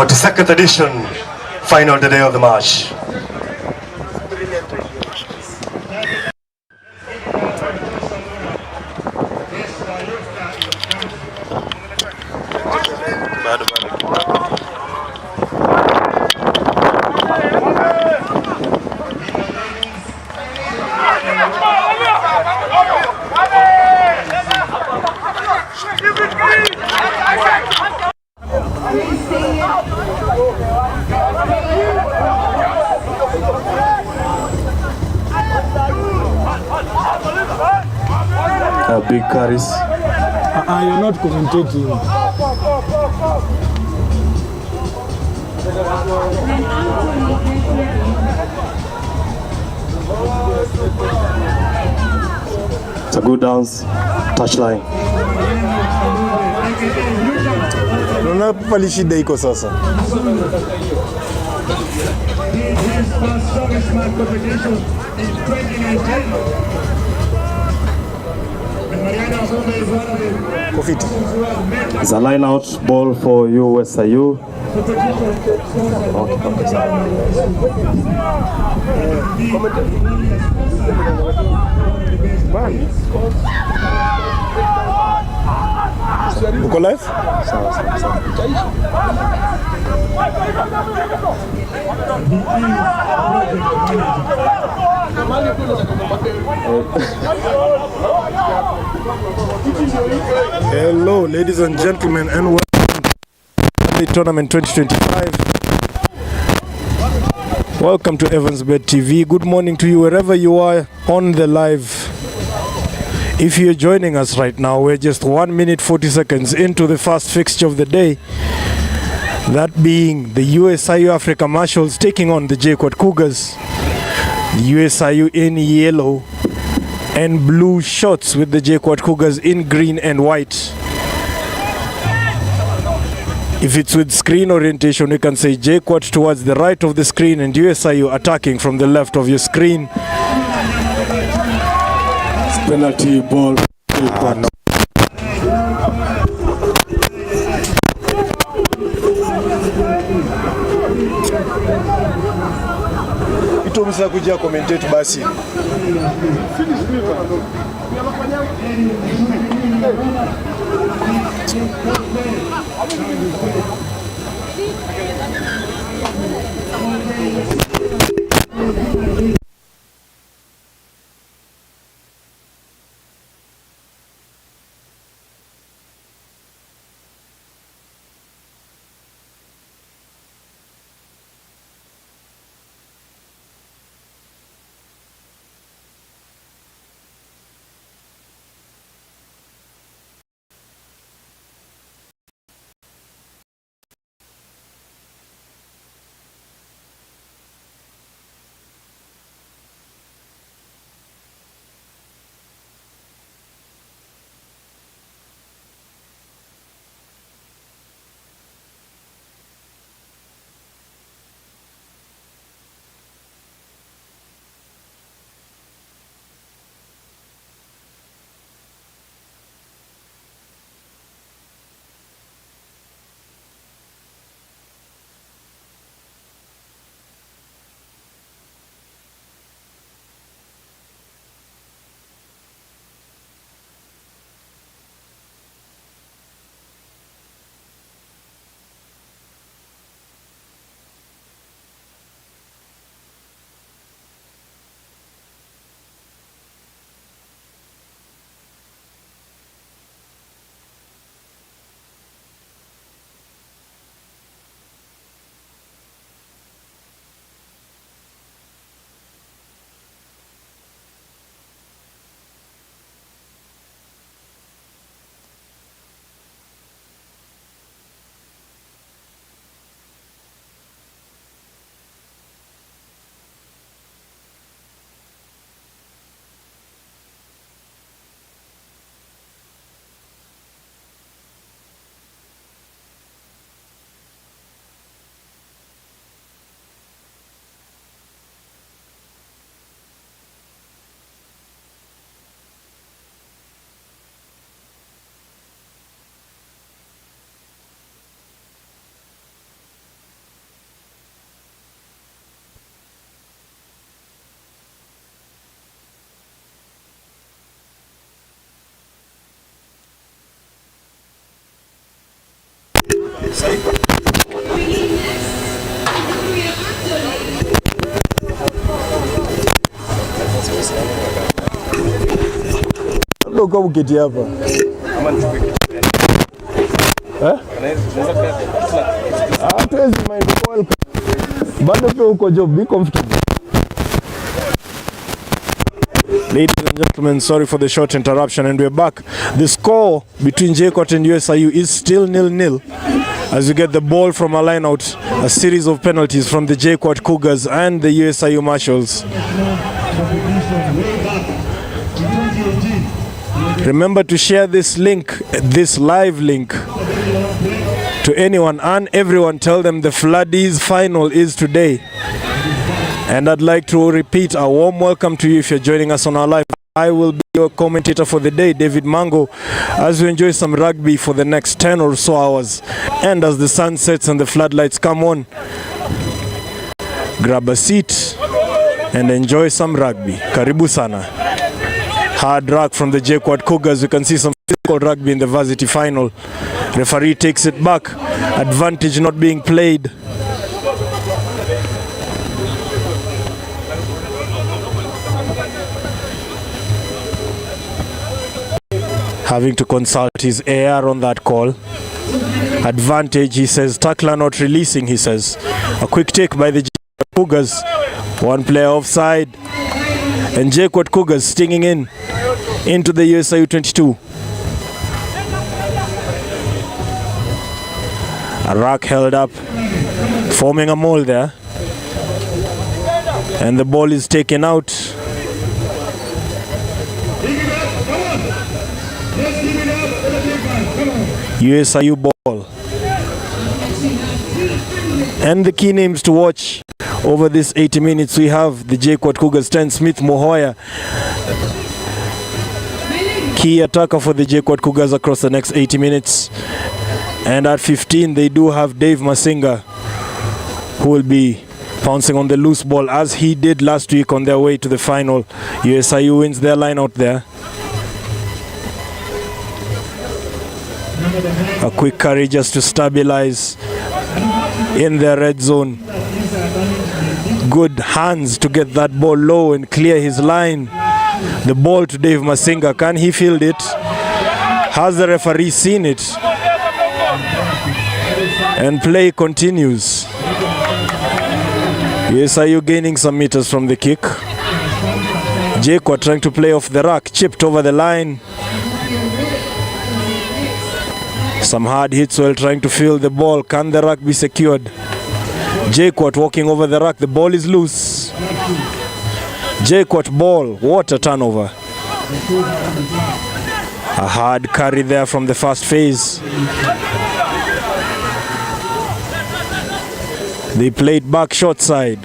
42nd edition, final day of the match. Big carries. You're not commentating. It's a good dance, touchline. Naona pali shida iko sasa. It's a line out ball for USIU. Uko live? Hello, ladies and gentlemen, and welcome to the tournament 2025. Welcome to Evansbet TV. Good morning to you wherever you are on the live. If you're joining us right now, we're just 1 minute 40 seconds into the first fixture of the day. That being the USIU Africa Marshals taking on the JKUAT Cougars. The USIU in yellow and blue shorts with the JKUAT Cougars in green and white. If it's with screen orientation, we can say JKUAT towards the right of the screen and USIU attacking from the left of your screen. Penalty ball. No. Ito msa kuja commentate basi. Kwa uketi hapa. Hatuwezi mind welcome. Bado pia uko job, be comfortable. Ladies and gentlemen, sorry for the short interruption, and we're back. The score between JKUAT and USIU is still 0-0 as we get the ball from a line out, a series of penalties from the JKUAT Cougars and the USIU Marshals. Remember to share this link, this live link, to anyone and everyone. Tell them the Floodies final is today. And I'd like to repeat a warm welcome to you if you're joining us on our live. I will be your commentator for the day, David Mango, as we enjoy some rugby for the next 10 or so hours. And as the sun sets and the floodlights come on, grab a seat and enjoy some rugby. Karibu sana. Hard rock from the JKUAT Cougars. You can see some physical rugby in the varsity final. Referee takes it back. Advantage not being played. Having to consult his AR on that call. Advantage, he says. Tackler not releasing, he says. A quick take by the JKUAT Cougars. One player offside. And JKUAT Cougars stinging into the USIU 22. A rack held up, forming a mole there. And the ball is taken out. USIU ball. And the key names to watch over this 80 minutes, we have the JKUAT Cougars 10, Smith Mohoya, key attacker for the JKUAT Cougars across the next 80 minutes. And at 15, they do have Dave Masinga, who will be pouncing on the loose ball as he did last week on their way to the final. USIU wins their line out there. A quick carry just to stabilize in their red zone. Good hands to get that ball low and clear his line. The ball to Dave Masinga. Can he field it? Has the referee seen it? And play continues. USIU gaining some meters from the kick. JKUAT trying to play off the rack. Chipped over the line. Some hard hits while trying to field the ball. Can the rack be secured? JKUAT walking over the rack. The ball is loose. JKUAT ball. What a turnover. A hard carry there from the first phase. They played back short side.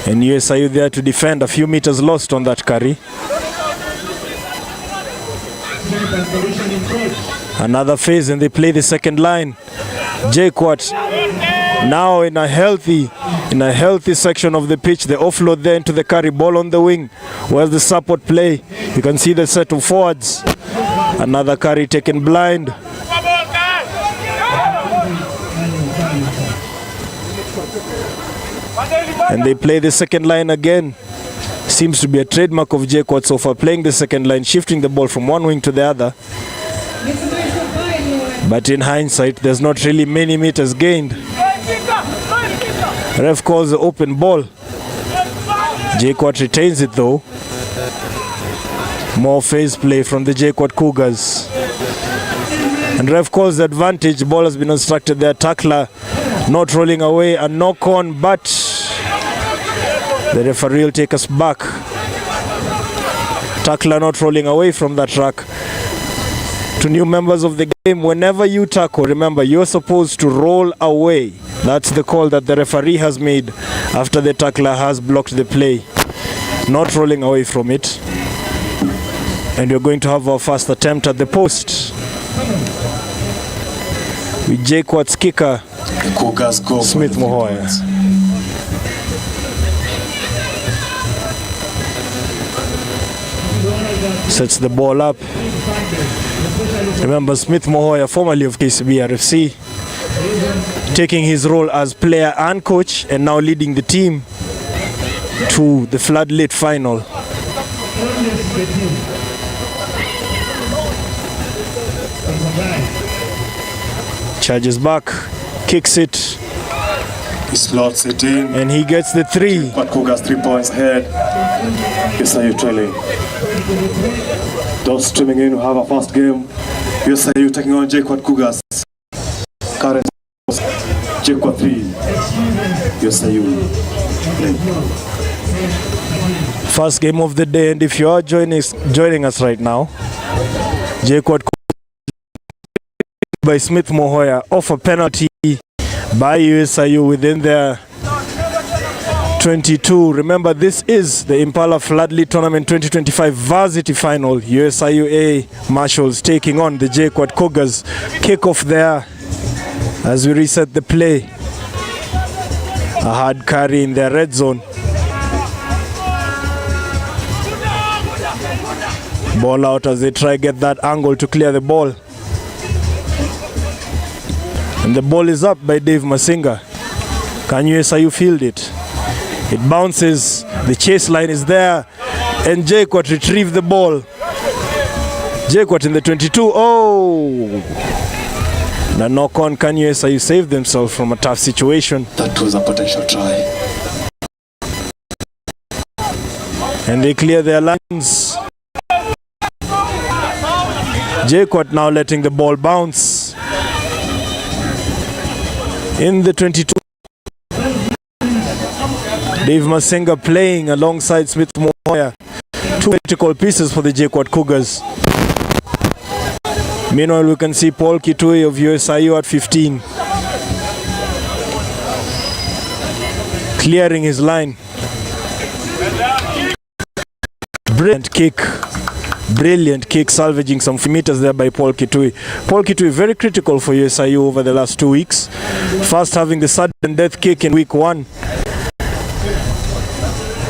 And USIU there to defend. A few meters lost on that carry. Another phase and they play the second line. JKUAT now in a healthy section of the pitch. The offload there into the carry, ball on the wing. Where's the support play? You can see the set of forwards. Another carry taken blind. And they play the second line again. Seems to be a trademark of JKUAT so far, playing the second line, shifting the ball from one wing to the other. But in hindsight, there's not really many meters gained. Ref calls the open ball. JKUAT retains it though. More phase play from the JKUAT Cougars. And ref calls the advantage. Ball has been obstructed there. Tackler not rolling away. A knock on, but the referee will take us back. Tackler not rolling away from that track. To new members of the game, whenever you tackle, remember you're supposed to roll away. That's the call that the referee has made after the tackler has blocked the play. Not rolling away from it. And we're going to have our first attempt at the post. With JKUAT's kicker, Smith Mohoya. Sets the ball up. Remember, Smith Mohoya, formerly of KCB RFC, taking his role as player and coach, and now leading the team to the FloodLit final. Charges back, kicks it. He slots it in. And he gets the 3. But Cougars 3 points ahead. USIU trailing. Those streaming in who have a first game. USIU taking on JKUAT Cougars. Current JKUAT 3. USIU. First game of the day, and if you are joining us right now, JKUAT by Smith Mohoya off a penalty by USIU within their 22. Remember, this is the Impala FloodLit Tournament 2025 Varsity Final. USIU A Marshals taking on the JKUAT Cougars. Kickoff there as we reset the play. A hard carry in their red zone. Ball out as they try get that angle to clear the ball. And the ball is up by Dave Masinga. Can USIU field it? It bounces, the chase line is there, and JKUAT retrieve the ball. JKUAT in the 22, oh! The knock on, can USIU save themselves from a tough situation? That was a potential try. And they clear their lines. JKUAT now letting the ball bounce. In the 22, Dave Masinga playing alongside Smith Mohoya. 2 critical pieces for the JKUAT Cougars. Meanwhile, we can see Paul Kitui of USIU at 15. Clearing his line. Brilliant kick, salvaging some meters there by Paul Kitui. Paul Kitui very critical for USIU over the last 2 weeks. First having the sudden death kick in week 1.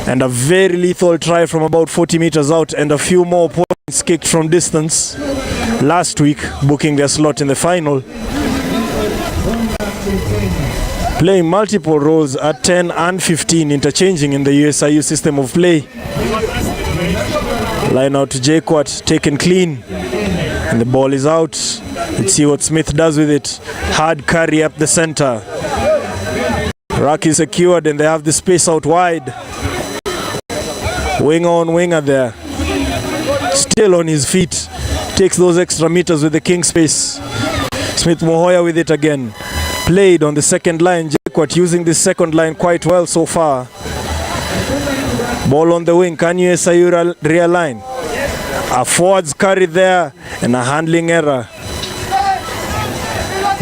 And a very lethal try from about 40 meters out, and a few more points kicked from distance last week, booking their slot in the final. Playing multiple roles at 10 and 15, interchanging in the USIU system of play. Line out to JKUAT, taken clean, and the ball is out. Let's see what Smith does with it. Hard carry up the center. Ruck is secured, and they have the space out wide. Winger on winger there. Still on his feet. Takes those extra meters with the king space. Smith Mohoya with it again. Played on the second line. JKUAT using this second line quite well so far. Ball on the wing. Can USIU realign? A forwards carry there and a handling error.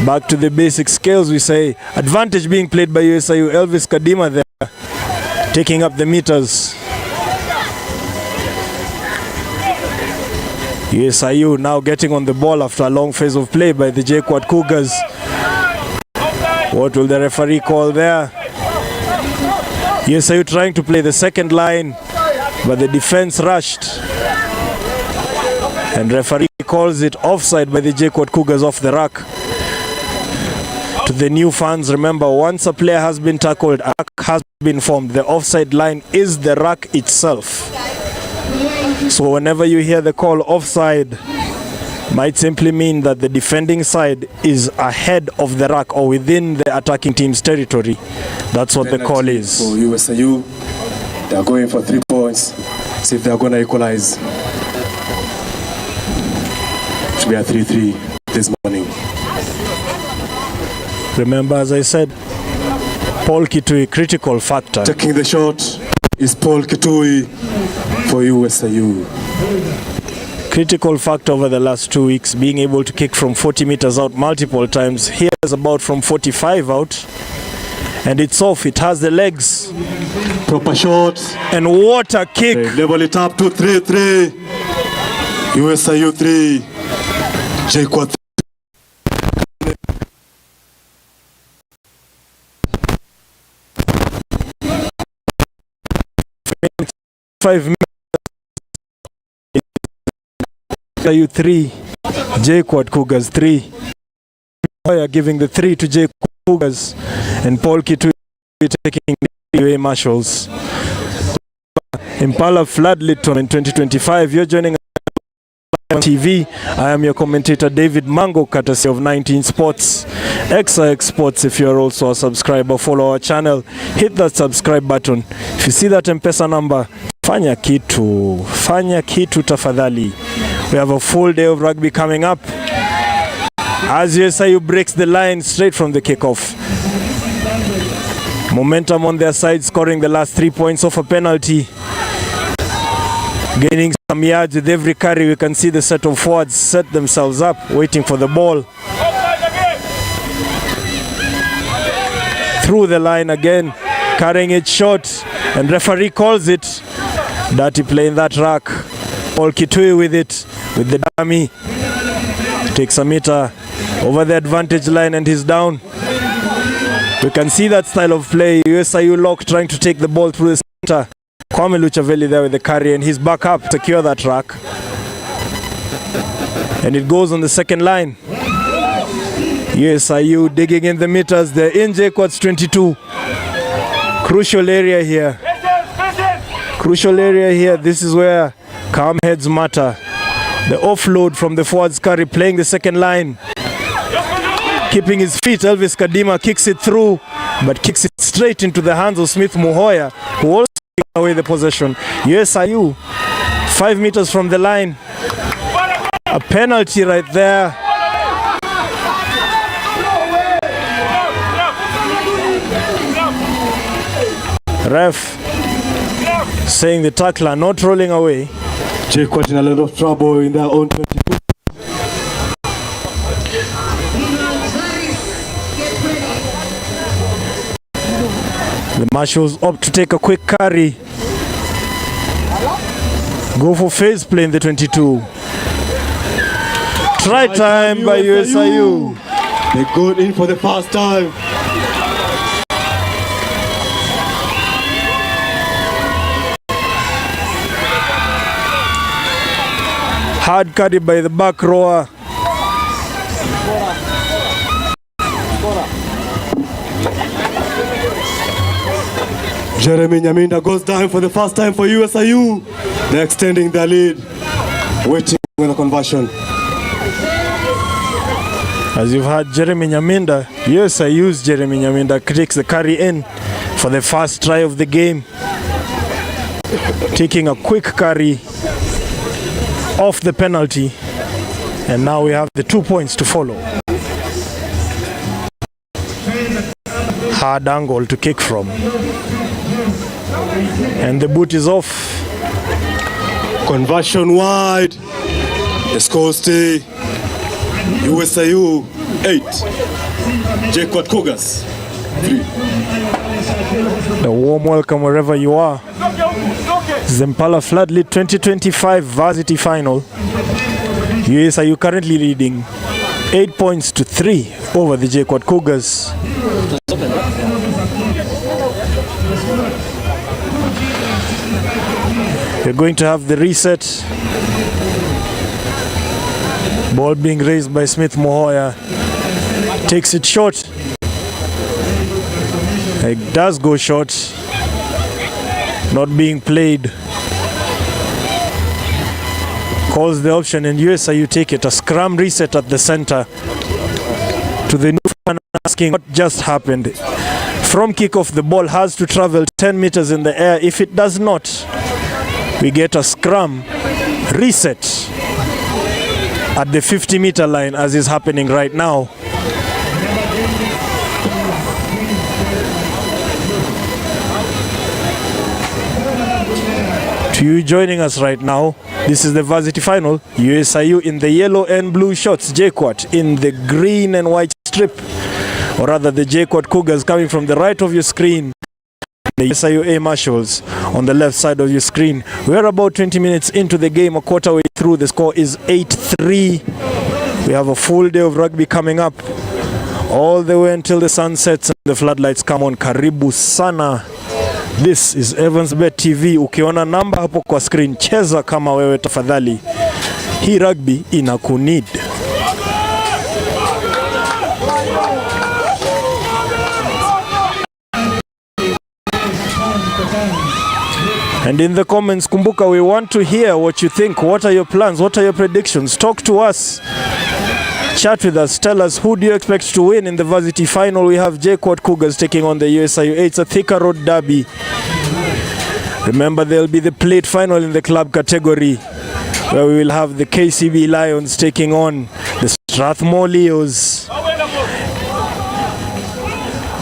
Back to the basic skills, we say. Advantage being played by USIU. Elvis Kadima there, taking up the meters. USIU now getting on the ball after a long phase of play by the JKUAT Cougars. What will the referee call there? USIU trying to play the second line, but the defense rushed. And referee calls it offside by the JKUAT Cougars off the rack. To the new fans, remember, once a player has been tackled, a rack has been formed. The offside line is the rack itself. So whenever you hear the call offside, might simply mean that the defending side is ahead of the rack or within the attacking team's territory. That's what the call is. For USIU, they are going for 3 points. See if they are going to equalize. Should be a 3-3 this morning. Remember, as I said, Paul Kitui, critical factor. Taking the shot is Paul Kitui for USIU. Critical factor over the last 2 weeks, being able to kick from 40 meters out multiple times. Here's about from 45 out. And it's off, it has the legs. Proper shot. And what a kick. They level it up to 3-3. USIU 3. JKUAT 5 minutes. USIU 3, JKUAT Cougars 3. Moya giving the 3 to JKUAT, and Paul Kitui taking the UA Marshals. Impala FloodLit tournament 2025. You're joining us on TV. I am your commentator David Mango, courtesy of 19 Sports. XIX Sports, if you're also a subscriber, follow our channel, hit that subscribe button. If you see that Mpesa number, fanya kitu tafadhali. We have a full day of rugby coming up as USIU breaks the line straight from the kickoff. Momentum on their side, scoring the last 3 points off a penalty. Gaining some yards with every carry. We can see the set of forwards set themselves up, waiting for the ball. Through the line again, carrying it short, and referee calls it. Dirty play in that rack. Paul Kitui with it, with the dummy. Takes a meter over the advantage line and he's down. We can see that style of play. USIU lock trying to take the ball through the center. Kwame Luchaveli there with the carry, and he's back up to secure that rack. And it goes on the second line. USIU digging in the meters. They're in JKUAT's 22. Crucial area here. Crucial area here. This is where calm heads matter. The offload from the forwards carry, playing the second line. Keeping his feet, Elvis Kadima kicks it through, but kicks it straight into the hands of Smith Muhoya, who also takes away the possession. USIU 5 meters from the line. A penalty right there. Ref saying the tackler not rolling away. JKUAT in a lot of trouble in their own 22. The Marshals opt to take a quick carry. Go for phase play in the 22. Try time by USIU. They got in for the first time. Hard carry by the back rower. Jeremy Nyaminda goes down for the first time for USIU. They're extending their lead, waiting for the conversion. As you've heard, Jeremy Nyaminda, USIU's Jeremy Nyaminda takes the carry in for the first try of the game. Taking a quick carry off the penalty, and now we have the 2 points to follow. Hard angle to kick from, and the boot is off. Conversion wide. The score stay USIU 8, JKUAT Cougars 3. A warm welcome wherever you are. Impala FloodLit 2025 varsity final. USIU currently leading 8 points to 3 over the JKUAT Cougars. We're going to have the reset. Ball being raised by Smith Muhoya. Takes it short. It does go short. Not being played. Calls the option, and USIU take it. A scrum reset at the center. To the new fan asking what just happened. From kickoff, the ball has to travel 10 meters in the air. If it does not, we get a scrum reset at the 50-meter line, as is happening right now. To you joining us right now, this is the varsity final. USIU in the yellow and blue shorts, JKUAT in the green and white strip, or rather the JKUAT Cougars coming from the right of your screen. The USIU Marshals on the left side of your screen. We're about 20 minutes into the game, a quarter way through. The score is 8-3. We have a full day of rugby coming up, all the way until the sun sets and the floodlights come on. Karibu sana. This is Evansbet TV. Ukiona namba hapo kwa screen, cheza kama wewe tafadhali. Hii rugby inakunid. And in the comments, kumbuka, we want to hear what you think. What are your plans? What are your predictions? Talk to us. Chat with us. Tell us, who do you expect to win in the varsity final? We have JKUAT Cougars taking on the USIU. It's a Thika Road derby. Remember, there will be the plate final in the club category, where we will have the KCB Lions taking on the Strathmore Leos.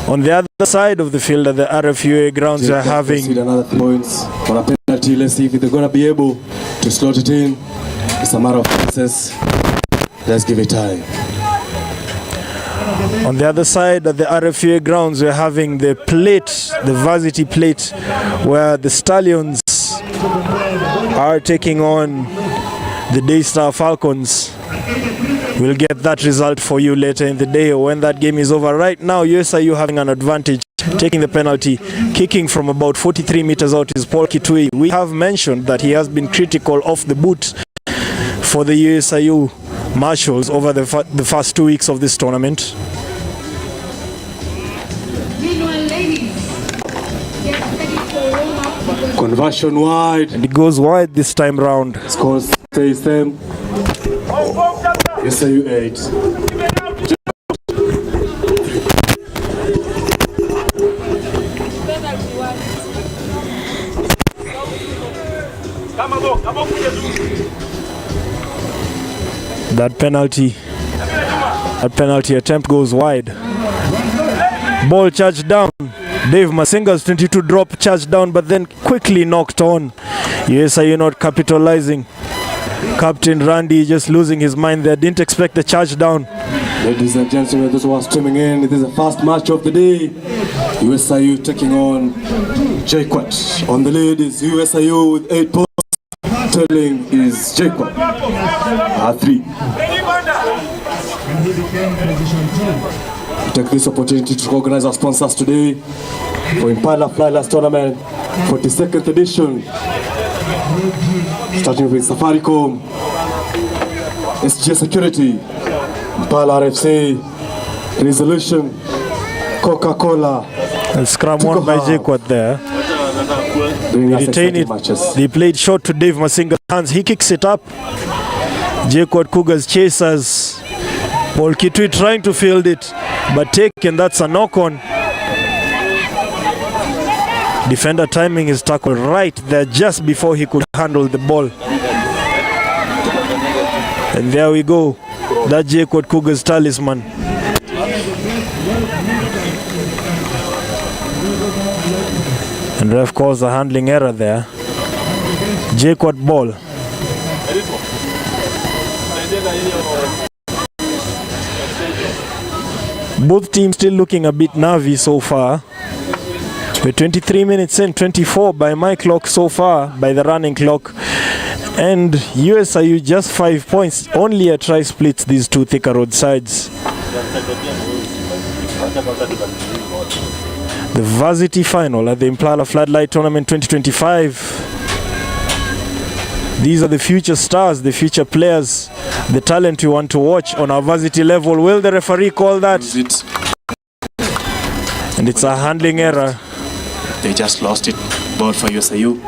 On the other side of the field at the RFUA grounds, we are having another 3 points for a penalty. Let's see if they're going to be able to slot it in. It's a matter of process. Let's give it time. On the other side at the RFUA grounds, we're having the plate, the varsity plate, where the Stallions are taking on the Daystar Falcons. We'll get that result for you later in the day when that game is over. Right now, USIU having an advantage, taking the penalty, kicking from about 43 meters out is Paul Kitui. We have mentioned that he has been critical of the boot for the USIU Marshals over the first 2 weeks of this tournament. Conversion wide. And it goes wide this time round. Score stays same. USIU 8. That penalty attempt goes wide. Ball charged down. Dave Masinga's 22 drop charged down, but then quickly knocked on. USIU not capitalizing. Captain Randy just losing his mind there. Didn't expect the charge down. Ladies and gentlemen, those who are streaming in, it is the first match of the day. USIU taking on JKUAT. On the lead is USIU with 8 points. Telling is JKUAT 3. We take this opportunity to recognize our sponsors today for Impala FloodLit tournament, 42nd edition. Starting with Safaricom, SG Security, Impala RFC, Resolution, Coca-Cola. And scrum won by JKUAT there. They retain it. They played short to Dave Masinga's hands. He kicks it up. JKUAT Cougars chasers. Paul Kitui trying to field it, but taken. That's a knock-on. Defender timing his tackle right there just before he could handle the ball. And there we go. That JKUAT Cougars talisman. And ref calls a handling error there. JKUAT ball. Both teams still looking a bit nervy so far. We're 23 minutes in, 24 by my clock so far, by the running clock. And USIU just 5 points. Only a try splits these two Thika Road sides. The varsity final at the Impala FloodLit Tournament 2025. These are the future stars, the future players, the talent we want to watch on our varsity level. Will the referee call that? And it's a handling error. They just lost it. Ball for USIU.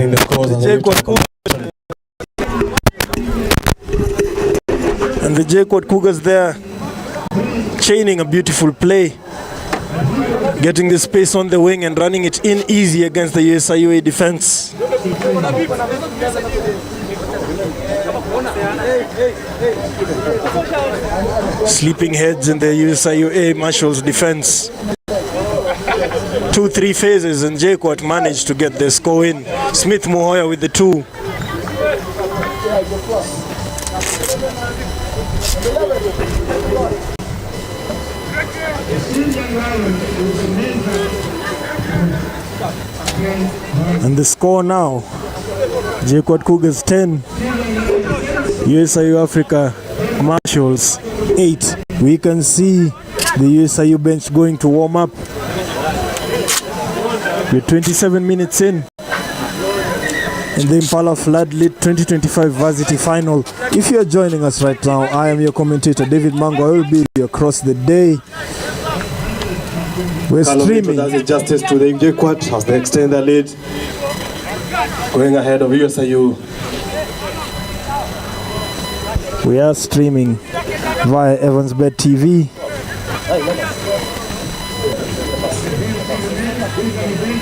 announcing the scores. And the JKUAT Cougars there chaining a beautiful play, getting the space on the wing and running it in easy against the USIU defense. Sleeping heads in the USIU Marshals defense. 2-3 phases and JKUAT managed to get the score in. Smith Muhoya with the 2. And the score now, JKUAT Cougars 10, USIU Africa Marshals 8. We can see the USIU bench going to warm up. We're 27 minutes in the Impala FloodLit 2025 Varsity Final. If you are joining us right now, I am your commentator David Mango. I will be across the day. We're streaming. Does it justice to the JKUAT as they extend their lead, going ahead of USIU. We are streaming via Evansbet TV.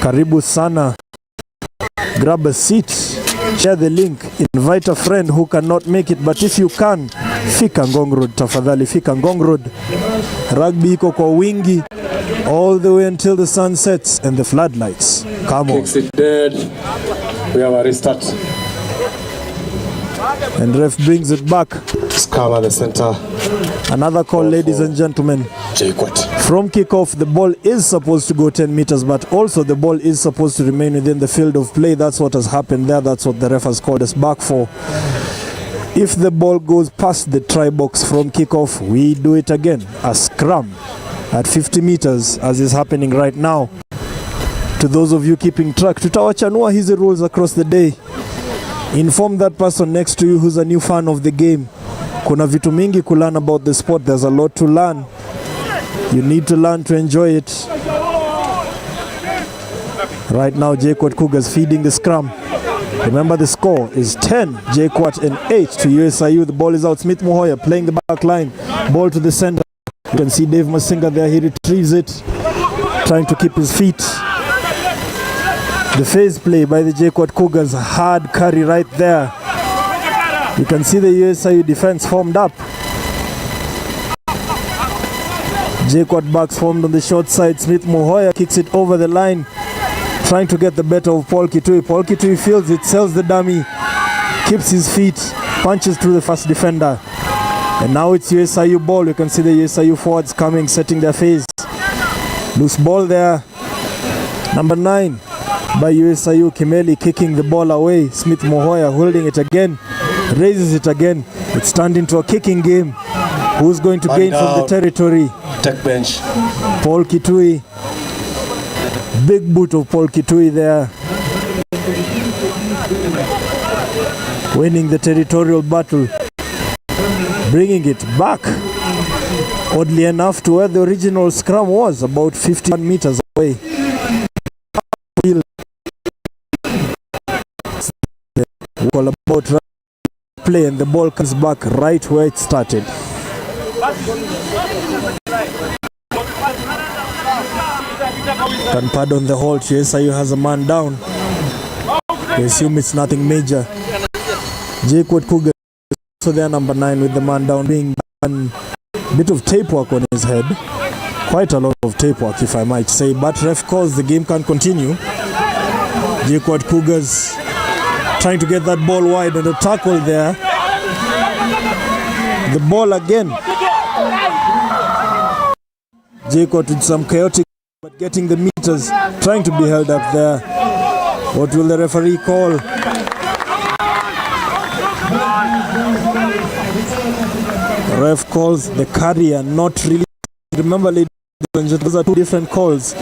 Karibu sana. Grab a seat, share the link, invite a friend who cannot make it, but if you can, fika Ngong Road tafadhali, fika Ngong Road. Rugby iko kwa wingi all the way until the sun sets and the floodlights. Come on. Kicks it dead. We have a restart. And ref brings it back. Scam at the center. Another call, ladies and gentlemen. JKUAT. From kickoff, the ball is supposed to go 10 meters, but also the ball is supposed to remain within the field of play. That's what has happened there. That's what the ref has called us back for. If the ball goes past the try box from kickoff, we do it again. A scrum at 50 meters, as is happening right now. To those of you keeping track, tutawachanua hizi rules across the day. Inform that person next to you who's a new fan of the game. Kuna vitu mingi ku learn about the sport. There's a lot to learn. You need to learn to enjoy it. Right now, JKUAT Cougars feeding the scrum. Remember, the score is 10 JKUAT and 8 to USIU. The ball is out. Smith Muhoya playing the back line. Ball to the center. You can see Dave Masinga there. He retrieves it, trying to keep his feet. The phase play by the JKUAT Cougars. Hard carry right there. You can see the USIU defense formed up. JKUAT backs formed on the short side. Smith Muhoya kicks it over the line, trying to get the better of Paul Kitui. Paul Kitui fields it, sells the dummy, keeps his feet, punches through the first defender. And now it's USIU ball. You can see the USIU forwards coming, setting their phase. Loose ball there. Number 9 by USIU, Kimeli kicking the ball away. Smith Muhoya holding it again, raises it again. It's turned into a kicking game. Who's going to gain from the territory? Tech bench. Paul Kitui. Big boot of Paul Kitui there. Winning the territorial battle. Bringing it back, oddly enough, to where the original scrum was, about 51 meters away. All about play, and the ball comes back right where it started. Can pardon the halt. USIU has a man down. They assume it's nothing major. JKUAT Cougars, so they are number 9 with the man down, being done a bit of tape work on his head. Quite a lot of tape work, if I might say. But ref calls, the game can continue. JKUAT Cougars trying to get that ball wide, and a tackle there. The ball again. JKUAT with some chaotic, but getting the meters, trying to be held up there. What will the referee call? The ref calls the carrier not really. Remember, ladies and gentlemen, those are two different calls.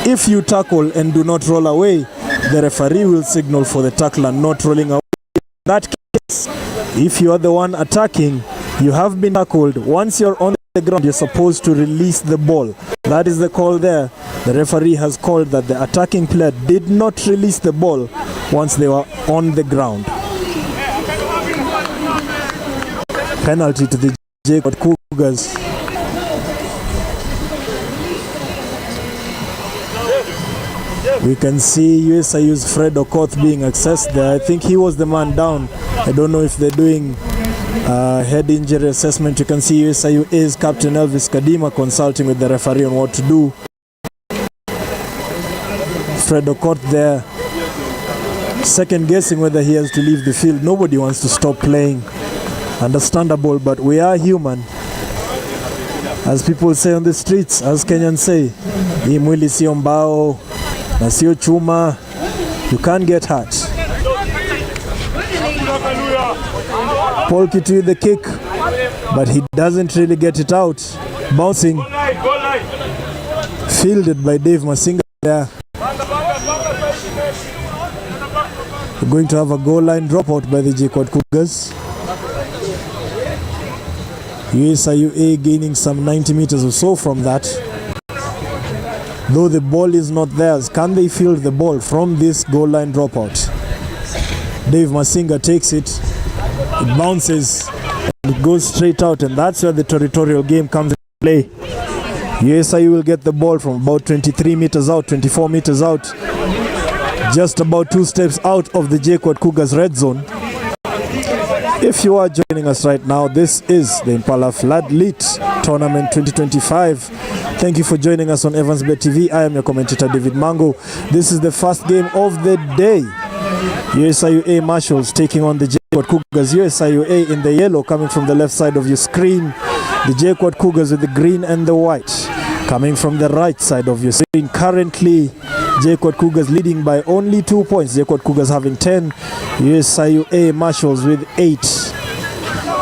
If you tackle and do not roll away, the referee will signal for the tackler not rolling away. In that case, if you are the one attacking, You have been tackled. Once you're on the ground, you're supposed to release the ball. That is the call there. The referee has called that the attacking player did not release the ball once they were on the ground. Penalty to the JKUAT Cougars. We can see USIU's Fred Okoth being accessed there. I think he was the man down. I don't know if they're doing head injury assessment. You can see USIU is Captain Elvis Kadima consulting with the referee on what to do. Fred Okoth there, second guessing whether he has to leave the field. Nobody wants to stop playing. Understandable, but we are human. As people say on the streets, as Kenyans say, hii mwili sio mbao na sio chuma. You can't get hurt. Paul Kitu with the kick, but he doesn't really get it out. Bouncing. Fielded by Dave Masinga there. We're going to have a goal line dropout by the JKUAT Cougars. USIU gaining some 90 meters or so from that. Though the ball is not theirs, can they field the ball from this goal line dropout? Dave Masinga takes it. It bounces and it goes straight out, and that's where the territorial game comes into play. USIU will get the ball from about 23 meters out, 24 meters out, just about 2 steps out of the JKUAT Cougars red zone. If you are joining us right now, this is the Impala FloodLit Tournament 2025. Thank you for joining us on Evansbet TV. I am your commentator, David Mango. This is the first game of the day. USIU Marshals taking on the JKUAT Cougars. USIU in the yellow coming from the left side of your screen. The JKUAT Cougars with the green and the white coming from the right side of your screen. Currently, JKUAT Cougars leading by only 2 points. JKUAT Cougars having 10. USIU Marshals with 8.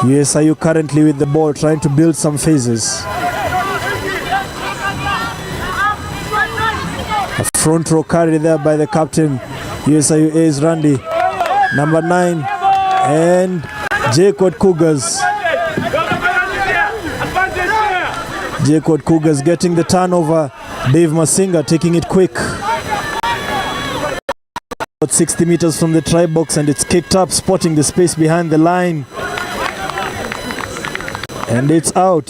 USIU currently with the ball, trying to build some phases. A front row carry there by the captain. USIU is Randy, number 9, and JKUAT Cougars. JKUAT Cougars getting the turnover. Dave Masinga taking it quick. About 60 meters from the try box, and it's kicked up, spotting the space behind the line. And it's out.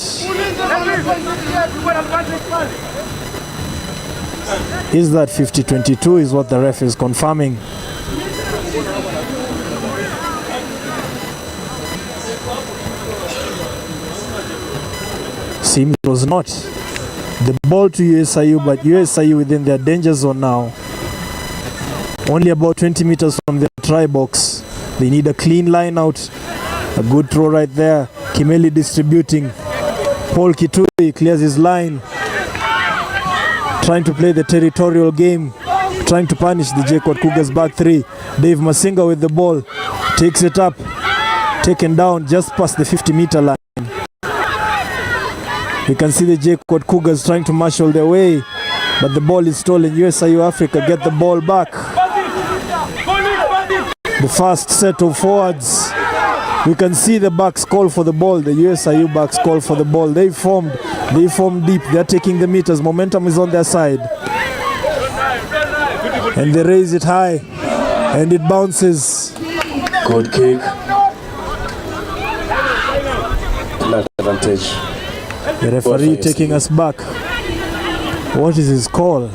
Is that 50-22 is what the ref is confirming. Seems it was not. The ball to USIU, but USIU within their danger zone now. Only about 20 meters from the try box. They need a clean line out. A good throw right there. Kimeli distributing. Paul Kitui clears his line. Trying to play the territorial game. Trying to punish the JKUAT Cougars back 3. Dave Masinga with the ball. Takes it up. Taken down just past the 50-meter line. You can see the JKUAT Cougars trying to marshal their way, but the ball is stolen. USIU Africa get the ball back. The first set of forwards. We can see the backs call for the ball. The USIU backs call for the ball. They formed deep. They're taking the meters. Momentum is on their side. And they raise it high. And it bounces. Good kick. Flat advantage. The referee taking us back. What is his call?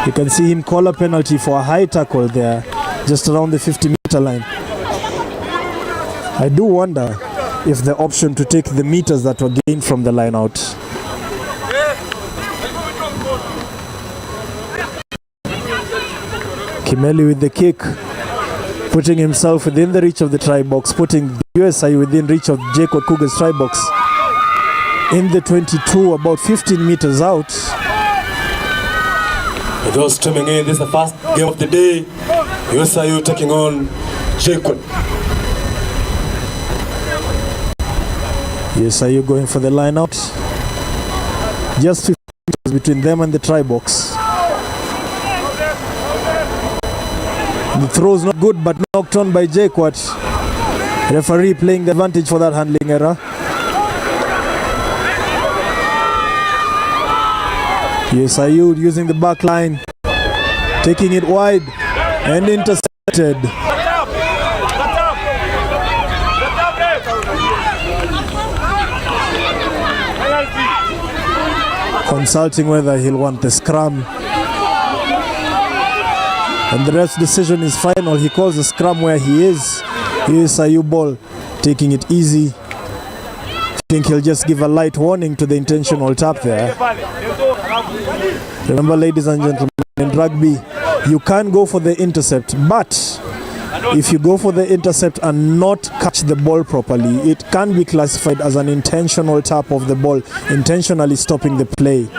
You can see him call a penalty for a high tackle there, just around the 50-meter line. I do wonder if the option to take the meters that were gained from the line out. Kimeli with the kick, putting himself within the reach of the try box, putting USIU within reach of JKUAT Cougars try box. In the 22, about 15 meters out. For those streaming in, this is the first game of the day. USIU taking on JKUAT. USIU going for the line out. Just 15 meters between them and the try box. The throw's not good, but knocked on by JKUAT. Referee playing the advantage for that handling error. USIU using the back line, taking it wide and intercepted. Consulting whether he'll want the scrum. And the ref's decision is final. He calls a scrum where he is. USIU ball, taking it easy. I think he'll just give a light warning to the intentional tap there. Remember, ladies and gentlemen, in rugby, you can go for the intercept, but if you go for the intercept and not catch the ball properly, it can be classified as an intentional tap of the ball, intentionally stopping the play.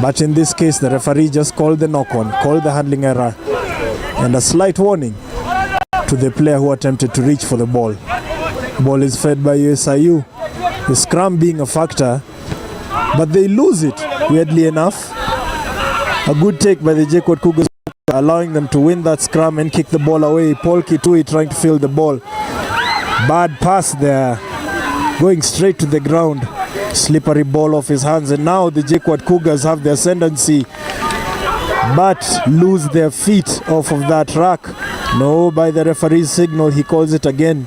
But in this case, the referee just called the knock-on, called the handling error, and a slight warning to the player who attempted to reach for the ball. Ball is fed by USIU, the scrum being a factor, but they lose it, weirdly enough. A good take by the JKUAT Cougars, allowing them to win that scrum and kick the ball away. Paul Kitui trying to field the ball. Bad pass there, going straight to the ground. Slippery ball off his hands, and now the JKUAT Cougars have the ascendancy, but lose their feet off of that rack. No, by the referee's signal, he calls it again.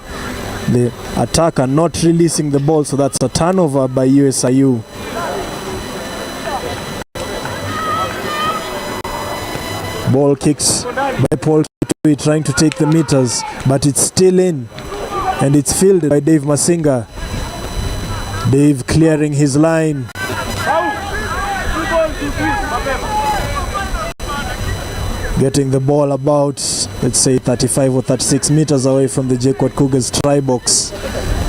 The attacker not releasing the ball, so that's a turnover by USIU. Ball kicks by Paul Kitui, trying to take the meters, but it's still in, and it's fielded by Dave Masinga. Dave clearing his line. Getting the ball about, let's say, 35 or 36 meters away from the JKUAT Cougars try box.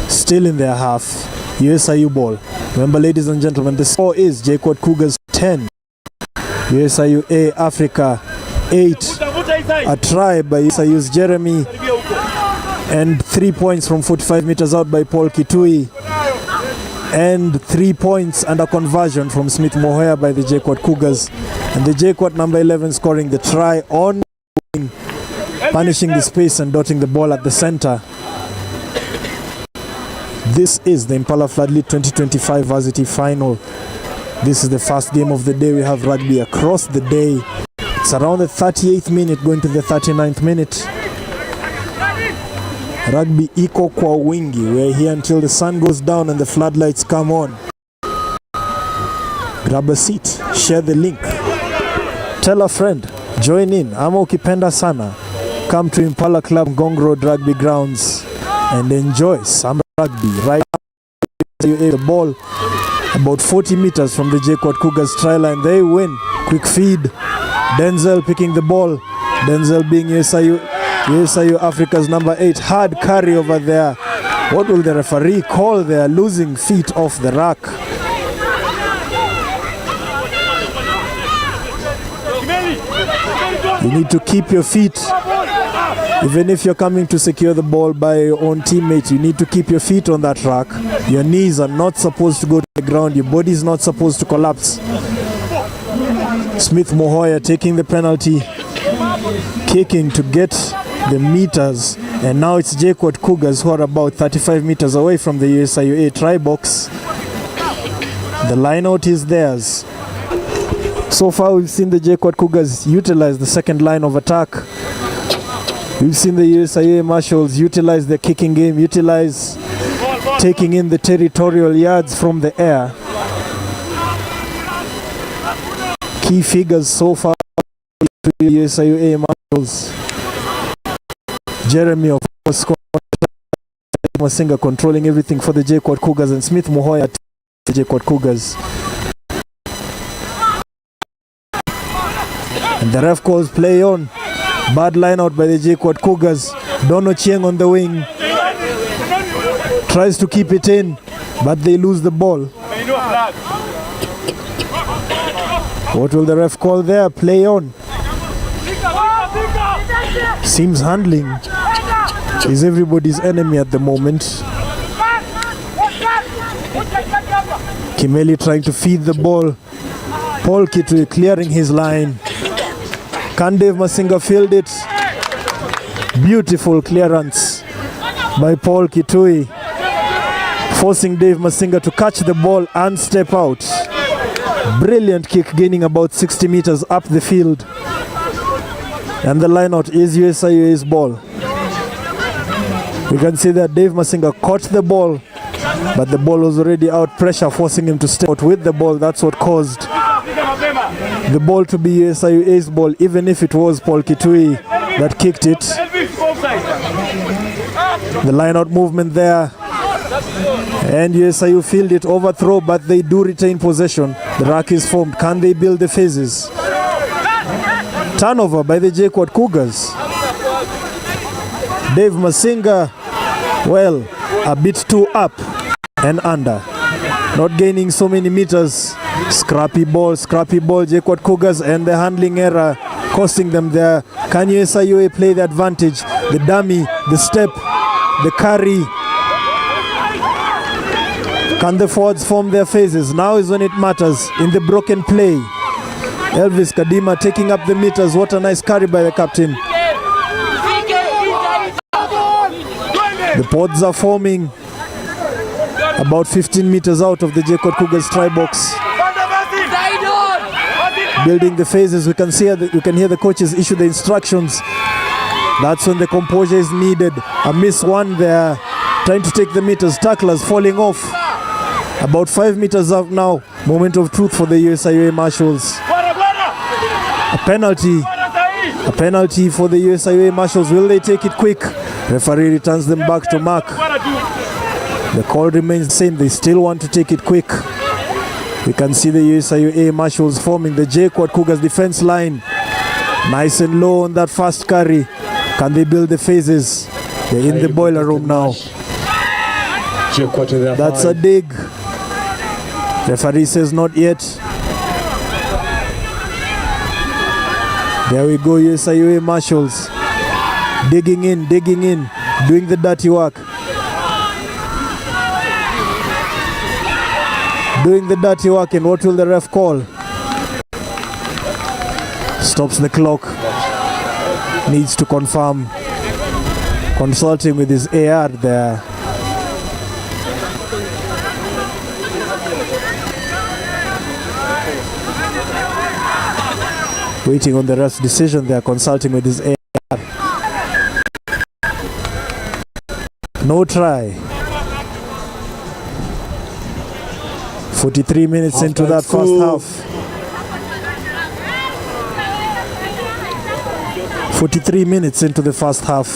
Still in their half. USIU ball. Remember, ladies and gentlemen, the score is JKUAT Cougars 10, USIU A Africa 8. A try by USIU's Jeremy, and 3 points from 45 meters out by Paul Kitui, and 3 points and a conversion from Smith Mohoya by the JKUAT Cougars, and the JKUAT number 11 scoring the try on, punishing the space and dotting the ball at the center. This is the Impala FloodLit 2025 varsity final. This is the first game of the day. We have rugby across the day. It's around the 38th minute going to the 39th minute. Rugby iko kwa wingi. We're here until the sun goes down and the floodlights come on. Grab a seat, share the link, tell a friend, join in. Ama ukipenda sana, come to Impala Club Ngong Road Rugby Grounds and enjoy some rugby. Right now, the ball about 40 meters from the JKUAT Cougars try line. They win. Quick feed. Denzel picking the ball. Denzel being USIU Africa's number 8. Hard carry over there. What will the referee call there? Losing feet off the rack. You need to keep your feet. Even if you're coming to secure the ball by your own teammate, you need to keep your feet on that rack. Your knees are not supposed to go to the ground. Your body is not supposed to collapse. Smith Mohoya taking the penalty, kicking to get the meters, and now it's JKUAT Cougars who are about 35 meters away from the USIU A try box. The line out is theirs. So far we've seen the JKUAT Cougars utilize the second line of attack. We've seen the USIU A Marshals utilize the kicking game, utilize taking in the territorial yards from the air. Key figures so far to the USIU A Marshals. Jeremy, of course, Masinga controlling everything for the JKUAT Cougars, and Smith Mohoya the JKUAT Cougars. And the ref calls play on. Bad line out by the JKUAT Cougars. Dono Chieng on the wing. Tries to keep it in, but they lose the ball. What will the ref call there? Play on. Seems handling is everybody's enemy at the moment. Kimeli trying to feed the ball. Paul Kitui clearing his line. Can Dave Masinga field it? Beautiful clearance. by Paul Kitui, forcing Dave Masinga to catch the ball and step out. Brilliant kick, gaining about 60 meters up the field. And the lineout is USIU's ball. You can see that Dave Masinga caught the ball, but the ball was already out. Pressure forcing him to step out with the ball. That's what caused the ball to be USIU's ball, even if it was Paul Kitui that kicked it. The line-out movement there, and USIU field it, overthrow, but they do retain possession. The rack is formed. Can they build the phases? Turnover by the JKUAT Cougars. Dave Masinga, well, a bit too up and under, not gaining so many meters. Scrappy ball, JKUAT Cougars, and the handling error costing them there. Can USIU play the advantage? The dummy, the step, the carry. Can the forwards form their phases? Now is when it matters, in the broken play. Elvis Kadima taking up the meters. What a nice carry by the captain. The pods are forming about 15 meters out of the JKUAT Cougars try box. Building the phases. We can hear the coaches issue the instructions. That's when the composure is needed. A miss one there, trying to take the meters. Tacklers falling off. About 5 meters out now. Moment of truth for the USIU Marshals. A penalty for the USIU Marshals. Will they take it quick? Referee returns them back to mark. The call remains the same. They still want to take it quick. We can see the USIU Marshals forming the JKUAT Cougars defense line. Nice and low on that fast carry. Can they build the phases? They're in the boiler room now. That's a dig. Referee says not yet. There we go, USIU Marshals. Digging in, doing the dirty work. And what will the ref call? Stops the clock. Needs to confirm. Consulting with his AR there. Waiting on the ref's decision there, consulting with his AR. No try. 43 minutes into that first half. 43 minutes into the first half.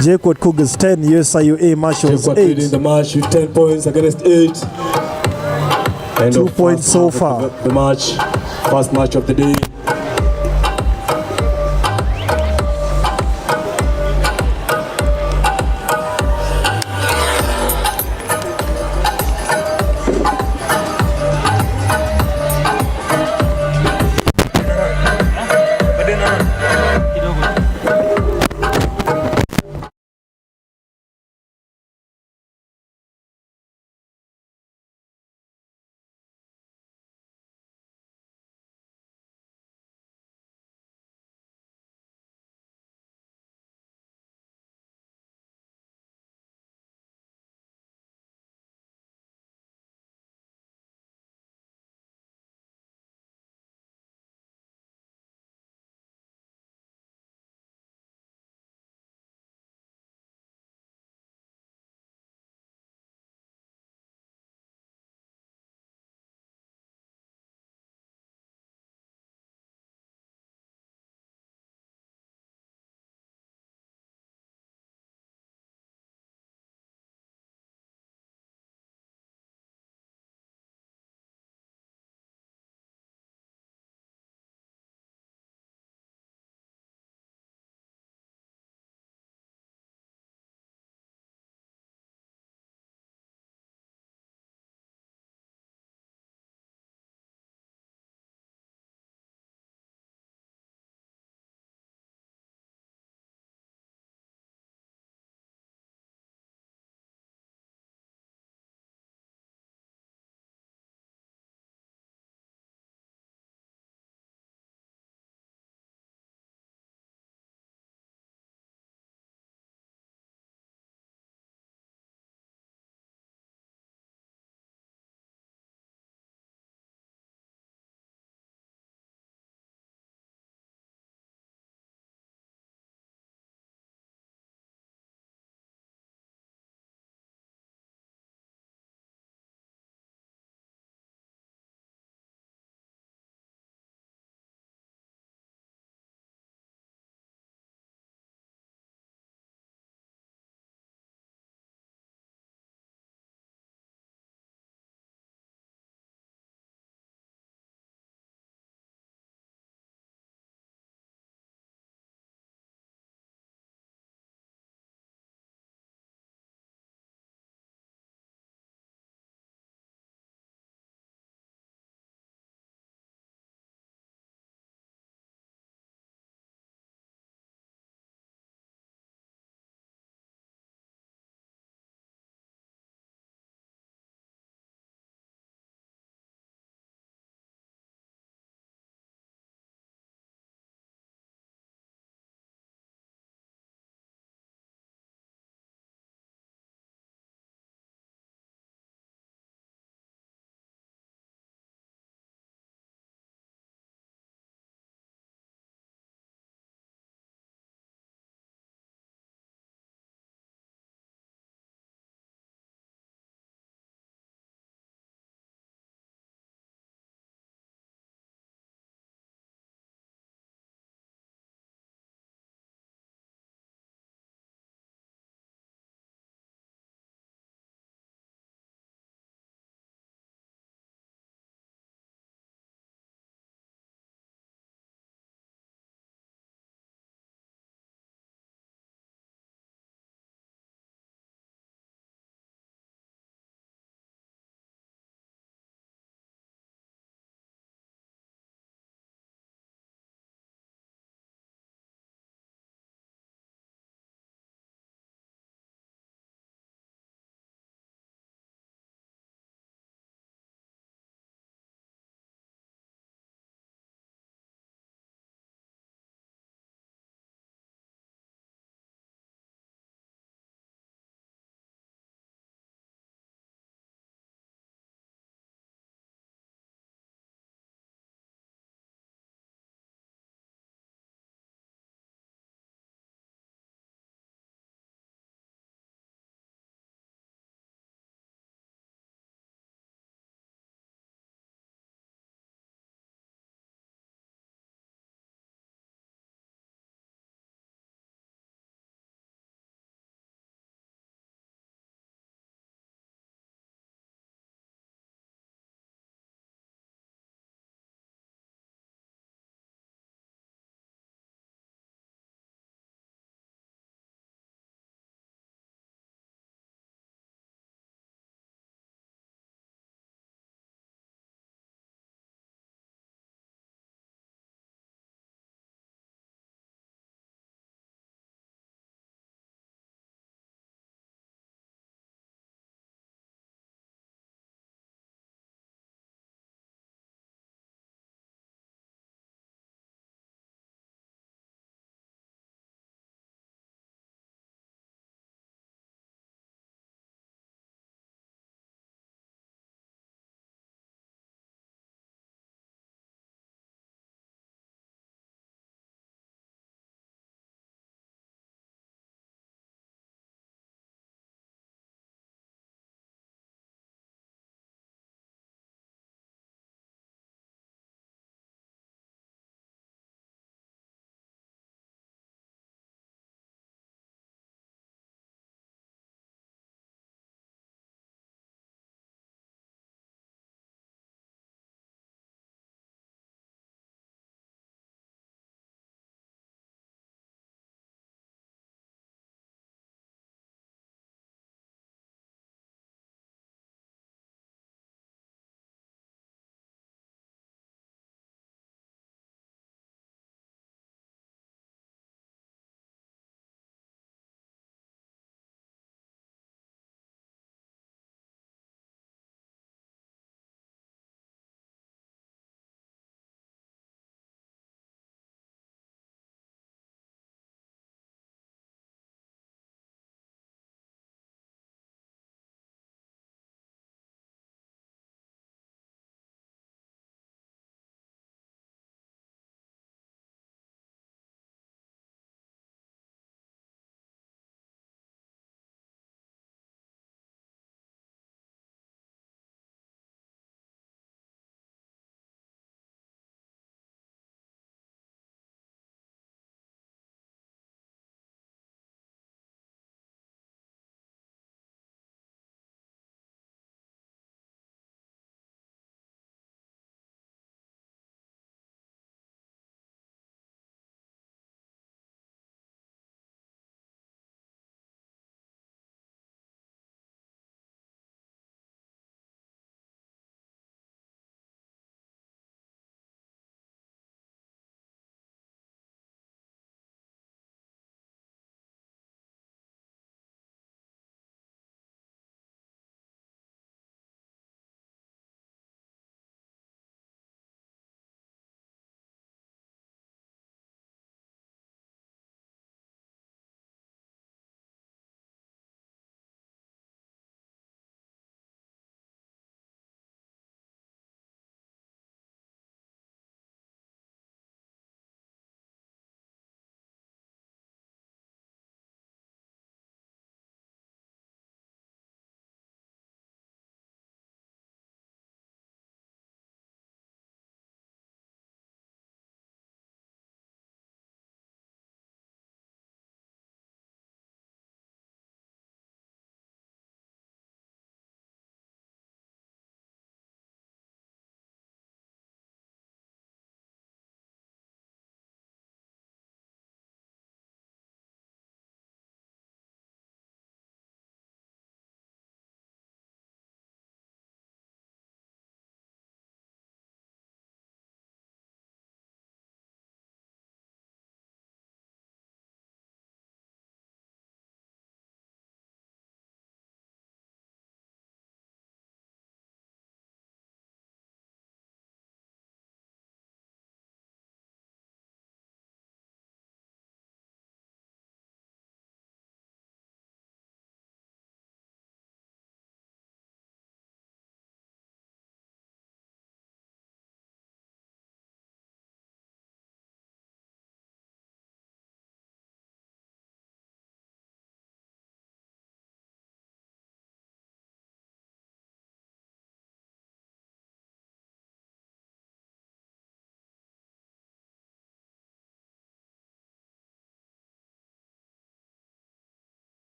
JKUAT Cougars 10, USIU Marshals 8. Leading the match with 10 points against 8. 2 points so far. The match, first match of the day.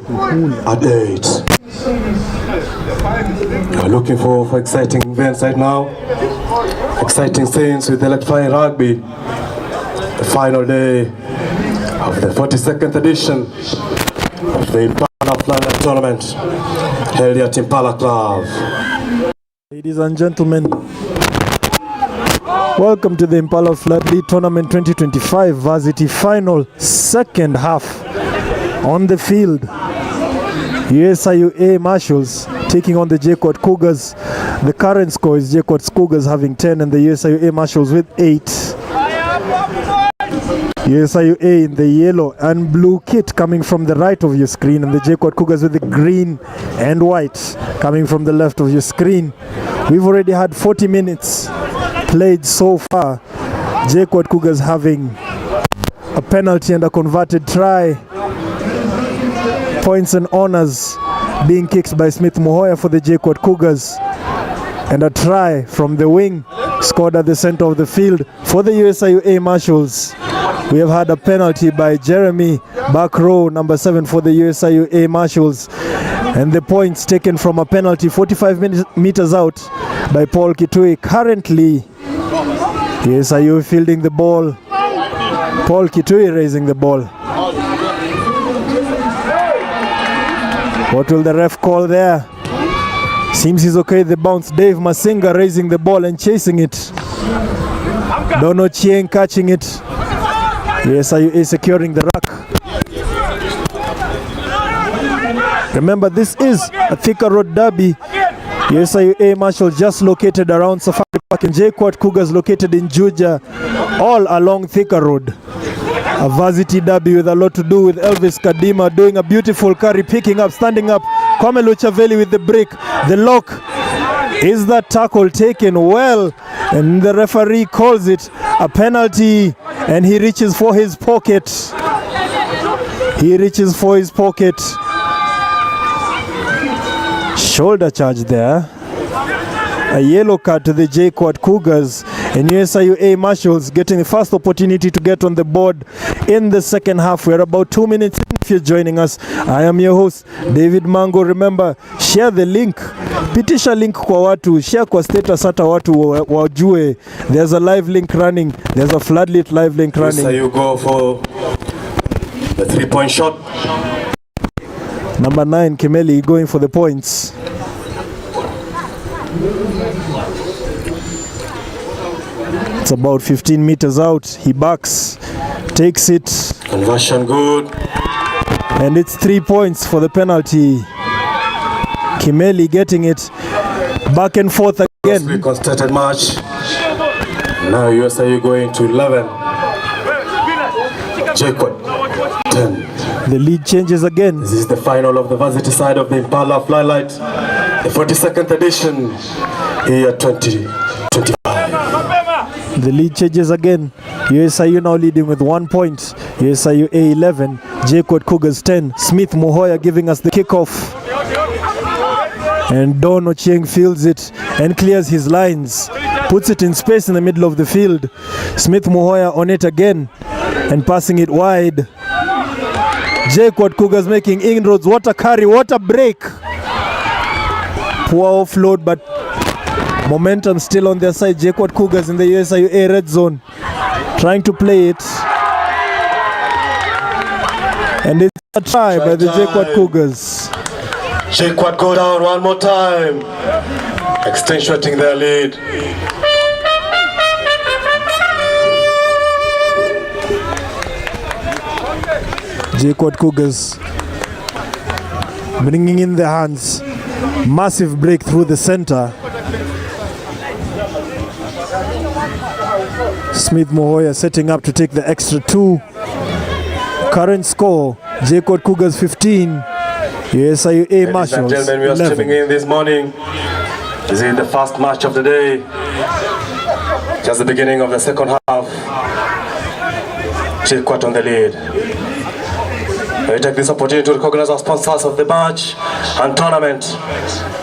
at 8. We're looking for exciting events right now. Exciting scenes with electrifying rugby. The final day of the 42nd edition of the Impala FloodLit tournament held at Impala Club. Ladies and gentlemen, welcome to the Impala FloodLit Tournament 2025 varsity final, second half. On the field, USIU A Marshals taking on the JKUAT Cougars. The current score is JKUAT Cougars having 10 and the USIU A Marshals with 8. USIU A in the yellow and blue kit coming from the right of your screen, and the JKUAT Cougars with the green and white coming from the left of your screen. We've already had 40 minutes played so far. JKUAT Cougars having a penalty and a converted try. Points and honors being kicked by Smith Muhoya for the JKUAT Cougars, and a try from the wing scored at the center of the field for the USIU A Marshals. We have had a penalty by Jeremy, back row number 7 for the USIU A Marshals, and the points taken from a penalty 45 meters out by Paul Kitui. Currently USIU fielding the ball, Paul Kitui raising the ball. What will the ref call there? Seems he's okay. The bounce. Dave Masinga raising the ball and chasing it. Dono Chieng catching it. USIU is securing the ruck. Remember, this is a Thika Road derby. USIU A Marshall just located around Safari Park, and JKUAT Cougars located in Juja, all along Thika Road. A varsity derby with a lot to do with Elvis Kadima doing a beautiful carry, picking up, standing up. Kwame Luchaveli with the break. The lock. Is that tackle taken well? And the referee calls it a penalty, and he reaches for his pocket. He reaches for his pocket. Shoulder charge there. A yellow card to the JKUAT Cougars, and USIU A Marshals getting the first opportunity to get on the board in the second half. We're about 2 minutes in if you're joining us. I am your host, David Mango. Remember, share the link. Pitisha link kwa watu, share kwa status hata watu wajue. There's a live link running. There's a FloodLit live link running. USIU go for the 3-point shot. Number 9, Kimeli going for the points. It's about 15 meters out. He backs, takes it. Conversion good. And it's 3 points for the penalty. Kimeli getting it. Back and forth again. We constated match. Now USIU going to 11. JKUAT 10. The lead changes again. This is the final of the varsity side of the Impala FloodLit, the 42nd edition, year 2025. The lead changes again. USIU now leading with 1 point. USIU A 11, JKUAT Cougars 10. Smith Muhoya giving us the kickoff. And Don Ochieng fields it and clears his lines. Puts it in space in the middle of the field. Smith Muhoya on it again and passing it wide. JKUAT Cougars making inroads. What a carry, what a break. Poor offload, but momentum still on their side. JKUAT Cougars in the USIU A red zone, trying to play it. And it's a try by the JKUAT Cougars. JKUAT go down one more time, accentuating their lead. JKUAT Cougars bringing in their hands. Massive break through the center. Smith Muhoya setting up to take the extra 2. Current score, JKUAT Cougars 15, USIU A Marshals 11. Ladies and gentlemen, we are streaming in this morning. This is the first match of the day. Just the beginning of the second half. JKUAT on the lead. We take this opportunity to recognize our sponsors of the match and tournament: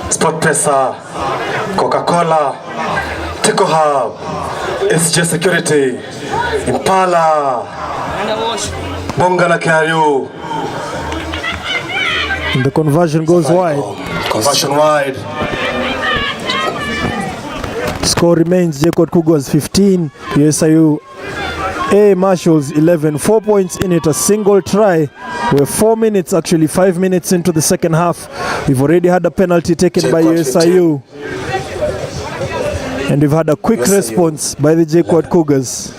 Mpesa, Coca-Cola, Tico Hub, SJ Security, Impala, Bongala Kariu, And the conversion goes wide. Conversion wide. Score remains JKUAT Cougars 15, USIU A Marshals 11. 4 points in it, a single try. We're 4 minutes, actually 5 minutes into the second half. We've already had a penalty taken by USIU. And we've had a quick response by the JKUAT Cougars.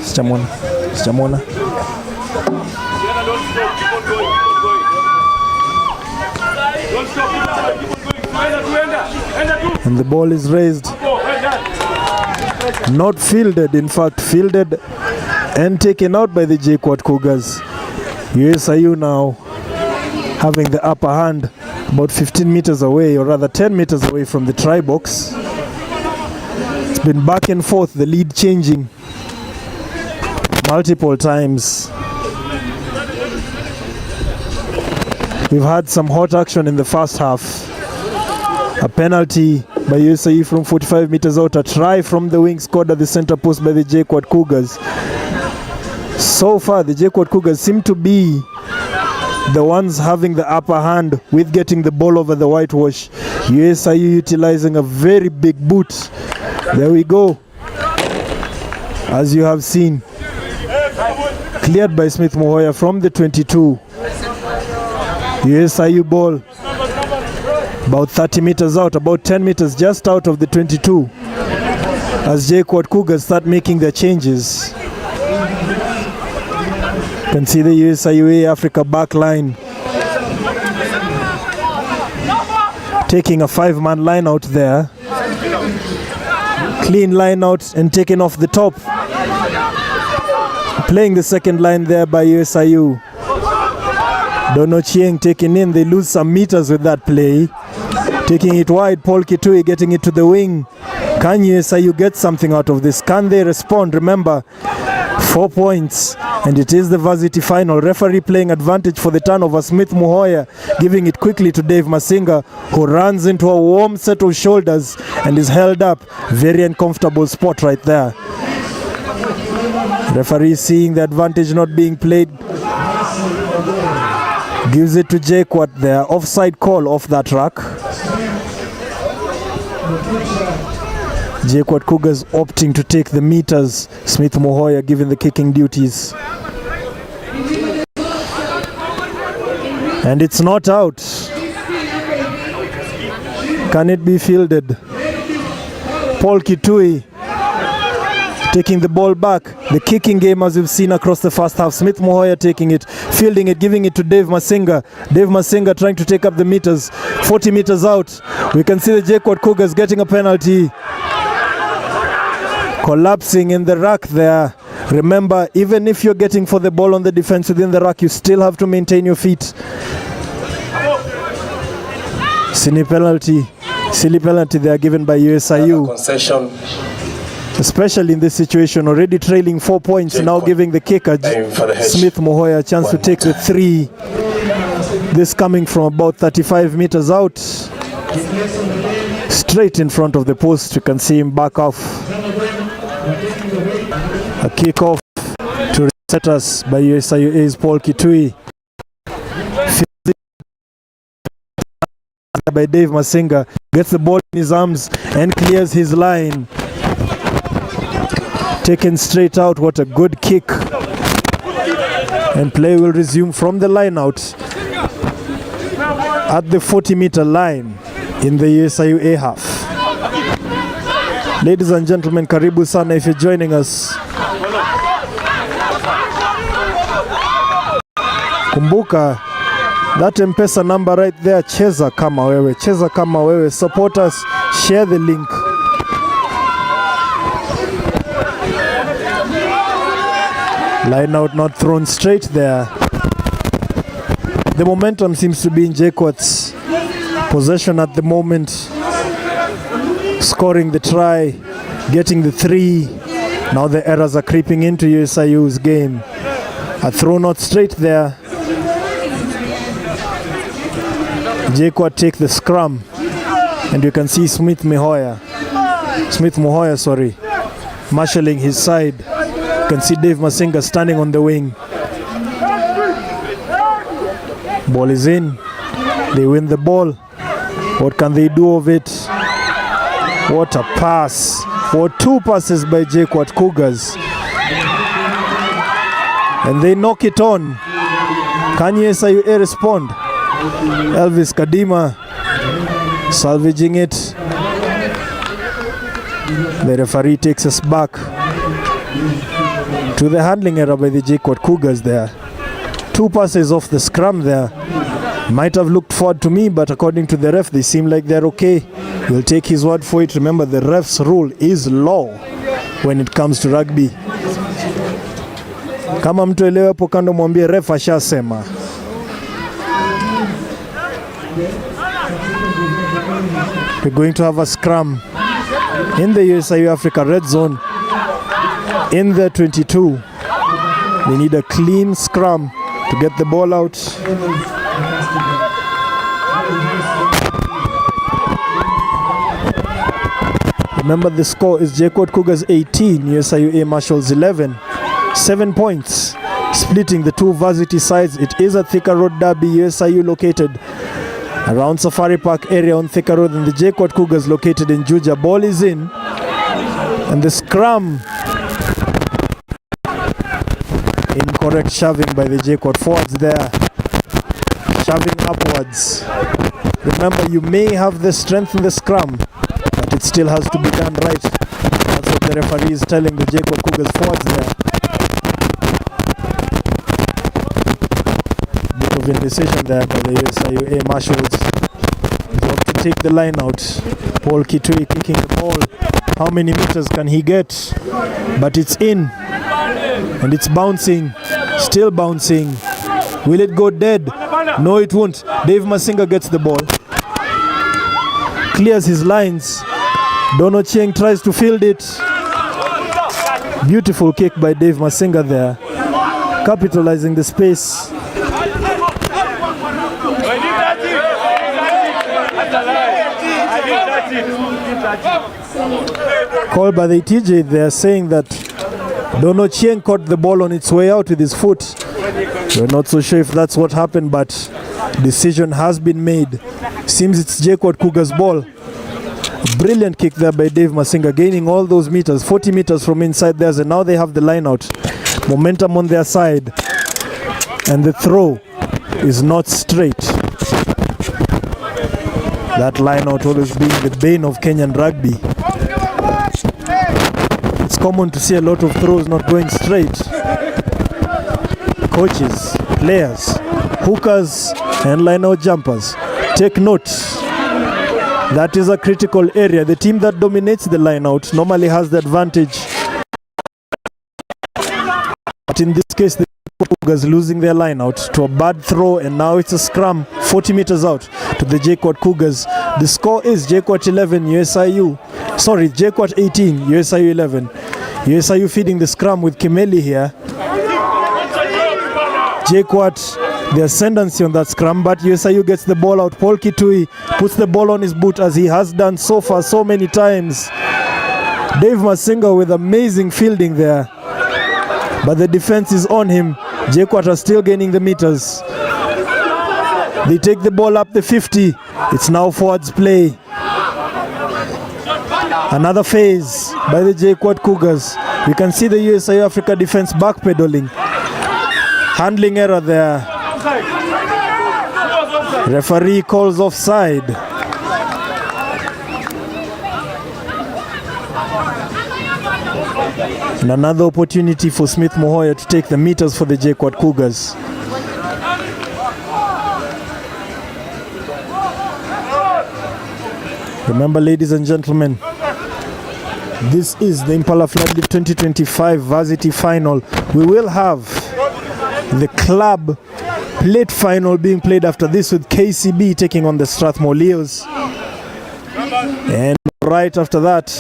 Stamona. And the ball is raised. Not fielded, in fact, fielded and taken out by the JKUAT Cougars. USIU now having the upper hand about 15 meters away, or rather 10 meters away from the try box. It's been back and forth, the lead changing multiple times. We've had some hot action in the first half. A penalty by USIU from 45 meters out, a try from the wing scored at the center post by the JKUAT Cougars. So far, the JKUAT Cougars seem to be the ones having the upper hand with getting the ball over the whitewash. USIU utilizing a very big boot. There we go. As you have seen, cleared by Smith Muhoya from the 22. USIU ball about 30 meters out, about 10 meters just out of the 22, as JKUAT Cougars start making their changes. You can see the USIU Africa back line taking a 5-man line out there. Clean line out and taken off the top. Playing the second line there by USIU. Dono Chieng taking in, they lose some meters with that play. Taking it wide, Paul Kitui getting it to the wing. Can USIU get something out of this? Can they respond? Remember, 4 points, and it is the varsity final. Referee playing advantage for the turnover. Smith Muhoya giving it quickly to Dave Masinga, who runs into a warm set of shoulders and is held up. Very uncomfortable spot right there. Referee seeing the advantage not being played, gives it to JKUAT there. Offside call off that rack. JKUAT Cougars opting to take the meters. Smith Muhoya given the kicking duties. And it's not out. Can it be fielded? Paul Kitui taking the ball back. The kicking game, as we've seen across the first half. Smith Muhoya taking it, fielding it, giving it to Dave Masinga. Dave Masinga trying to take up the meters. 40 meters out. We can see the JKUAT Cougars getting a penalty. Collapsing in the rack there. Remember, even if you're getting for the ball on the defense within the rack, you still have to maintain your feet. Silly penalty they are given by USIU. Concession. Especially in this situation, already trailing 4 points, now giving the kicker Smith Muhoya a chance to take the 3. This coming from about 35 meters out, straight in front of the post. You can see him back off. A kickoff to reset us by USIU's Paul Kitui. By Dave Masinga, gets the ball in his arms and clears his line. Taken straight out. What a good kick. And play will resume from the line out at the 40-meter line in the USIU A half. Ladies and gentlemen, karibu sana if you're joining us. Kumbuka that Mpesa number right there, cheza kama wewe, support us, share the link. Line out not thrown straight there. The momentum seems to be in JKUAT's possession at the moment. Scoring the try, getting the 3. Now the errors are creeping into USIU's game. A throw not straight there. JKUAT take the scrum, and you can see Smith Muhoya, marshalling his side. You can see Dave Masinga standing on the wing. Ball is in. They win the ball. What can they do of it? What a pass. For 2 passes by JKUAT Cougars. And they knock it on. Can USIU respond? Elvis Kadima salvaging it. The referee takes us back to the handling error by the JKUAT Cougars there. 2 passes off the scrum there. Might have looked forward to me, but according to the ref, they seem like they're okay. We'll take his word for it. Remember, the ref's rule is law when it comes to rugby. Kama mtu elewe hapo kando, mwambie ref ashasema. We're going to have a scrum in the USIU Africa red zone in the 22. They need a clean scrum to get the ball out. Remember, the score is JKUAT Cougars 18, USIU A Marshals 11. 7 points, splitting the two varsity sides. It is a Thika Road derby. USIU located around Safari Park area on Thika Road, and the JKUAT Cougars located in Juja. Ball is in, and the scrum. Incorrect shoving by the JKUAT forwards there. Shoving upwards. Remember, you may have the strength in the scrum, but it still has to be done right. That's what the referee is telling the JKUAT Cougars forwards there. Bit of indecision there by the USIU A Marshals. They have to take the line out. Paul Kitui kicking the ball. How many meters can he get? But it's in. And it's bouncing. Still bouncing. Will it go dead? No, it won't. Dave Masinga gets the ball. Clears his lines. Dono Chieng tries to field it. Beautiful kick by Dave Masinga there. Capitalizing the space. Called by the TJ, they are saying that Dono Chieng caught the ball on its way out with his foot. We're not so sure if that's what happened, but decision has been made. Seems it's JKUAT Cougars' ball. A brilliant kick there by Dave Masinga, gaining all those meters, 40 meters from inside theirs, and now they have the line out. Momentum on their side. And the throw is not straight. That line out always being the bane of Kenyan rugby. It's common to see a lot of throws not going straight. Coaches, players, hookers, and line-out jumpers, take note. That is a critical area. The team that dominates the line-out normally has the advantage. But in this case, the Cougars losing their line-out to a bad throw, and now it's a scrum 40 meters out to the JKUAT Cougars. The score is JKUAT 11, USIU. Sorry, JKUAT 18, USIU 11. USIU feeding the scrum with Kimeli here. JKUAT, the ascendancy on that scrum, but USIU gets the ball out. Paul Kitui puts the ball on his boot, as he has done so far so many times. Dave Masinga with amazing fielding there, but the defense is on him. JKUAT are still gaining the meters. They take the ball up the 50. It's now forwards play. Another phase by the JKUAT Cougars. You can see the USIU Africa defense backpedaling. Handling error there. Referee calls offside. And another opportunity for Smith Mohoya to take the meters for the JKUAT Cougars. Remember, ladies and gentlemen, this is the Impala FloodLit 2025 varsity final. We will have the club plate final being played after this, with KCB taking on the Strathmore Leos. And right after that,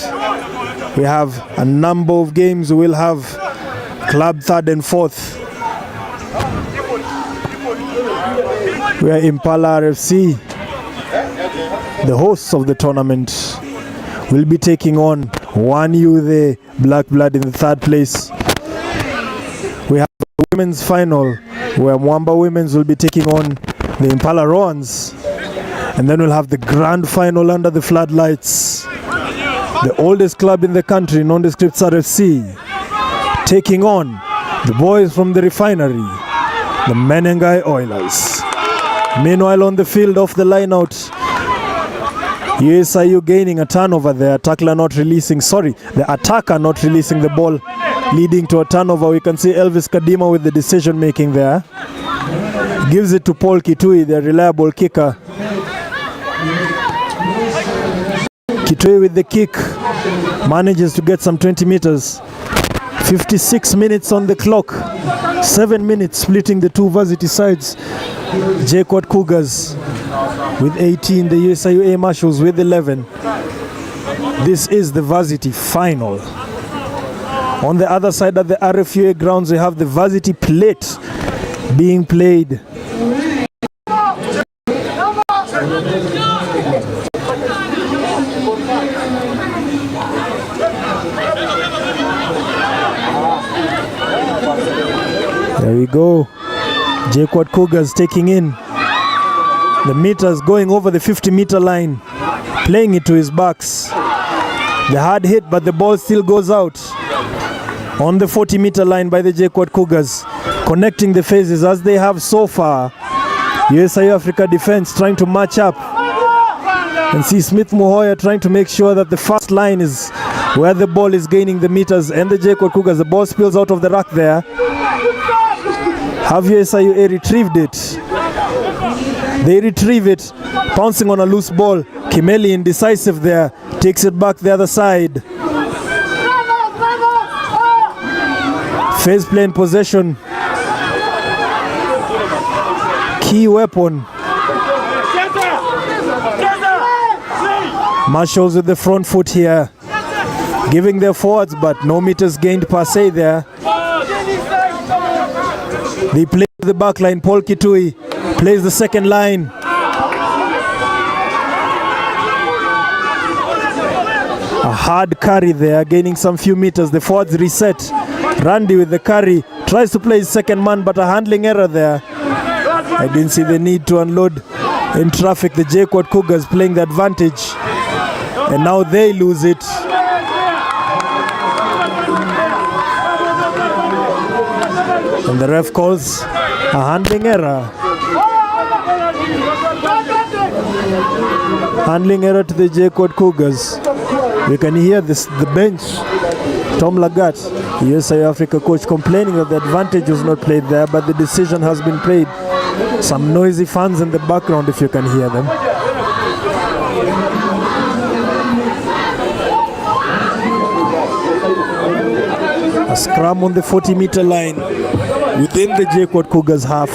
we have a number of games. We will have club third and fourth, where Impala RFC, the hosts of the tournament, will be taking on 1U, the Black Blood, in the third place. We have the women's final, where Mwamba Women's will be taking on the Impala Roans. And then we'll have the grand final under the floodlights. The oldest club in the country, Nondescript RFC, taking on the boys from the refinery, the Menengai Oilers. Meanwhile, on the field off the line out, USIU gaining a turnover there. The attacker not releasing the ball, leading to a turnover. We can see Elvis Kadima with the decision making there. Gives it to Paul Kitui, the reliable kicker. Kitui with the kick, manages to get some 20 meters. 56 minutes on the clock, 7 minutes splitting the two varsity sides. JKUAT Cougars with 18, the USIU A Marshals with 11. This is the varsity final. On the other side of the RFUA grounds, we have the varsity plate being played. There we go. JKUAT Cougars taking in the meters, going over the 50-meter line, playing it to his backs. The hard hit, but the ball still goes out on the 40-meter line by the JKUAT Cougars, connecting the phases as they have so far. USIU Africa defense trying to match up, and see Smith Muhoya trying to make sure that the first line is where the ball is gaining the meters, and the JKUAT Cougars, the ball spills out of the rack there. Have USIU retrieved it? They retrieve it, pouncing on a loose ball. Kimeli indecisive there, takes it back the other side. Phase play in possession. Key weapon. Marshals with the front foot here, giving their forwards, but no meters gained per se there. They play the back line. Paul Kitui plays the second line. A hard carry there, gaining some few meters. The forwards reset. Randy with the carry, tries to play his second man, but a handling error there. I didn't see the need to unload in traffic. The JKUAT Cougars playing the advantage, and now they lose it. And the ref calls a handling error. Handling error to the JKUAT Cougars. We can hear this, the bench. Tom Lagat, the USIU Africa coach, complaining that the advantage was not played there, but the decision has been played. Some noisy fans in the background, if you can hear them. A scrum on the 40-meter line within the JKUAT Cougars half.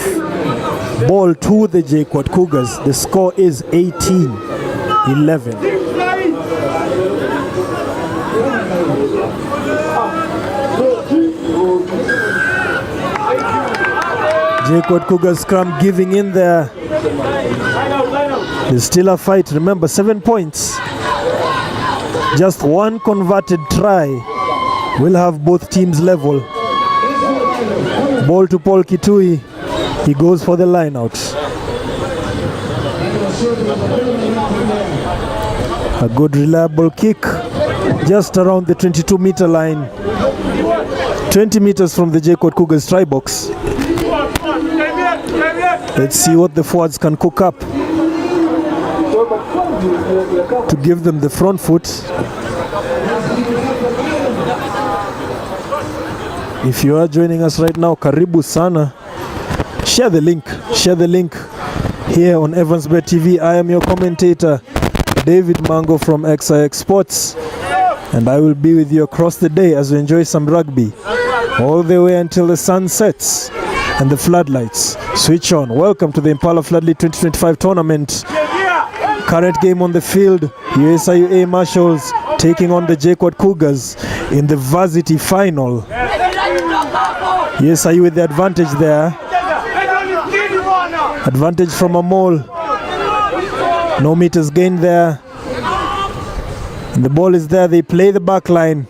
Ball to the JKUAT Cougars. The score is 18-11. JKUAT Cougars scrum giving in there. There's still a fight. Remember, 7 points. Just one converted try will have both teams level. Ball to Paul Kitui. He goes for the line out. A good reliable kick just around the 22-meter line. 20 meters from the JKUAT Cougars try box. Let's see what the forwards can cook up to give them the front foot. If you are joining us right now, karibu sana. Share the link here on Evansbet TV. I am your commentator, David Mango from XIX Sports, and I will be with you across the day as we enjoy some rugby all the way until the sun sets and the floodlights switch on. Welcome to the Impala FloodLit 2025 tournament. Current game on the field, USIU A Marshals taking on the JKUAT Cougars in the varsity final. USIU with the advantage there. Advantage from a mole. No meters gained there. And the ball is there. They play the back line.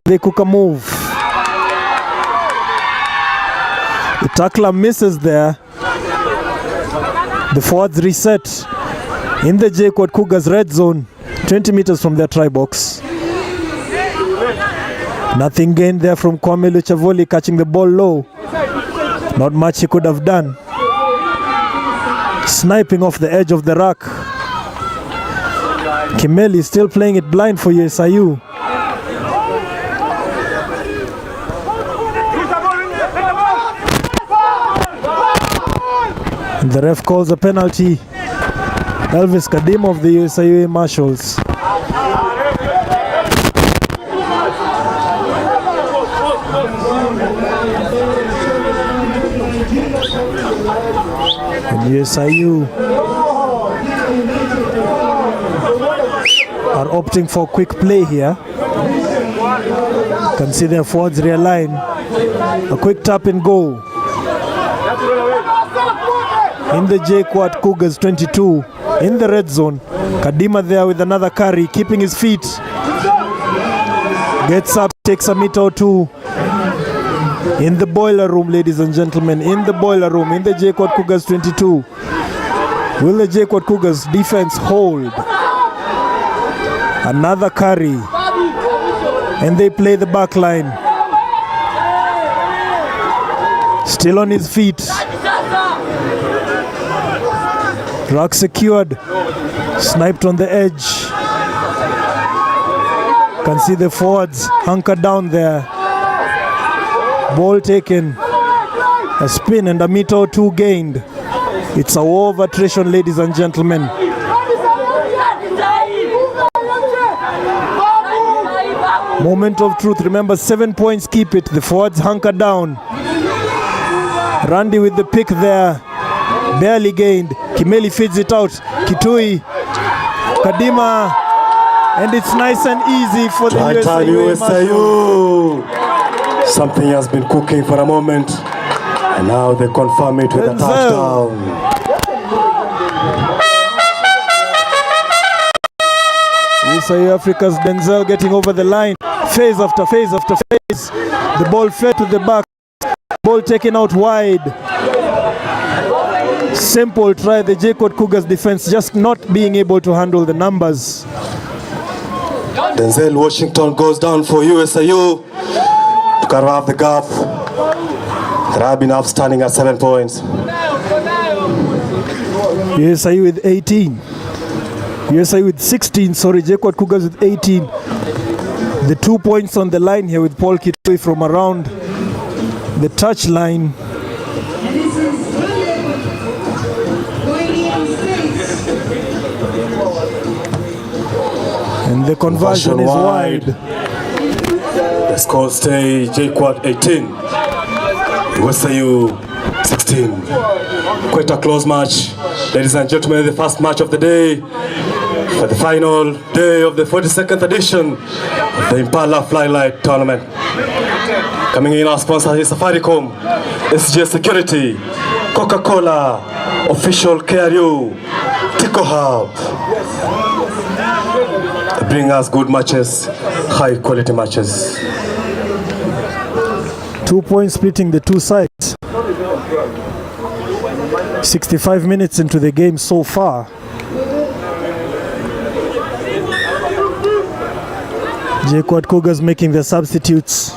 They cook a move. The tackler misses there. The forwards reset in the JKUAT Cougars red zone, 20 meters from their try box. Nothing gained there from Kwame Luchavoli, catching the ball low. Not much he could have done. Sniping off the edge of the rack. Kimeli still playing it blind for USIU. And the ref calls a penalty. Elvis Kadima of the USIU Marshals. And USIU are opting for quick play here. You can see their forwards realign. A quick tap and go. In the JKUAT Cougars 22, in the red zone. Kadima there with another carry, keeping his feet. Gets up, takes a meter or two. In the boiler room, ladies and gentlemen, in the boiler room, in the JKUAT Cougars 22. Will the JKUAT Cougars defense hold? Another carry. And they play the back line. Still on his feet. Ruck secured. Sniped on the edge. Can see the forwards hunkered down there. Ball taken. A spin and a meter or two gained. It's a war of attrition, ladies and gentlemen. Moment of truth. Remember, 7 points, keep it. The forwards hunker down. Randy with the pick there. Barely gained. Kimeli feeds it out. Kitui. Kadima. And it's nice and easy for the USIU. Something has been cooking for a moment. And now they confirm it with a touchdown. USIU Africa's Denzel getting over the line. Phase after phase after phase. The ball fed to the back. Ball taken out wide. Simple try. The JKUAT Cougars defense just not being able to handle the numbers. Denzel Washington goes down for USIU to carve out the gap. They have been outstanding at 7 points. USIU with 18. USIU with 16, sorry, JKUAT Cougars with 18. The 2 points on the line here with Paul Kitui from around the touch line. And the conversion is wide. The score stay JKUAT 18, USIU 16. Quite a close match. Ladies and gentlemen, the first match of the day for the final day of the 42nd edition of the Impala FloodLit tournament. Coming in, our sponsor is Safaricom, SGS Security, Coca-Cola, Official KRU, Tico Hub. Bring us good matches, high quality matches. 2 points splitting the two sides. 65 minutes into the game so far. JKUAT Cougars making their substitutes.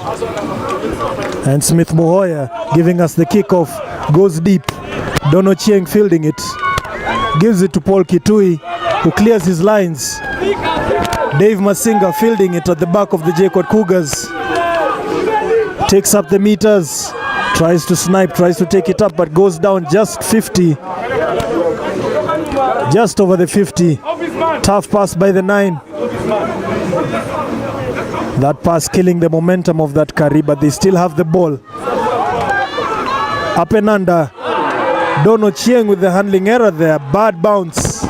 And Smith Mohoya giving us the kickoff. Goes deep. Dono Chieng fielding it. Gives it to Paul Kitui, who clears his lines. Dave Masinga fielding it at the back of the JKUAT Cougars. Takes up the meters. Tries to snipe, tries to take it up, but goes down just 50. Just over the 50. Tough pass by the 9. That pass killing the momentum of that carry, but they still have the ball. Up and under. Dono Chieng with the handling error there. Bad bounce.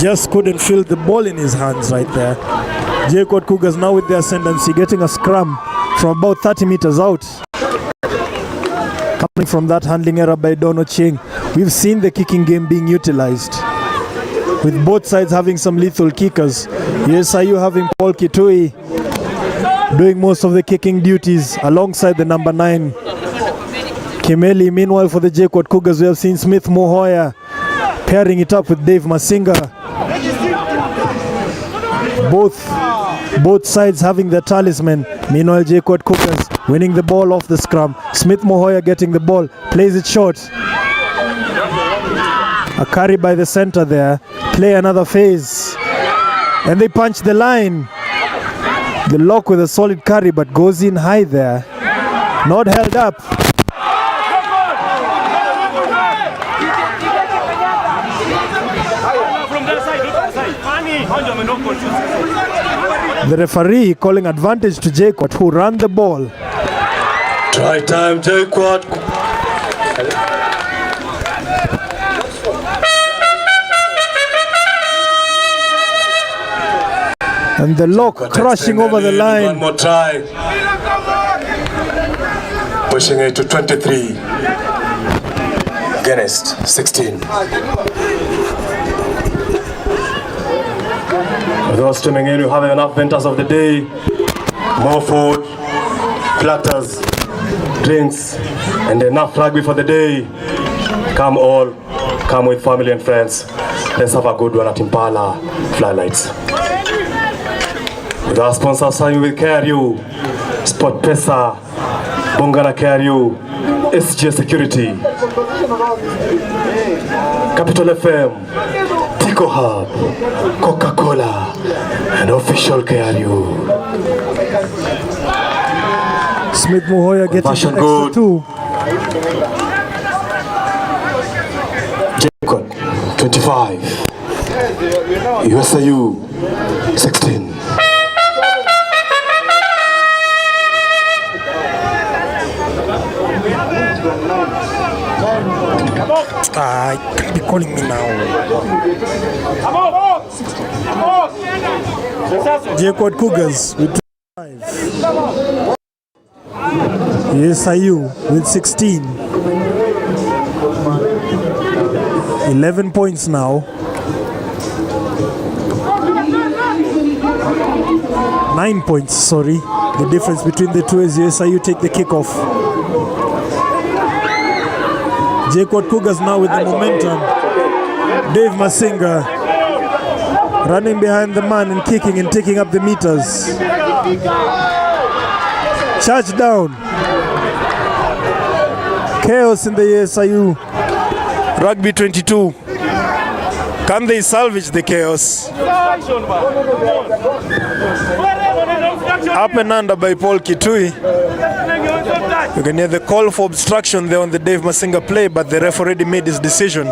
Just couldn't feel the ball in his hands right there. JKUAT Cougars now with the ascendancy, getting a scrum from about 30 meters out. Coming from that handling error by Dono Chieng. We've seen the kicking game being utilized, with both sides having some lethal kickers. USIU having Paul Kitui, doing most of the kicking duties alongside the number 9, Kimeli. Meanwhile, for the JKUAT Cougars, we have seen Smith Mohoya pairing it up with Dave Masinga. Both sides having their talisman. Meanwhile, JKUAT Cougars winning the ball off the scrum. Smith Mohoya getting the ball, plays it short. A carry by the center there. Play another phase. And they punch the line. The lock with a solid carry, but goes in high there. Not held up. The referee calling advantage to JKUAT, who ran the ball. Try time, JKUAT. And the lock crashing over the line. One more try. Pushing it to 23. Against 16. For those tuning in, you have enough vendors of the day. More food, platters, drinks, and enough rugby for the day. Come all, come with family and friends. Let's have a good one at Impala FloodLit. With our sponsors signing with KRU, Mpesa, Bongana KRU, SG Security, Capital FM, Tico Hub, Coca-Cola, and official KRU. Smith Mohoya getting the extra good. 2. JKUAT 25, USIU 16. You can't be calling me now. JKUAT Cougars with 25. USIU with 16. 11 points now. 9 points, sorry. The difference between the two is USIU take the kickoff. JKUAT Cougars now with the momentum. Dave Masinga running behind the man and kicking and taking up the meters. Charge down. Chaos in the USIU. Rugby 22. Can they salvage the chaos? Up and under by Paul Kitui. You can hear the call for obstruction there on the Dave Masinga play, but the ref already made his decision.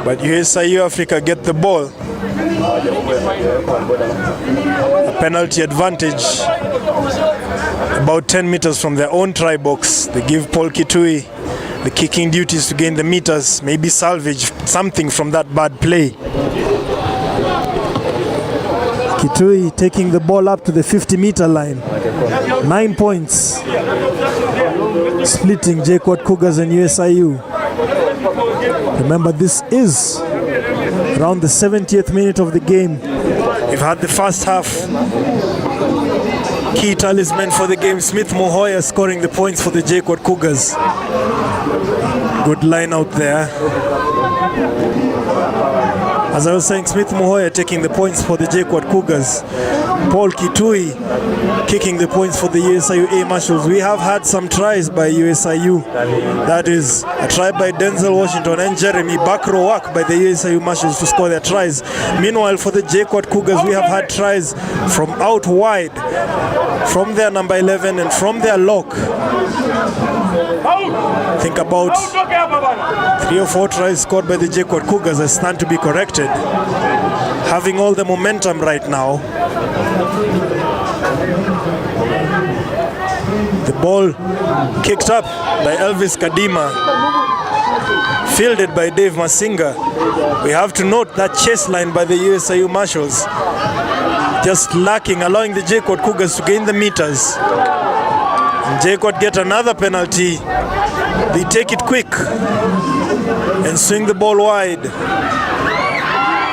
But USIU Africa get the ball. A penalty advantage. About 10 meters from their own try box. They give Paul Kitui the kicking duties to gain the meters, maybe salvage something from that bad play. Kitui taking the ball up to the 50-meter line. 9 points. Splitting JKUAT Cougars and USIU. Remember, this is around the 70th minute of the game. We've had the first half. Key talisman for the game, Smith Mohoya scoring the points for the JKUAT Cougars. Good line out there. As I was saying, Smith Mohoya taking the points for the JKUAT Cougars. Paul Kitui kicking the points for the USIU A Marshals. We have had some tries by USIU. That is a try by Denzel Washington and Jeremy. Back row work by the USIU Marshals to score their tries. Meanwhile, for the JKUAT Cougars, we have had tries from out wide, from their number 11 and from their lock. Think about 3 or 4 tries scored by the JKUAT Cougars as stand to be corrected. Having all the momentum right now. The ball kicked up by Elvis Kadima, fielded by Dave Masinga. We have to note that chase line by the USIU Marshals just lacking, allowing the JKUAT Cougars to gain the meters. And JKUAT get another penalty. They take it quick and swing the ball wide,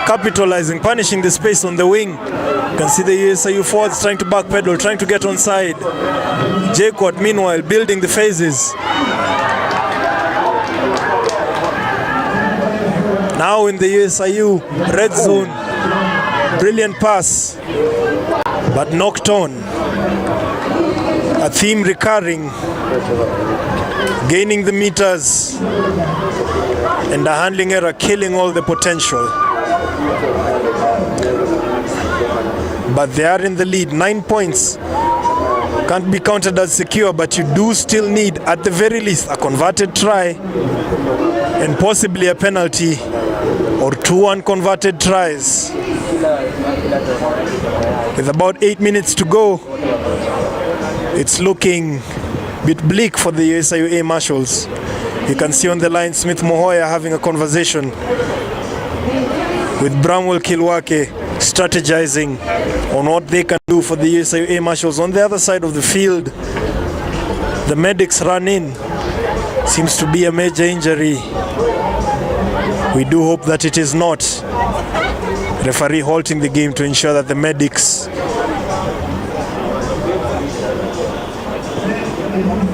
capitalizing, punishing the space on the wing. You can see the USIU forwards trying to backpedal, trying to get onside. JKUAT meanwhile building the phases. Now in the USIU red zone, brilliant pass, but knocked on. A theme recurring, gaining the meters, and a handling error killing all the potential. But they are in the lead, 9 points. Can't be counted as secure, but you do still need, at the very least, a converted try and possibly a penalty or 2 unconverted tries. With about 8 minutes to go, it's looking a bit bleak for the USIU A Marshals. You can see on the line Smith Mohoya having a conversation with Bramwell Kilwake, strategizing on what they can do for the USIU A Marshals. On the other side of the field, the medics run in. Seems to be a major injury. We do hope that it is not. Referee halting the game to ensure that the medics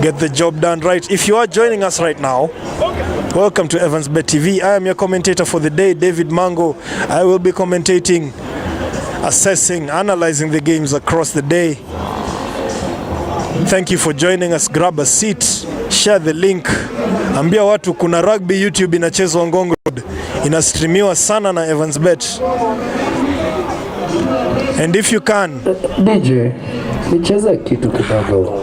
get the job done right. If you are joining us right now, welcome to Evans Bet TV. I am your commentator for the day, David Mango. I will be commentating, assessing, analyzing the games across the day. Thank you for joining us. Grab a seat, share the link. Ambia watu kuna rugby YouTube inachezwa Ngong Road. Inastreamiwa sana na Evans Bet. And if you can, DJ, nicheze kitu kidogo.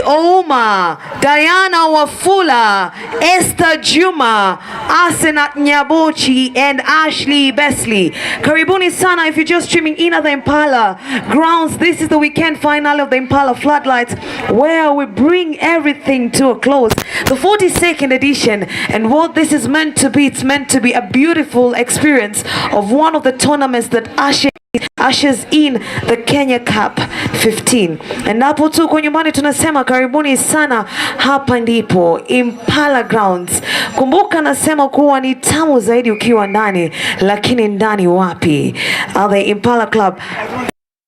Oma, Diana Wafula, Esther Juma, Asenat Nyabochi, and Ashley Besley. Karibuni sana if you're just streaming in at the Impala grounds. This is the weekend finale of the Impala FloodLit, where we bring everything to a close. The 42nd edition, and what this is meant to be, it's meant to be a beautiful experience of one of the tournaments that ushers in the Kenya Cup 15. And hapo tu kwa nyumbani tunasema karibuni sana, hapa ndipo Impala Grounds. Kumbuka nasema kuwa ni tamu zaidi ukiwa ndani, lakini ndani wapi? The Impala Club.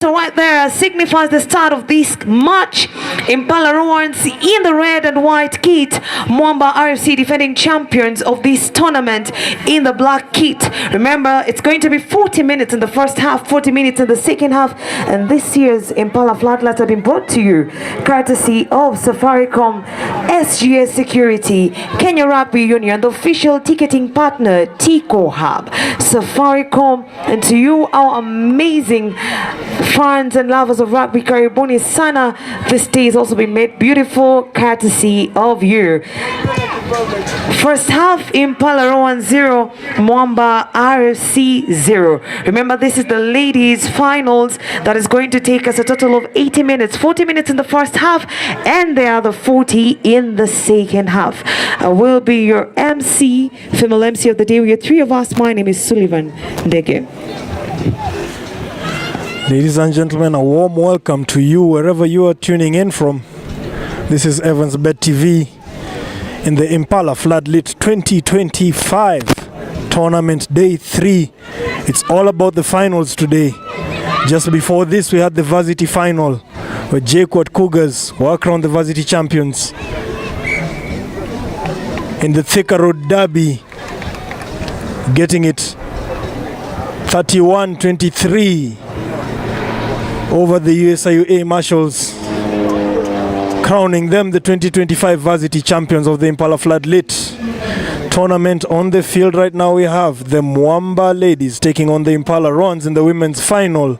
So right there signifies the start of this match. Impala Roans in the red and white kit. Mwamba RFC defending champions of this tournament in the black kit. Remember, it's going to be 40 minutes in the first half, 40 minutes in the second half. And this year's Impala FloodLit have been brought to you courtesy of Safaricom, SGS Security, Kenya Rugby Union, the official ticketing partner, Tico Hub, Safaricom, and to you, our amazing fans and lovers of rugby, karibuni sana. This day has also been made beautiful courtesy of you. First half, Impala Rowan 0, Mwamba RFC 0. Remember, this is the ladies finals that is going to take us a total of 80 minutes, 40 minutes in the first half, and the other 40 in the second half. I will be your MC, female MC of the day. We are three of us. My name is Sullivan Ndege. Ladies and gentlemen, a warm welcome to you wherever you are tuning in from. This is Evans Bet TV in the Impala FloodLit 2025 tournament day 3. It's all about the finals today. Just before this, we had the varsity final where JKUAT Cougars were crowned the varsity champions. In the Thika Road Derby, getting it 31-23 over the USIU Marshals, crowning them the 2025 varsity champions of the Impala FloodLit tournament. On the field right now we have the Mwamba ladies taking on the Impala Rons in the women's final.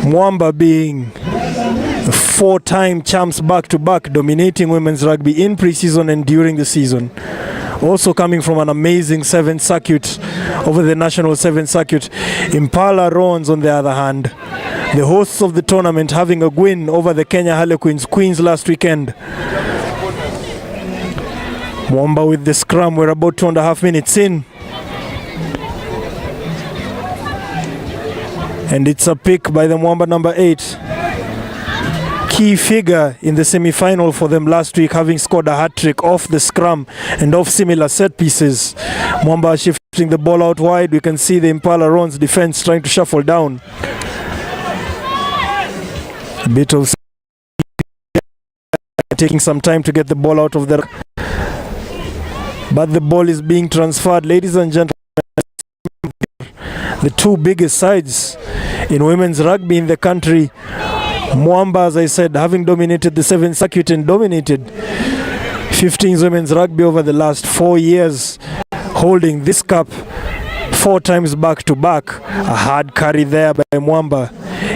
Mwamba being the 4-time champs back-to-back, dominating women's rugby in pre-season and during the season. Also coming from an amazing 7th circuit over the national 7th circuit. Impala Rons, on the other hand, the hosts of the tournament, having a win over the Kenya Harlequins Queens last weekend. Mwamba with the scrum. We're about 2.5 minutes in. And it's a pick by the Mwamba number 8. Key figure in the semi-final for them last week, having scored a hat-trick off the scrum and off similar set pieces. Mwamba shifting the ball out wide. We can see the Impala Rons defense trying to shuffle down. A bit of taking some time to get the ball out of the... But the ball is being transferred. Ladies and gentlemen, the two biggest sides in women's rugby in the country. Mwamba, as I said, having dominated the 7th circuit and dominated 15's women's rugby over the last 4 years, holding this cup 4 times back-to-back. A hard carry there by Mwamba.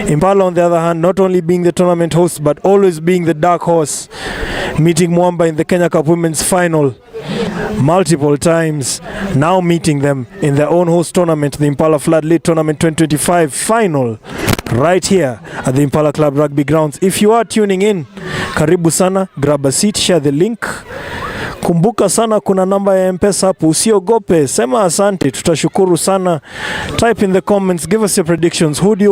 Impala, on the other hand, not only being the tournament host, but always being the dark horse, meeting Mwamba in the Kenya Cup Women's Final multiple times, now meeting them in their own host tournament, the Impala FloodLit Tournament 2025 Final, right here at the Impala Club Rugby Grounds. If you are tuning in, karibu sana, grab a seat, share the link. Kumbuka sana kuna namba ya Mpesa hapo, usiogope, sema asante, tutashukuru sana. Type in the comments, give us your predictions. Who do you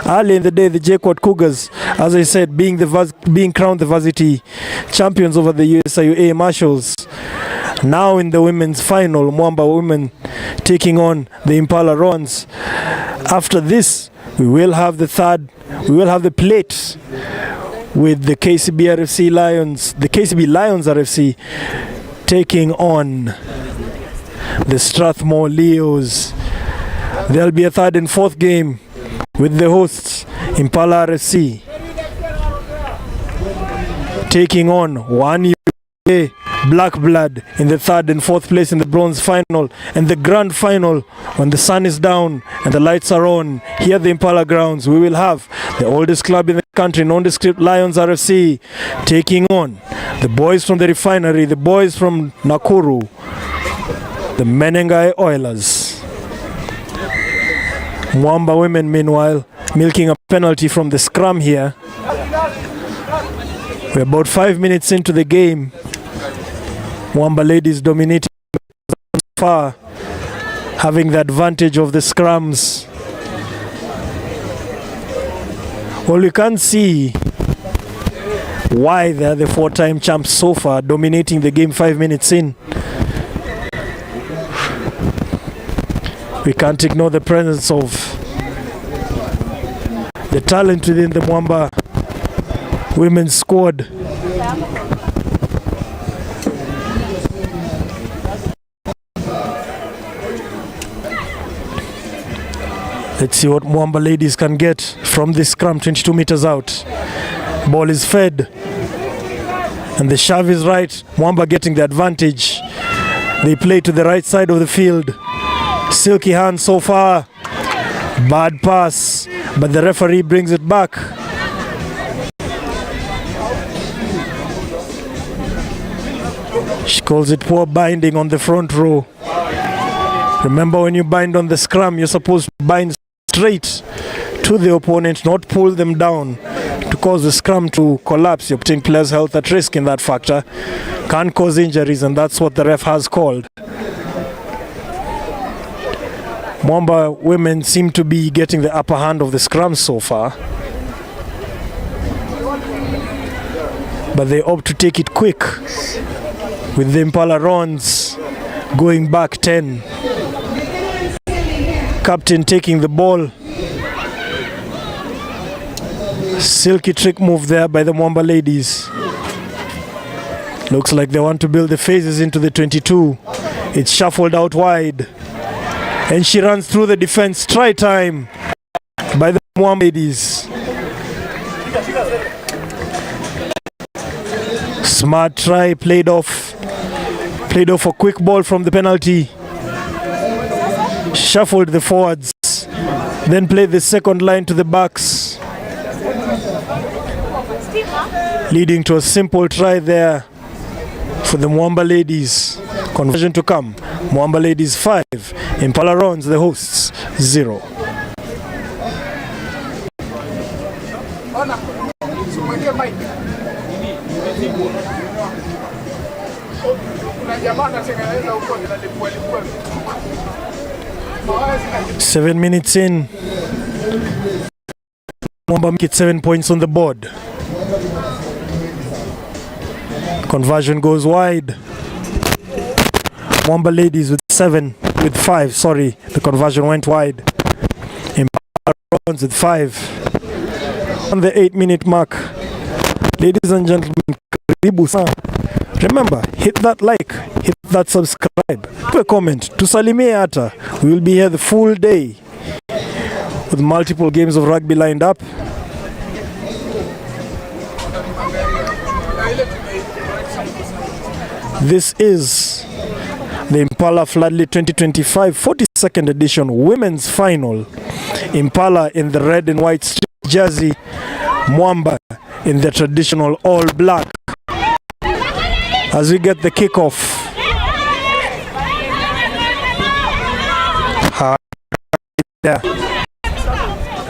early in the day? The JKUAT Cougars, as I said, being crowned the varsity champions over the USIU Marshals. Now in the women's final, Mwamba women taking on the Impala Rons. After this, we will have the plate with the KCB Lions RFC taking on the Strathmore Leos. There'll be a third and fourth game with the hosts Impala RFC taking on 1 Black blood in the third and fourth place in the bronze final, and the grand final when the sun is down and the lights are on. Here at the Impala grounds, we will have the oldest club in the country, Nondescript Lions RFC, taking on the boys from the refinery, the boys from Nakuru, the Menengai Oilers. Mwamba women, meanwhile, milking a penalty from the scrum here. We're about 5 minutes into the game. Mwamba ladies dominating far, having the advantage of the scrums. Well, you can't see why they're the four-time champs so far, dominating the game 5 minutes in. We can't ignore the presence of the talent within the Mwamba women's squad. Let's see what Mwamba ladies can get from this scrum 22 meters out. Ball is fed and the shove is right. Mwamba getting the advantage. They play to the right side of the field. Silky hand so far. Bad pass, but the referee brings it back. She calls it poor binding on the front row. Remember, when you bind on the scrum, you're supposed to bind straight to the opponent, not pull them down to cause the scrum to collapse. You're putting players' health at risk in that factor. Can't cause injuries, and that's what the ref has called. Mwamba women seem to be getting the upper hand of the scrum so far, but they opt to take it quick, with the Impala Rons going back 10. Captain taking the ball. Silky trick move there by the Mwamba ladies. Looks like they want to build the phases into the 22. It's shuffled out wide, and she runs through the defense. Try time by the Mwamba ladies. Smart try, played off a quick ball from the penalty. Shuffled the forwards, then played the second line to the backs, leading to a simple try there for the Mwamba ladies. Conversion to come. Mwamba ladies 5, Impala Rons, the hosts, 0. Seven minutes in, Mwamba make it 7 points on the board. Conversion goes wide. Mwamba ladies with 5, sorry, the conversion went wide. Impala Rons with 5. On the 8-minute mark, ladies and gentlemen, karibu sana. Remember, hit that like, hit that subscribe, put a comment, tusalimie hata. We will be here the full day with multiple games of rugby lined up. This is the Impala FloodLit 2025 42nd edition women's final. Impala in the red and white strip jersey, Mwamba in the traditional all black. As we get the kickoff,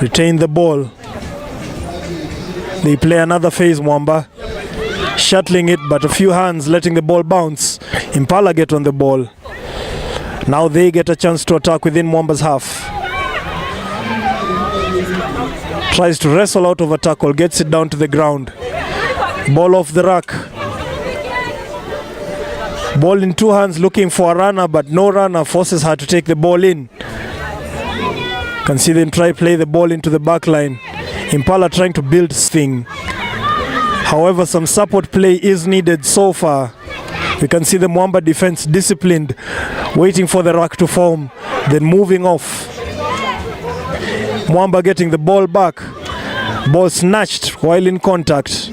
retain the ball. They play another phase, Mwamba, shuttling it, but a few hands letting the ball bounce. Impala get on the ball. Now they get a chance to attack within Mwamba's half. Tries to wrestle out of a tackle, gets it down to the ground. Ball off the rack. Ball in two hands, looking for a runner, but no runner, forces her to take the ball in. Can see them play the ball into the back line. Impala trying to build thing. However, some support play is needed so far. We can see the Mwamba defense disciplined, waiting for the rack to form, then moving off. Mwamba getting the ball back. Ball snatched while in contact.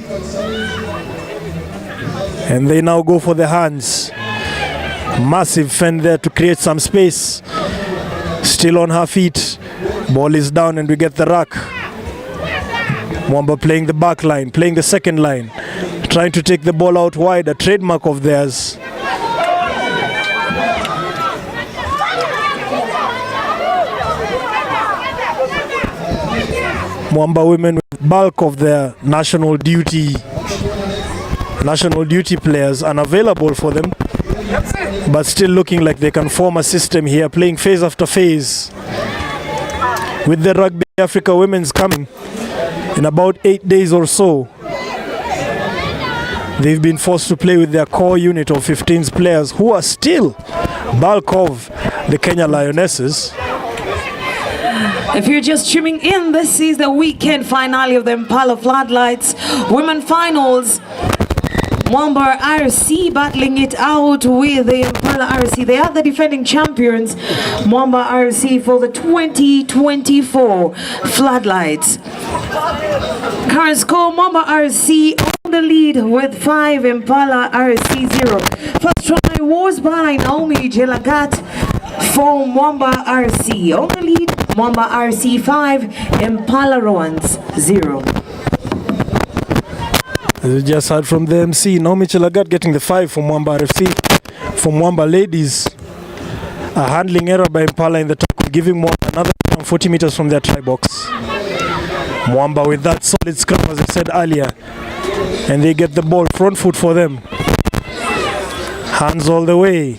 And they now go for the hands. Massive fend there to create some space. Still on her feet. Ball is down and we get the ruck. Mwamba playing the back line, playing the second line. Trying to take the ball out wide, a trademark of theirs. Mwamba women with bulk of their national duty players unavailable for them, but still looking like they can form a system here, playing phase after phase. With the Rugby Africa Women's coming in about 8 days or so, they've been forced to play with their core unit of 15 players who are still bulk of the Kenya Lionesses. If you're just tuning in, this is the weekend finale of the Impala FloodLit's Women Finals. Mwamba RC battling it out with the Impala RC. They are the defending champions, Mwamba RC, for the 2024 FloodLights. Current score, Mwamba RC on the lead with 5, Impala RC 0. First try was by Naomi Jelagat for Mwamba RC. On the lead, Mwamba RC 5, Impala Roans 0. As we just heard from the MC, Naomi Jelagat getting the 5 for Mwamba RC. For Mwamba ladies, a handling error by Impala in the tackle, giving Mwamba another 40 meters from their try box. Mwamba with that solid scrum, as I said earlier, and they get the ball front foot for them. Hands all the way.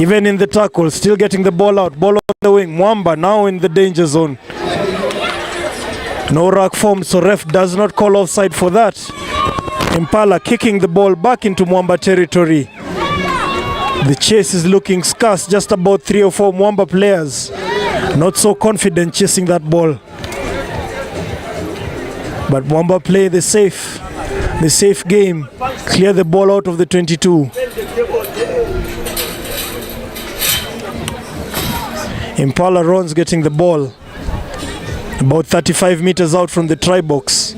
Even in the tackle, still getting the ball out. Ball on the wing. Mwamba now in the danger zone. No ruck form, so ref does not call offside for that. Impala kicking the ball back into Mwamba territory. The chase is looking scarce. Just about 3 or 4 Mwamba players not so confident chasing that ball. But Mwamba play the safe game. Clear the ball out of the 22. Impala Rons getting the ball about 35 meters out from the try box.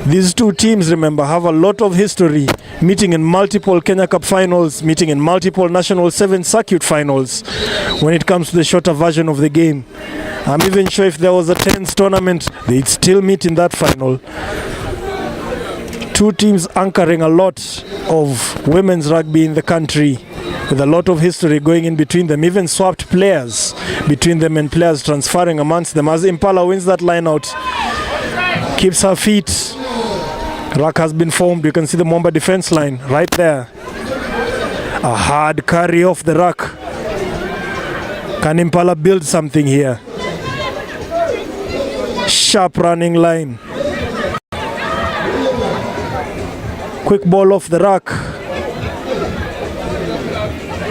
These two teams, remember, have a lot of history, meeting in multiple Kenya Cup finals, meeting in multiple National 7 circuit finals when it comes to the shorter version of the game. I'm even sure if there was a 10s tournament, they'd still meet in that final. Two teams anchoring a lot of women's rugby in the country, with a lot of history going in between them, even swapped players between them and players transferring amongst them. As Impala wins that line out, keeps her feet. Ruck has been formed. You can see the Mwamba defense line right there. A hard carry off the ruck. Can Impala build something here? Sharp running line. Quick ball off the ruck.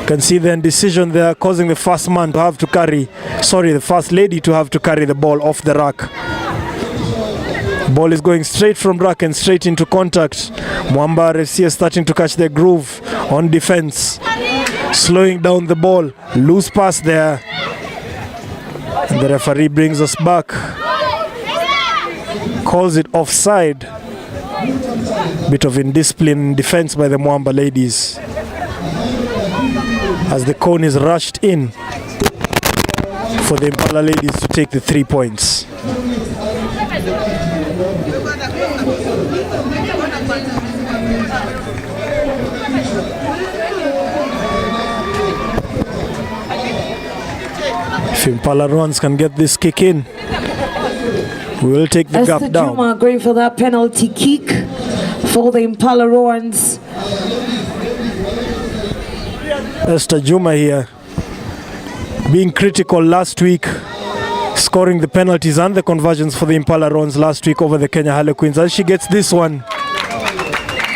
Can see the indecision there, causing the first man to have to carry, the first lady to have to carry the ball off the ruck. Ball is going straight from ruck and straight into contact. Mwamba RFC is starting to catch their groove on defense. Slowing down the ball. Loose pass there. And the referee brings us back. Calls it offside. Bit of indiscipline in defense by the Mwamba ladies, as the cone is rushed in for the Impala ladies to take the 3 points. If Impala runs can get this kick in, we will take the gap down. Juma going for that penalty kick for the Impala Roans. Esther Juma here, being critical last week, scoring the penalties and the conversions for the Impala Rons last week over the Kenya Harlequins, as she gets this one.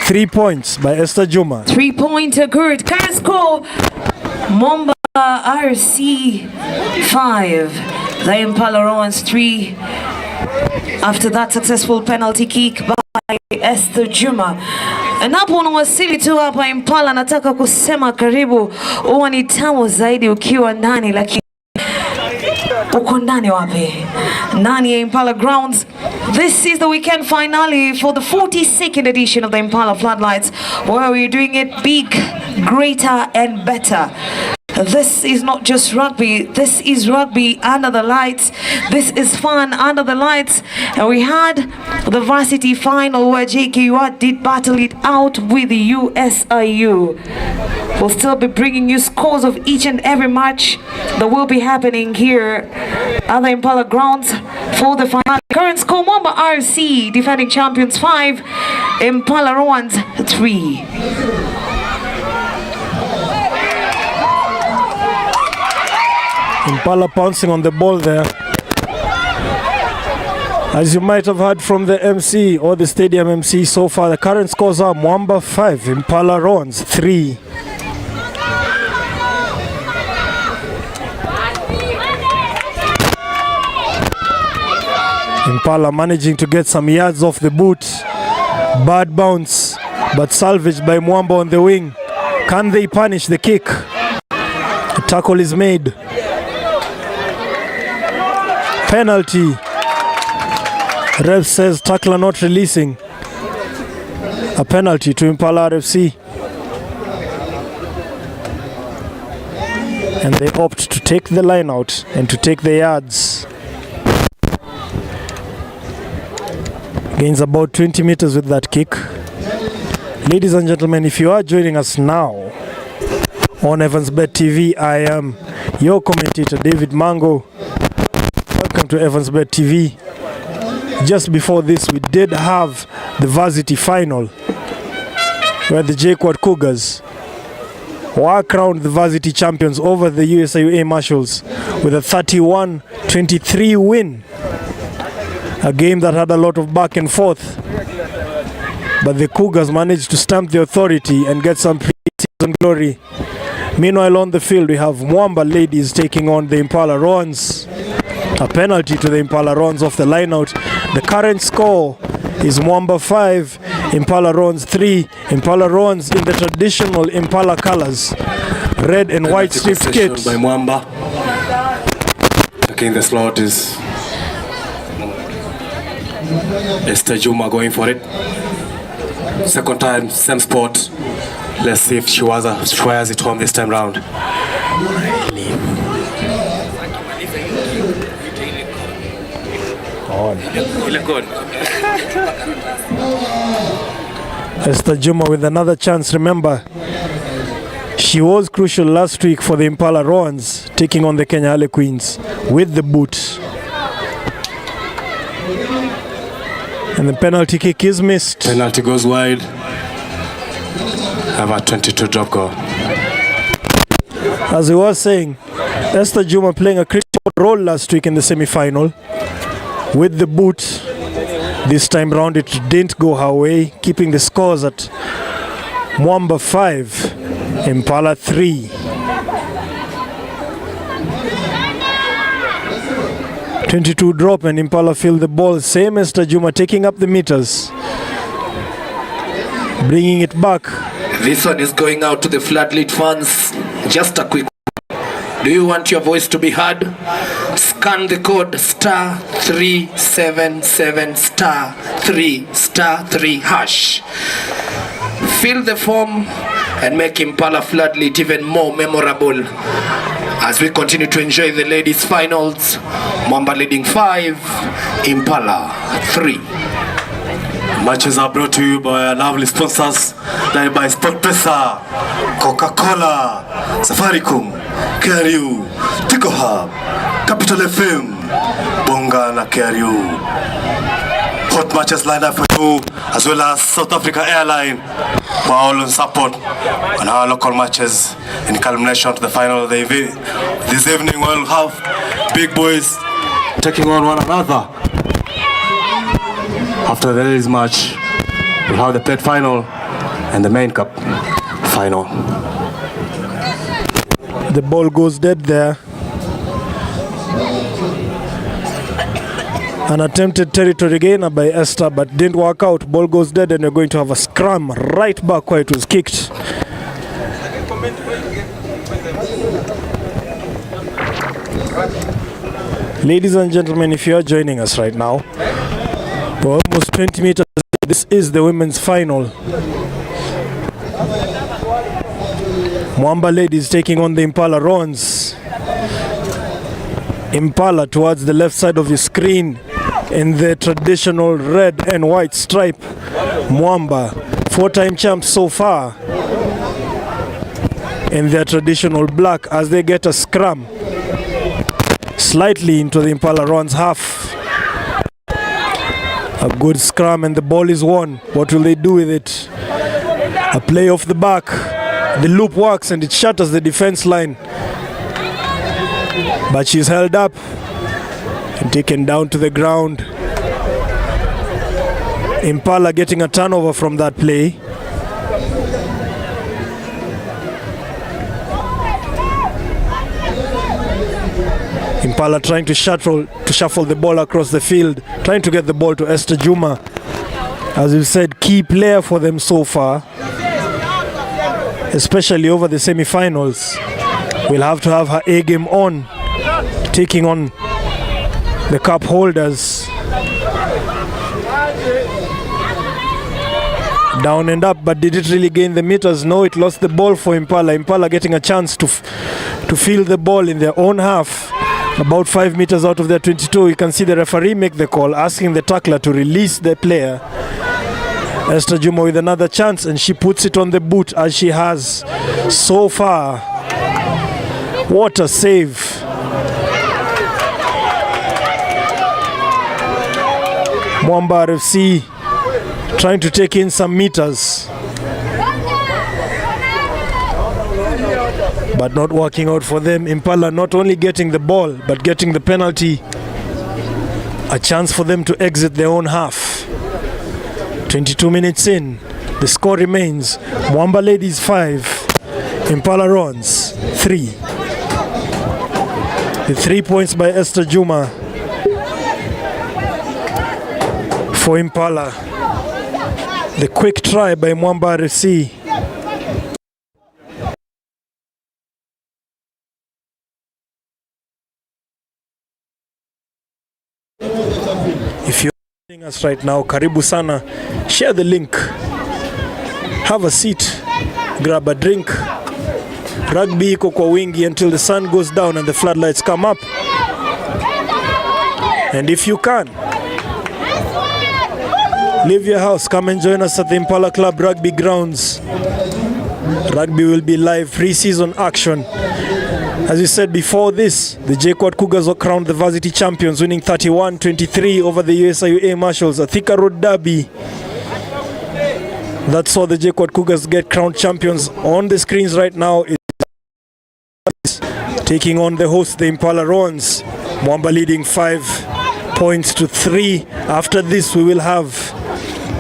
3 points by Esther Juma. 3-pointer good. Current score, Mwamba RC 5, the Impala Rons 3. After that successful penalty kick by Esther Juma. Napo unawasili tu hapa Impala, nataka kusema karibu, huwa ni tamu zaidi ukiwa ndani, lakini Uko ndani wapi? Ndani ya Impala Grounds. This is the weekend finale for the 42nd edition of the Impala FloodLights, where we're doing it big, greater and better. This is not just rugby, this is rugby under the lights. This is fun under the lights. And we had the varsity final where JKUAT did battle it out with the USIU. We'll still be bringing you scores of each and every match that will be happening here at the Impala Grounds for the final. Current score: Mwamba RC defending champions 5, Impala Roans 3. Impala pouncing on the ball there. As you might have heard from the MC or the stadium MC so far, the current scores are Mwamba 5, Impala Roans 3. Impala managing to get some yards off the boot. Bad bounce, but salvaged by Mwamba on the wing. Can they punish the kick? The tackle is made. Penalty. Ref says tackler not releasing. A penalty to Impala RFC. And they opt to take the line out and to take the yards. Gains about 20 meters with that kick. Ladies and gentlemen, if you are joining us now on EvansBet TV, I am your commentator David Mango. Welcome to EvansBet TV. Just before this, we did have the varsity final where the JKUAT Cougars were crowned the varsity champions over the USIU A Marshals with a 31-23 win. A game that had a lot of back and forth, but the Cougars managed to stamp the authority and get some pre-season glory. Meanwhile, on the field, we have Mwamba ladies taking on the Impala Roans. A penalty to the Impala Roans off the line-out. The current score is Mwamba 5, Impala Roans 3. Impala Roans in the traditional Impala colors, red and white striped kit. By Mwamba. Taking the slot is Esther Juma going for it. Second time, same spot. Let's see if she fires it home this time round. Esther Juma with another chance. Remember, she was crucial last week for the Impala Roans taking on the Kenya Harlequins with the boot. And the penalty kick is missed. Penalty goes wide. Have a 22 drop goal. As I was saying, Esther Juma playing a critical role last week in the semi-final with the boot. This time round it didn't go her way, keeping the scores at Mwamba 5, Impala 3. 22 drop and Impala fill the ball. Same as Tajuma taking up the meters, bringing it back. This one is going out to the FloodLit fans. Just a quick. Do you want your voice to be heard? Scan the code *377 *3 hash. Fill the form and make Impala FloodLit even more memorable as we continue to enjoy the ladies finals. Mwamba leading 5, Impala 3. Matches are brought to you by our lovely sponsors, led by Mpesa, Coca-Cola, Safaricom, KRU, Tico Hub, Capital FM, Bonga na KRU. Hot matches lined up for you, as well as South Africa Airline, who are all on support on our local matches in culmination to the final of the event. This evening we'll have big boys taking on one another. After the ladies match, we'll have the plate final and the main cup final. The ball goes dead there. An attempted territory gainer by Esther, but didn't work out. Ball goes dead and we're going to have a scrum right back where it was kicked. Ladies and gentlemen, if you are joining us right now, for almost 20 meters, this is the women's final. Mwamba ladies taking on the Impala Rons. Impala towards the left side of your screen in the traditional red and white stripe. Mwamba, 4-time champs so far, in their traditional black as they get a scrum slightly into the Impala Rons half. A good scrum and the ball is won. What will they do with it? A play off the back. The loop works and it shatters the defense line. But she's held up and taken down to the ground. Impala getting a turnover from that play. Impala trying to shuffle the ball across the field, trying to get the ball to Esther Juma. As we've said, key player for them so far, especially over the semi-finals. We'll have to have her A game on, taking on the cup holders. Down and up, but did it really gain the meters? No, it lost the ball for Impala. Impala getting a chance to field the ball in their own half, about 5 meters out of their 22. You can see the referee make the call, asking the tackler to release the player. Esther Juma with another chance, and she puts it on the boot as she has so far. What a save. Mwamba RFC trying to take in some meters, but not working out for them. Impala not only getting the ball, but getting the penalty. A chance for them to exit their own half. 22 minutes in, the score remains Mwamba ladies 5, Impala Rons 3. The 3 points by Esther Juma for Impala. The quick try by Mwamba RFC. If you're watching us right now, karibu sana. Share the link. Have a seat. Grab a drink. Rugby iko kwa wingi until the sun goes down and the floodlights come up. And if you can, leave your house, come and join us at the Impala Club Rugby grounds. Rugby will be live, pre-season action. As we said before this, the JKUAT Cougars were crowned the varsity champions, winning 31-23 over the USIU A Marshals, a Thika Road derby. That saw the JKUAT Cougars get crowned champions. On the screens right now is taking on the host, the Impala Rons. Mwamba leading 5 points to 3. After this, we will have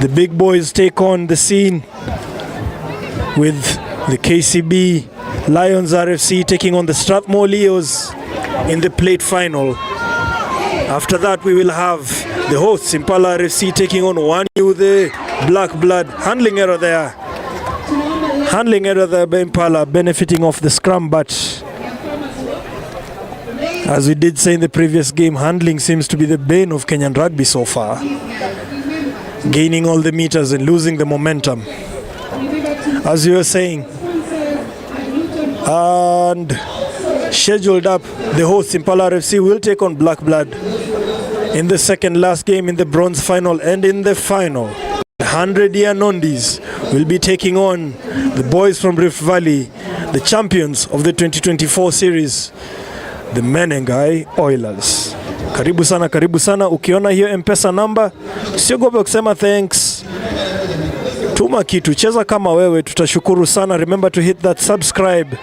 the big boys take on the scene with the KCB Lions RFC taking on the Strathmore Leos in the plate final. After that, we will have the hosts Impala RFC taking on USIU, the Black Blood. Handling error there by Impala, benefiting off the scrum, but as we did say in the previous game, handling seems to be the bane of Kenyan rugby so far. Gaining all the meters and losing the momentum, as you were saying. And scheduled up, the host Impala RFC will take on Black Blood in the second last game in the bronze final. And in the final, the 100-year Nondis will be taking on the boys from Rift Valley, the champions of the 2024 series, the Menengai Oilers. Karibu sana. Ukiona hiyo Mpesa number, usiogope kusema thanks. Tuma kitu, cheza kama wewe, tutashukuru sana. Remember to hit that subscribe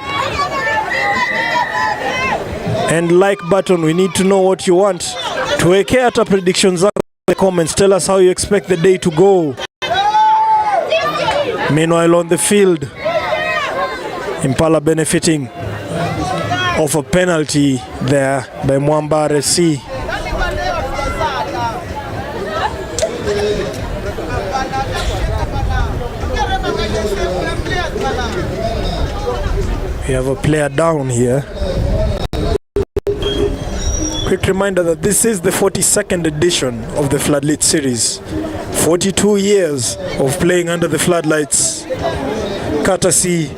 and like button. We need to know what you want. Tuweke hata predictions zako in the comments. Tell us how you expect the day to go. Meanwhile on the field, Impala benefiting of a penalty there by Mwamba RFC. We have a player down here. Quick reminder that this is the 42nd edition of the FloodLit series. 42 years of playing under the floodlights, courtesy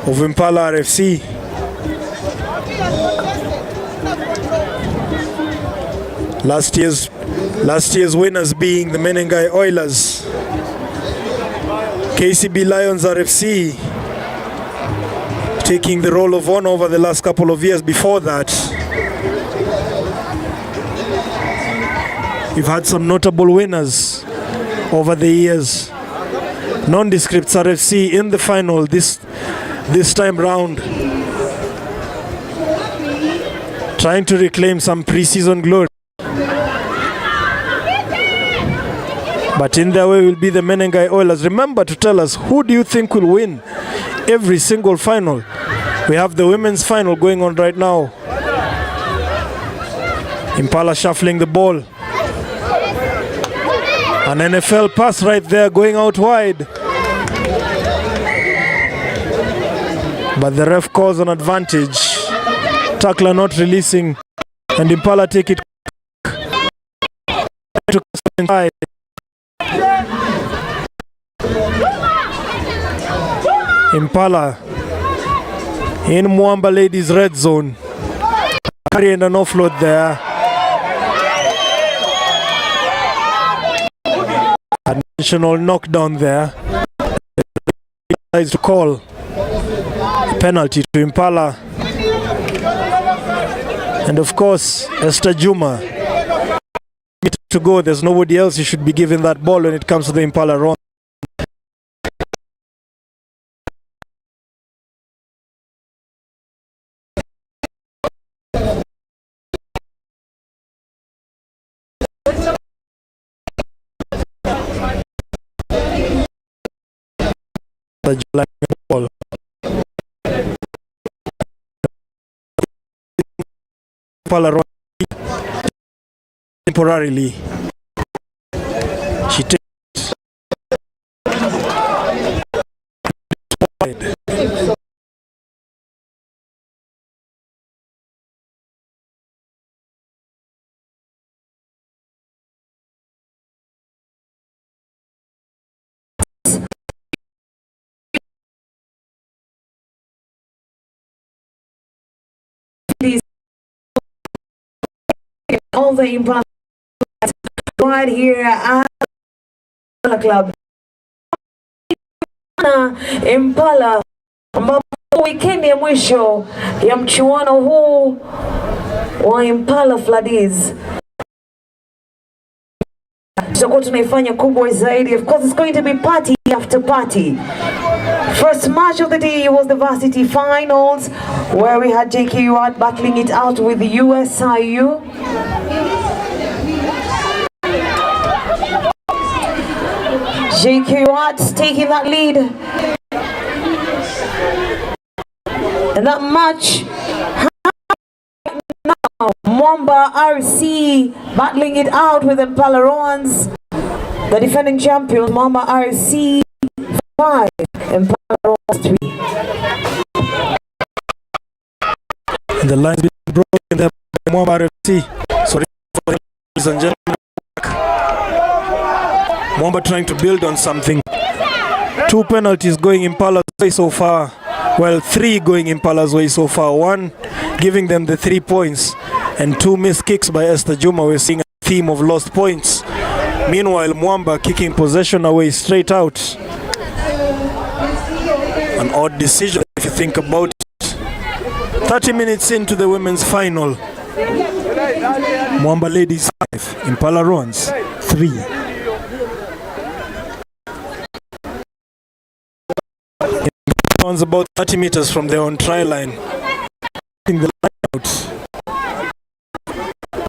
of Impala RFC. Last year's winners being the Menengai Oilers, KCB Lions RFC taking the role of honor over the last couple of years. Before that, we've had some notable winners over the years. Nondescripts RFC in the final this time round, trying to reclaim some pre-season glory. But in their way will be the Menengai Oilers. Remember to tell us, who do you think will win every single final? We have the women's final going on right now. Impala shuffling the ball. An NFL pass right there going out wide. But the ref calls an advantage. Tackler not releasing, and Impala take it to inside. Impala in Mwamba ladies red zone. Carry and an offload there. Additional knockdown there. Decides to call penalty to Impala. And of course, Esther Juma. To go, there's nobody else you should be giving that ball when it comes to the Impala run. Ball. Impala run temporarily. She takes wide. All the Impala right here at the club. Impala ambapo weekend ya mwisho ya mchuano huu wa Impala FloodLit tutakuwa tunaifanya kubwa zaidi. Of course, it's going to be party after party. First match of the day was the varsity finals, where we had JKUAT battling it out with the USIU. JKUAT taking that lead. And that match now, Mwamba RC battling it out with Impala Roans. The defending champions, Mwamba RC 5, Impala Roans 3. The line's been broken there by Mwamba RC. Sorry for ladies and gentlemen. Mwamba trying to build on something. 2 penalties going Impala's way so far. Well, 3 going Impala's way so far. 1 giving them the 3 points, and 2 missed kicks by Esther Juma. We're seeing a theme of lost points. Meanwhile, Mwamba kicking possession away straight out. An odd decision if you think about it. 30 minutes into the women's final. Mwamba ladies 5, Impala Roans 3. Roans about 30 meters from their own try line. In the line out.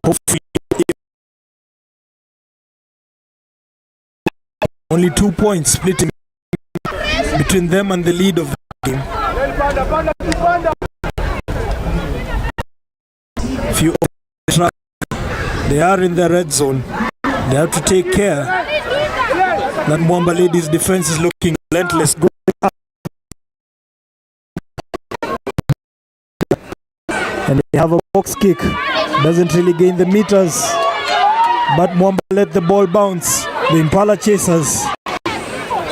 Hopefully, only 2 points splitting between them and the lead of the game. Few they are in the red zone. They have to take care that Mwamba ladies defense is looking relentless. And they have a box kick Doesn't really gain the meters, but Mwamba let the ball bounce. The Impala chasers,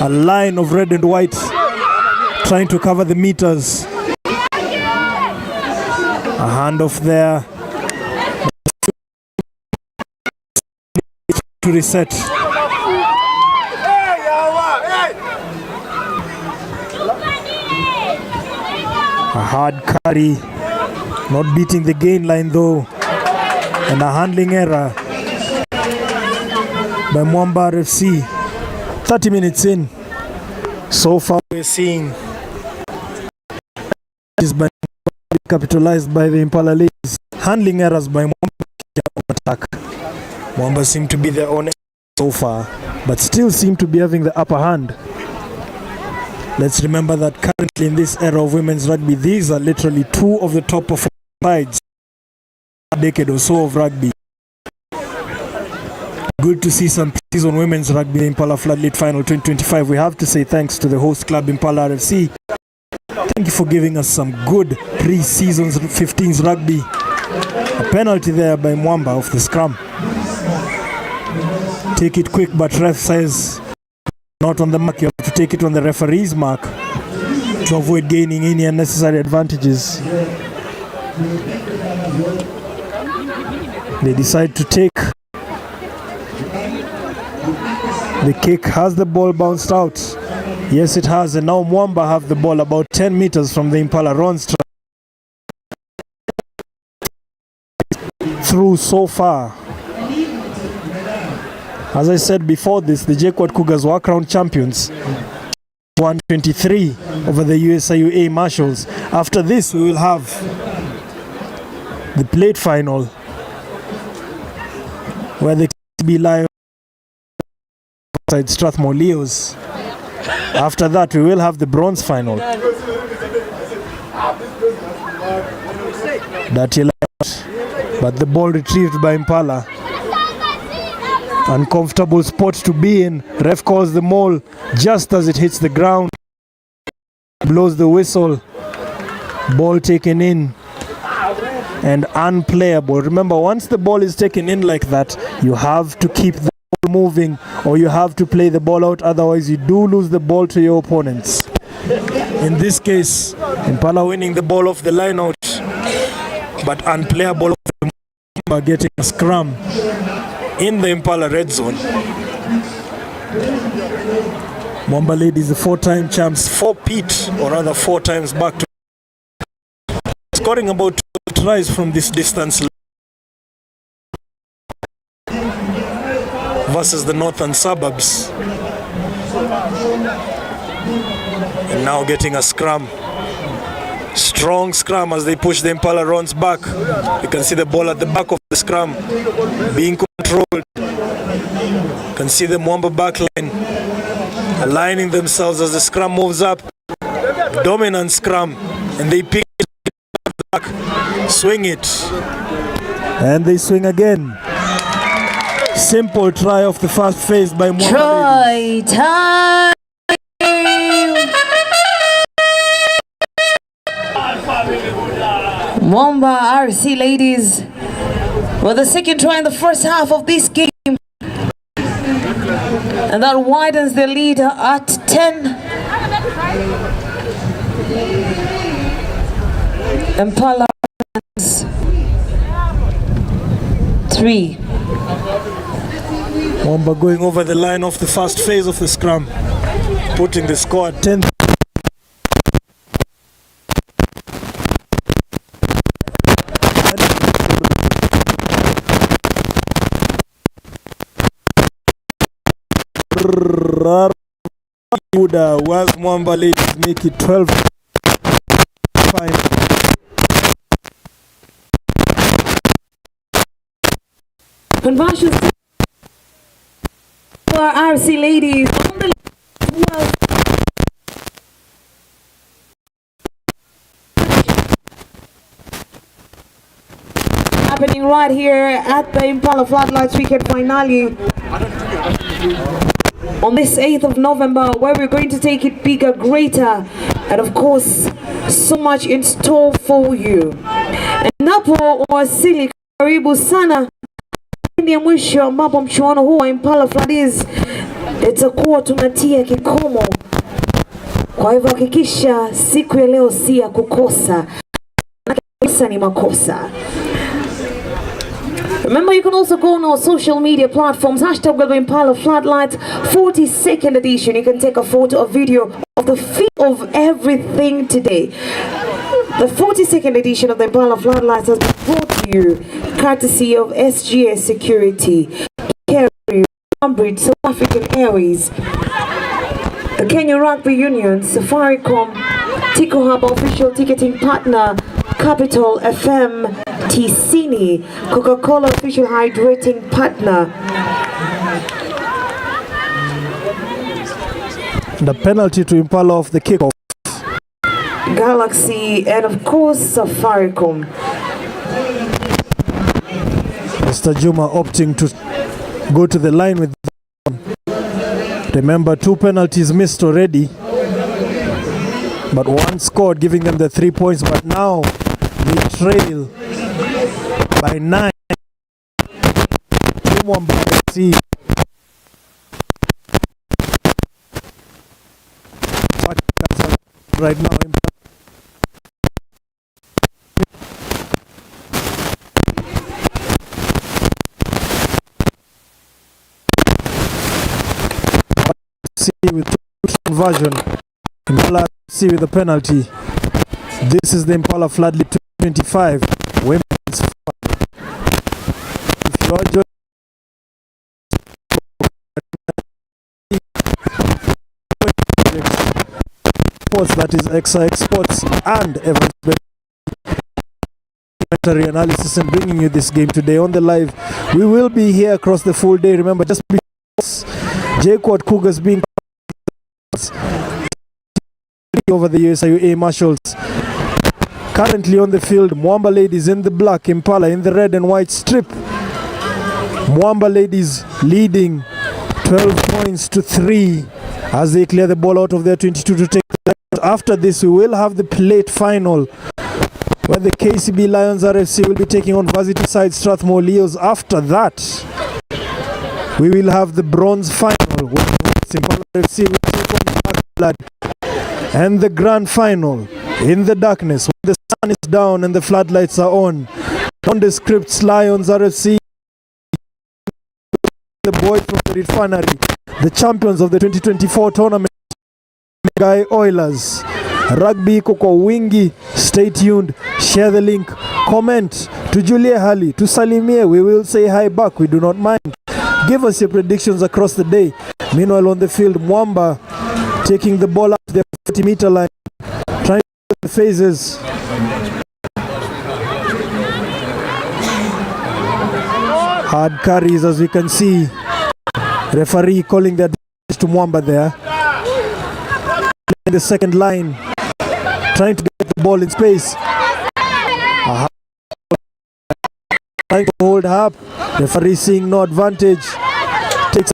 a line of red and white, trying to cover the meters. A handoff there to reset. A hard carry, not beating the gain line though, and a handling error by Mwamba FC. 30 minutes in. So far we're seeing is by capitalized by the Impala ladies. Handling errors by Mwamba attack. Mwamba seem to be their own so far, but still seem to be having the upper hand. Let's remember that currently in this era of women's rugby, these are literally two of the top performing sides a decade or so of rugby. Good to see some season women's rugby, Impala FloodLit Final 2025. We have to say thanks to the host club Impala FC. Thank you for giving us some good pre-seasons 15s rugby. A penalty there by Mwamba off the scrum. Take it quick, but ref says not on the mark. You have to take it on the referee's mark to avoid gaining any unnecessary advantages. They decide to take the kick. Has the ball bounced out? Yes, it has, and now Mwamba have the ball about 10 meters from the Impala runs through so far. As I said before this, the JKUAT Cougars were crowned champions, 123 over the USIU A Marshals. After this, we will have the plate final, where the KCB Lions outside Strathmore Leos. After that, we will have the bronze final. Dirty left, but the ball retrieved by Impala. Uncomfortable spot to be in. Ref calls the maul just as it hits the ground. Blows the whistle. Ball taken in and unplayable. Remember, once the ball is taken in like that, you have to keep the ball moving or you have to play the ball out. Otherwise, you do lose the ball to your opponents. In this case, Impala winning the ball off the line out, but unplayable, getting a scrum in the Impala red zone. Mwamba ladies, the 4-time champs, 4-peat, or rather 4 times back to scoring about 12 tries from this distance versus the northern suburbs. And now getting a scrum. Strong scrum as they push the Impala runs back. You can see the ball at the back of the scrum being controlled. You can see the Mwamba backline aligning themselves as the scrum moves up. Dominant scrum, and they pick it back, swing it, and they swing again. Simple try of the first phase by Mwamba. Try time. Mwamba RC ladies with the second try in the first half of this game, and that widens the lead at 10. Impala 3. Mwamba going over the line of the first phase of the scrum, putting the score at 10. Was Mwamba ladies make it 12. Fine. Conversions for RC ladies on the well. Happening right here at the Impala FloodLit weekend finale on this 8th of November, where we're going to take it bigger, greater, and of course, so much in store for you. And Napo or Silly Karibu sana ni ya mwisho ambapo mchuano huu wa Impala FloodLit itakuwa tunatia kikomo. Kwa hivyo hakikisha siku ya leo si ya kukosa. Makosa ni makosa. Remember, you can also go on our social media platforms, #Impala FloodLit 42nd edition. You can take a photo or video of the feel of everything today. The 42nd edition of the Impala FloodLit has been brought to you courtesy of SGS Security, Carry, Cambridge, South African Airways, the Kenya Rugby Union, Safaricom, Tico Hub official ticketing partner, Capital FM, Tisini, Coca-Cola official hydrating partner. The penalty to Impala of the kickoff. Galaxy, and of course Safaricom. Mr. Juma opting to go to the line with them. Remember, 2 penalties missed already, but 1 scored, giving them the 3 points. But now they trail by 9. Mwamba right now. With conversion, Impala see with the penalty. This is the Impala FloodLit 25 women's. If you are joining sports, that is XI Sports and Evans analysis, and bringing you this game today on the live. We will be here across the full day. Remember, just because JKUAT Cougars being over the USIU Marshals. Currently on the field, Mwamba ladies in the black, Impala in the red and white strip. Mwamba ladies leading 12 points to 3 as they clear the ball out of their 22 to take. After this, we will have the plate final where the KCB Lions RFC will be taking on Varsity side Strathmore Leos. After that, we will have the bronze final where Impala RFC will take on Black Blood, and the grand final in the darkness when the sun is down and the floodlights are on. Nondescripts Lions RFC, the boys from the refinery, the champions of the 2024 tournament, Menengai Oilers. Rugby koko wingi. Stay tuned, share the link, comment to Julia Hali, to Salimie. We will say hi back, we do not mind. Give us your predictions across the day. Meanwhile on the field, Mwamba taking the ball up the 40-meter line, trying to get the phases. Hard carries, as we can see. Referee calling the advantage to Mwamba there. In the second line, trying to get the ball in space. Trying to hold up. Referee seeing no advantage. Takes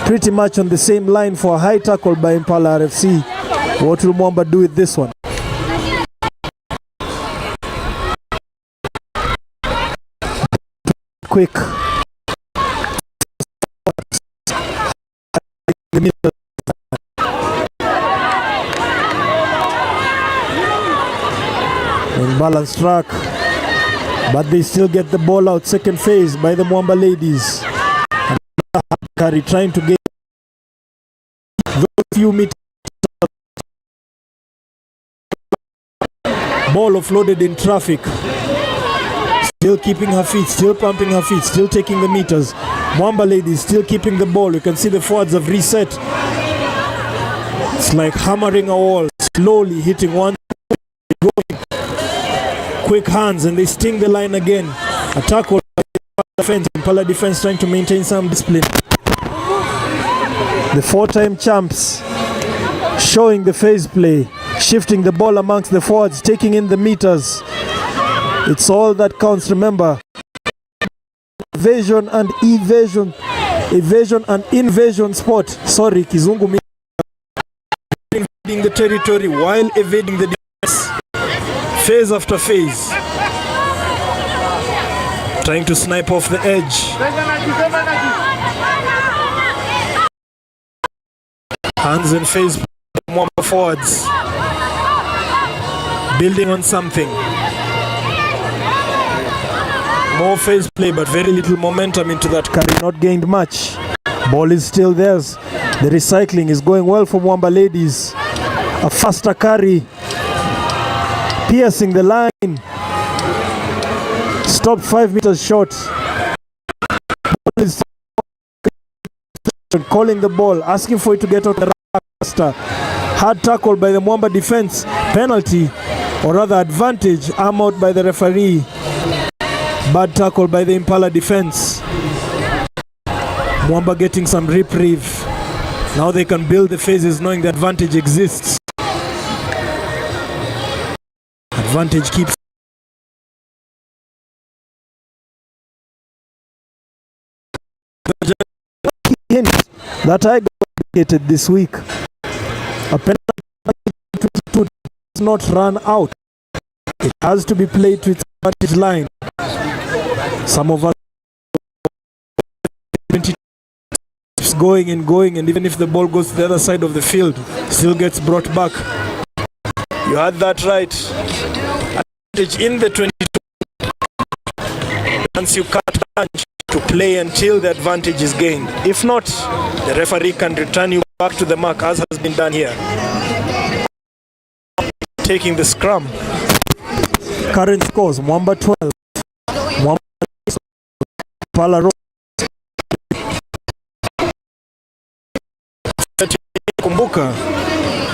pretty much on the same line for a high tackle by Impala RFC. What will Mwamba do with this one? Quick. Balance track, but they still get the ball out. Second phase by the Mwamba ladies. Carry trying to get those few meters. Ball offloaded in traffic. Still keeping her feet, still pumping her feet, still taking the meters. Mwamba ladies still keeping the ball. You can see the forwards have reset. It's like hammering a wall, slowly hitting one. Quick hands and they sting the line again. A tackle by defense. Impala defense trying to maintain some discipline. The 4-time champs showing the phase play, shifting the ball amongst the forwards, taking in the meters. It's all that counts. Remember, evasion and evasion, evasion and invasion sport. Sorry, Kizungu, invading the territory while evading the defense. Phase after phase. trying to snipe off the edge. Hands and face Mwamba forwards. Building on something. More phase play, but very little momentum into that carry. Not gained much. Ball is still theirs. The recycling is going well for Mwamba ladies. A faster carry. Piercing the line. Stopped 5 meters short. Ball is calling the ball, asking for it to get out the faster. Hard tackle by the Mwamba defense. Penalty, or rather advantage, arm out by the referee. Bad tackle by the Impala defense. Mwamba getting some reprieve. Now they can build the phases knowing the advantage exists. Advantage keeps that I got this week. A penalty does not run out. It has to be played to its advantage line. Some of us going and going, and even if the ball goes to the other side of the field, still gets brought back. You had that right. Advantage in the 22. Once you can't punch to play until the advantage is gained. If not, the referee can return you back to the mark, as has been done here. Taking the scrum. Current scores: Mwamba 12. Mwamba Impala Kumbuka,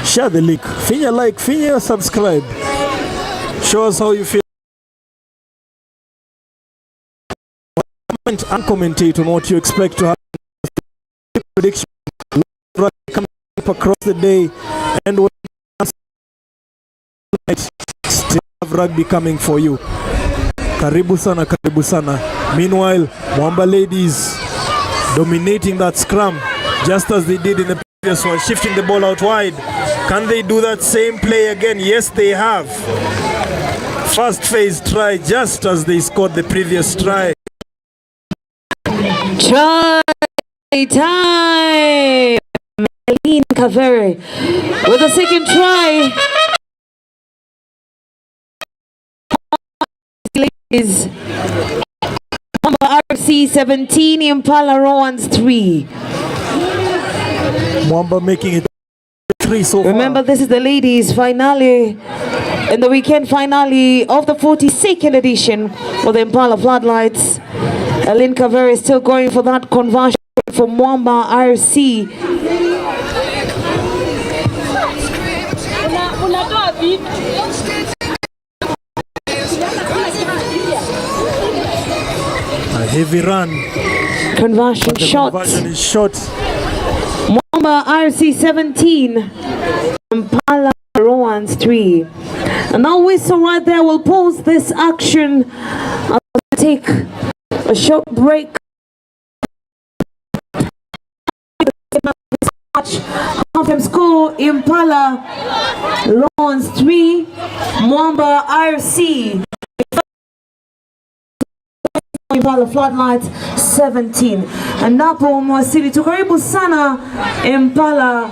share the link, finya like, finya subscribe. Show us how you feel. Comment and commentate on what you expect to happen. Prediction coming up across the day, and still have rugby coming for you. Karibu sana, karibu sana. Meanwhile, Mwamba ladies dominating that scrum just as they did in the previous one, shifting the ball out wide. Can they do that same play again? Yes, they have. First phase try just as they scored the previous try. Try time. Melin Kaveri with the second try. Is Mwamba RC 17, Impala Rowan's 3. Mwamba making it 3 so far. Remember, this is the ladies' finale in the weekend finale of the 42nd edition for the Impala FloodLits. Elin Kaveri is still going for that conversion for Mwamba RC. A heavy run. Conversion shot. Conversion is short. Mwamba RC 17, Impala Rowan's 3. And now whistle right there will pause this action. I'll take a short break. Halftime score: Impala Rowan's 3, Mwamba RC. Impala FloodLight 17. And napo mwasili tukaribu sana Impala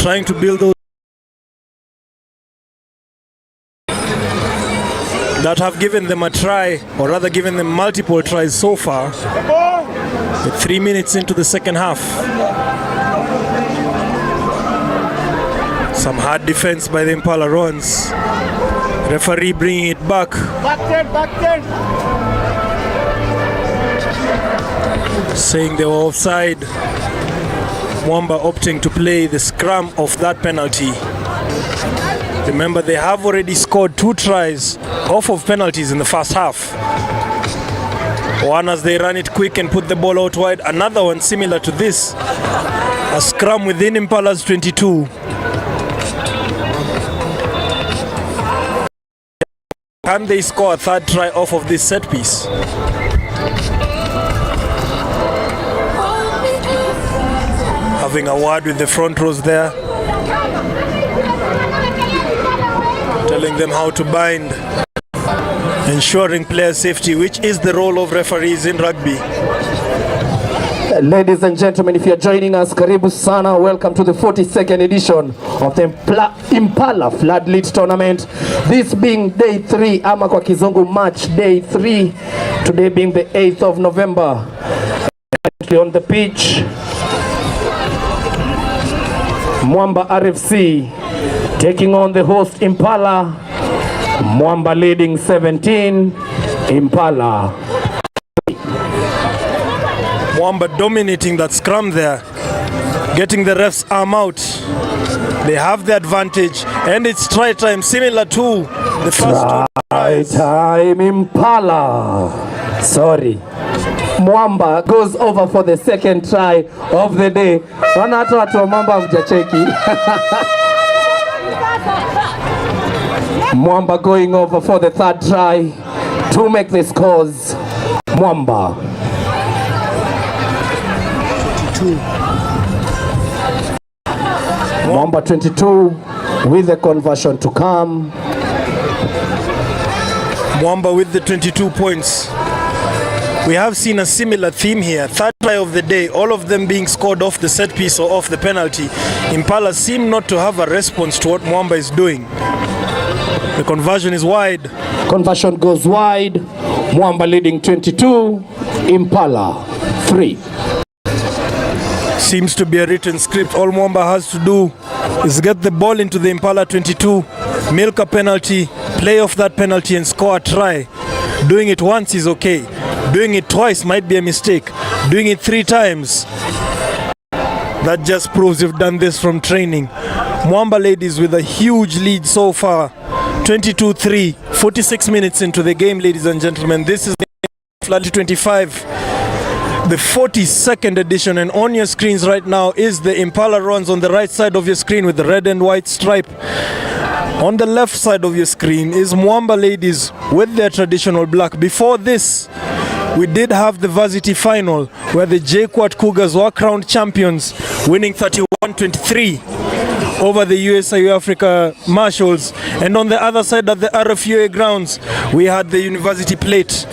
trying to build those that have given them a try, or rather given them multiple tries so far. With 3 minutes into the second half. Some hard defense by the Impala Rons. Referee bringing it back. Back 10. Saying they were offside. Mwamba opting to play the scrum of that penalty. Remember, they have already scored 2 tries off of penalties in the first half. One as they run it quick and put the ball out wide. Another one similar to this. A scrum within Impala's 22. Can they score a third try off of this set piece? Having a word with the front rows there. Telling them how to bind. Ensuring player safety, which is the role of referees in rugby. Ladies and gentlemen, if you're joining us, karibu sana. Welcome to the 42nd edition of the Impala FloodLit tournament. This being day 3, ama kwa kizungu match day 3. Today being the 8th of November. On the pitch, Mwamba RFC taking on the host Impala. Mwamba leading 17, Impala. Mwamba dominating that scrum there, getting the ref's arm out. They have the advantage, and it's try time, similar to the first 2 tries. Try time, Impala. Sorry. Mwamba goes over for the second try of the day. Wana hata watu wa Mwamba mjacheki. Mwamba going over for the third try to make the scores. Mwamba. 22. Mwamba 22 with the conversion to come. Mwamba with the 22 points. We have seen a similar theme here. Third try of the day, all of them being scored off the set piece or off the penalty. Impala seem not to have a response to what Mwamba is doing. The conversion is wide. Conversion goes wide. Mwamba leading 22, Impala 3. Seems to be a written script. All Mwamba has to do is get the ball into the Impala 22, milk a penalty, play off that penalty and score a try. Doing it once is okay. Doing it twice might be a mistake. Doing it 3 times, that just proves you've done this from training. Mwamba ladies with a huge lead so far. 22-3, 46 minutes into the game, ladies and gentlemen. This is FloodLit 25, the 42nd edition, and on your screens right now is the Impala Rons on the right side of your screen with the red and white stripe. On the left side of your screen is Mwamba ladies with their traditional black. Before this, we did have the varsity final where the JKUAT Cougars were crowned champions, winning 31-23 over the USIU Africa Marshals. And on the other side at the RFUA grounds, we had the University Plate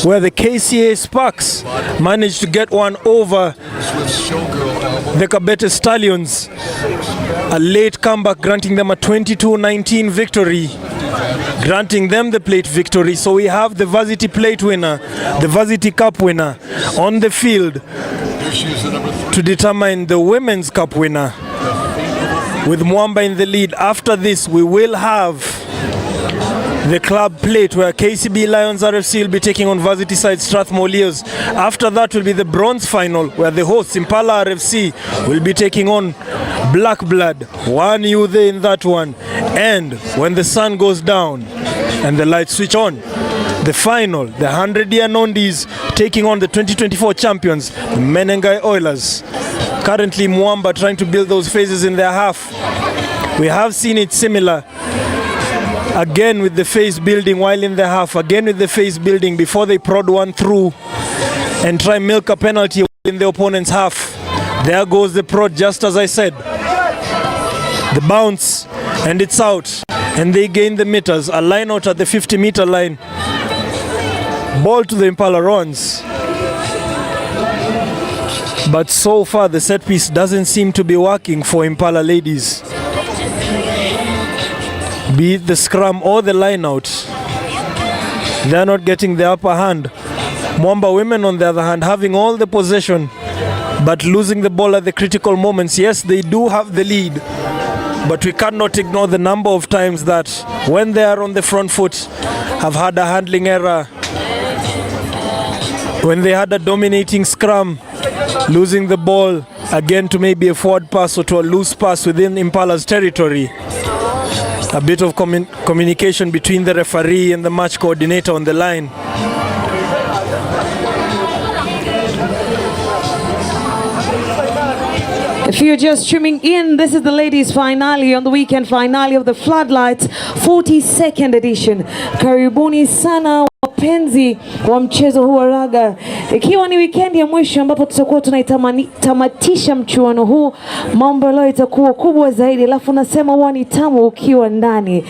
where the KCA Sparks managed to get one over the Kabete Stallions. A late comeback granting them a 22-19 victory, granting them the plate victory. So we have the varsity plate winner, the varsity cup winner on the field to determine the women's cup winner, with Mwamba in the lead. After this, we will have the club plate where KCB Lions RFC will be taking on varsity side Strathmore Leos. After that will be the bronze final where the hosts Impala RFC will be taking on Black Blood. One you there in that one. And when the sun goes down and the lights switch on, the final, the 100-year Nondis taking on the 2024 champions, the Menengai Oilers. Currently Mwamba trying to build those phases in their half. We have seen it similar. Again with the phase building while in the half. Again with the phase building before they prod one through and try milk a penalty in the opponent's half. There goes the prod, just as I said. The bounce, and it's out. And they gain the meters. A line out at the 50-meter line. Ball to the Impala Rons. But so far the set piece doesn't seem to be working for Impala ladies. Be it the scrum or the line out, they're not getting the upper hand. Mwamba women on the other hand having all the possession but losing the ball at the critical moments. Yes, they do have the lead, but we cannot ignore the number of times that when they are on the front foot have had a handling error, when they had a dominating scrum, losing the ball again to maybe a forward pass or to a loose pass within Impala's territory. A bit of communication between the referee and the match coordinator on the line. If you're just streaming in, this is the ladies finale on the weekend finale of the Floodlight 42nd edition. Karibuni sana wapenzi wa mchezo huu wa raga, ikiwa ni weekend ya mwisho ambapo tutakuwa tunaitamatisha mchuano huu. Mambo leo itakuwa kubwa zaidi, alafu nasema huwa ni tamu ukiwa ndani,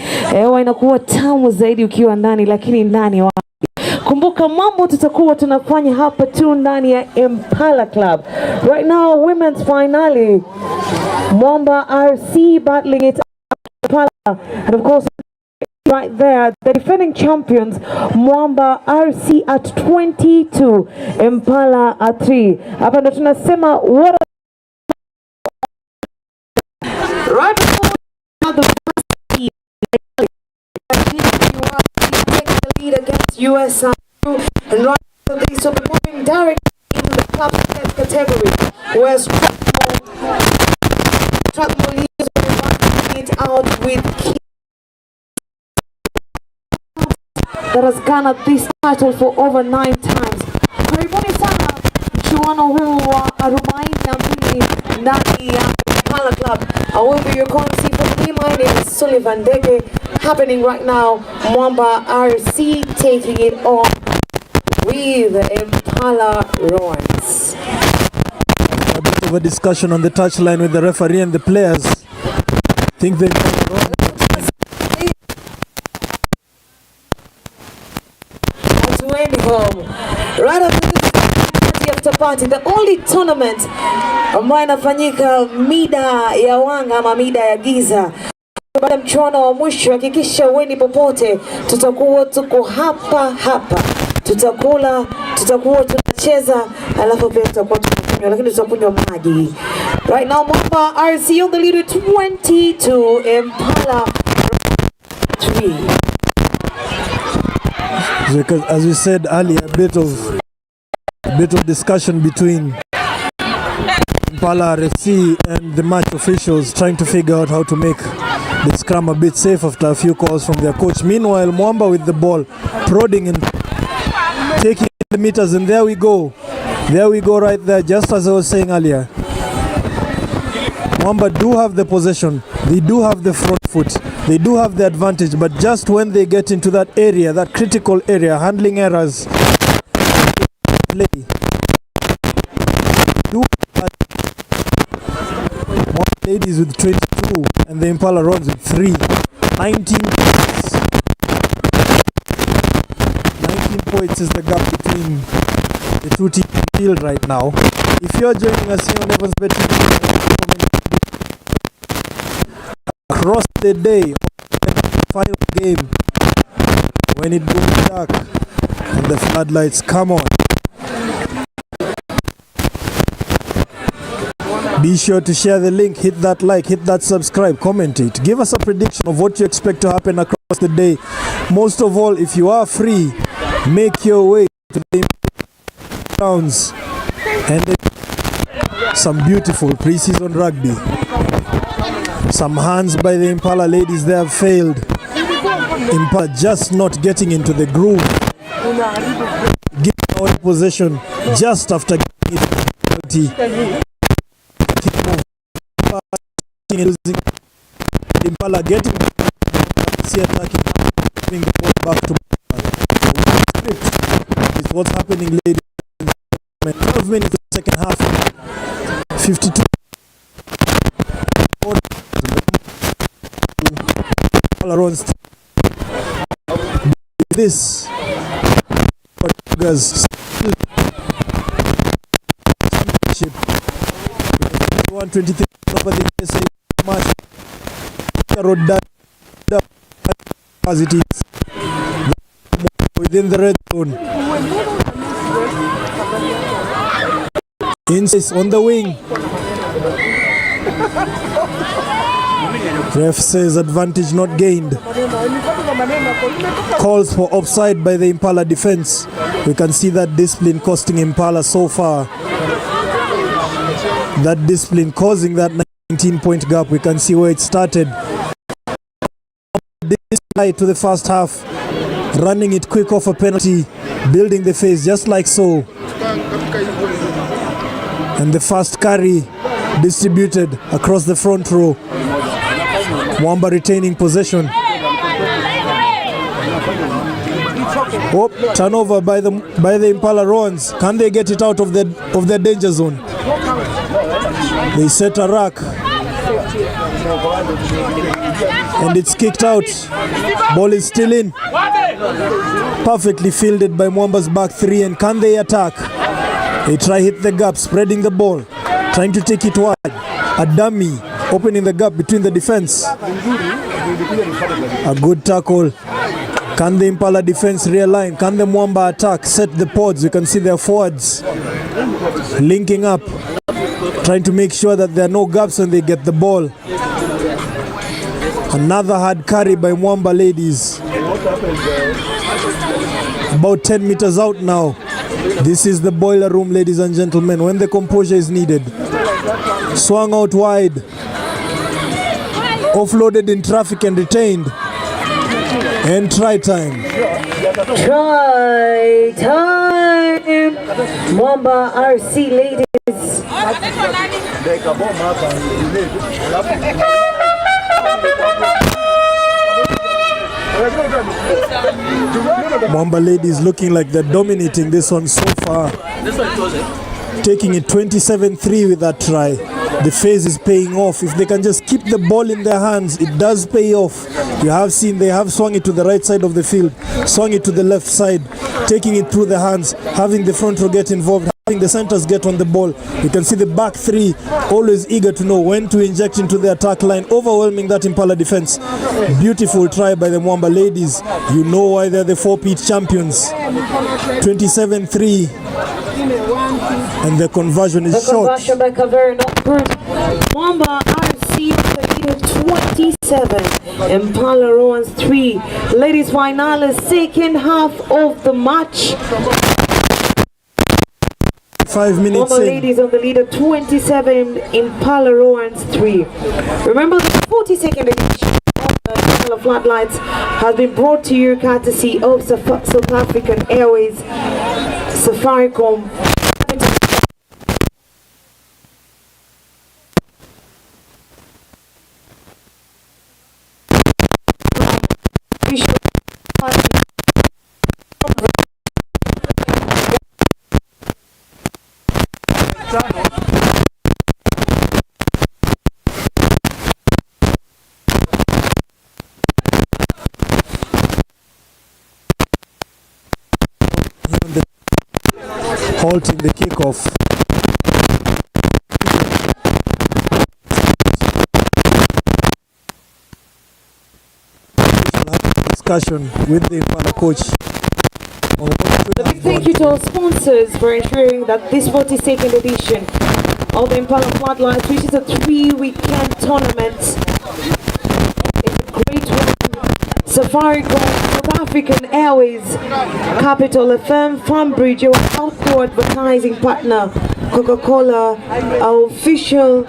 huwa inakuwa tamu zaidi ukiwa ndani, lakini ndani wa kumbuka mambo tutakuwa tunafanya hapa tu ndani ya Impala Club. Right now, women's finale, Mwamba RC battling it Impala, and of course right there the defending champions Mwamba RC at 22, Impala at 3. Hapa ndo tunasema what right now the JKUAT takes the lead against USIU, and right after this will be moving directly into the club category, where Strathmore Leaders will be running it out with that has garnered this title for over 9 times. Karibuni sana mchuano huu wa 42 ndani ya Impala Club. I will be your currency for me. My name is Sullivan Deke. Happening right now, Mwamba RC taking it on with Impala Roans. A bit of a discussion on the touchline with the referee and the players. I think they home. Right after this party, the only tournament ambayo inafanyika mida ya wanga ama mida ya giza. Baada ya mchuano wa mwisho, hakikisha uweni popote, tutakuwa tuko hapa, tutakula, tutakuwa tunacheza, alafu pia tutakuwa tunakunywa, lakini tutakunywa maji. Right now, Mwamba RC on the lead with 22, Impala 3. Because as we said earlier, a bit of discussion between Impala RFC and the match officials trying to figure out how to make the scrum a bit safe after a few calls from their coach. Meanwhile, Mwamba with the ball, prodding and taking the meters, and there we go right there, just as I was saying earlier. Mwamba do have the possession, they do have the front foot, they do have the advantage, but just when they get into that area, that critical area, handling errors, play. One ladies with 22 and the Impala runs with 3. 19 points. 19 points is the gap between the two teams in the field right now. If you're joining us here on Evansbet TV, across the day, final game, when it goes dark and the floodlights come on. Be sure to share the link, hit that like, hit that subscribe, comment it. Give us a prediction of what you expect to happen across the day. Most of all, if you are free, make your way to the grounds and some beautiful pre-season rugby. Some hands by the Impala ladies, they have failed. Impala just not getting into the groove. Giving away possession just after getting it. Losing. Impala getting attacking, giving the ball back to is what's happening, ladies. 12 minutes in the second half. 52. This championship 123 over the USA match. Road as it is within the red zone. Insist on the wing. Ref says advantage not gained. Calls for offside by the Impala defense. We can see that discipline costing Impala so far. That discipline causing that 19-point gap. We can see where it started. This to the first half, running it quick off a penalty, building the face just like so. And the first carry distributed across the front row. Mwamba retaining possession. Oh, turnover by the Impala Roans. Can they get it out of their danger zone? They set a rack. And it's kicked out. Ball is still in. Perfectly fielded by Mwamba's back three. And can they attack? They try hit the gap, spreading the ball, trying to take it wide. A dummy opening the gap between the defense. A good tackle. Can the Impala defense realign? Can the Mwamba attack? Set the pods. You can see their forwards linking up, trying to make sure that there are no gaps when they get the ball. Another hard carry by Mwamba ladies. About 10 meters out now. This is the boiler room, ladies and gentlemen, when the composure is needed. Swung out wide. Offloaded in traffic and retained. And try time. Try time. Mwamba RC ladies. Mwamba ladies looking like they're dominating this one so far. Taking it 27-3 with that try. The phase is paying off. If they can just keep the ball in their hands, it does pay off. You have seen they have swung it to the right side of the field, swung it to the left side, taking it through the hands, having the front row get involved, having the centers get on the ball. You can see the back three always eager to know when to inject into the attack line, overwhelming that Impala defense. Beautiful try by the Mwamba ladies. You know why they're the 4-peat champions. 27-3. And the conversion is short. Conversion by Kaveri not good. Mwamba RC the lead of 27. Impala Roans 3. Ladies finale, second half of the match. 5 minutes Mwamba in. ladies on the lead of 27. Impala Roans 3. Remember the 42nd edition of the Impala Floodlights has been brought to you courtesy of South African Airways, Safaricom. Halting the kickoff. Discussion with the Impala coach. A big thank you to our sponsors for ensuring that this 42nd edition of the Impala Floodlights, which is a 3-weekend tournament, is a great one. Safaricom, South African Airways, Capital FM, Farmbridge, our outdoor advertising partner, Coca-Cola, our official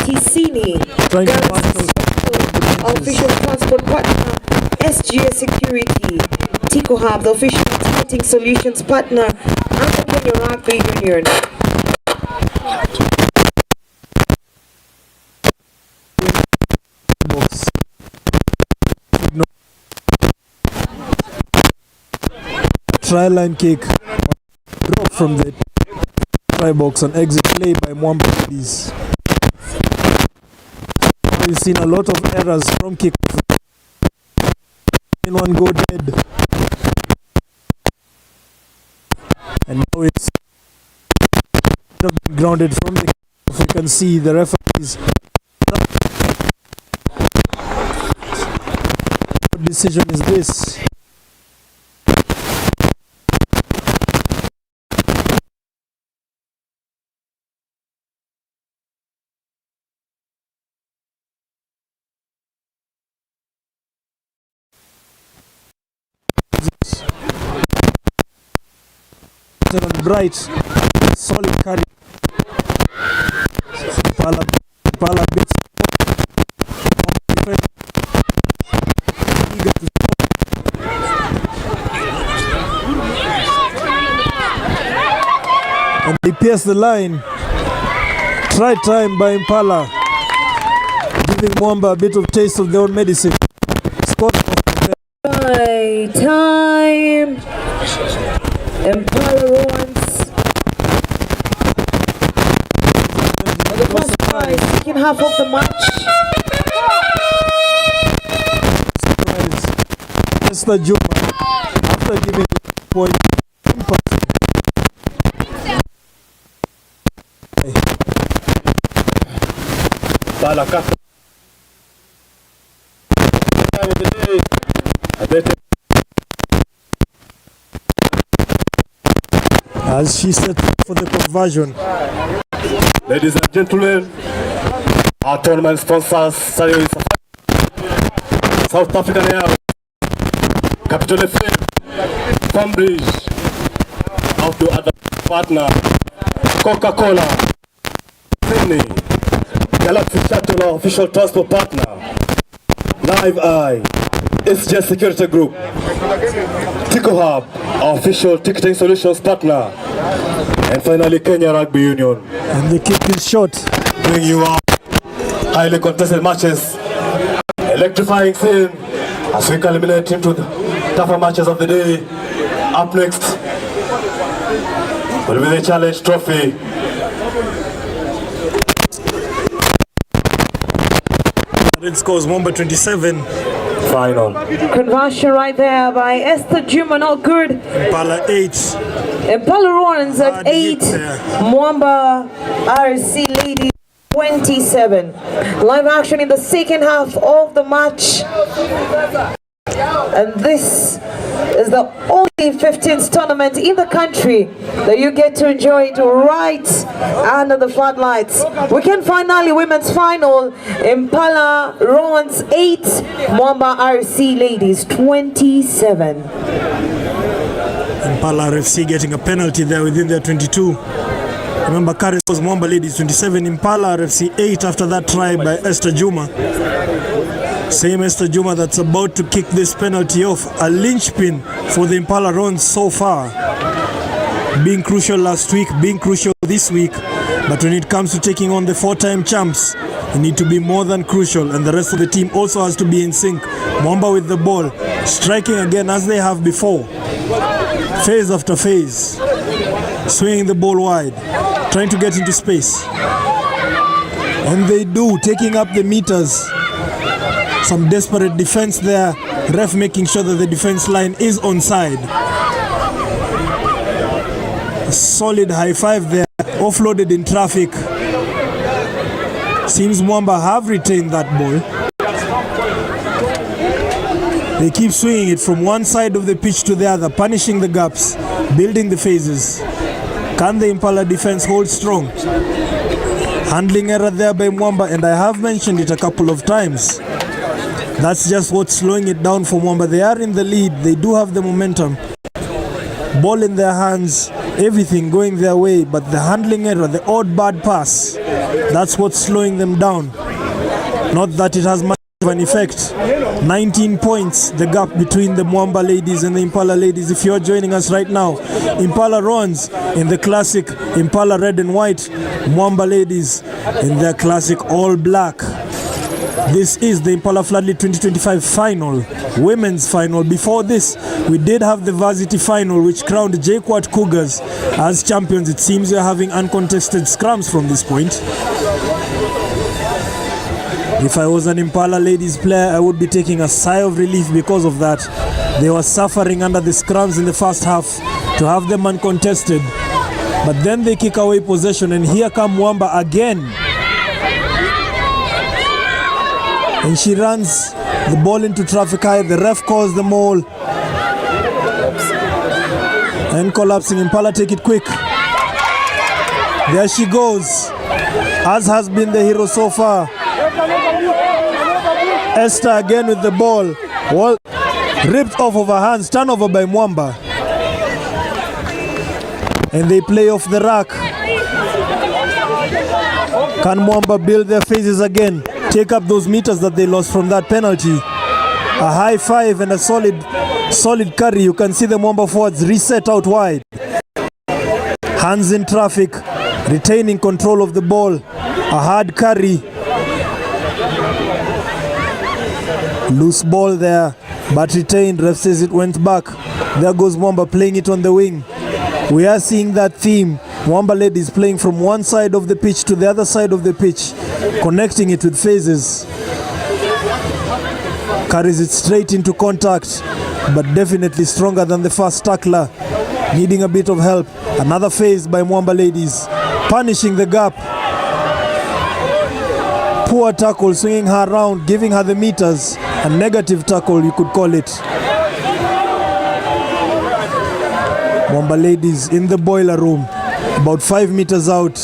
Ticini, our official transport partner, SGS Security, Tico Hub, the official ticketing solutions partner, and the Kenya Rugby Union. Try line kick, drop from the try box and exit play by Mwamba ladies. We've seen a lot of errors from kickoff. In one go dead. And now it's grounded from the kickoff. You can see the referees. What decision is this? On bright, solid carry. Impala bits. Eager to score. And they pierce the line. Try time by Impala, giving Mwamba a bit of taste of their own medicine. Score. Try time. Impala wants the first try, second half of the match. Mr. Juma, after giving the point, as she set for the conversion. Ladies and gentlemen, our tournament sponsors, South African Airways, Capital FM, Cambridge, Outdoor Other Partner, Coca-Cola, Sydney, Galaxy Shuttle, our official transport partner, Live Eye, SJ Security Group, Tico Hub, our official ticketing solutions partner, and finally Kenya Rugby Union. And the kick is short. Bring you up highly contested matches, electrifying scene as we culminate into the tougher matches of the day. Up next will be the Challenge Trophy. Red scores Mwamba 27. Final. Conversion right there by Esther Juma, not good. Impala 8. Impala runs at 8. Mwamba RC Ladies 27. Live action in the second half of the match. And this is the only 15th tournament in the country that you get to enjoy it right under the floodlights. Weekend finale, women's final. Impala runs 8. Mwamba RC Ladies 27. Impala RFC getting a penalty there within their 22. Remember, Karis was Mwamba Ladies 27, Impala RFC 8 after that try by Esther Juma. Same Esther Juma that's about to kick this penalty off. A linchpin for the Impala runs so far. Being crucial last week, being crucial this week. But when it comes to taking on the 4-time champs, you need to be more than crucial, and the rest of the team also has to be in sync. Mwamba with the ball, striking again as they have before. Phase after phase. Swinging the ball wide, trying to get into space. And they do, taking up the meters. Some desperate defense there. Ref making sure that the defense line is onside. A solid high five there, offloaded in traffic. Seems Mwamba have retained that ball. They keep swinging it from one side of the pitch to the other, punishing the gaps, building the phases. Can the Impala defense hold strong? Handling error there by Mwamba, and I have mentioned it a couple of times. That's just what's slowing it down for Mwamba. They are in the lead, they do have the momentum. Ball in their hands, everything going their way, but the handling error, the odd bad pass, that's what's slowing them down. Not that it has much of an effect. 19 points, the gap between the Mwamba Ladies and the Impala Ladies. If you're joining us right now, Impala runs in the classic Impala red and white, Mwamba Ladies in their classic all black. This is the Impala FloodLit 2025 final, women's final. Before this, we did have the varsity final, which crowned JKUAT Cougars as champions. It seems we're having uncontested scrums from this point. If I was an Impala Ladies player, I would be taking a sigh of relief because of that. They were suffering under the scrums in the first half. To have them uncontested But then they kick away possession, and here come Mwamba again. And she runs the ball into traffic high. The ref calls them all. And collapsing. Impala take it quick. There she goes. As has been the hero so far. Esther again with the ball. Well, ripped off of her hands. Turnover by Mwamba. And they play off the rack. Can Mwamba build their phases again? Take up those meters that they lost from that penalty. A high five and a solid carry. You can see the Mwamba forwards reset out wide. Hands in traffic, retaining control of the ball. A hard carry. Loose ball there, but retained. Ref says it went back. There goes Mwamba playing it on the wing. We are seeing that theme. Mwamba ladies playing from one side of the pitch to the other side of the pitch, connecting it with phases. Carries it straight into contact, but definitely stronger than the first tackler. Needing a bit of help. Another phase by Mwamba ladies, punishing the gap. Poor tackle, swinging her around, giving her the meters. A negative tackle, you could call it. Mwamba ladies in the boiler room, about 5 meters out.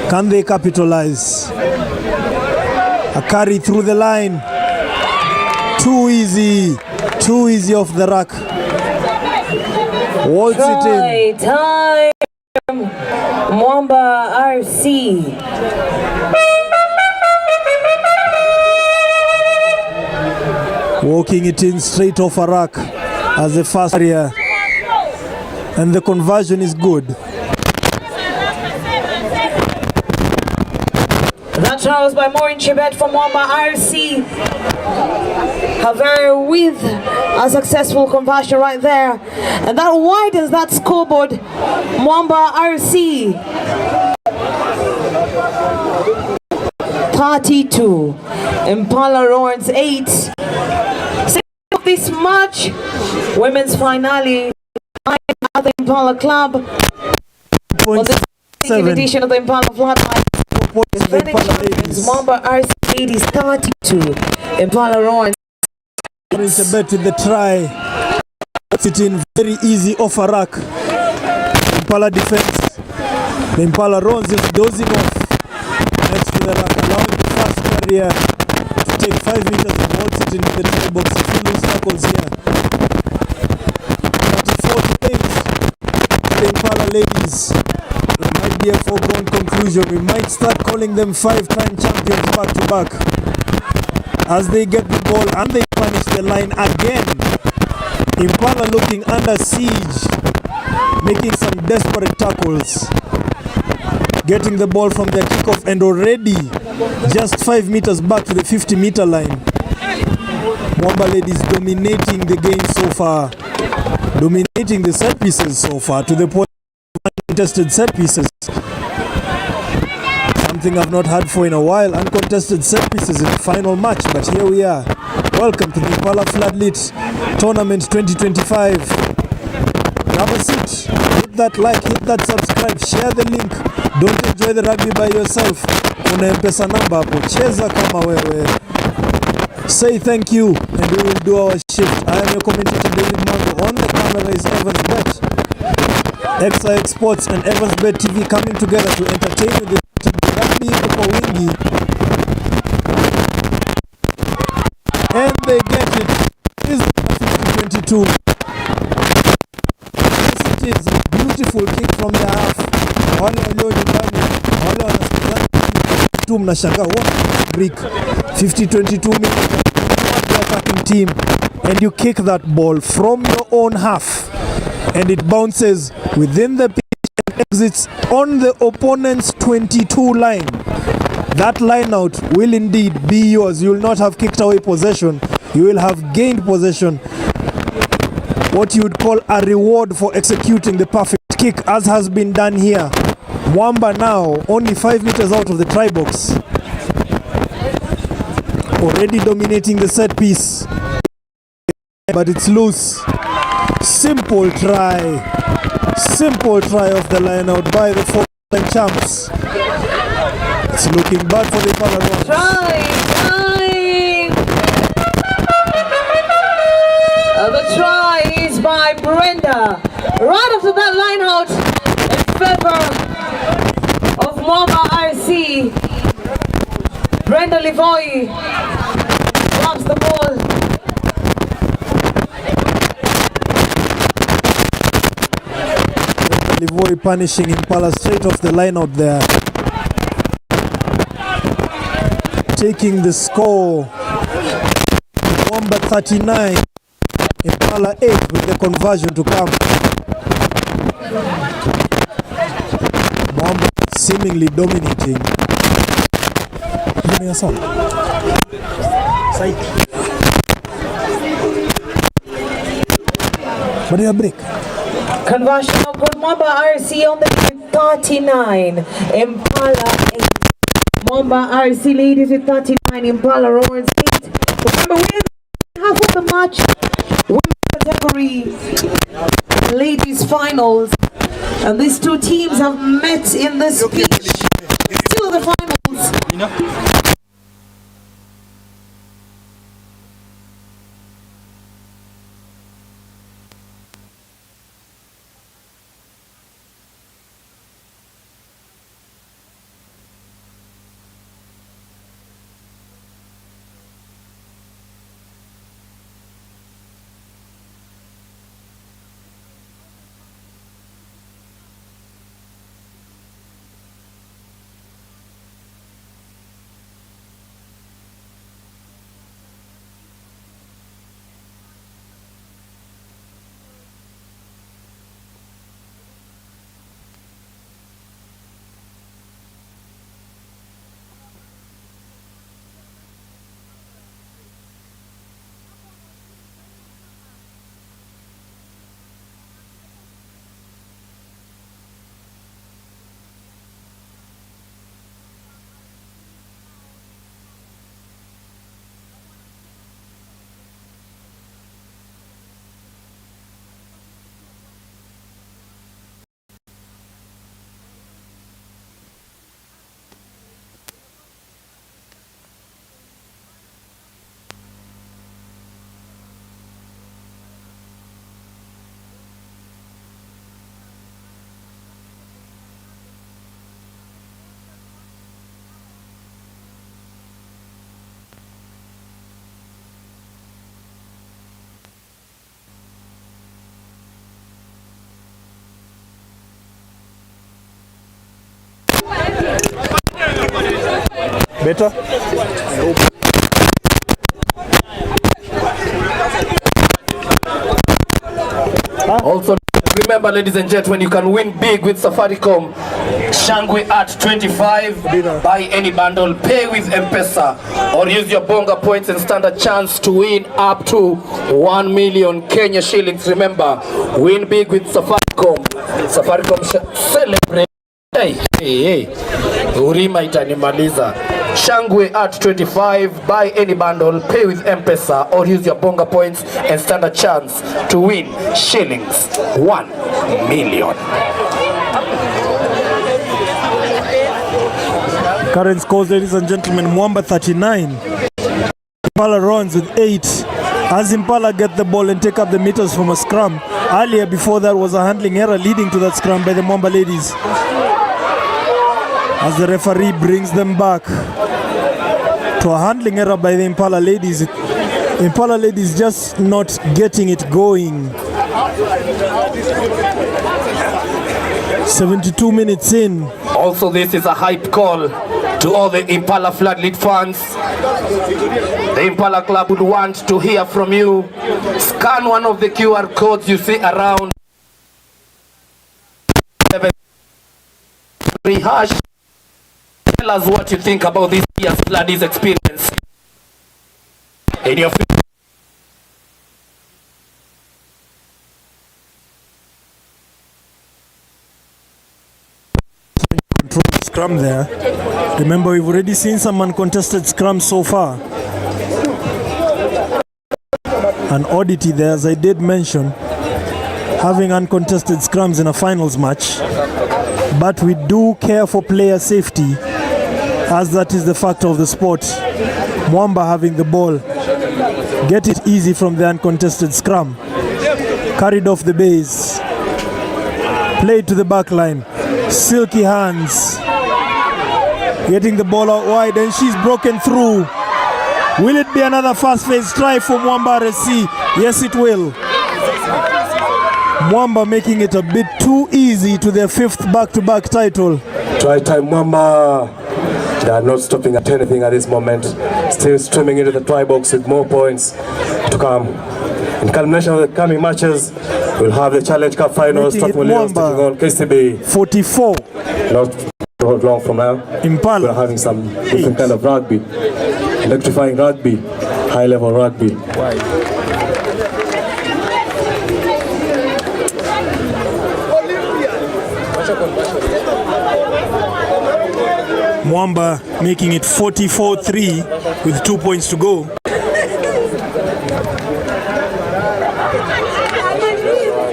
Can they capitalize? A carry through the line. Too easy off the rack. Waltz it in. Time. Mwamba RC. Walking it in straight off a rack as the first area. And the conversion is good. That try by Maureen Chibet from Mwamba RC. A very with a successful conversion right there. And that widens that scoreboard. Mwamba RC 32. Impala Roars 8. Second of this match, women's finale. At the Impala Club. On the second edition of the Impala FloodLit. Defending champions, Mwamba RC ladies 32. Impala Roars. It's a bet with the try. It's in very easy off a rack. Impala defense. The Impala runs is dozing off next to the rack, allowing the fast carrier to take 5 meters and waltz it into the try box. A few loose tackles here. 34-8. The Impala ladies. It might be a foregone conclusion. We might start calling them 5-time champions back to back. As they get the ball and they punish the line again. Impala looking under siege, making some desperate tackles, getting the ball from their kickoff and already just 5 meters back to the 50-meter line. Mwamba ladies dominating the game so far, dominating the set pieces so far to the point of uncontested set pieces. Something I've not had for in a while, uncontested set pieces in the final match, but here we are. Welcome to the Impala FloodLit Tournament 2025. Grab a seat, hit that like, hit that subscribe, share the link. Don't enjoy the rugby by yourself. Una Mpesa Number hapo, cheza kama wewe. Say thank you and we will do our shift. I am your commentator David Mango. On the camera is Evans Bet, XIX Sports and Evans Bet TV coming together to entertain you. Rugby kwa wingi, and they get it. Is 50-22. Yes, it is a beautiful kick from the half. Wale walio nyumbani, wale wanasikiliza tu mnashangaa what break. 50-22 minutes the attacking team, and you kick that ball from your own half and it bounces within the pitch and exits on the opponent's 22 line. That line out will indeed be yours. You will not have kicked away possession. You will have gained possession. What you would call a reward for executing the perfect kick, as has been done here. Mwamba now only 5 meters out of the try box. Already dominating the set piece. But it's loose. Simple try. Simple try off the line out by the four-time champs. It's looking bad for the Impala Royals. The try is by Brenda. Right after that line out in favor of Mwamba RC. Brenda Livoy drops the ball. Livoy punishing Impala straight off the line out there. Taking the score. Mwamba 39. Impala 8 with the conversion to come. Mwamba seemingly dominating. Give me a song. Side. What do you break? Conversion of Mwamba RC on the 39. Impala 8. Mwamba RC leads with 39. Impala Royals 8. Remember, we're in half of the match. Women's category ladies finals, and these two teams have met in this pitch. Still the finals. Better? Also, remember, ladies and gentlemen, you can win big with Safaricom. Shangwe at 25. Buy any bundle, pay with Mpesa, or use your bonga points and stand a chance to win up to 1 million Kenya shillings. Remember, win big with Safaricom. Safaricom celebrate. Hey. Urima itanimaliza. Shangwe at 25. Buy any bundle, pay with Mpesa, or use your bonga points and stand a chance to win shillings 1 million. Current scores, ladies and gentlemen: Mwamba 39, Impala runs with 8. As Impala get the ball and take up the meters from a scrum. Earlier, before that, was a handling error leading to that scrum by the Mwamba ladies. As the referee brings them back to a handling error by the Impala ladies. Impala ladies just not getting it going. 72 minutes in. Also, this is a hype call to all the Impala FloodLit fans. The Impala Club would want to hear from you. Scan one of the QR codes you see around. Rehash. Tell us what you think about this year's Floodies experience. In your control scrum there. Remember, we've already seen some uncontested scrums so far. An oddity there, as I did mention. having uncontested scrums in a finals match, but we do care for player safety, as that is the factor of the sport. Mwamba having the ball, get it easy from the uncontested scrum, carried off the base, played to the back line, silky hands, getting the ball out wide, and she's broken through. Will it be another fast-paced try for Mwamba RSC? Yes, it will. Mwamba making it a bit too easy to their 5th back-to-back title. Try time, Mwamba. They are not stopping at anything at this moment. Still streaming into the try box with more points to come. In culmination of the coming matches, we'll have the Challenge Cup finals. Mwamba taking on KCB. 44. Not long from now. Impala. We're having some different kind of rugby. Electrifying rugby. High-level rugby. Mwamba making it 44-3 with 2 points to go.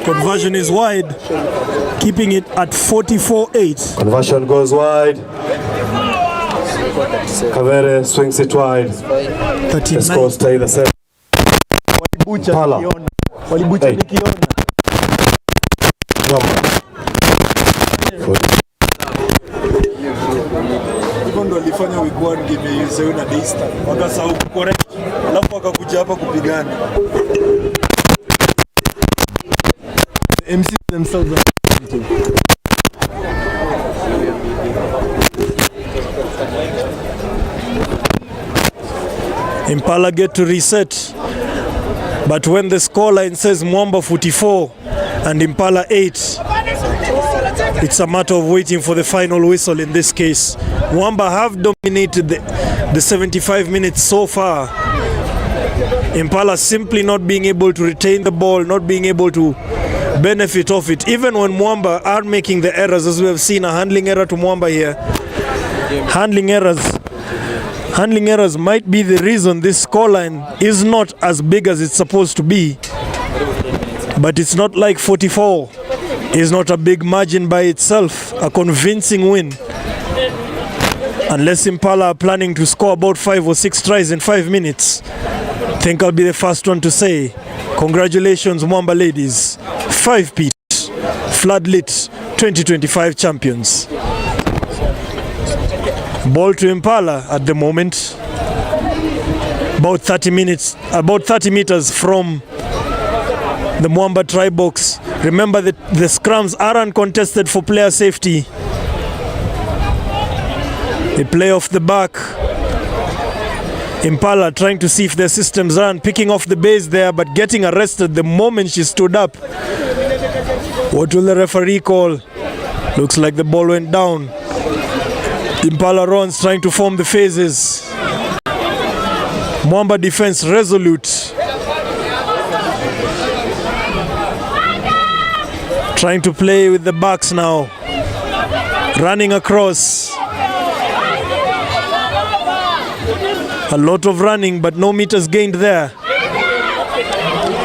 Conversion is wide, keeping it at 44-8. Conversion goes wide. Kavere swings it wide. 39. The score stay the same. Impala. Ndo alifanya week 1 game ya USIU na Daystar. Wakasahau correct. Alafu wakakuja hapa kupigana. The MC themselves are Impala get to reset. But when the scoreline says Mwamba 44 and Impala 8, it's a matter of waiting for the final whistle in this case. Mwamba have dominated the 75 minutes so far. Impala simply not being able to retain the ball, not being able to benefit of it. Even when Mwamba are making the errors, as we have seen a handling error to Mwamba here. Handling errors might be the reason this scoreline is not as big as it's supposed to be. But it's not like 44 is not a big margin by itself, a convincing win. Unless Impala are planning to score about 5 or 6 tries in 5 minutes. I think I'll be the first one to say, congratulations Mwamba ladies, 5-peat, FloodLit 2025 champions. Ball to Impala at the moment, about 30 meters from the Mwamba try box. Remember that the scrums are uncontested for player safety. They play off the back. Impala trying to see if their systems run, picking off the base there, but getting arrested the moment she stood up. What will the referee call? Looks like the ball went down. Impala runs trying to form the phases. Mwamba defense resolute. Trying to play with the backs now. Running across. A lot of running, but no meters gained there.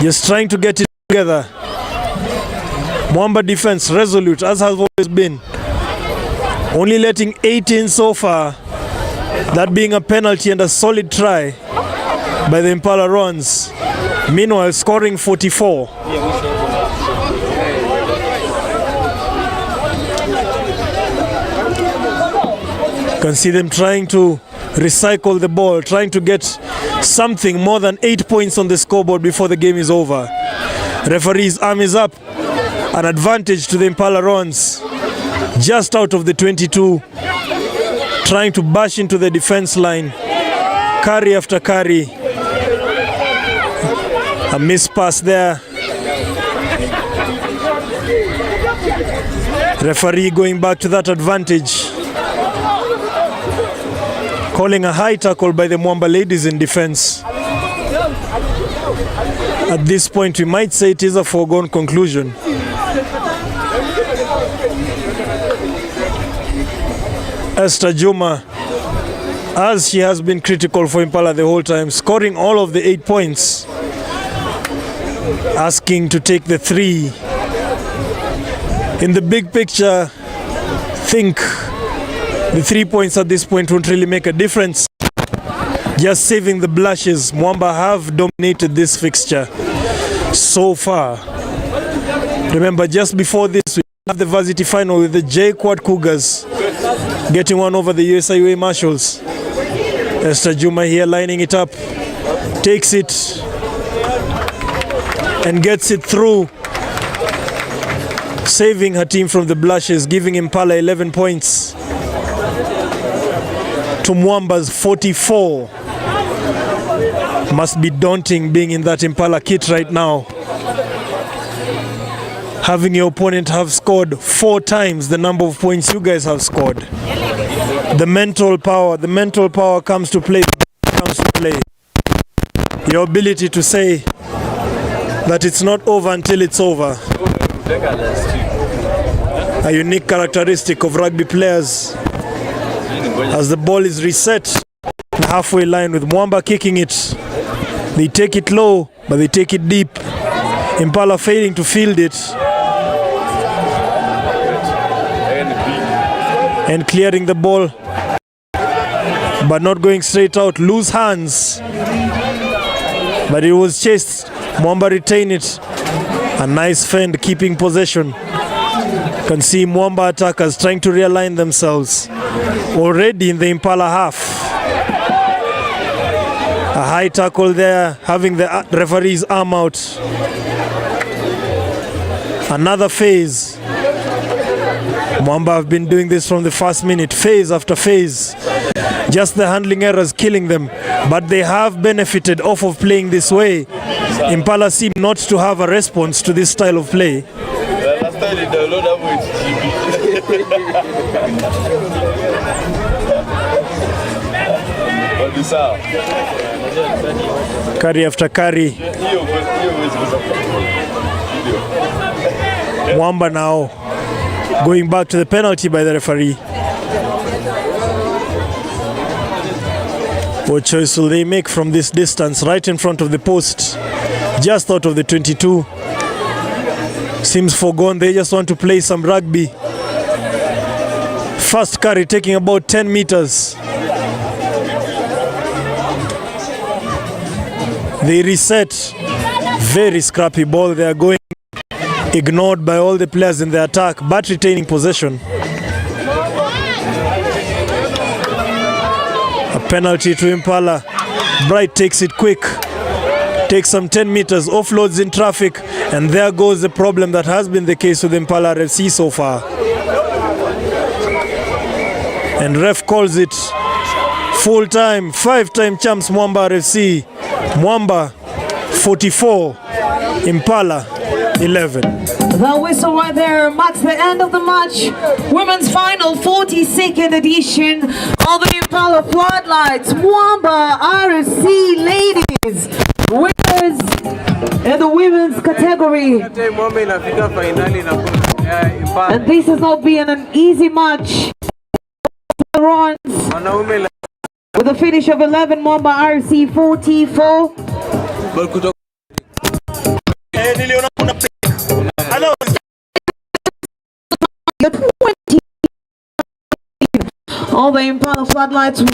Just trying to get it together. Mwamba defense resolute, as has always been. Only letting 18 so far. That being a penalty and a solid try by the Impala runs. Meanwhile, scoring 44. You can see them trying to recycle the ball, trying to get something more than 8 points on the scoreboard before the game is over. Referee's arm is up. An advantage to the Impala runs. Just out of the 22. Trying to bash into the defense line. Carry after carry. A missed pass there. Referee going back to that advantage. Calling a high tackle by the Mwamba ladies in defense. At this point, we might say it is a foregone conclusion. Esther Juma, as she has been critical for Impala the whole time, scoring all of the 8 points, asking to take the 3 In the big picture, think the 3 points at this point won't really make a difference. Just saving the blushes. Mwamba have dominated this fixture so far. Remember, just before this, we have the varsity final with the JKUAT Cougars getting one over the USIU Marshals. Esther Juma here lining it up, takes it and gets it through, saving her team from the blushes, giving Impala 11 points to Mwamba's 44. Must be daunting being in that Impala kit right now. Having your opponent have scored 4 times the number of points you guys have scored. The mental power comes to play. Your ability to say that it's not over until it's over. A unique characteristic of rugby players. As the ball is reset, the halfway line with Mwamba kicking it. They take it low, but they take it deep. Impala failing to field it. And clearing the ball, but not going straight out. Loose hands. But it was chased. Mwamba retained it. A nice fend keeping possession. Can see Mwamba attackers trying to realign themselves. Already in the Impala half. A high tackle there, having the referee's arm out. Another phase. Mwamba have been doing this from the first minute, phase after phase. Just the handling errors killing them, but they have benefited off of playing this way. Impala seem not to have a response to this style of play. Carry after carry. Mwamba now going back to the penalty by the referee. What choice will they make from this distance, right in front of the post, just out of the 22? Seems foregone, they just want to play some rugby. First carry taking about 10 meters. They reset. Very scrappy ball they are going. Ignored by all the players in the attack, but retaining possession. A penalty to Impala. Bright takes it quick. Takes some 10 meters, offloads in traffic, and there goes the problem that has been the case with Impala FC so far. And ref calls it full time. 5-time champs Mwamba FC. Mwamba 44, Impala 11. The whistle right there marks the end of the match. Women's final 42nd edition of the Impala FloodLit. Mwamba RFC ladies winners in the women's category. And this has not been an easy match. Runs with a finish of 11, Mwamba RFC 44. All the Impala FloodLits.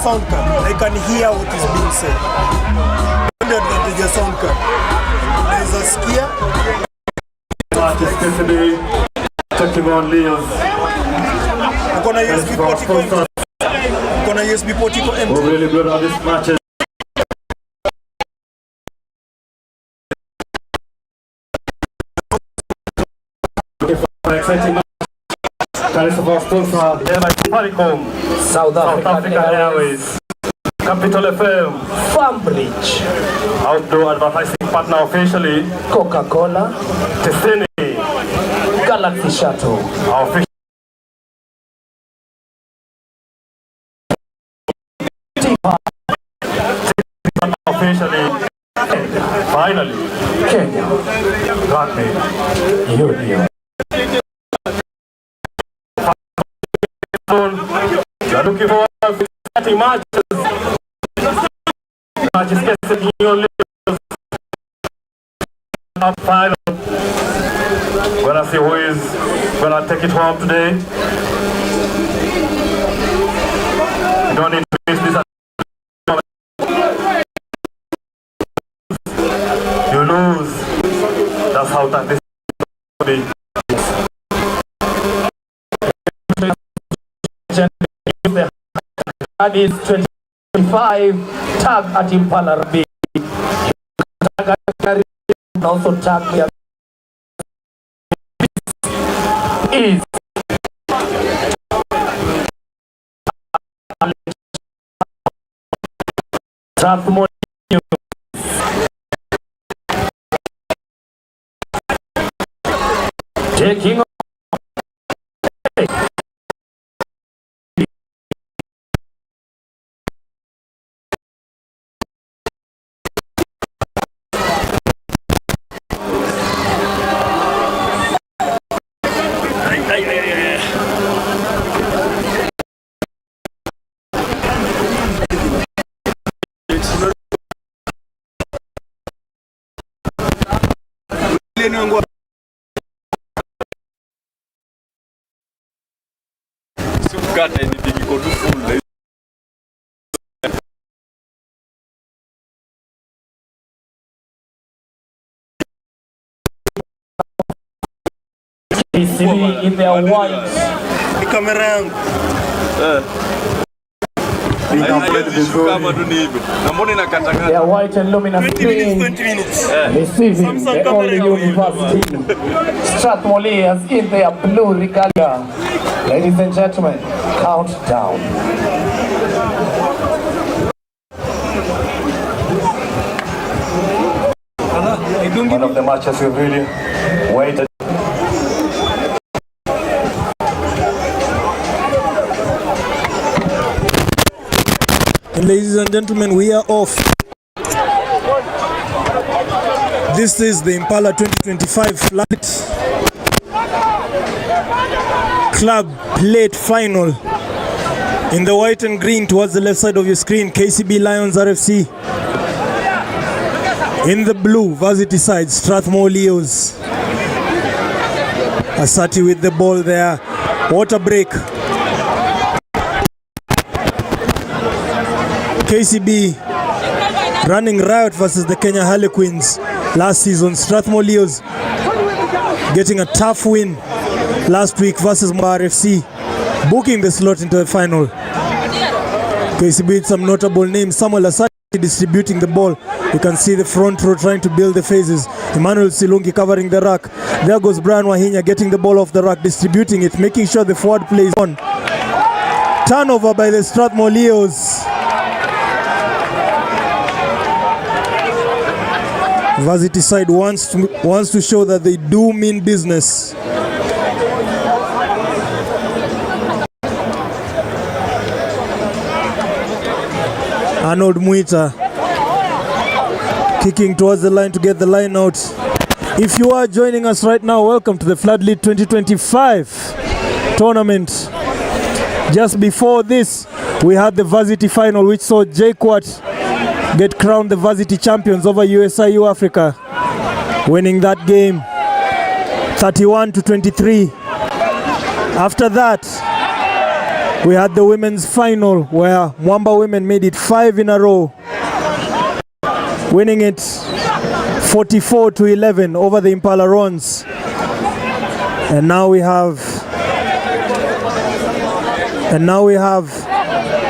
sound card. I can hear what is being said. The advantage of sound card. There is a skier. Checking on Leos. I'm gonna USB portico empty. I'm gonna USB portico empty. We're really good on this matches. Exciting match. Carries of our sponsor, South Africa Airways, Capital FM, Farmbridge, outdoor advertising partner officially, Coca-Cola, Tessini, Galaxy Shuttle, our official officially, finally, Kenya, rugby Union. We are looking forward to exciting matches. Matches getting on final. Gonna see who is gonna take it home today. You don't need to miss this. You lose. That's how that this will be. That is 25, tag at Impala rugby. Also tag is Strathmore taking on in their white. Camera yangu. Their white and luminous 20 screen minutes, 20 minutes. receiving the only university. Strathmore in their blue regalia. Ladies and gentlemen, countdown. One of the matches we've really waited. And ladies and gentlemen, we are off. This is the Impala 2025 FloodLit Club Plate Final. In the white and green towards the left side of your screen, KCB Lions RFC. In the blue, varsity side, Strathmore Leos. Asati with the ball there. Water break. KCB running riot versus the Kenya Harlequins last season. Strathmore Leos getting a tough win last week versus Mwamba RFC, booking the slot into the final. KCB with some notable names. Samuel Asati distributing the ball. You can see the front row trying to build the phases. Emmanuel Silungi covering the ruck. There goes Brian Wahinya getting the ball off the ruck, distributing it, making sure the forward play is on. Turnover by the Strathmore Leos. Varsity side wants to show that they do mean business. Arnold Muita kicking towards the line to get the line out. If you are joining us right now, welcome to the FloodLit 2025 tournament. Just before this, we had the varsity final, which saw JKUAT get crowned the varsity champions over USIU Africa, winning that game 31-23. After that, We had the women's final where Mwamba women made it 5 in a row, winning it 44-11 over the Impala Rons. And now we have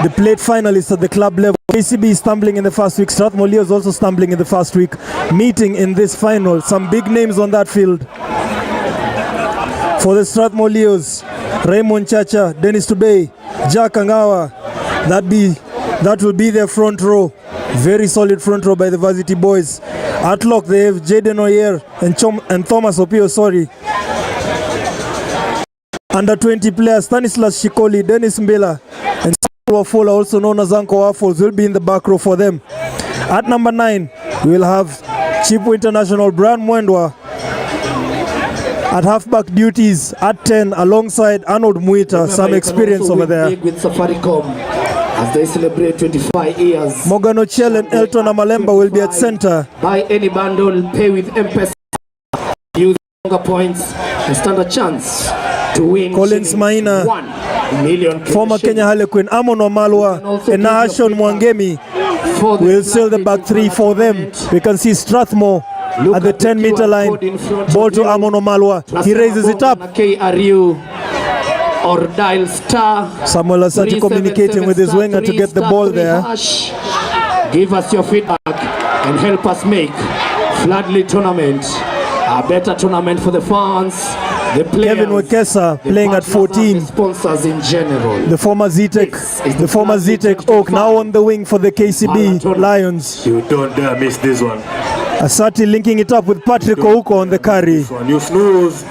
the plate finalists at the club level. KCB stumbling in the first week. Strathmore Leos also stumbling in the first week. Meeting in this final. Some big names on that field. For the Strathmore Leos, Raymond Chacha, Dennis Tubey, Jack Angawa. That will be their front row. Very solid front row by the Varsity boys. At lock they have Jaden Oyer and Thomas Opio, sorry. Under 20 players, Stanislas Shikoli, Dennis Mbela, and Wafola, also known as Uncle Waffles, will be in the back row for them. At number 9, we will have Chipu International Brian Mwendwa at halfback duties at 10, alongside Arnold Muita, some experience over there. With Safaricom as they celebrate 25 years. Morgan Ochel and Elton Amalemba will be at center. Buy any bundle, pay with Mpesa, use longer points, and stand a chance to win. Collins Maina, 1 million. former Kenya Harlequin, Amon Omalwa, and Nahashon Mwangemi will seal the back three for them. We can see Strathmore at the 10-meter line. Ball to Amon Omalwa. He raises it up. KRU or dial star. Samuel Asati communicating with his winger to get the ball there. Give us your feedback and help us make FloodLit tournament a better tournament for the fans. The players, Kevin Wekesa playing at 14. Sponsors in general. The former Zitek Oak now on the wing for the KCB Lions. You don't dare miss this one. Asati linking it up with Patrick Ouko on the carry. You snooze,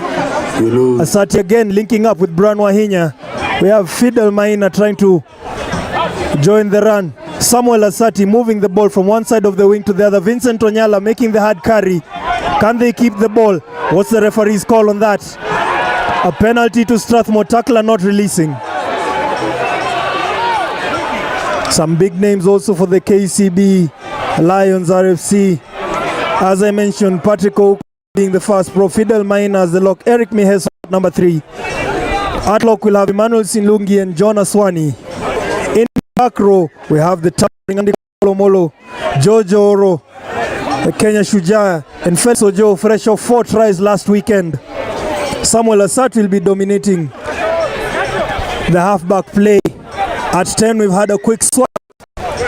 you lose. Asati again linking up with Brian Wahinya. We have Fidel Maina trying to join the run. Samuel Asati moving the ball from one side of the wing to the other. Vincent Onyala making the hard carry. Can they keep the ball? What's the referee's call on that? A penalty to Strathmore, tackler not releasing. Some big names also for the KCB Lions RFC. As I mentioned, Patrick Oak being the first pro, Fidel Maina as the lock, Eric Mihes number 3. At lock we'll have Emmanuel Sinlungi and John Aswani. In the back row we have the towering Andy Kolomolo, Jojo Oro, the Kenya Shujaa, and Felso Joe, fresh off 4 tries last weekend. Samuel Asat will be dominating the halfback play. At 10 we've had a quick swap.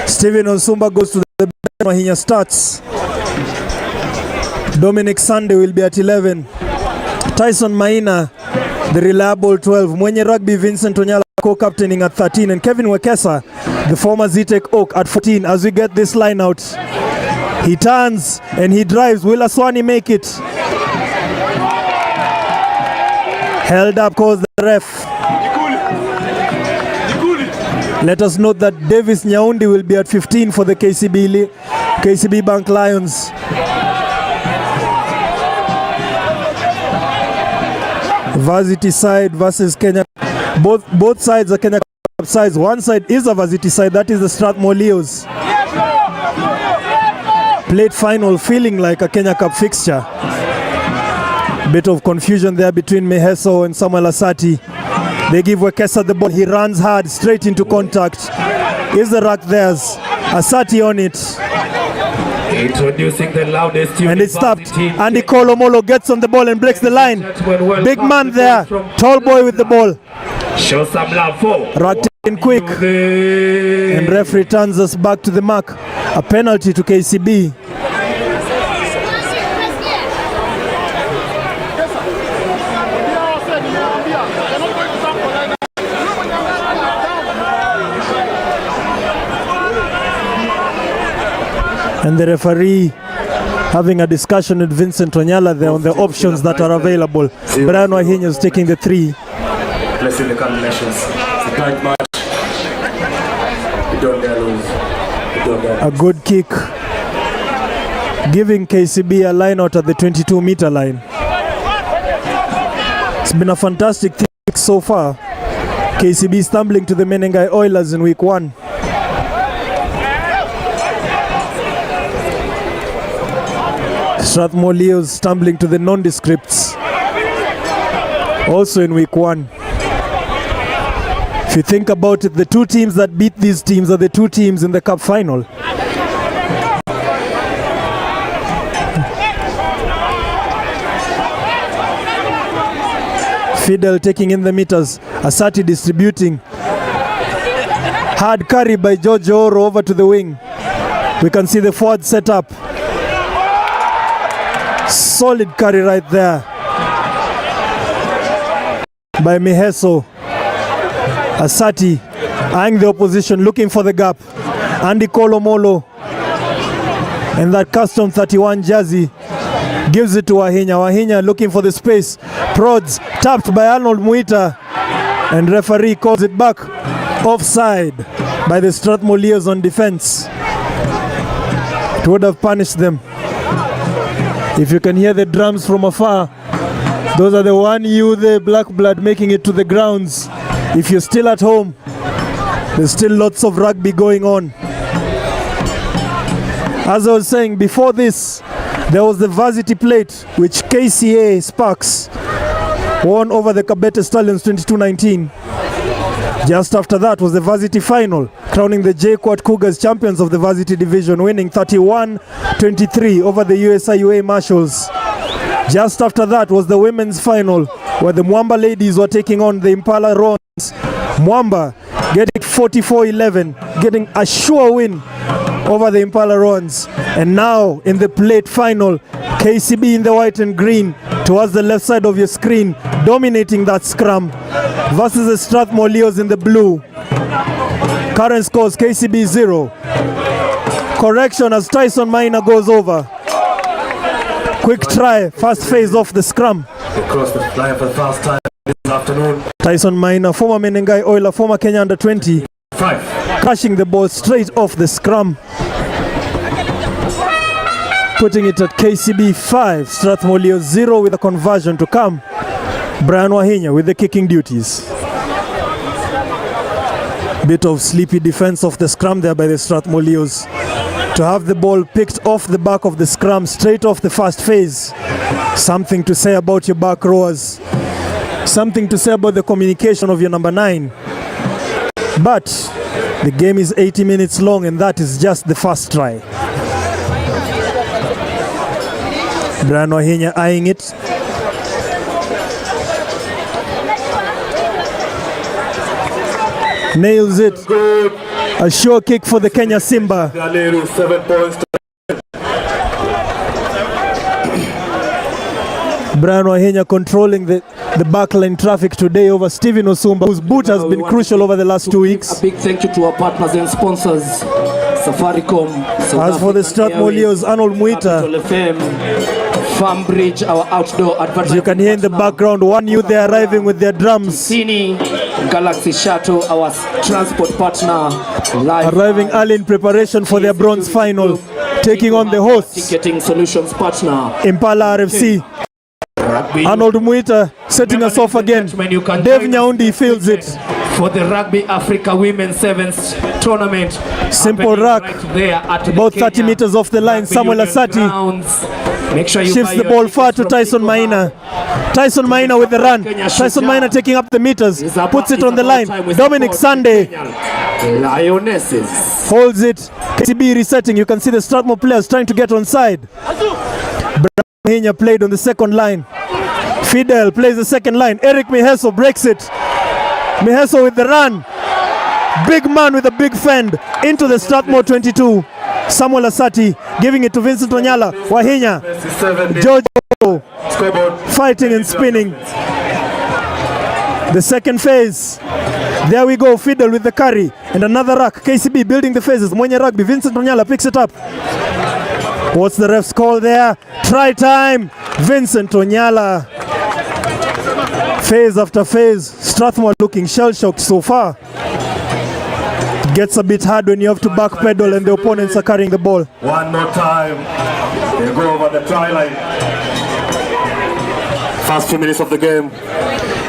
Steven Onsumba goes to the bench. Mahinya starts. Dominic Sunday will be at 11. Tyson Maina, the reliable 12. Mwenye Rugby Vincent Onyala co-captaining at 13. And Kevin Wekesa, the former Zitek Oak, at 14. As we get this line out, he turns and he drives. Will Aswani make it? Held up, calls the ref. Let us note that Davis Nyaundi will be at 15 for the KCB Bank Lions. Varsity side versus Kenya. Both sides are Kenya Cup sides. One side is a Varsity side, that is the Strathmore Leos. Plate final feeling like a Kenya Cup fixture. Bit of confusion there between Meheso and Samuel Asati. They give Wekesa the ball. He runs hard straight into contact. Is the rack theirs? Asati on it. Introducing the loudest and it's stopped. Andy Kolomolo gets on the ball and breaks the line. Big man there. Tall boy with the ball. Show some love for. Racked in quick. And referee turns us back to the mark. A penalty to KCB. And the referee having a discussion with Vincent Onyala there on the options that are available. Brian Wahinya is taking the 3. Let's see the combinations. It's a tight match. You don't dare lose. You don't dare. A good kick, giving KCB a line out at the 22-meter line. It's been a fantastic kick so far. KCB stumbling to the Menengai Oilers in week 1. Strathmore Leos stumbling to the nondescripts also in week 1. If you think about it, the two teams that beat these teams are the two teams in the cup final. Fidel taking in the meters, Asati distributing. Hard carry by George Oro over to the wing. We can see the forward set up. Solid carry right there by Miheso. Asati eyeing the opposition, looking for the gap. Andy Kolomolo and that custom 31 jersey gives it to Wahinya. Wahinya looking for the space. Prods tapped by Arnold Muita, and referee calls it back offside by the Strathmore Leos on defense. It would have punished them. If you can hear the drums from afar, those are the 1U, the black blood making it to the grounds. If you're still at home, there's still lots of rugby going on. As I was saying, before this, there was the varsity plate, which KCA Sparks won over the Kabete Stallions 22-19. Just after that was the varsity final, crowning the JKUAT Cougars champions of the varsity division, winning 31-23 over the USIU Marshals. Just after that was the women's final, where the Mwamba ladies were taking on the Impala Rons. Mwamba getting 44-11, getting a sure win over the Impala Rons. And now in the plate final, KCB in the white and green towards the left side of your screen, dominating that scrum, versus the Strathmore Leos in the blue. Current scores: KCB 0. Correction as Tyson Maina goes over. Quick try, first phase off the scrum. Across the line for the first time this afternoon. Tyson Maina, former Menengai Oiler, former Kenya under 20, 5. crashing the ball straight off the scrum, putting it at KCB 5, Strathmore Leos 0 with a conversion to come. Brian Wahinya with the kicking duties. Bit of sleepy defense of the scrum there by the Strathmore Leos. To have the ball picked off the back of the scrum, straight off the first phase. Something to say about your back rowers. Something to say about the communication of your number 9. But the game is 80 minutes long, and that is just the first try. Brian Wahinya eyeing it. Nails it. Good. A sure kick for the Kenya Simba. 7 points. Brian Wahinya controlling the backline traffic today over Stephen Osumba, whose boot has been crucial over the last 2 weeks. A big thank you to our partners and sponsors, Safaricom. As for the Strathmore Leos, Arnold Muita. Farm Bridge, our outdoor advertising. You can hear in the background 1U, they're arriving with their drums. Cine, Galaxy Shuttle, our transport partner. Arriving early in preparation for their bronze final, taking on the hosts, Ticketing Solutions partner. Impala RFC. Rugby. Arnold Muita setting us off again. Dave Nyaundi feels it. For the Rugby Africa Women's Sevens Tournament. Simple rack, about 30 meters off the line. Samuel Asati shifts the ball far to Tyson Maina. Tyson Maina with the run. Tyson Maina taking up the meters, puts it on the line. Dominic Sunday Lionesses holds it. KCB resetting. You can see the Strathmore players trying to get onside. Brian played on the second line. Fidel plays the second line. Eric Miheso breaks it. Miheso with the run. Big man with a big fend into the Strathmore 22. Samuel Asati giving it to Vincent Onyala. Wahinya. George fighting and spinning. The second phase. There we go. Fidel with the carry. And another rack. KCB building the phases. Mwenye Rugby. Vincent Onyala picks it up. What's the ref's call there? Try time. Vincent Onyala. Phase after phase. Strathmore looking shell-shocked so far. It gets a bit hard when you have to backpedal and the opponents are carrying the ball. One more time. They go over the try line. First 2 minutes of the game.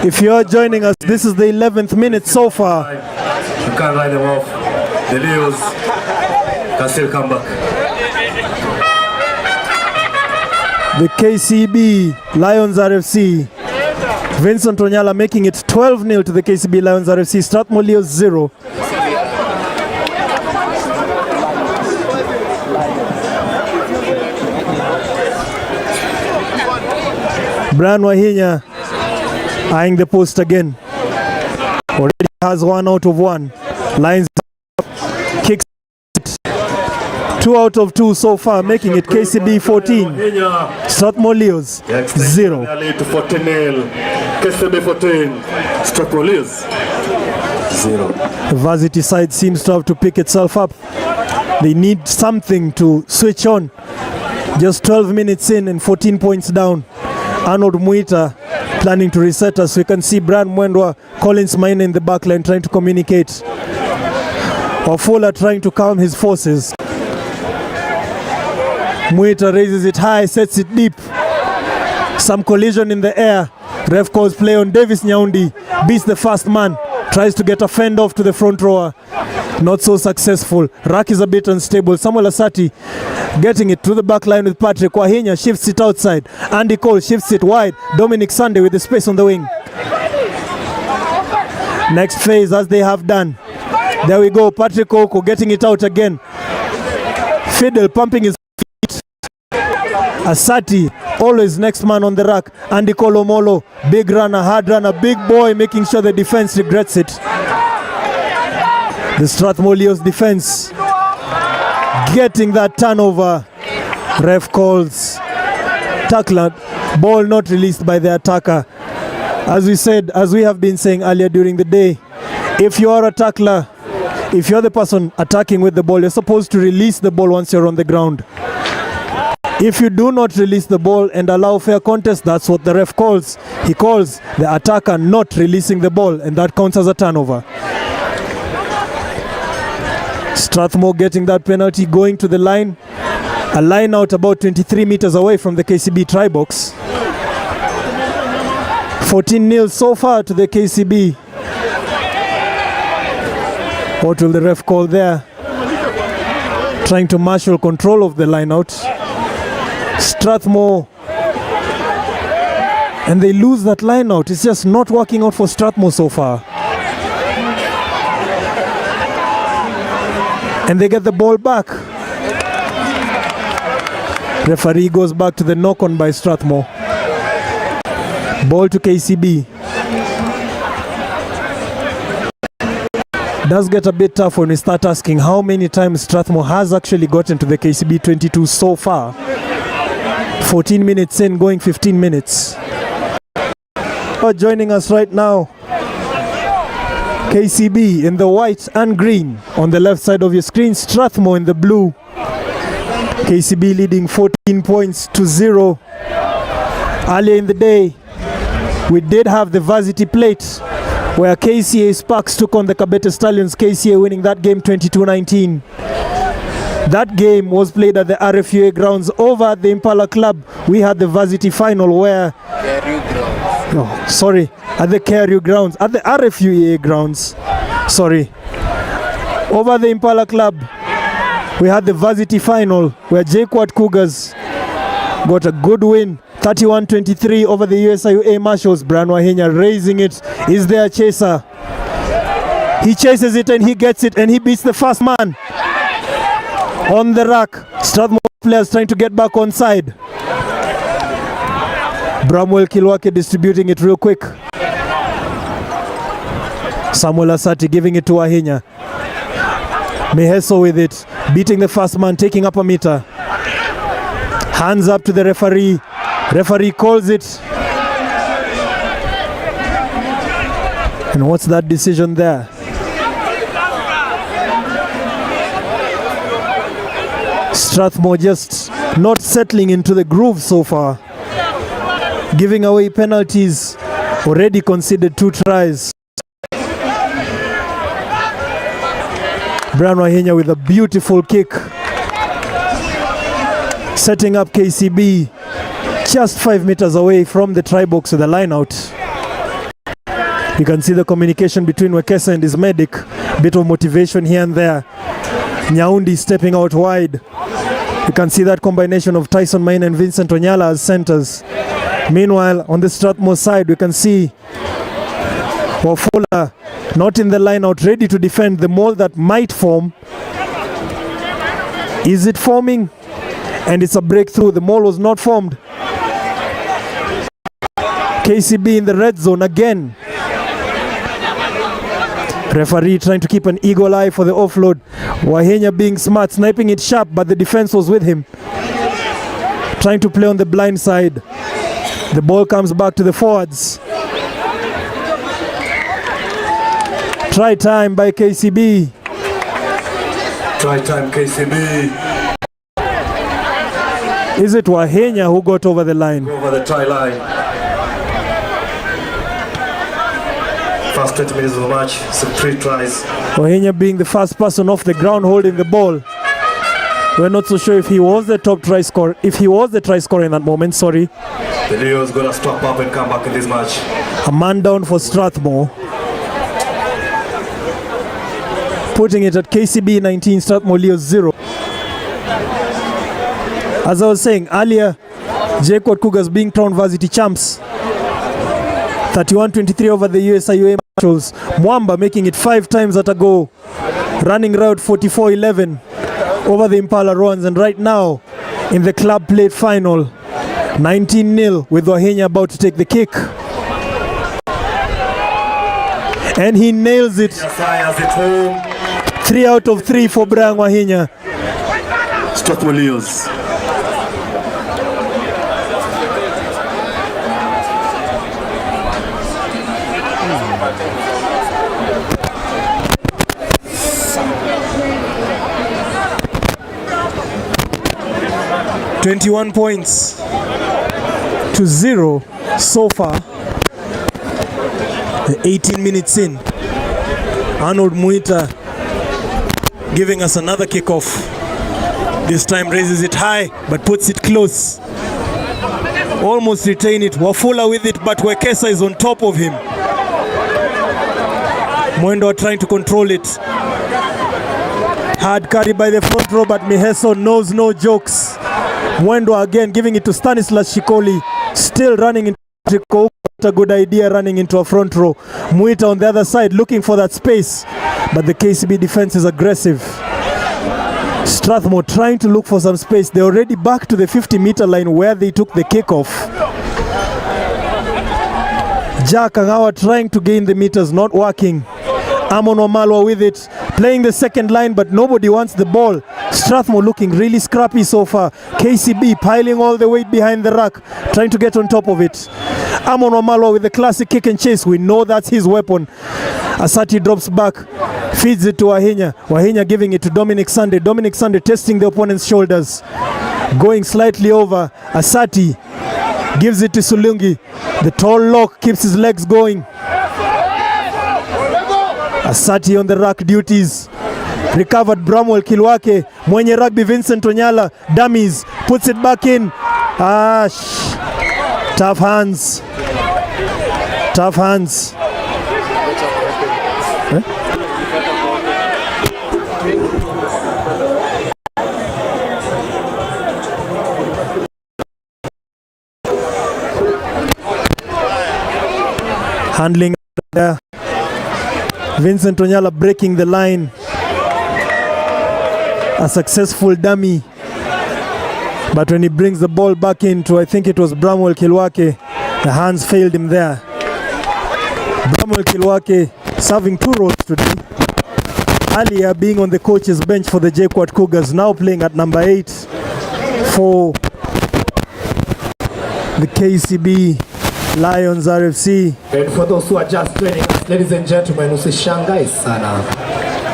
If you're joining us, this is the 11th minute so far. You can't ride them off. The Leos can still come back. The KCB Lions RFC Vincent Onyala making it 12-0 to the KCB Lions RFC. Strathmore Leos 0. Brian Wahinya eyeing the post again. Already has 1 out of 1. Lions kicks it. 2 out of 2 so far, making it KCB 14. Strathmore Leos 0. KCB 14. Strathmore Leos 0. The Varsity side seems to have to pick itself up. They need something to switch on. Just 12 minutes in and 14 points down. Arnold Muita planning to reset us. We can see Brad Mwendwa, Collins Maina in the back line trying to communicate. Ofula trying to calm his forces. Muita raises it high, sets it deep. Some collision in the air. Ref calls play on Davis Nyaundi. Beats the first man. Tries to get a fend off to the front rower. Not so successful. Rack is a bit unstable. Samuel Asati getting it to the back line with Patrick. Wahinya shifts it outside. Andy Cole shifts it wide. Dominic Sunday with the space on the wing. Next phase as they have done. There we go. Patrick Oko getting it out again. Fiddle pumping his feet. Asati always next man on the rack. Andy Kolomolo, big runner, hard runner, big boy, making sure the defense regrets it. The Strathmore Leos defense getting that turnover. Ref calls tackler, ball not released by the attacker. As we said, as we have been saying earlier during the day, if you are a tackler, if you're the person attacking with the ball, you're supposed to release the ball once you're on the ground. If you do not release the ball and allow fair contest, that's what the ref calls. He calls the attacker not releasing the ball, and that counts as a turnover. Strathmore getting that penalty, going to the line. A line out about 23 meters away from the KCB try box. 14-0 so far to the KCB. What will the ref call there? Trying to marshal control of the line out. Strathmore, and they lose that line out. It's just not working out for Strathmore so far. And they get the ball back. Referee goes back to the knock on by Strathmore. Ball to KCB. Does get a bit tough when we start asking how many times Strathmore has actually gotten to the KCB 22 so far. 14 minutes in, going 15 minutes. Joining us right now, KCB in the white and green on the left side of your screen, Strathmore in the blue. KCB leading 14 points to 0. Earlier in the day, we did have the Varsity Plate where KCA Sparks took on the Kabete Stallions, KCA winning that game 22-19. That game was played at the RFUA grounds. Over at the Impala Club, we had the Varsity final where... at the KRU grounds, at the RFUA grounds. Over at the Impala Club, we had the Varsity final where JKUAT Cougars got a good win. 31-23 over the USIU Marshals. Brian Wahinya raising it. Is there a chaser? He chases it and he gets it and he beats the first man. On the rack, Strathmore players trying to get back on side. Bramwell Kilwake distributing it real quick. Samuel Asati giving it to Wahinya. Meheso with it, beating the first man, taking up a meter. Hands up to the referee. Referee calls it. And what's that decision there? Strathmore just not settling into the groove so far. Giving away penalties. Already conceded 2 tries. Brian Wahinya with a beautiful kick. Setting up KCB just 5 meters away from the try box with the line out. You can see the communication between Wekesa and his medic. Bit of motivation here and there. Nyaundi stepping out wide. You can see that combination of Tyson Maina and Vincent Onyala as centers. Meanwhile, on the Strathmore side, we can see Wafula not in the line out, ready to defend the maul that might form. Is it forming? And it's a breakthrough. The maul was not formed. KCB in the red zone again. Referee trying to keep an eagle eye for the offload. Wahenya being smart, sniping it sharp, but the defense was with him. Trying to play on the blind side. The ball comes back to the forwards. Try time by KCB. Try time, KCB. Is it Wahenya who got over the line? Over the try line. First 20 minutes of the match, some 3 tries. Wahenya being the first person off the ground holding the ball. We're not so sure if he was the top try scorer. If he was the try scorer in that moment, sorry. The Leo's gonna stop up and come back in this match. A man down for Strathmore. Putting it at KCB 19, Strathmore Leos 0. As I was saying earlier, JKUAT Cougars being crowned varsity champs. 31-23 over the USIU Marshals. Mwamba making it 5 times at a go. Running route 44-11 over the Impala Roans. And right now, in the club plate final, 19-0 with Wahenya about to take the kick. And he nails it. 3 out of 3 for Brian Wahenya. Strathmore Leos. $21 points to 0 so far. 18 minutes in. Arnold Muita giving us another kickoff. This time raises it high but puts it close. Almost retain it. Wafula with it, but Wekesa is on top of him. Mwendo are trying to control it. Hard carry by the front row, but Miheso knows no jokes. Mwendo again giving it to Stanislas Shikoli, still running into Triko. A good idea running into a front row. Muita on the other side looking for that space, but the KCB defense is aggressive. Strathmore trying to look for some space. They're already back to the 50-meter line where they took the kickoff. Jack Angawa trying to gain the meters, not working. Amon Omalwa with it, playing the second line, but nobody wants the ball. Strathmore looking really scrappy so far. KCB piling all the weight behind the ruck, trying to get on top of it. Amon Omalwa with the classic kick and chase. We know that's his weapon. Asati drops back, feeds it to Wahenya. Wahenya giving it to Dominic Sunday. Dominic Sunday testing the opponent's shoulders. Going slightly over. Asati gives it to Sulungi. The tall lock keeps his legs going. Asati on the ruck duties. Recovered Bramwell Kilwake. Mwenye rugby Vincent Onyala. Dummies. Puts it back in. Tough hands. Tough hands. Handling there. Vincent Onyala breaking the line. A successful dummy. But when he brings the ball back into, I think it was Bramwell Kilwake, the hands failed him there. Bramwell Kilwake serving 2 roles today. Earlier being on the coach's bench for the JKUAT Cougars, now playing at number 8 for the KCB Lions RFC. And for those who are just joining us, ladies and gentlemen, usishangae sana.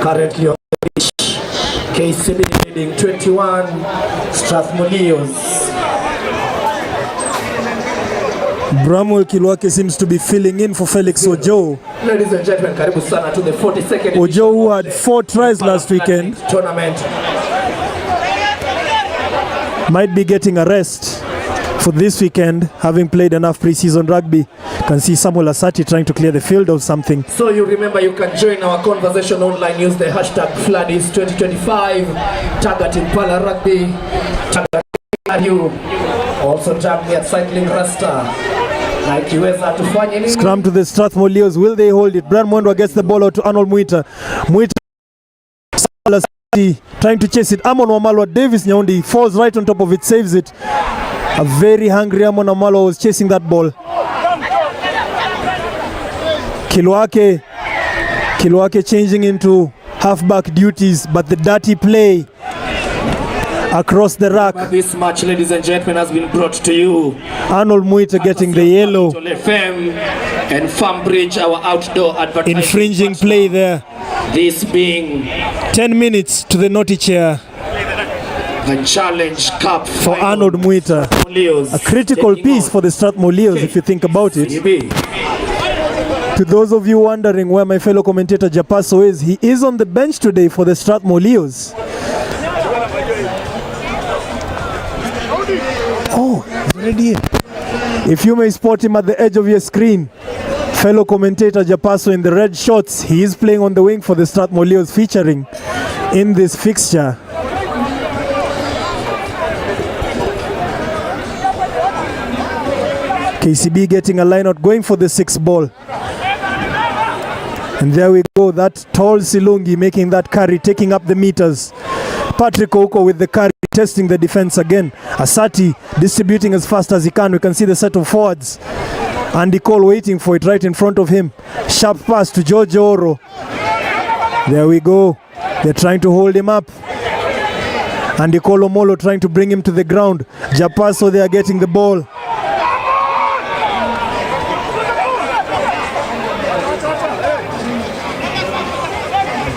Currently on the pitch, KCB leading 21, Strathmore Leos. Bramwell Kilwake seems to be filling in for Felix Ojo. Ladies and gentlemen, karibu sana to the 42nd Ojo, who had 4 tries last weekend, tournament, might be getting a rest for this weekend, having played enough pre-season rugby. Can see Samuel Asati trying to clear the field of something. So you remember you can join our conversation online. Use the hashtag FloodLit2025. Tag at Impala Rugby. Tag at you. Also jumping at cycling Rasta. Like USIU tufanye nini? Scrum to the Strathmore Leos. Will they hold it? Brian Mwamba gets the ball out to Arnold Mwita. Mwita trying to chase it. Amon Wamalwa, Davis Nyaundi falls right on top of it, saves it. A very hungry Amon Wamalwa was chasing that ball. Kilwake changing into halfback duties, but the dirty play across the rack. This match, ladies and gentlemen, has been brought to you. Arnold Mwita getting the yellow. And Farmbridge, our outdoor advertising. Infringing play there. This being 10 minutes to the naughty chair the Challenge Cup for Arnold Mwita. A critical piece for the Strathmore Leos, if you think about it. To those of you wondering where my fellow commentator Japaso is, he is on the bench today for the Strathmore Leos. Oh, already in. If you may spot him at the edge of your screen, fellow commentator Japaso in the red shorts, he is playing on the wing for the Strathmore Leos, featuring in this fixture. KCB getting a line out, going for the 6th ball. And there we go, that tall Silungi making that carry, taking up the meters. Patrick Oko with the carry, testing the defense again. Asati distributing as fast as he can. We can see the set of forwards. Andy Cole waiting for it right in front of him. Sharp pass to George Oro. There we go. They're trying to hold him up. Andy Cole Omolo trying to bring him to the ground. Japaso, they are getting the ball.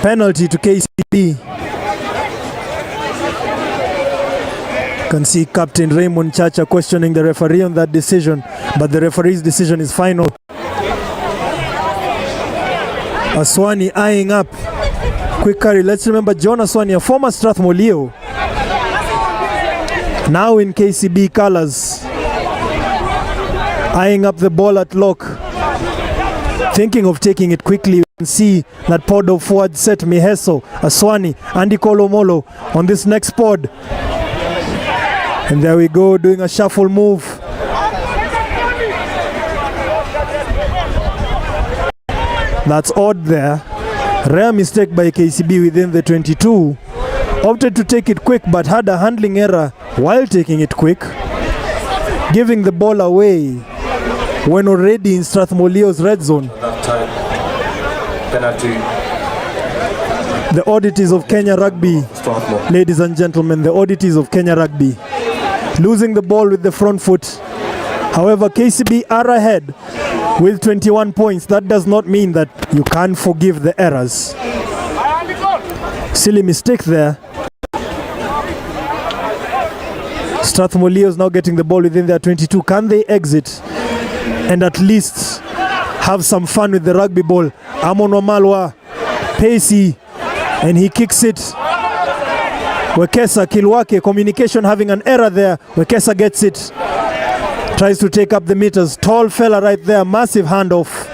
Penalty to KCB. You can see Captain Raymond Chacha questioning the referee on that decision, but the referee's decision is final. Aswani eyeing up. Quick carry. Let's remember John Aswani, a former Strathmore Leo, now in KCB colors, eyeing up the ball at lock, thinking of taking it quickly. You can see that pod of forward set Miheso, Aswani, Andy Kolomolo on this next pod. And there we go, doing a shuffle move. That's odd there. Rare mistake by KCB within the 22. Opted to take it quick, but had a handling error while taking it quick, giving the ball away when already in Strathmore Leo's red zone. Penalty. The oddities of Kenya Rugby, ladies and gentlemen, the oddities of Kenya Rugby. Losing the ball with the front foot. However, KCB are ahead with 21 points. That does not mean that you can't forgive the errors. Silly mistake there. Strathmore Leos now getting the ball within their 22. Can they exit and at least have some fun with the rugby ball? Amon Wamalwa, pacey, and he kicks it. Wekesa, Kilwake, communication having an error there. Wekesa gets it. Tries to take up the meters. Tall fella right there, massive handoff.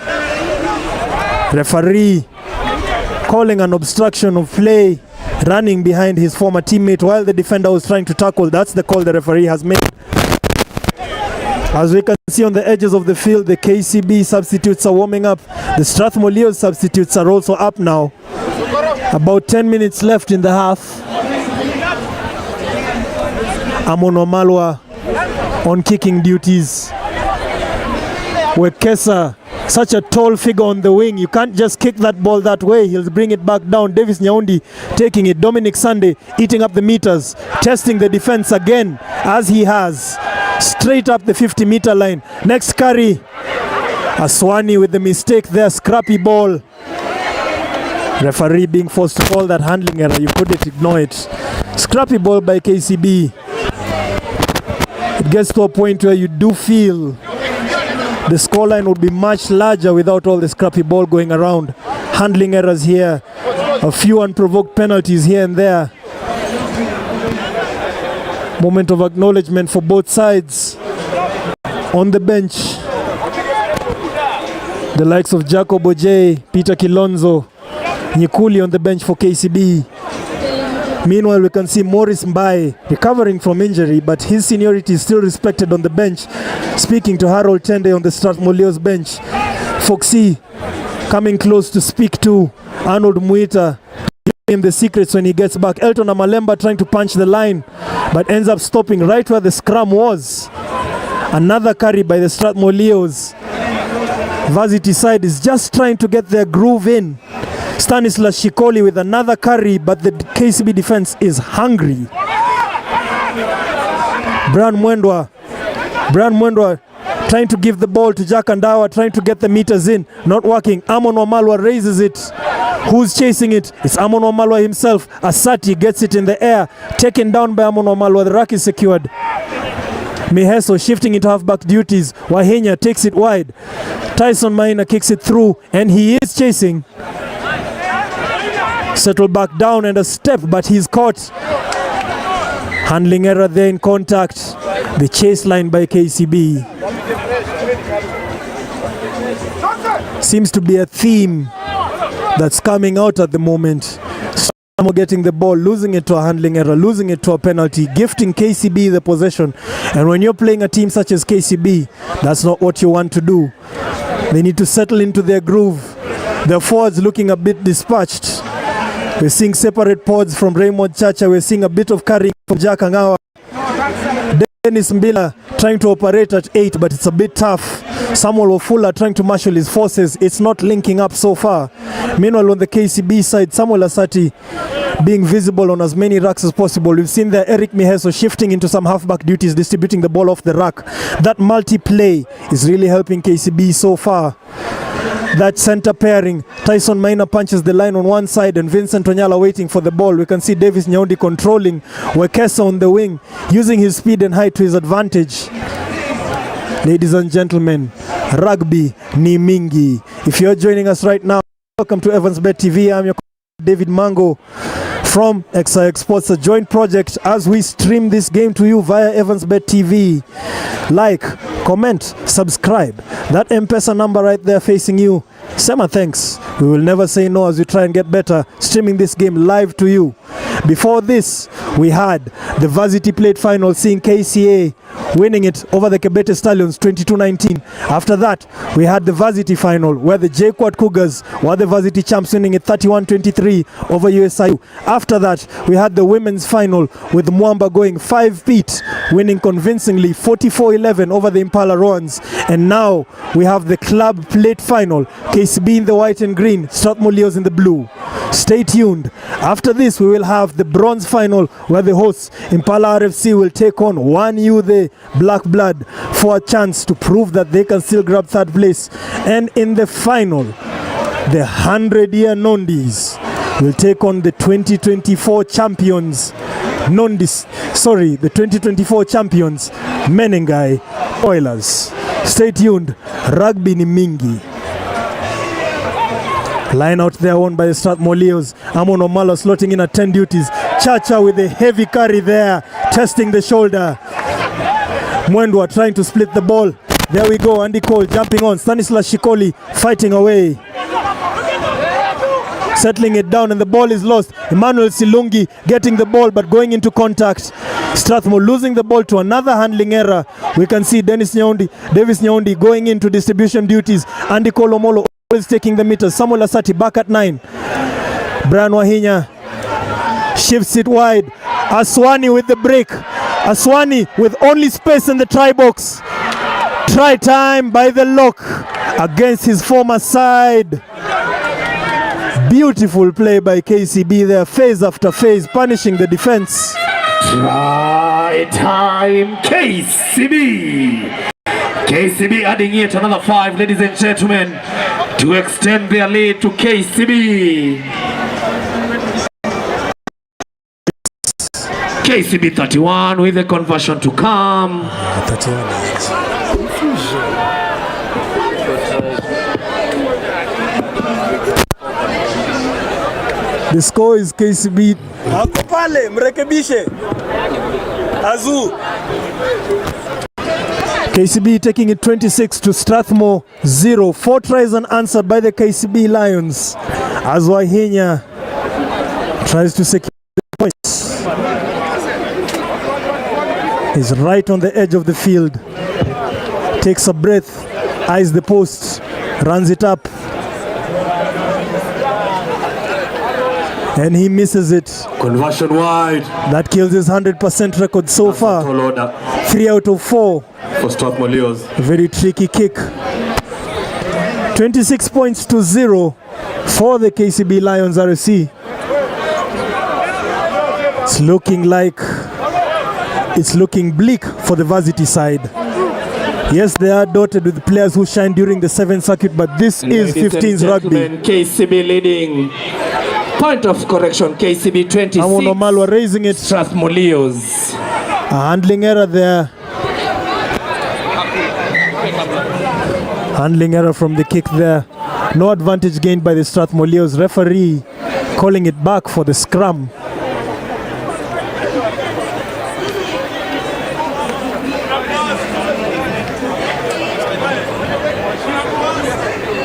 Referee calling an obstruction of play, running behind his former teammate while the defender was trying to tackle. That's the call the referee has made. As we can see on the edges of the field, the KCB substitutes are warming up. The Strathmore Leos substitutes are also up now. About 10 minutes left in the half. Amon Wamalwa on kicking duties. Wekesa, such a tall figure on the wing. You can't just kick that ball that way. He'll bring it back down. Davis Nyaundi taking it. Dominic Sunday eating up the meters. Testing the defense again, as he has. Straight up the 50-meter line. Next carry. Aswani with the mistake there. Scrappy ball. Referee being forced to call that handling error. You couldn't ignore it. Scrappy ball by KCB. It gets to a point where you do feel the scoreline would be much larger without all the scrappy ball going around. Handling errors here. A few unprovoked penalties here and there. Moment of acknowledgement for both sides. On the bench, the likes of Jacob Ojay, Peter Kilonzo, Nyikuli on the bench for KCB. Meanwhile, we can see Morris Mbai recovering from injury, but his seniority is still respected on the bench. Speaking to Harold Tende on the Strathmore Leos bench. Foxy coming close to speak to Arnold Muita, giving him the secrets when he gets back. Elton Amalemba trying to punch the line, but ends up stopping right where the scrum was. Another carry by the Strathmore Leos. Varsity side is just trying to get their groove in. Stanislas Shikoli with another carry, but the KCB defense is hungry. Brian Mwendwa trying to give the ball to Jack Andawa, trying to get the meters in, not working. Amon Wamalwa raises it. Who's chasing it? It's Amon Wamalwa himself. Asati gets it in the air, taken down by Amon Wamalwa. The ruck is secured. Miheso shifting into halfback duties. Wahenya takes it wide. Tyson Maina kicks it through, and he is chasing. Settle back down and a step, but he's caught. Handling error there in contact. The chase line by KCB. Seems to be a theme that's coming out at the moment. Samo getting the ball, losing it to a handling error, losing it to a penalty, gifting KCB the possession. And when you're playing a team such as KCB, that's not what you want to do. They need to settle into their groove. Their forwards looking a bit dispatched. We're seeing separate pods from Raymond Chacha. We're seeing a bit of carrying from Jack Angawa. Dennis Mbila trying to operate at 8, but it's a bit tough. Samuel Ofula trying to marshal his forces. It's not linking up so far. Meanwhile, on the KCB side, Samuel Asati being visible on as many racks as possible. We've seen there Eric Miheso shifting into some halfback duties, distributing the ball off the rack. That multi-play is really helping KCB so far. That center pairing, Tyson Maina punches the line on one side and Vincent Onyala waiting for the ball. We can see Davis Nyaundi controlling, Wekesa on the wing, using his speed and height to his advantage. Ladies and gentlemen, rugby ni mingi. If you're joining us right now, welcome to Evansbet TV. I'm your David Mango from XIX Sports, a joint project as we stream this game to you via Evansbet TV. Like, comment, subscribe. That Mpesa number right there facing you. Sema thanks. We will never say no as we try and get better, streaming this game live to you. Before this, we had the Varsity Plate final, seeing KCA winning it over the Kebete Stallions 22-19. After that, we had the Varsity final where the JKUAT Cougars were the Varsity champs, winning it 31-23 over USIU. After that, we had the women's final with Mwamba going 5-peat, winning convincingly 44-11 over the Impala Roans. And now we have the club plate final, KCB in the white and green, Strathmore Leos in the blue. Stay tuned. After this, we will have the bronze final where the hosts Impala RFC will take on 1U the Black Blood for a chance to prove that they can still grab third place. And in the final, the 100-year Nondis will take on the 2024 champions the 2024 champions Menengai Oilers. Stay tuned. Rugby ni mingi. Line out there won by the Strathmore Leos. Amon Omalo slotting in at 10 duties. Chacha with a heavy carry there, testing the shoulder. Mwendwa trying to split the ball. There we go, Andy Cole jumping on. Stanislas Shikoli fighting away. Settling it down and the ball is lost. Emmanuel Silungi getting the ball but going into contact. Strathmore losing the ball to another handling error. We can see Davis Nyaundi going into distribution duties. Andy Cole Omolo is taking the meters. Samuel Asati back at 9. Brian Wahinya shifts it wide. Aswani with the break. Aswani with only space in the try box. Try time by the lock against his former side. Beautiful play by KCB there, phase after phase, punishing the defense. Try time, KCB. KCB adding yet another 5, ladies and gentlemen, to extend their lead to KCB. KCB 31 with the conversion to come. 31. The score is KCB. Ako pale, mrekebishe. Azu. KCB taking it 26 to Strathmore 0. 4 tries unanswered by the KCB Lions as Wahinya tries to secure the points. is right on the edge of the field. Takes a breath, eyes the post, runs it up. And he misses it. Conversion wide. That kills his 100% record so far. 3 out of 4. For Strathmore Leos. A very tricky kick. 26 points to 0 for the KCB Lions RFC. It's looking bleak for the varsity side. Yes, they are dotted with players who shine during the 7th circuit, but this is 15s rugby. KCB leading. Point of correction, KCB 26. Amonomalwa raising it. Strathmore Leos. A handling error there. Handling error from the kick there. No advantage gained by the Strathmore Leos. Referee calling it back for the scrum.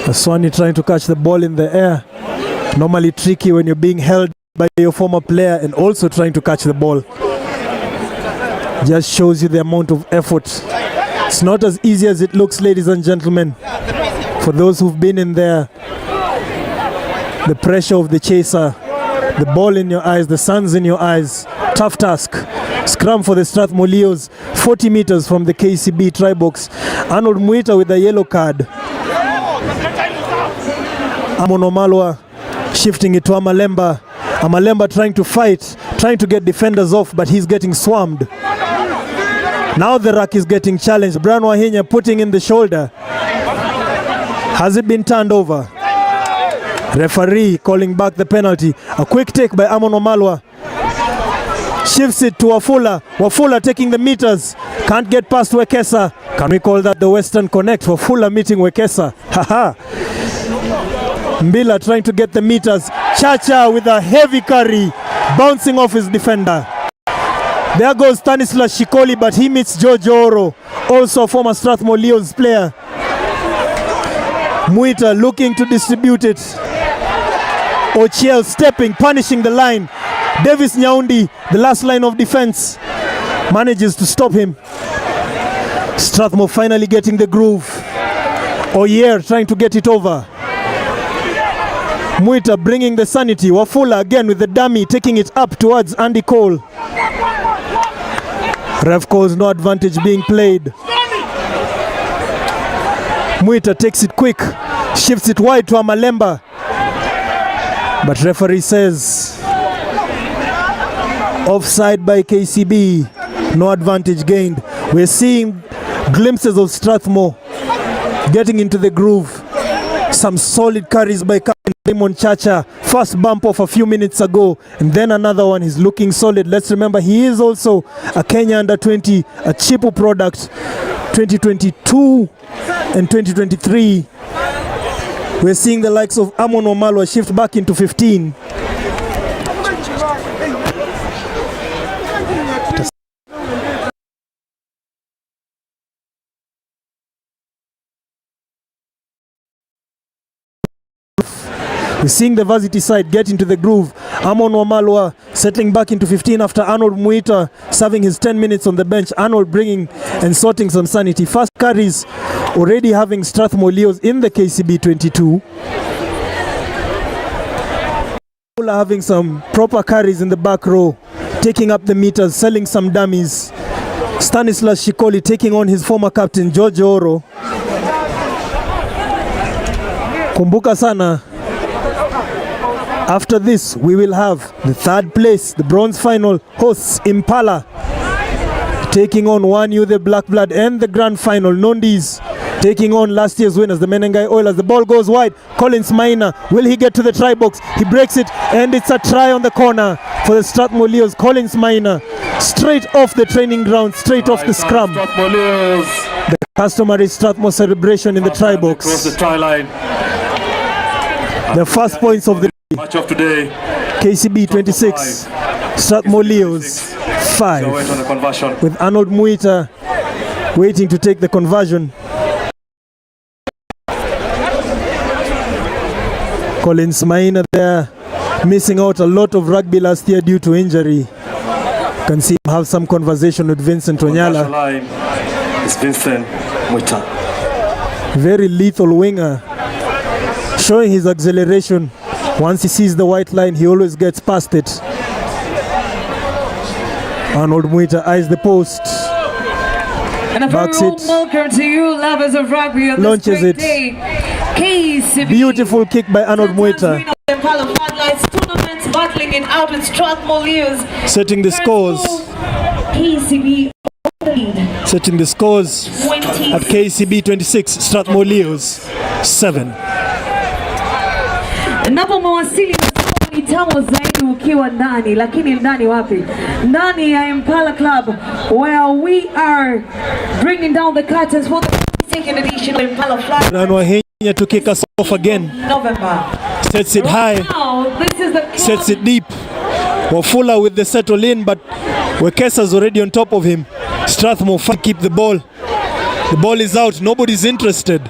Aswani trying to catch the ball in the air. Normally tricky when you're being held by your former player and also trying to catch the ball. Just shows you the amount of effort. It's not as easy as it looks, ladies and gentlemen. For those who've been in there, the pressure of the chaser, the ball in your eyes, the sun's in your eyes. Tough task. Scrum for the Strathmore Leos, 40 meters from the KCB try box. Arnold Muita with a yellow card. Amonomalwa shifting it to Amalemba. Amalemba trying to fight, trying to get defenders off, but he's getting swarmed. Now the ruck is getting challenged. Brian Wahinya putting in the shoulder. Has it been turned over? Referee calling back the penalty. A quick take by Amonomalwa. Shifts it to Wafula. Wafula taking the meters. Can't get past Wekesa. Can we call that the Western Connect? Wafula meeting Wekesa. Haha. Mbila trying to get the meters. Chacha with a heavy carry, bouncing off his defender. There goes Stanislas Shikoli, but he meets George Oro, also a former Strathmore Leos player. Muita looking to distribute it. Ochiel stepping, punishing the line. Davis Nyaundi, the last line of defense, manages to stop him. Strathmore finally getting the groove. Oyer trying to get it over. Muita bringing the sanity. Wafula again with the dummy, taking it up towards Andy Cole. Ref calls no advantage being played. Muita takes it quick, shifts it wide to Amalemba. But referee says offside by KCB, no advantage gained. We're seeing glimpses of Strathmore getting into the groove. Some solid carries by Captain Raymond Chacha. First bump off a few minutes ago, and then another one. He's looking solid. Let's remember he is also a Kenya under-20, a Chipu product, 2022 and 2023. We're seeing the likes of Amonomalwa shift back into 15. We're seeing the varsity side get into the groove. Amon Wamalwa settling back into 15 after Arnold Muita serving his 10 minutes on the bench. Arnold bringing and sorting some sanity. First carries already having Strathmore Leos in the KCB 22. Having some proper carries in the back row, taking up the meters, selling some dummies. Stanislas Shikoli taking on his former captain George Oro. Kumbuka sana. After this, we will have the third place, the bronze final hosts Impala taking on USIU, the Black Blood, and the grand final Nondis taking on last year's winners, the Menengai Oilers. The ball goes wide. Collins Maina, will he get to the try box? He breaks it, and it's a try on the corner for the Strathmore Leos. Collins Maina, straight off the training ground, straight off the scrum. The customary Strathmore celebration in the try box. Across the try line. The first points of the Match of today. KCB 26, Strathmore Leos 5. With Arnold Muita waiting to take the conversion. Collins Maina there, missing out a lot of rugby last year due to injury. Can see him have some conversation with Vincent Onyala. Line is Vincent Mwita. Very lethal winger, showing his acceleration. Once he sees the white line, he always gets past it. Arnold Mwita eyes the post. And a very warm welcome to you, lovers of rugby, on launches this great it. day. KCB. Beautiful kick by Arnold Mwita. Impala FloodLit tournaments battling it out with Strathmore Leos. Setting the scores. KCB lead. Setting the scores at KCB 26, Strathmore Leos 7. Napo mawasili ni tamu zaidi ukiwa ndani, lakini ndani wapi? Ndani ya Impala Club, where we are bringing down the curtains for the second edition of Impala FloodLit. Brian Wahenya to kick us off again. November. Sets it high, Now, this is the sets it deep. Wafula with the settle in, but Wekesa's already on top of him. Strathmore keep the ball. The ball is out, nobody's interested.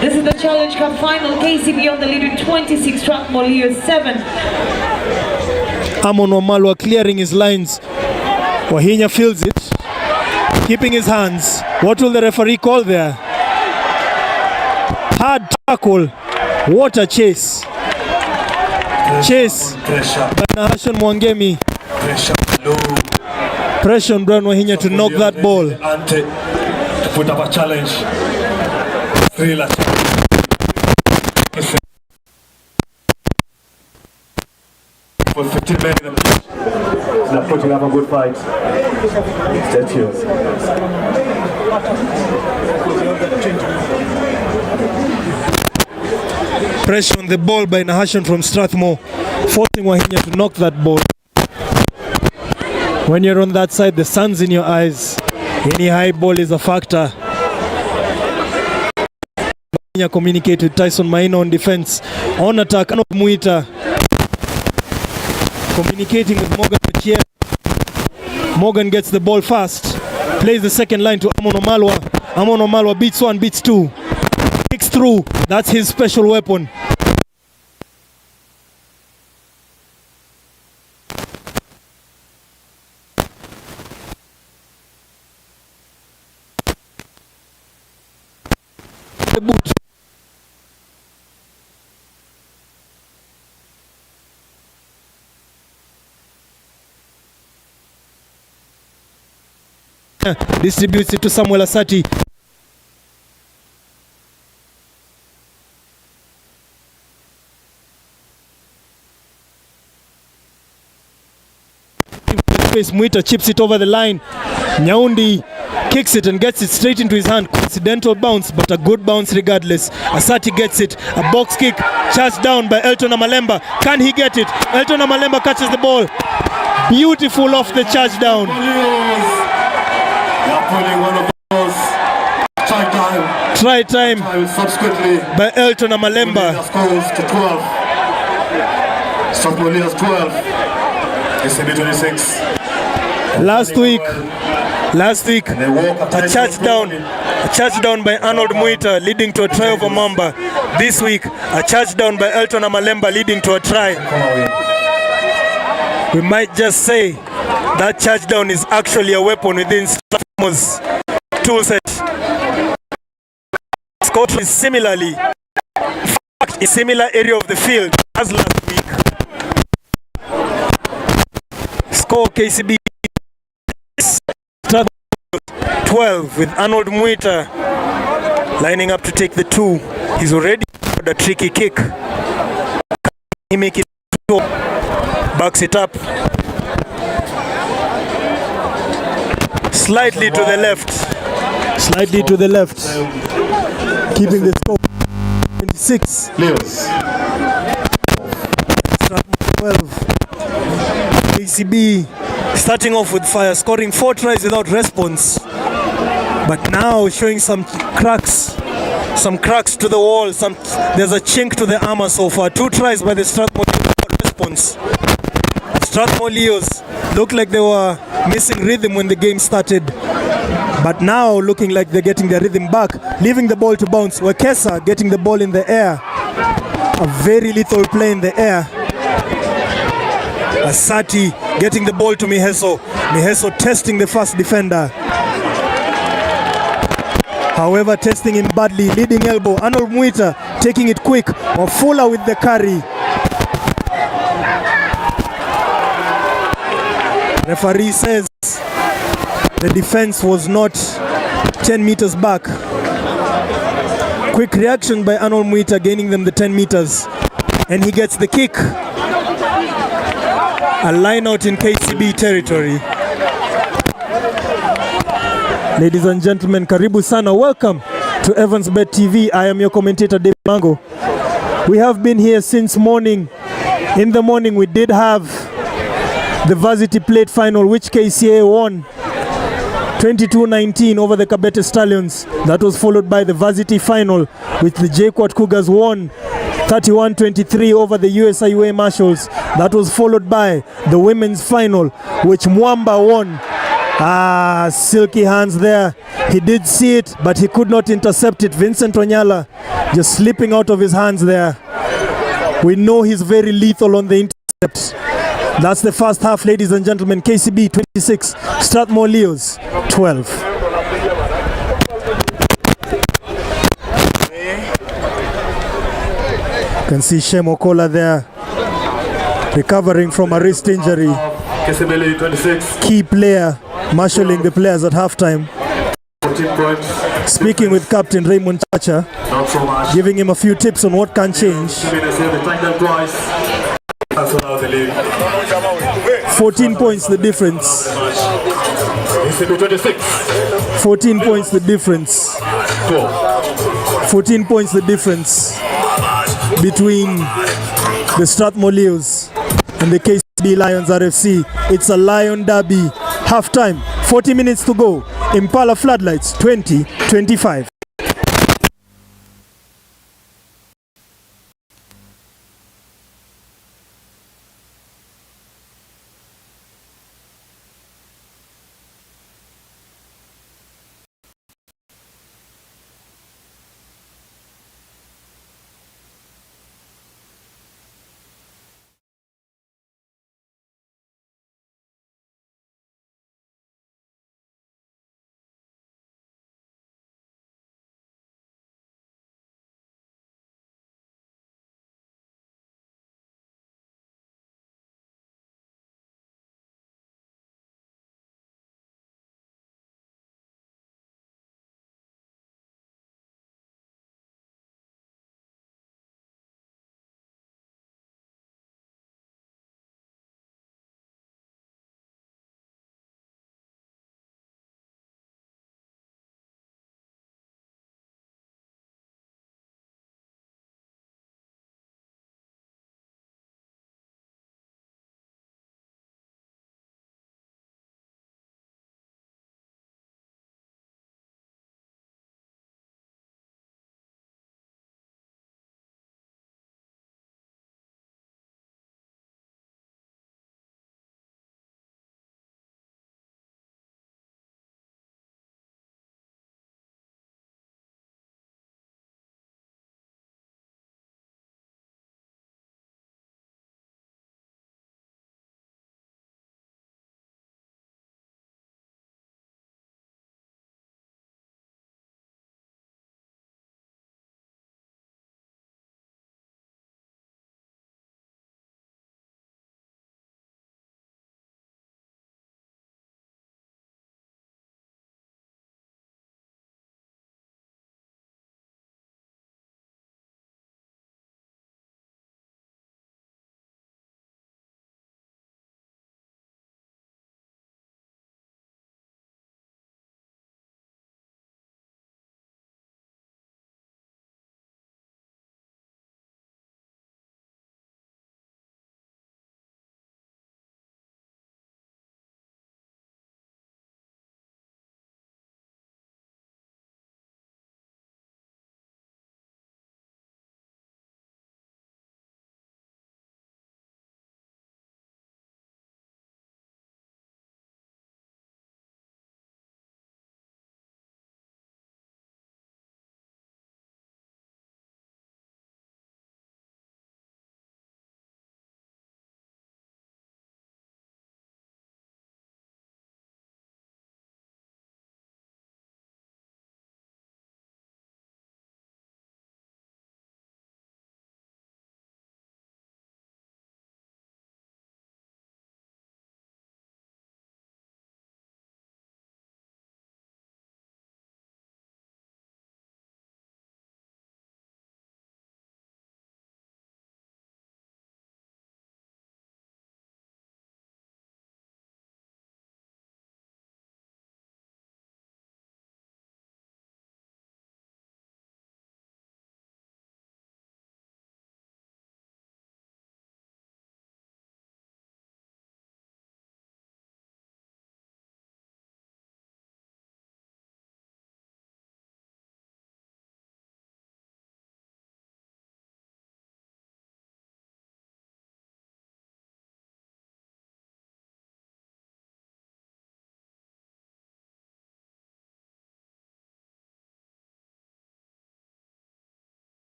This is the Challenge Cup final. KCB on the lead with 26, Strathmore Leos 7. Amon Wamalwa clearing his lines. Wahenya feels it, keeping his hands. What will the referee call there? Hard tackle. What a chase. Chase by Nahashon Mwangemi. Pressure on Brian Wahenya to knock that ball. To put up a challenge. Thriller. For 15 men in the pitch. They're putting up a good fight. Stay tuned. Pressure on the ball by Nahashon from Strathmore, forcing Wahenya to knock that ball. When you're on that side, the sun's in your eyes. Any high ball is a factor. Wahenya communicate with Tyson Maina on defense. On attack, Arnold Mwita communicating with Morgan Machia. Morgan gets the ball fast. Plays the second line to Amon Omalwa. Amon Omalwa beats one, beats two. Kicks through. That's his special weapon. The boot. Distributes it to Samuel Asati. Mwita chips it over the line. Nyaundi kicks it and gets it straight into his hand. Coincidental bounce, but a good bounce regardless. Asati gets it. A box kick. Charged down by Elton Amalemba. Can he get it? Elton Amalemba catches the ball. Beautiful off the charge down. Try time Subsequently by Elton Amalemba. scores to 12. Strathmore Leos 12. KCB 26. Last week, They walk up a charge down by Arnold Mwita leading to a try over Mwamba. This week, a charge down by Elton Amalemba leading to a try. We might just say that charge down is actually a weapon within Strathmore's toolset. Scott is similarly, in fact, a similar area of the field as last week. Score KCB 12 with Arnold Mwita lining up to take the 2. He's already got a tricky kick. He make it 2. Backs it up. Slightly to the left. Slightly to the left. Keeping the score 26. Leos. 12. KCB starting off with fire, scoring 4 tries without response. But now showing some cracks to the wall. There's a chink to the armor so far. 2 tries by the Strathmore without response. Strathmore Leos looked like they were missing rhythm when the game started. But now looking like they're getting their rhythm back, leaving the ball to bounce. Wekesa getting the ball in the air. A very lethal play in the air. Asati getting the ball to Miheso. Miheso testing the first defender. However, testing him badly. Leading elbow. Arnold Mwita taking it quick. Wafula with the carry. Referee says the defense was not 10 meters back. Quick reaction by Arnold Mwita, gaining them the 10 meters. And he gets the kick. A line out in KCB territory. Ladies and gentlemen, karibu sana. Welcome to Evans Bet TV. I am your commentator, David Mango. We have been here since morning. In the morning, we did have the Varsity Plate final, which KCA won 22-19 over the Kabete Stallions. That was followed by the Varsity final, which the JKUAT Cougars won 31-23 over the USIU Marshals. That was followed by the women's final, which Mwamba won. Silky hands there. He did see it, but he could not intercept it. Vincent Onyala just slipping out of his hands there. We know he's very lethal on the intercept. That's the first half, ladies and gentlemen. KCB 26, Strathmore Leos 12. You can see Shemo Kola there, recovering from a wrist injury. KCB 26. Key player, marshalling the players at halftime. 14 points. Speaking with Captain Raymond Chacha, Not so much. giving him a few tips on what can change. 14 points the difference. 14 points the difference. 14 points the difference between the Strathmore Leos and the KCB Lions RFC. It's a Lion Derby. Halftime, 40 minutes to go. Impala Floodlights 20-25.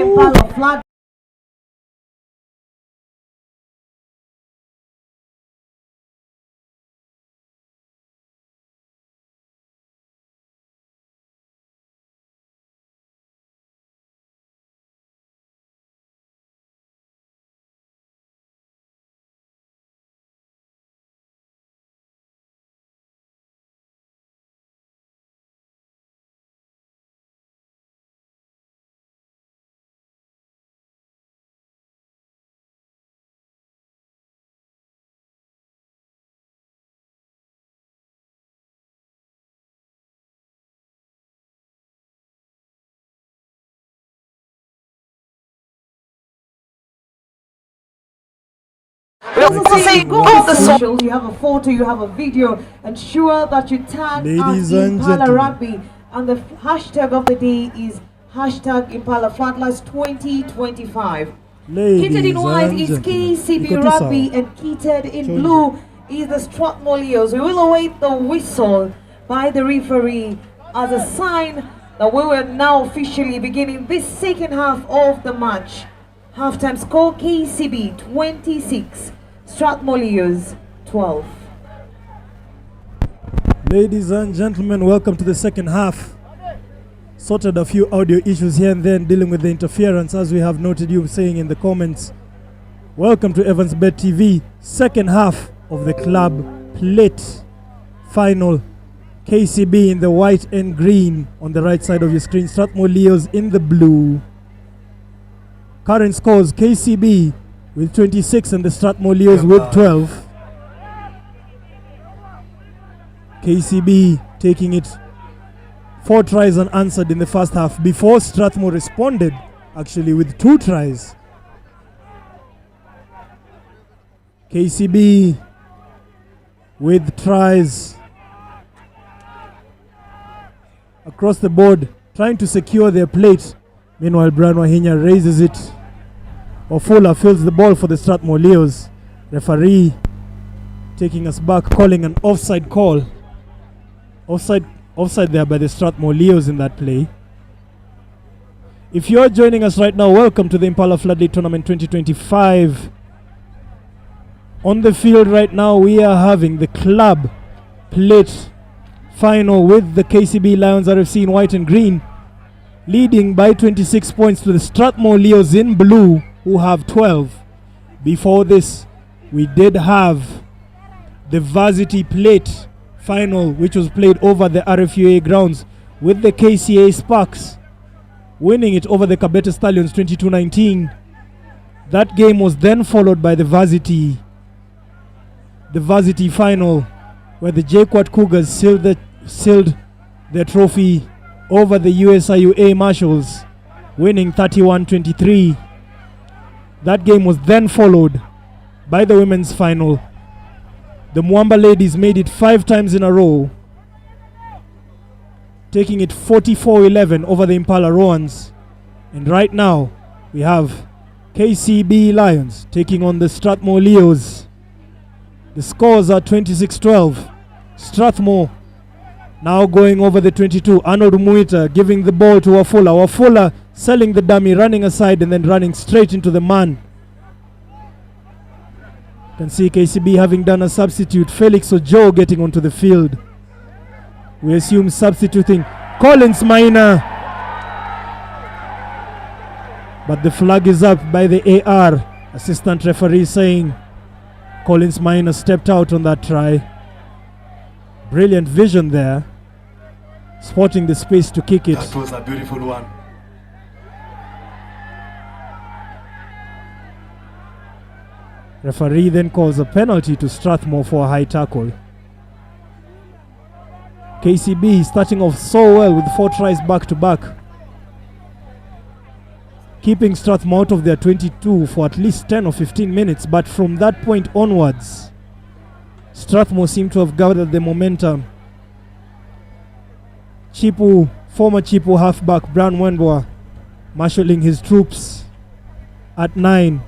Impala Flood. You have a photo, you have a video. Ensure that you tag Ladies at and Impala gentlemen. Rugby, and the hashtag of the day is hashtag Impala FloodLit 2025. Kitted in white is KCB Rugby, and kitted in blue is the Strathmore Leos. We will await the whistle by the referee as a sign that we will now officially beginning this second half of the match. Halftime score KCB 26, Strathmore Leos 12. Ladies and gentlemen, welcome to the second half. Sorted a few audio issues here and there, dealing with the interference, as we have noted you saying in the comments. Welcome to Evans Bet TV, second half of the club plate final. KCB in the white and green on the right side of your screen, Strathmore Leos in the blue. Current scores: KCB with 26 and the Strathmore Leos with 12. KCB taking it 4 tries unanswered in the first half before Strathmore responded actually with 2 tries. KCB with tries across the board, trying to secure their plate. Meanwhile, Brian Wahinya raises it. Ofula fills the ball for the Strathmore Leos. Referee taking us back, calling an offside call. Offside there by the Strathmore Leos in that play. If you're joining us right now, welcome to the Impala FloodLit Tournament 2025. On the field right now, we are having the club plate final with the KCB Lions RFC in white and green, leading by 26 points to the Strathmore Leos in blue, who have 12. Before this, we did have the Varsity Plate final, which was played over the RFUA grounds, with the KCA Sparks winning it over the Kabete Stallions 22-19. That game was then followed by the Varsity final, where the JKUAT Cougars sealed their trophy over the USIU A Marshals, winning 31-23. That game was then followed by the women's final. The Mwamba ladies made it 5 times in a row, taking it 44-11 over the Impala Roans. And right now, we have KCB Lions taking on the Strathmore Leos. The scores are 26-12. Strathmore now going over the 22. Arnold Muita giving the ball to Wafula. Wafula selling the dummy, running aside and then running straight into the man. You can see KCB having done a substitute. Felix Ojo getting onto the field. We assume substituting Collins Maina. But the flag is up by the AR. Assistant referee saying Collins Maina stepped out on that try. Brilliant vision there, spotting the space to kick it. That was a beautiful one. Referee then calls a penalty to Strathmore for a high tackle. KCB starting off so well with 4 tries back to back, keeping Strathmore out of their 22 for at least 10 or 15 minutes, but from that point onwards, Strathmore seemed to have gathered the momentum. Former Chipu halfback Brian Wendwa marshalling his troops at 9.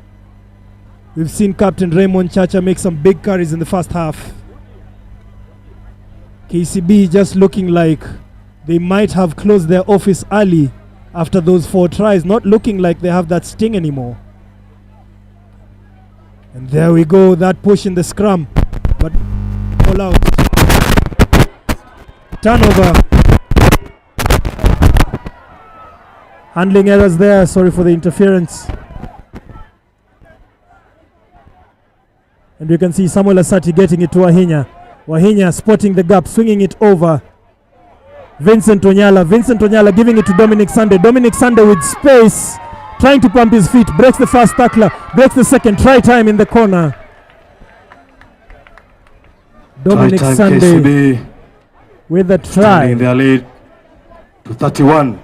We've seen Captain Raymond Chacha make some big carries in the first half. KCB just looking like they might have closed their office early after those 4 tries, not looking like they have that sting anymore. And there we go, that push in the scrum, but all out. Turnover. Handling errors there, sorry for the interference. And you can see Samuel Asati getting it to Wahinya. Wahinya spotting the gap, swinging it over. Vincent Onyala giving it to Dominic Sunday. Dominic Sunday with space, trying to pump his feet, breaks the first tackler, breaks the second. Try time in the corner. Dominic Sunday KCB with a try. in their lead to 31.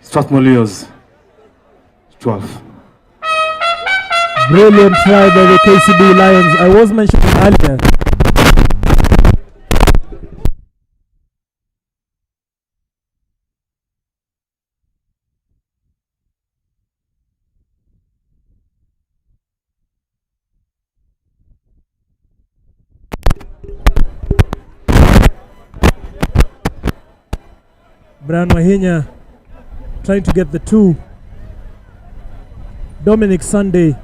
Strathmore Leos 12. Brilliant try by the KCB Lions. I was mentioning earlier. Brian Wahinya trying to get the 2. Dominic Sunday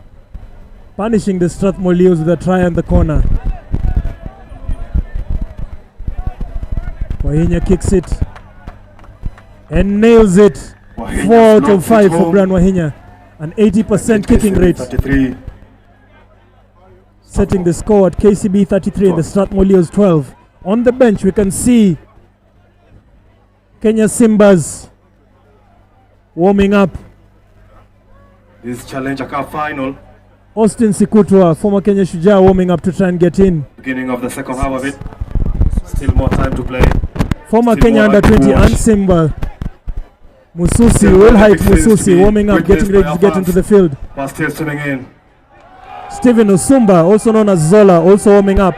punishing the Strathmore Leos with a try on the corner. Wahinya kicks it and nails it. 4 out of 5 for Brian Wahinya. An 80% kicking rate. 33. Setting the score at KCB 33 and the Strathmore Leos 12. On the bench we can see Kenya Simbas warming up. This Challenger Cup final. Austin Sikutwa, former Kenya Shujaa, warming up to try and get in. Beginning of the second half of it. Still more time to play. Former Still Kenya more under time to 20 watch. and Simba. Mususi, Still well height Olympic seems to Mususi, be warming up, getting witnessed ready by to our get fans. into the field. But still swimming in. Stephen Usumba, also known as Zola, also warming up.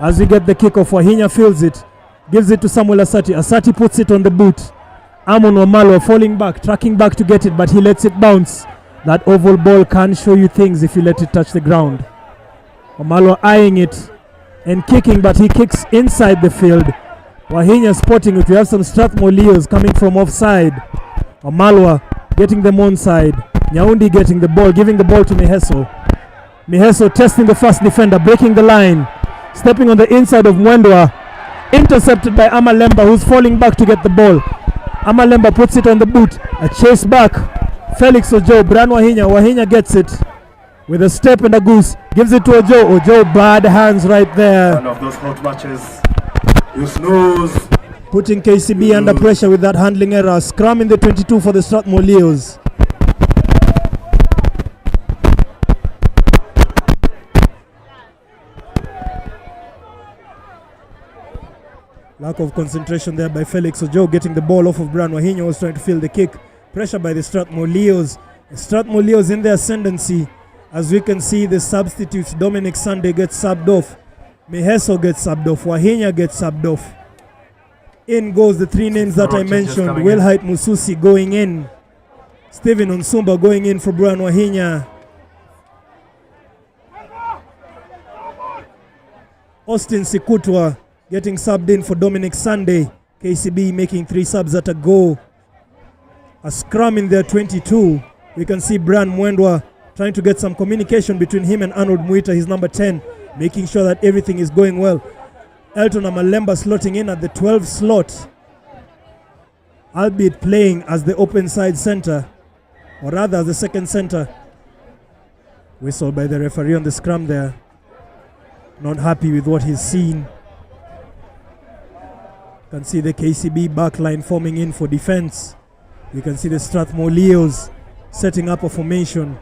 As we get the kickoff, Wahinya fields it, gives it to Samuel Asati. Asati puts it on the boot. Amon Wamalwa falling back, tracking back to get it, but he lets it bounce. That oval ball can show you things if you let it touch the ground. Wamalwa eyeing it and kicking, but he kicks inside the field. Wahinya spotting it. We have some Strathmore Leos coming from offside. Wamalwa getting them onside. Nyaundi getting the ball, giving the ball to Miheso. Miheso testing the first defender, breaking the line, stepping on the inside of Mwendwa. Intercepted by Amalemba, who's falling back to get the ball. Amalemba puts it on the boot. A chase back. Felix Ojo, Brian Wahinya. Wahinya gets it with a step and a goose. Gives it to Ojo. Ojo, bad hands right there. One of those hot matches. You snooze. Putting KCB under pressure with that handling error. Scrum in the 22 for the Strathmore Leos. Lack of concentration there by Felix Ojo, getting the ball off of Brian Wahinya, was trying to field the kick. Pressure by the Strathmore Leos. The Strathmore Leos in the ascendancy. As we can see, the substitutes, Dominic Sunday gets subbed off. Miheso gets subbed off. Wahinya gets subbed off. In goes the 3 names that I mentioned. Wilhite Mususi going in. Stephen Unsumba going in for Brian Wahinya. Austin Sikutwa getting subbed in for Dominic Sunday. KCB making 3 subs at a go. A scrum in their 22. We can see Brian Mwendwa trying to get some communication between him and Arnold Muita, his number 10, making sure that everything is going well. Elton Amalemba slotting in at the 12 slot, albeit playing as the open side center, or rather as the second center. Whistle by the referee on the scrum there. Not happy with what he's seen. You can see the KCB backline forming in for defense. You can see the Strathmore Leos setting up a formation.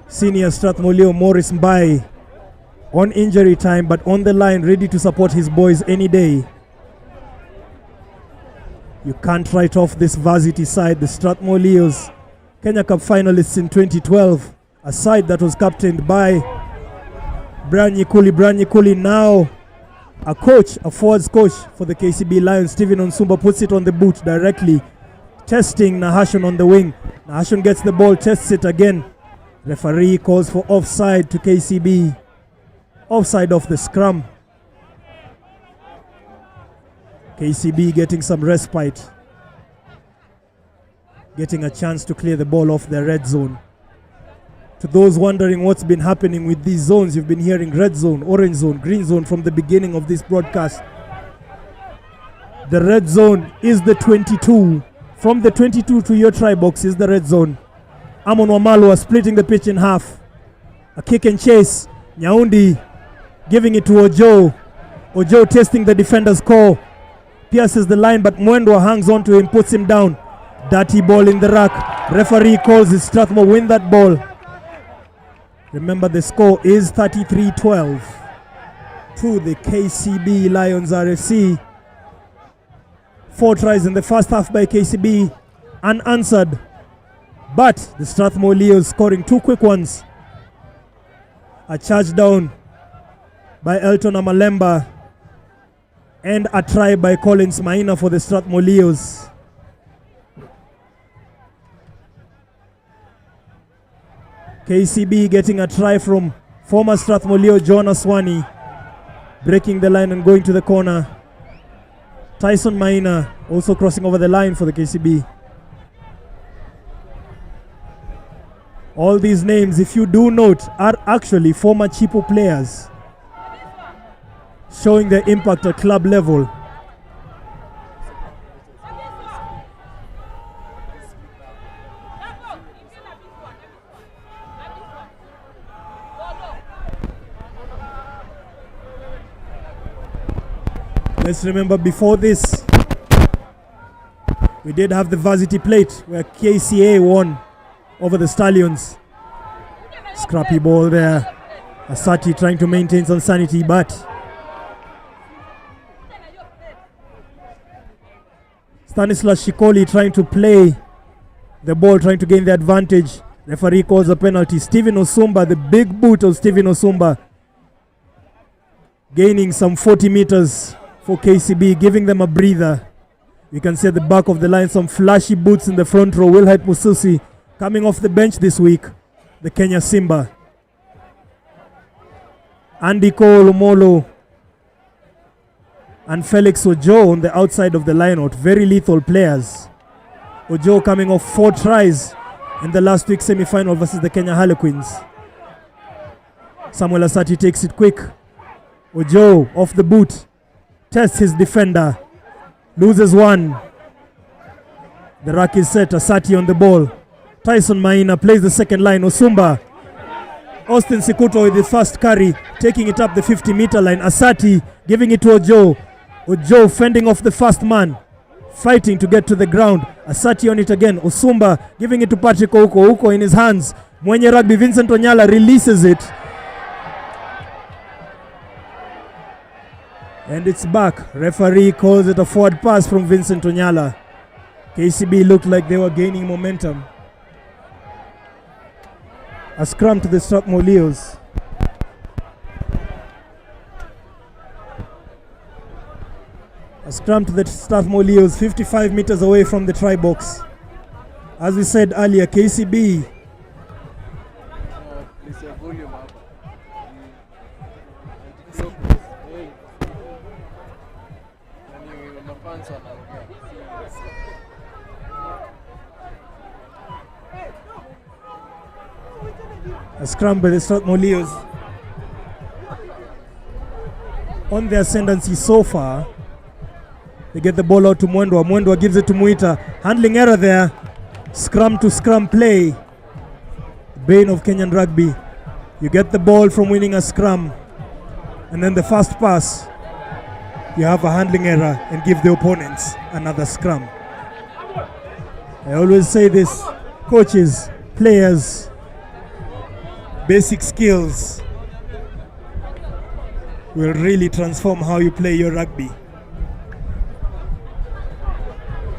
Senior Strathmore Leo Morris Mbai on injury time, but on the line, ready to support his boys any day. You can't write off this varsity side, the Strathmore Leos, Kenya Cup finalists in 2012, a side that was captained by Brian Nyikuli. Brian Nyikuli now a coach, a forwards coach for the KCB Lions. Stephen Onsumba puts it on the boot directly, testing Nahashon on the wing. Nahashon gets the ball, tests it again. Referee calls for offside to KCB. Offside off the scrum. KCB getting some respite, getting a chance to clear the ball off their red zone. To those wondering what's been happening with these zones, you've been hearing red zone, orange zone, green zone from the beginning of this broadcast. The red zone is the 22. From the 22 to your try box is the red zone. Amon Wamalwa splitting the pitch in half. A kick and chase. Nyaundi giving it to Ojo. Ojo testing the defender's core. Pierces the line, but Mwendwa hangs on to him, puts him down. Dirty ball in the rack. Referee calls it. Strathmore win that ball. Remember, the score is 33-12 to the KCB Lions RFC. 4 tries in the first half by KCB, unanswered. But the Strathmore Leos scoring 2 quick ones. A charge down by Elton Amalemba and a try by Collins Maina for the Strathmore Leos. KCB getting a try from former Strathmore Leo John Aswani, breaking the line and going to the corner. Tyson Maina also crossing over the line for the KCB. All these names, if you do note, are actually former Chipo players, showing their impact at club level. Let's remember, before this, we did have the Varsity Plate where KCA won over the Stallions. Scrappy ball there. Asati trying to maintain some sanity, but Stanislas Shikoli trying to play the ball, trying to gain the advantage. Referee calls a penalty. Stephen Osumba, the big boot of Stephen Osumba, gaining some 40 meters for KCB, giving them a breather. You can see at the back of the line some flashy boots in the front row. Wilhite Mususi coming off the bench this week, the Kenya Simba. Andy Cole Omolo and Felix Ojo on the outside of the lineout. Very lethal players. Ojo coming off 4 tries in the last week's semi-final versus the Kenya Harlequins. Samuel Asati takes it quick. Ojo off the boot. Tests his defender. Loses one. The rack is set. Asati on the ball. Tyson Maina plays the second line. Osumba. Austin Sikuto with the first carry, taking it up the 50-meter line. Asati giving it to Ojo. Ojo fending off the first man, fighting to get to the ground. Asati on it again. Osumba giving it to Patrick Ouko. Ouko in his hands. Mwenye rugby Vincent Onyala releases it. And it's back. Referee calls it a forward pass from Vincent Onyala. KCB looked like they were gaining momentum. A scrum to the Strathmore Leos. A scrum to the Strathmore Leos, 55 meters away from the try box. As we said earlier, KCB a scrum by the Strathmore Leos on the ascendancy so far. They get the ball out to Mwendwa. Mwendwa gives it to Muita. Handling error there. Scrum to scrum play. Bane of Kenyan rugby. You get the ball from winning a scrum, and then the first pass, you have a handling error and give the opponents another scrum. I always say this, coaches, players, basic skills will really transform how you play your rugby.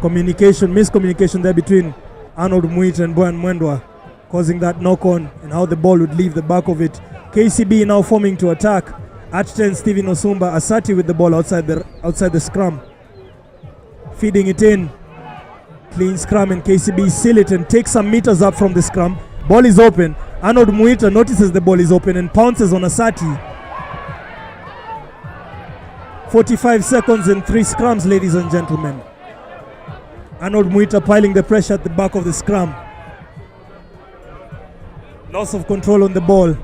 Communication, miscommunication there between Arnold Muita and Boyan Mwendwa, causing that knock-on and how the ball would leave the back of it. KCB now forming to attack. At 10, Stephen Osumba. Asati with the ball outside the scrum. Feeding it in. Clean scrum, and KCB seal it and take some meters up from the scrum. Ball is open. Arnold Muita notices the ball is open and pounces on Asati. 45 seconds and 3 scrums, ladies and gentlemen. Arnold Muita piling the pressure at the back of the scrum. Loss of control on the ball.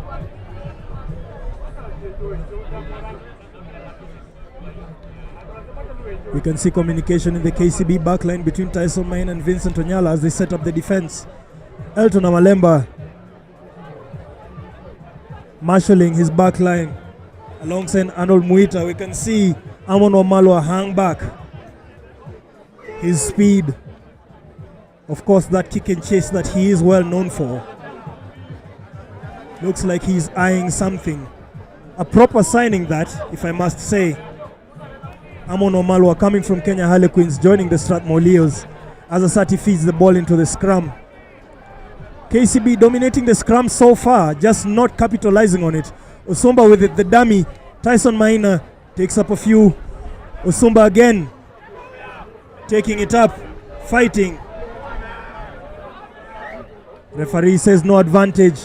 We can see communication in the KCB backline between Tyson Main and Vincent Onyala as they set up the defense. Elton Amalemba marshalling his backline alongside Arnold Muita. We can see Amon Wamalwa hang back. His speed, of course, that kick and chase that he is well known for. Looks like he's eyeing something. A proper signing that, if I must say. Amon Wamalwa coming from Kenya Harlequins, joining the Strathmore Leos as Asati feeds the ball into the scrum. KCB dominating the scrum so far, just not capitalizing on it. Osumba with it, the dummy. Tyson Maina takes up a few. Osumba again, taking it up, fighting. Referee says no advantage.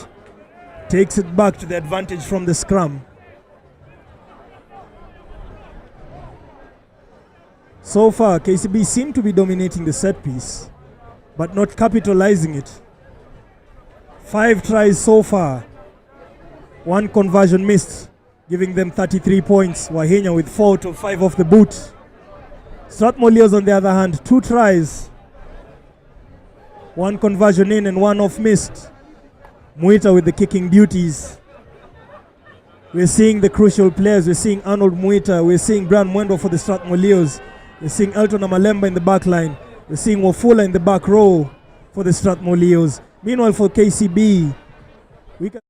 Takes it back to the advantage from the scrum. So far, KCB seem to be dominating the set piece, but not capitalizing it. 5 tries so far. 1 conversion missed, giving them 33 points. Wahenya with 4 to 5 off the boot. Strathmore Leos on the other hand, 2 tries. 1 conversion in and 1 off missed. Muita with the kicking duties. We're seeing the crucial players. We're seeing Arnold Muita. We're seeing Brian Mwendo for the Strathmore Leos. We're seeing Elton Amalemba in the back line. We're seeing Wafula in the back row for the Strathmore Leos. Meanwhile, for KCB, we can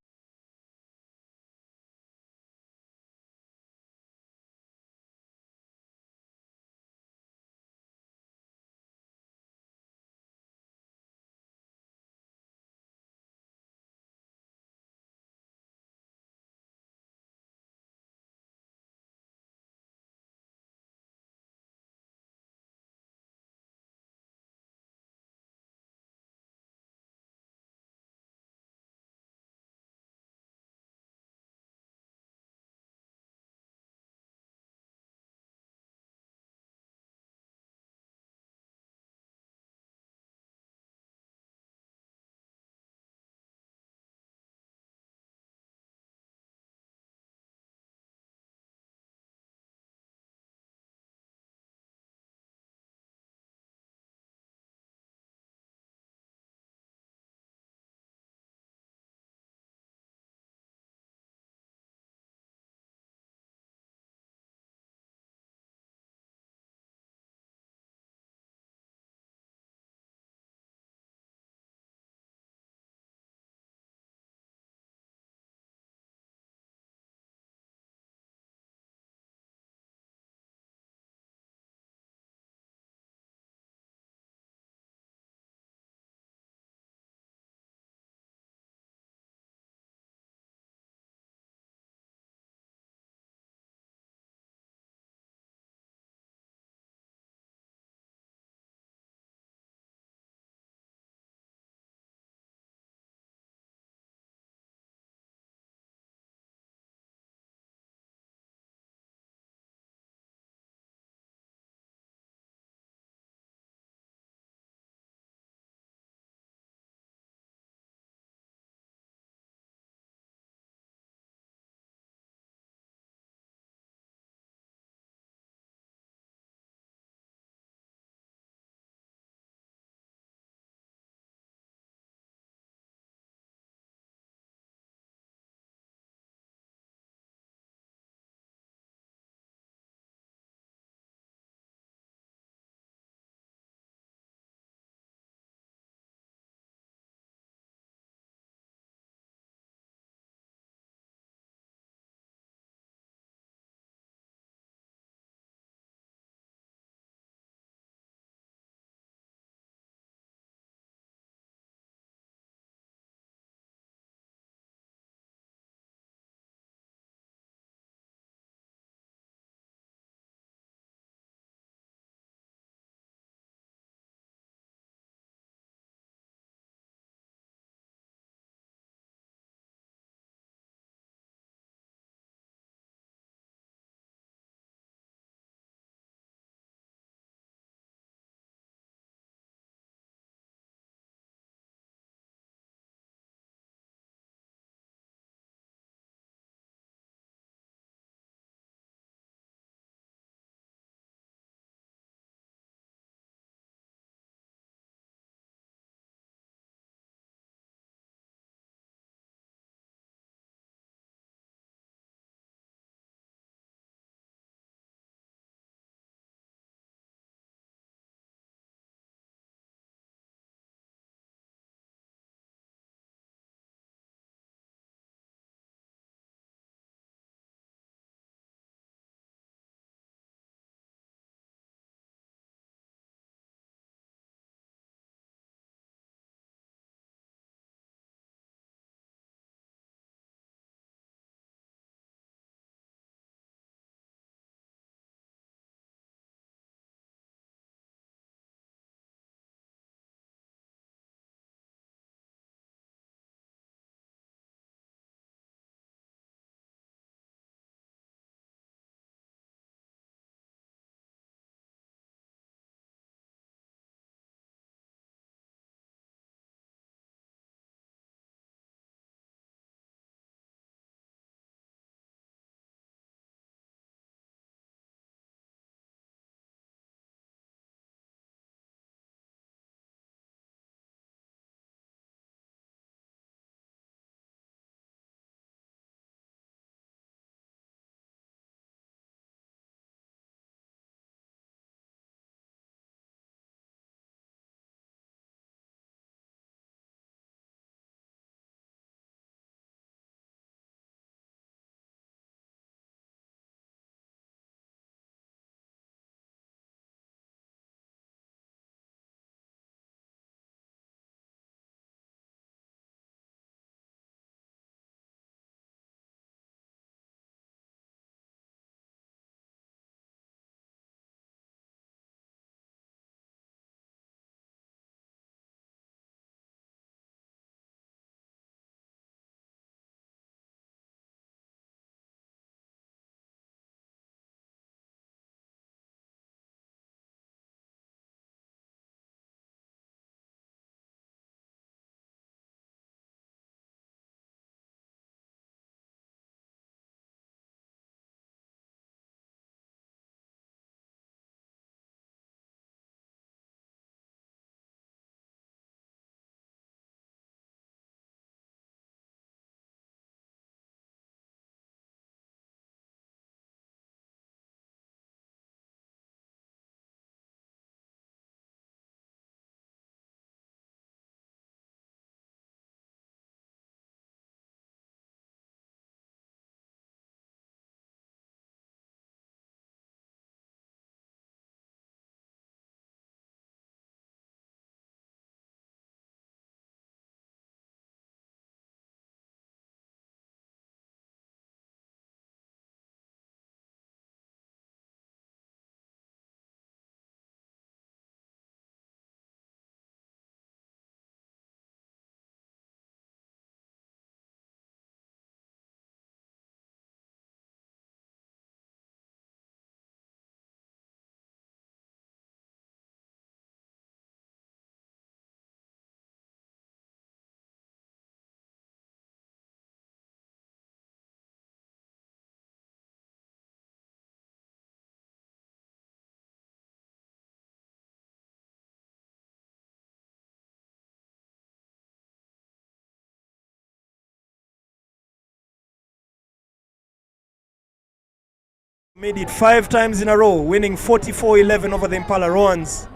made it 5 times in a row, winning 44-11 over the Impala Roans.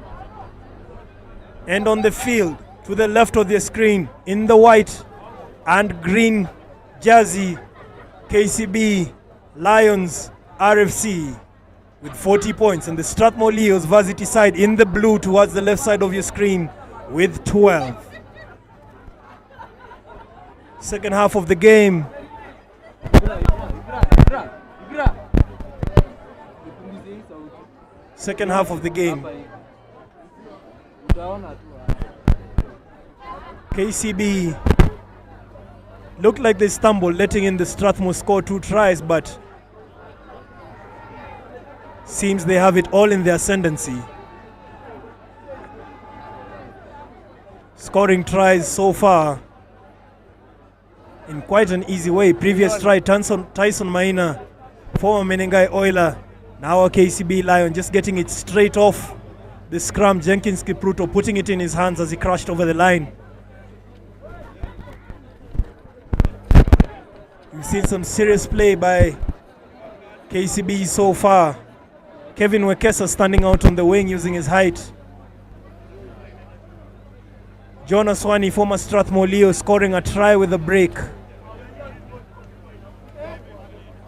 And on the field, to the left of the screen, in the white and green jersey, KCB Lions RFC with 40 points, and the Strathmore Leos varsity side in the blue towards the left side of your screen with 12. Second half of the game. Second half of the game. KCB looked like they stumbled, letting in the Strathmore score 2 tries, but seems they have it all in their ascendancy. Scoring tries so far in quite an easy way. Previous try, Tyson Maina, former Menengai Oiler, now a KCB Lion, just getting it straight off the scrum. Jenkins Kipruto putting it in his hands as he crashed over the line. We've seen some serious play by KCB so far. Kevin Wekesa standing out on the wing using his height. Jonas Wani, former Strathmore Leo, scoring a try with a break.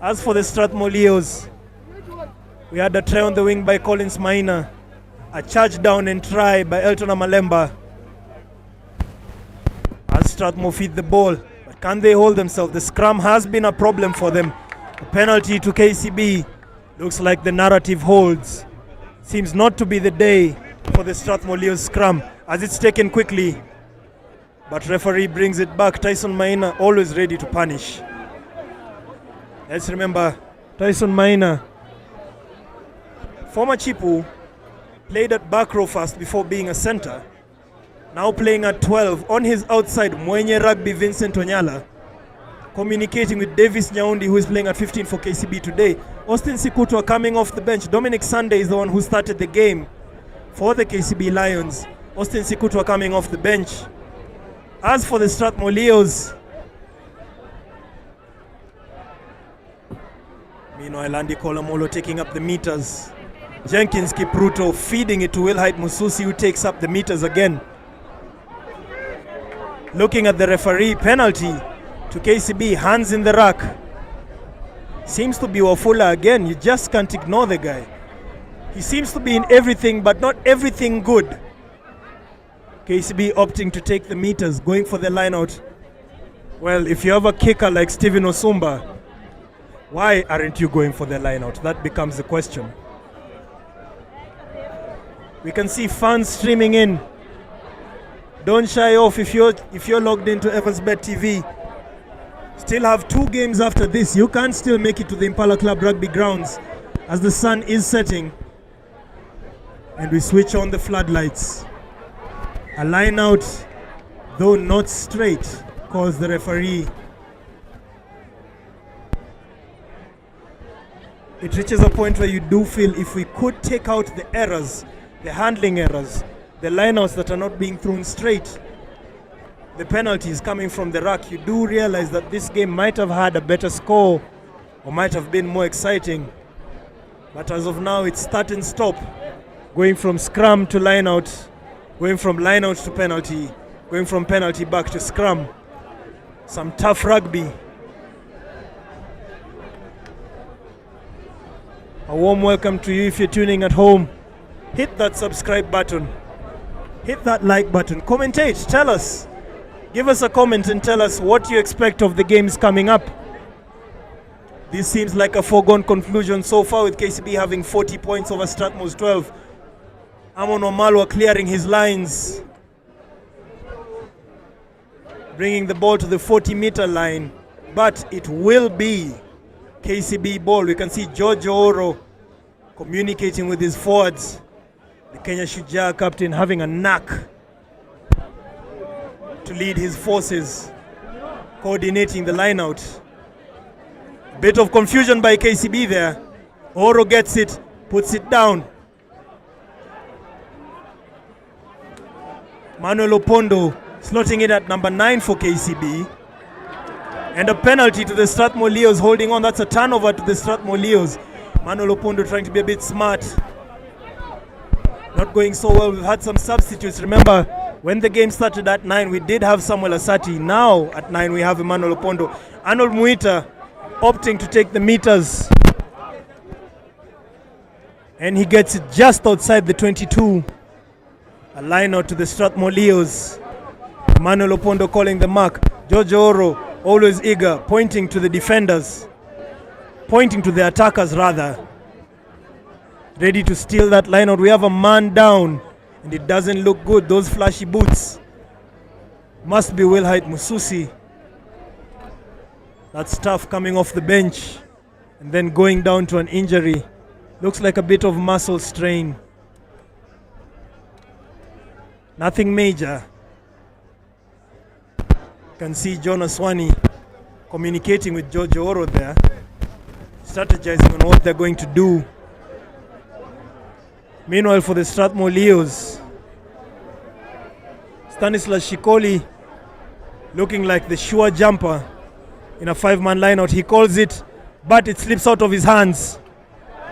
As for the Strathmore Leos, we had a try on the wing by Collins Maina, a charge down and try by Elton Amalemba. As Strathmore feed the ball, but can they hold themselves? The scrum has been a problem for them. A penalty to KCB. Looks like the narrative holds. Seems not to be the day for the Strathmore Leos scrum as it's taken quickly. But referee brings it back. Tyson Maina always ready to punish. Let's remember Tyson Maina, former Chipu, played at back row first before being a center. Now playing at 12. On his outside, Mwenye Rugby Vincent Onyala, communicating with Davis Nyaundi, who is playing at 15 for KCB today. Austin Sikutwa coming off the bench. Dominic Sunday is the one who started the game for the KCB Lions. Austin Sikutwa coming off the bench. As for the Strathmore Leos, meanwhile Andy Kolomolo taking up the meters. Jenkins Kipruto feeding it to Wilhite Mususi, who takes up the meters again. Looking at the referee, penalty to KCB, hands in the rack. Seems to be Wafula again. You just can't ignore the guy. He seems to be in everything, but not everything good. KCB opting to take the meters, going for the line out. Well, if you have a kicker like Steven Osumba, why aren't you going for the line out? That becomes the question. We can see fans streaming in. Don't shy off if you're logged into EvansBet TV. Still have 2 games after this. You can still make it to the Impala Club rugby grounds as the sun is setting. And we switch on the floodlights. A line out, though not straight, calls the referee. It reaches a point where you do feel if we could take out the errors, the handling errors, the lineouts that are not being thrown straight, the penalties coming from the rack, you do realize that this game might have had a better score or might have been more exciting. But as of now, it's start and stop. Going from scrum to lineout, going from lineout to penalty, going from penalty back to scrum. Some tough rugby. A warm welcome to you if you're tuning at home. Hit that subscribe button. Hit that like button. Commentate. Tell us. Give us a comment and tell us what you expect of the games coming up. This seems like a foregone conclusion so far, with KCB having 40 points over Strathmore's 12. Amon Omalwa clearing his lines. Bringing the ball to the 40-meter line. But it will be KCB ball. We can see George Oro communicating with his forwards. The Kenya Shujaa captain having a knack to lead his forces, coordinating the line out. Bit of confusion by KCB there. Oro gets it, puts it down. Manuel Opondo slotting it at number 9 for KCB. And a penalty to the Strathmore Leos, holding on. That's a turnover to the Strathmore Leos. Manuel Opondo trying to be a bit smart. Not going so well. We've had some substitutes. Remember, when the game started at 9, we did have Samuel Asati. Now at 9, we have Emmanuel Opondo. Arnold Muita opting to take the meters. And he gets it just outside the 22. A line out to the Strathmore Leos. Emmanuel Opondo calling the mark. Jojo Oro, always eager, pointing to the defenders. Pointing to the attackers rather. Ready to steal that line out. We have a man down. And it doesn't look good. Those flashy boots. Must be Wilhite Mususi. That's tough coming off the bench. And then going down to an injury. Looks like a bit of muscle strain. Nothing major. Can see Jonas Wani communicating with Jojo Oro there. Strategizing on what they're going to do. Meanwhile, for the Strathmore Leos, Stanislas Shikoli looking like the sure jumper in a 5-man lineout. He calls it, but it slips out of his hands.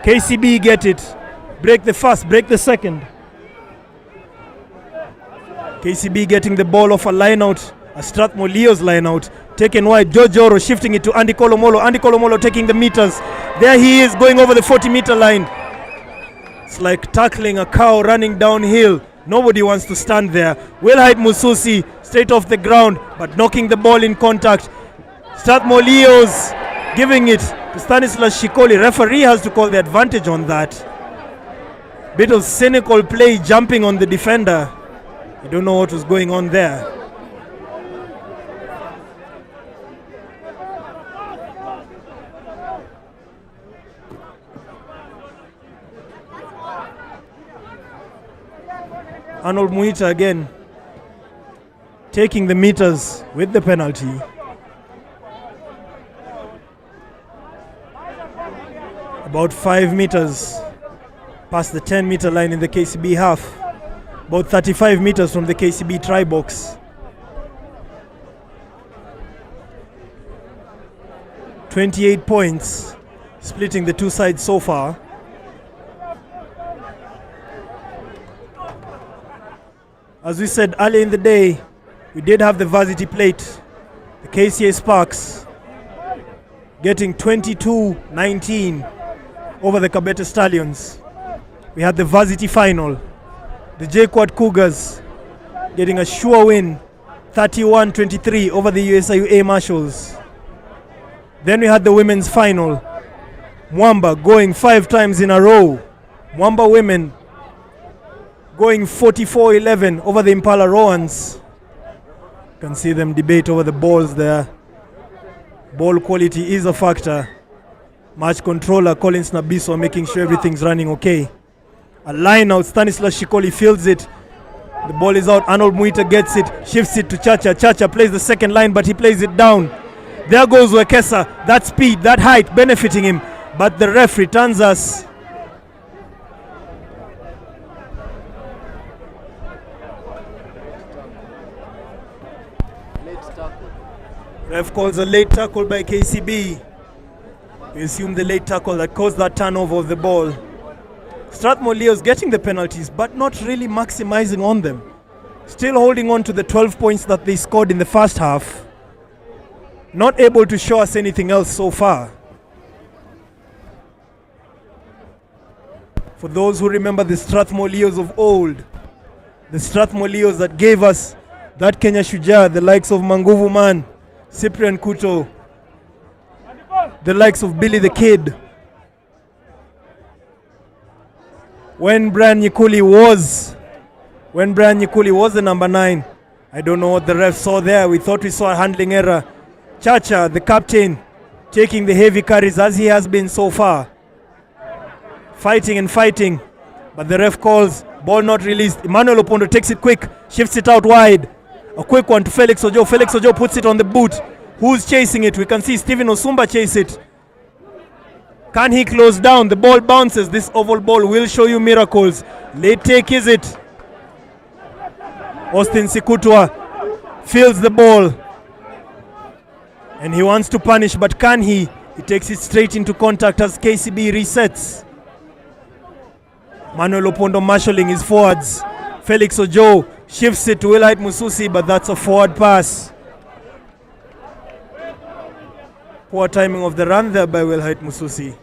KCB get it. Break the first, break the second. KCB getting the ball off a lineout, a Strathmore Leos lineout. Taken wide, Jojo Oro shifting it to Andy Kolomolo. Andy Kolomolo taking the meters. There he is, going over the 40-meter line. It's like tackling a cow running downhill. Nobody wants to stand there. Wilhite Mususi straight off the ground, but knocking the ball in contact. Strathmore Leos giving it to Stanislas Shikoli. Referee has to call the advantage on that. Bit of cynical play, jumping on the defender. I don't know what was going on there. Arnold Muita again taking the meters with the penalty. About 5 meters past the 10-meter line in the KCB half. About 35 meters from the KCB try box. 28 points splitting the two sides so far. As we said earlier in the day, we did have the varsity plate. The KCA Sparks getting 22-19 over the Kabete Stallions. We had the varsity final. The JKUAT Cougars getting a sure win, 31-23 over the USIU A Marshals. Then we had the women's final. Mwamba going 5 times in a row. Mwamba women going 44-11 over the Impala Roans. You can see them debate over the balls there. Ball quality is a factor. Match controller Collins Nabiso making sure everything's running okay. A line out, Stanislas Shikoli fields it. The ball is out, Arnold Muita gets it, shifts it to Chacha. Chacha plays the second line, but he plays it down. There goes Wekesa, that speed, that height benefiting him, but the ref returns us. Ref calls a late tackle by KCB. We assume the late tackle that caused that turnover of the ball. Strathmore Leos getting the penalties, but not really maximizing on them. Still holding on to the 12 points that they scored in the first half. Not able to show us anything else so far. For those who remember the Strathmore Leos of old, the Strathmore Leos that gave us that Kenya Shujaa, the likes of Manguvu Man, Cyprian Kuto, the likes of Billy the Kid. When Brian Nyikuli was the number 9, I don't know what the ref saw there. We thought we saw a handling error. Chacha, the captain, taking the heavy carries as he has been so far. Fighting and fighting, but the ref calls ball not released. Emmanuel Opondo takes it quick, shifts it out wide. A quick one to Felix Ojo. Felix Ojo puts it on the boot. Who's chasing it? We can see Stephen Osumba chase it. Can he close down? The ball bounces. This oval ball will show you miracles. Late take is it? Austin Sikutwa fields the ball. And he wants to punish, but can he? He takes it straight into contact as KCB resets. Manuel Opondo marshalling his forwards. Felix Ojo shifts it to Wilhite Mususi, but that's a forward pass. Poor timing of the run there by Wilhite Mususi.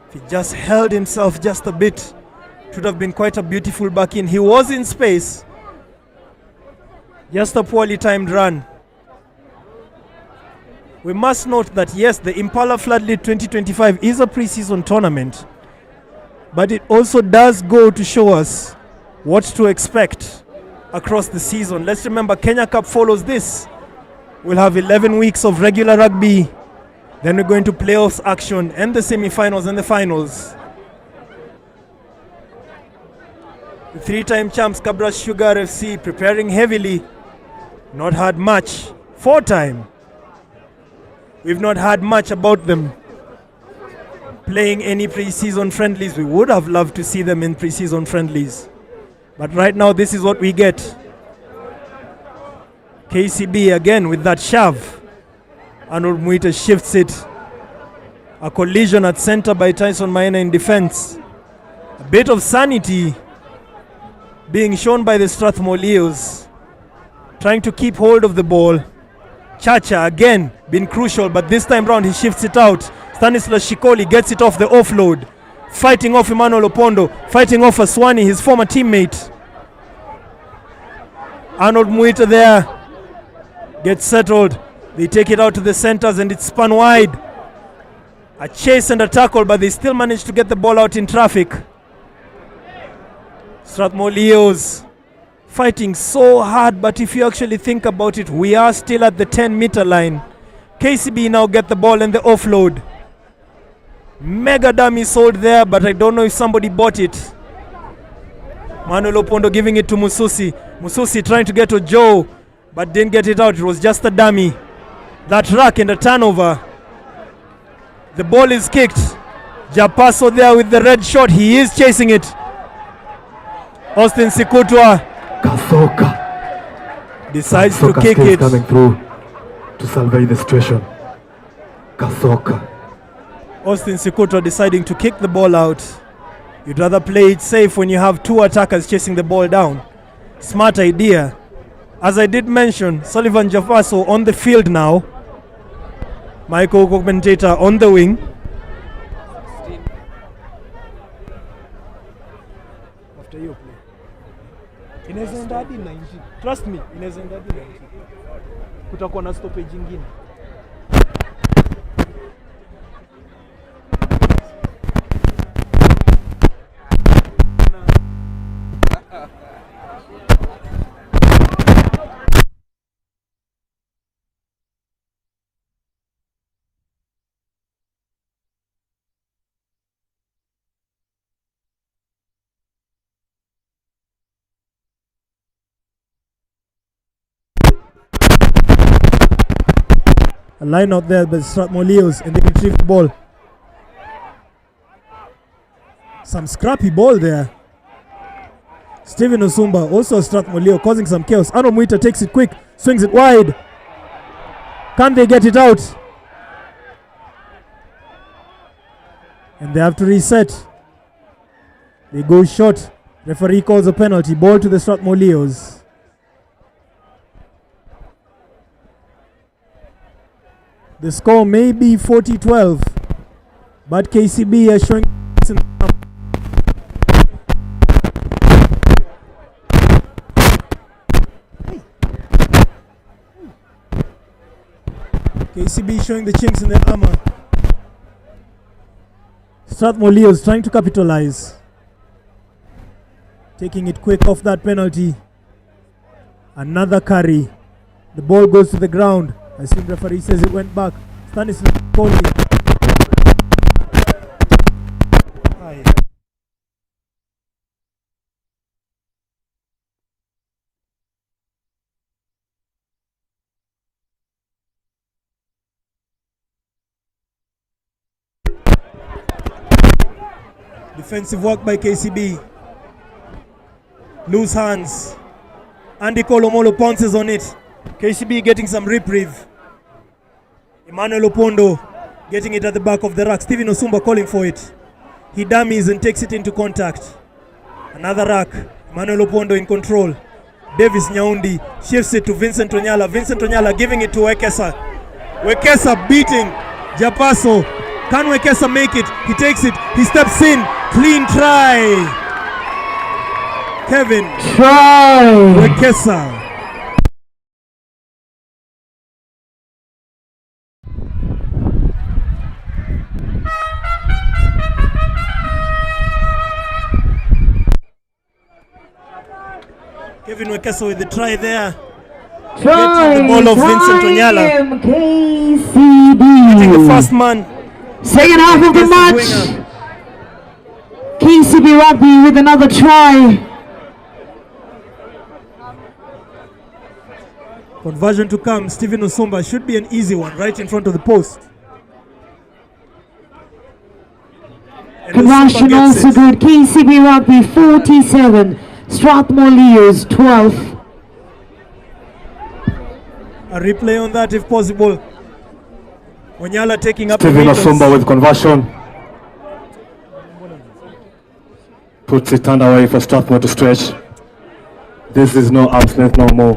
If he just held himself just a bit, it would have been quite a beautiful back in. He was in space. Just a poorly timed run. We must note that yes, the Impala FloodLit 2025 is a pre-season tournament, but it also does go to show us what to expect across the season. Let's remember, Kenya Cup follows this. We'll have 11 weeks of regular rugby, then we're going to playoffs action and the semi-finals and the finals. The three-time champs Kabras Sugar FC preparing heavily. Not had much. Four-time. We've not had much about them playing any pre-season friendlies. We would have loved to see them in pre-season friendlies. But right now, this is what we get. KCB again with that shove. Arnold Muita shifts it. A collision at center by Tyson Maina in defense. A bit of sanity being shown by the Strathmore Leos. Trying to keep hold of the ball. Chacha again been crucial, but this time round he shifts it out. Stanislas Shikoli gets it off the offload. Fighting off Emmanuel Opondo. Fighting off Aswani, his former teammate. Arnold Muita there. Gets settled. They take it out to the centers and it's spun wide. A chase and a tackle, but they still manage to get the ball out in traffic. Strathmore Leos fighting so hard, but if you actually think about it, we are still at the 10-meter line. KCB now get the ball and the offload. Mega dummy sold there, but I don't know if somebody bought it. Manuel Opondo giving it to Mususi. Mususi trying to get to Joe, but didn't get it out. It was just a dummy. That rack and a turnover. The ball is kicked. Japaso there with the red shot. He is chasing it. Austin Sikutwa Kasoka decides to kick it. Coming through to salvage the situation. Kasoka. Austin Sikutwa deciding to kick the ball out. You'd rather play it safe when you have two attackers chasing the ball down. Smart idea. As I did mention, Sullivan Japaso on the field now. Michael commentator on the wing. After you play. Inaweza enda hadi 90. Trust me, inaweza enda hadi 90. Kutakuwa na stoppage ingine. A line out there by Strathmore Leos and they retrieve the ball. Some scrappy ball there. Stephen Osumba, also a Strathmore Leo, causing some chaos. Arnold Muita takes it quick, swings it wide. Can they get it out? And they have to reset. They go short. Referee calls a penalty. Ball to the Strathmore Leos. The score may be 40-12, but KCB is showing. KCB showing the chinks in their armor. Strathmore Leos trying to capitalize. Taking it quick off that penalty. Another carry. The ball goes to the ground. I see the referee says it went back. Stanislas Kohli. Defensive work by KCB. Loose hands. Andy Kolomolo pounces on it. KCB getting some reprieve. Emmanuel Opondo getting it at the back of the rack. Stephen Osumba calling for it. He dummies and takes it into contact. Another rack. Emmanuel Opondo in control. Davis Nyaundi shifts it to Vincent Onyala. Vincent Onyala giving it to Wekesa. Wekesa beating Japaso. Can Wekesa make it? He takes it. He steps in. Clean try. Kevin. Try. Wekesa. Kevin Wekesa with the try there. Try. The ball of Vincent Onyala. KCB. Hitting the first man. Second half of the match. KCB Rugby with another try. Conversion to come. Stephen Osumba should be an easy one right in front of the post. And Conversion also good. KCB Rugby 47. Strathmore Leos 12. A replay on that if possible. Onyala taking up Stephen the Osumba with conversion. Puts it underway for Strathmore to stretch. This is no absence no more.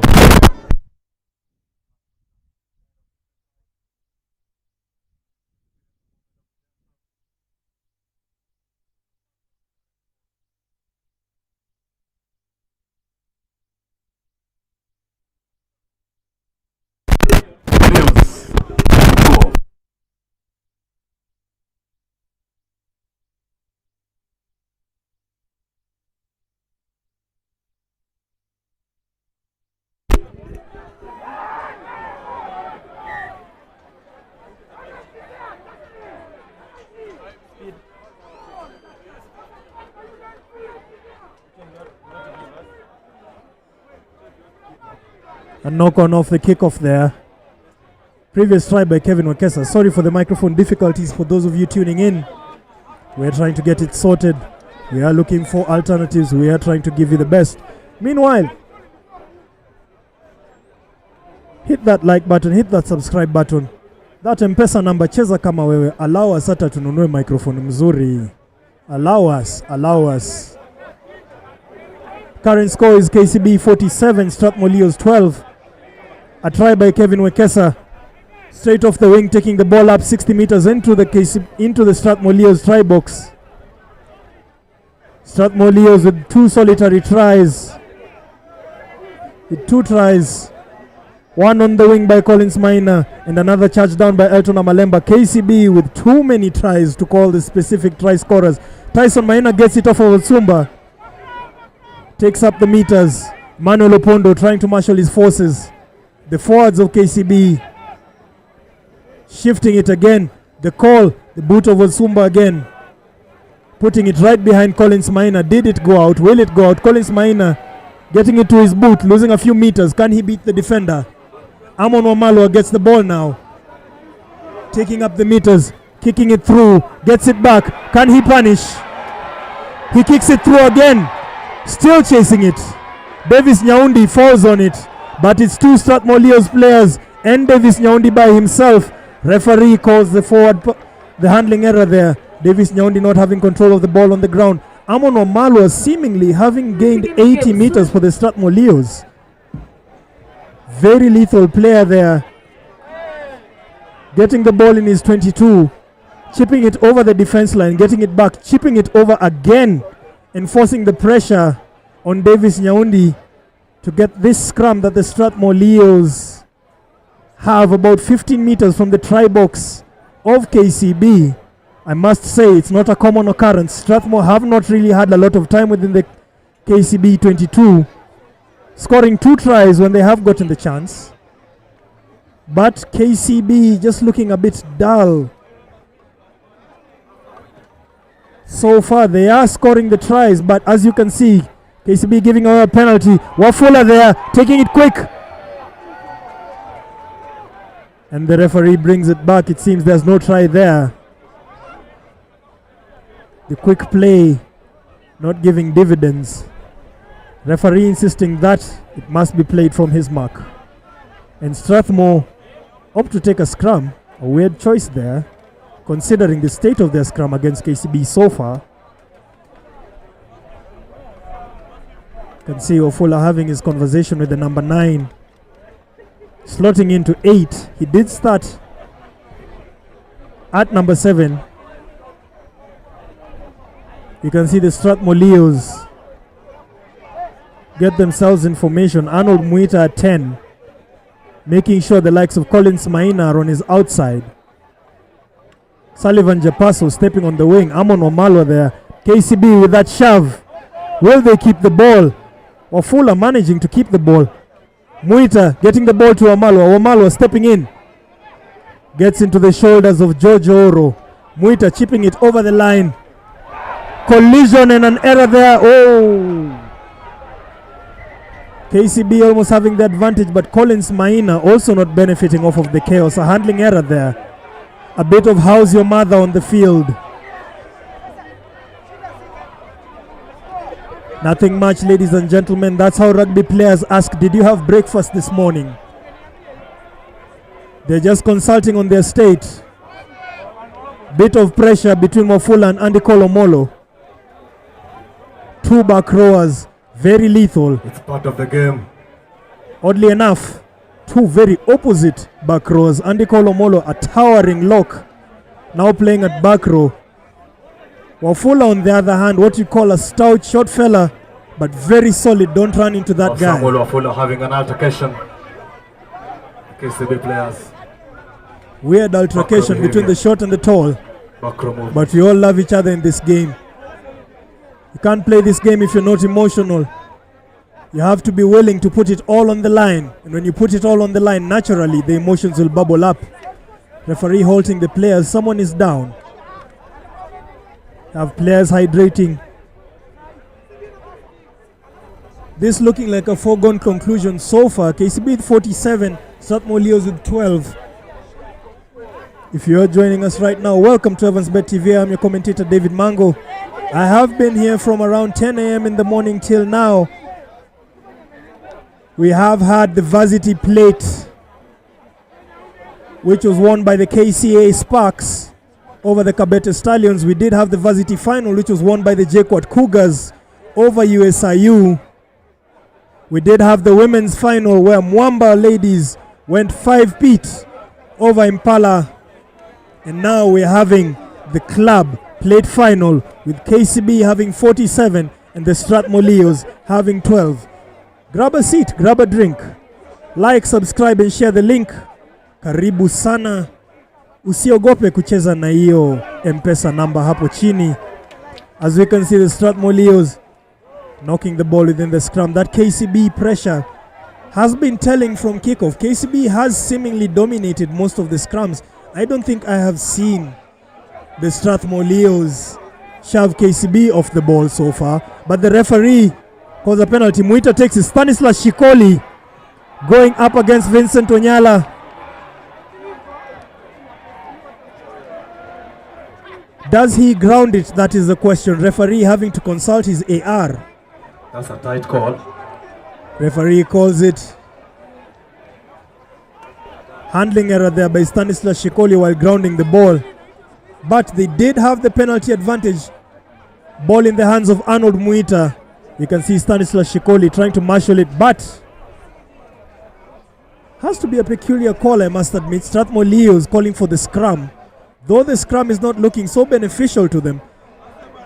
A knock on off the kickoff there. Previous try by Kevin Wekesa. Sorry for the microphone difficulties for those of you tuning in. We're trying to get it sorted. We are looking for alternatives. We are trying to give you the best. Meanwhile, hit that like button, hit that subscribe button. That Mpesa number, cheza kama wewe. Allow us hata tununue microphone mzuri. Allow us. Current score is KCB 47, Strathmore Leos 12. A try by Kevin Wekesa. Straight off the wing, taking the ball up 60 meters into the Strathmore Leos try box. Strathmore Leos with 2 solitary tries. With 2 tries. One on the wing by Collins Maina and another charge down by Elton Amalemba. KCB with too many tries to call the specific try scorers. Tyson Maina gets it off of Otsumba. Takes up the meters. Manuel Opondo trying to marshal his forces. The forwards of KCB shifting it again. The call, the boot of Otsumba again. Putting it right behind Collins Maina. Did it go out? Will it go out? Collins Maina getting it to his boot, losing a few meters. Can he beat the defender? Amon Wamalwa gets the ball now. Taking up the meters, kicking it through, gets it back. Can he punish? He kicks it through again. Still chasing it. Davis Nyaundi falls on it, but it's 2 Strathmore Leos players and Davis Nyaundi by himself. Referee calls the handling error there. Davis Nyaundi not having control of the ball on the ground. Amon Wamalwa seemingly having gained 80 meters for the Strathmore Leos. Very lethal player there. Getting the ball in his 22. Chipping it over the defense line, getting it back, chipping it over again. Enforcing the pressure on Davis Nyaundi to get this scrum that the Strathmore Leos have about 15 meters from the try box of KCB. I must say it's not a common occurrence. Strathmore have not really had a lot of time within the KCB 22, scoring 2 tries when they have gotten the chance. But KCB just looking a bit dull. So far they are scoring the tries, but as you can see, KCB giving away a penalty. Wafula there, taking it quick. And the referee brings it back. It seems there's no try there. The quick play not giving dividends. Referee insisting that it must be played from his mark. And Strathmore opt to take a scrum. A weird choice there, considering the state of their scrum against KCB so far. You can see Wafula having his conversation with the number 9. Slotting into 8. He did start at number 7. You can see the Strathmore Leos get themselves in formation. Arnold Muita at 10, making sure the likes of Collins Maina are on his outside. Sullivan Japaso stepping on the wing. Amon Omalo there. KCB with that shove. Will they keep the ball? Wafula managing to keep the ball. Muita getting the ball to Omalo. Omalo stepping in. Gets into the shoulders of George Oro. Muita chipping it over the line. Collision and an error there. Oh! KCB almost having the advantage, but Collins Maina also not benefiting off of the chaos. A handling error there. A bit of how's your mother on the field. Nothing much, ladies and gentlemen. That's how rugby players ask, did you have breakfast this morning? They're just consulting on their state. Bit of pressure between Wafula and Andy Kolomolo. Two back rowers, very lethal. It's part of the game. Oddly enough, two very opposite back rows. Andy Kolomolo, a towering lock, now playing at back row. Wafula, on the other hand, what you call a stout short fella, but very solid. Don't run into that guy. Samuel Wafula having an altercation. KCB players. Weird altercation between the short and the tall. But we all love each other in this game. You can't play this game if you're not emotional. You have to be willing to put it all on the line. And when you put it all on the line, naturally the emotions will bubble up. Referee halting the players. Someone is down. Have players hydrating. This looking like a foregone conclusion so far. KCB with 47, Strathmore Leos with 12. If you're joining us right now, welcome to EvansBet TV. I'm your commentator David Mango. I have been here from around 10 a.m. in the morning till now. We have had the Varsity Plate, which was won by the KCA Sparks over the Kabete Stallions. We did have the Varsity Final, which was won by the JKUAT Cougars over USIU. We did have the Women's Final, where Mwamba ladies went 5-peat over Impala. And now we're having the Club Plate Final, with KCB having 47 and the Strathmore Leos having 12. Grab a seat, grab a drink, like, subscribe and share the link. Karibu sana. Usiogope kucheza na hiyo Mpesa Number hapo chini. As we can see, the Strathmore Leos knocking the ball within the scrum. That KCB pressure has been telling from kickoff. KCB has seemingly dominated most of the scrums. I don't think I have seen the Strathmore Leos shove KCB off the ball so far. But the referee calls a penalty. Muita takes it. Stanislas Shikoli going up against Vincent Onyala. Does he ground it? That is the question. Referee having to consult his AR. That's a tight call. Referee calls it. Handling error there by Stanislas Shikoli while grounding the ball. But they did have the penalty advantage. Ball in the hands of Arnold Muita. You can see Stanislas Shikoli trying to marshal it, but has to be a peculiar call, I must admit. Strathmore Leos calling for the scrum. Though the scrum is not looking so beneficial to them,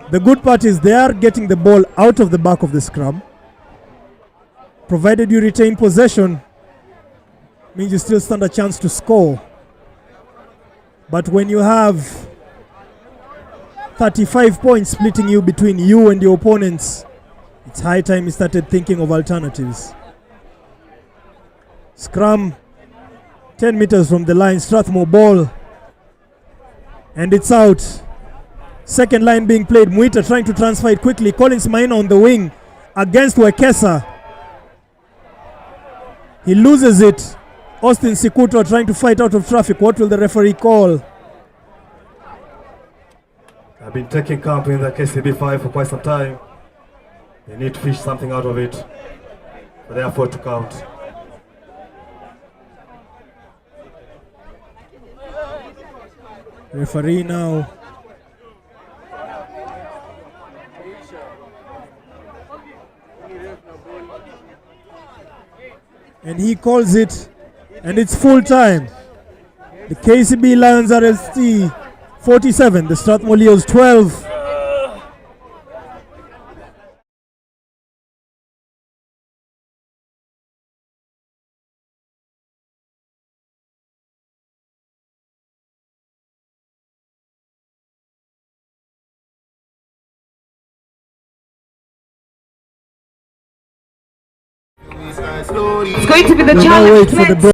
the good part is they are getting the ball out of the back of the scrum. Provided you retain possession, means you still stand a chance to score. But when you have 35 points splitting you between you and your opponents, it's high time you started thinking of alternatives. Scrum 10 meters from the line. Strathmore ball, and it's out. Second line being played. Muita trying to transfer it quickly. Collins Maina on the wing against Wekesa. He loses it. Austin Sikuto trying to fight out of traffic. What will the referee call? I've been taking camp in the KCB 5 for quite some time. They need to fish something out of it, so therefore to count. Referee now. And he calls it, and it's full time. The KCB Lions are ST 47, the Strathmore Leos 12. It's going to be the Now challenge. wait for the break.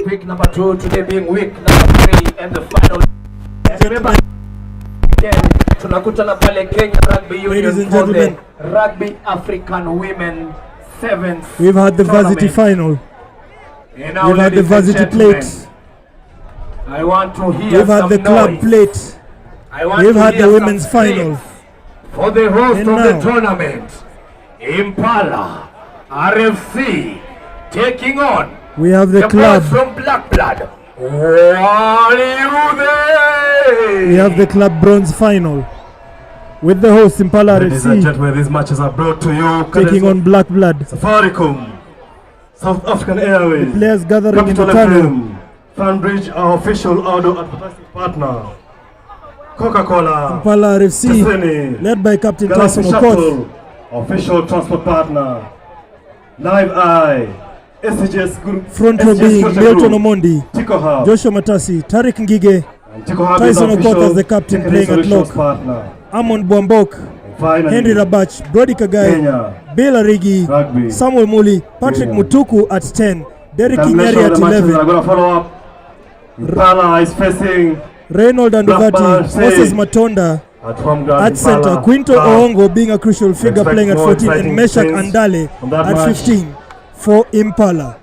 week number 2, today being week number 3 and the final. And remember, again, tunakutana pale Kenya Rugby Union for the Rugby African Women 7th. We've had the varsity final. We've had the varsity plate. I want to hear We've had the club plate. We've had the women's final. For the host of the tournament, Impala RFC taking on we have the club from Black Blood. Are you there? We have the club bronze final with the host Impala Ladies and RFC gentlemen, these matches are brought to you taking on Black Blood. Safaricom, South African Airways, Players gathering in Capital the tunnel. FM, Fanbridge, our official audio advertising partner, Coca-Cola, Impala RFC, Kiseni, led by Captain Galaxy Tyson Shuttle, Okoth. official transport partner, Live Eye, SGS Group, Front row being Milton Omondi, Tico Hub, Joshua Matasi, Tariq Ngige, and Tico Hub Tyson is Okoth official as the captain technical playing at solutions lock. partner. Amon Bwambok, And finally, Henry Rabach, Brody Kagai, Kenya, Bill Arigi, Rugby, Samuel Muli, Patrick Kenya. Mutuku at 10, Derek Tabulation Kinyari of at the matches are 11, going to follow up. Impala is facing Reynold Anduvati, Blackburn Moses Save. Matonda at home ground. at center, Impala. Quinto Oongo being a crucial figure Expect playing at more 14, and exciting Meshak things Andale from that at match. 15 for Impala.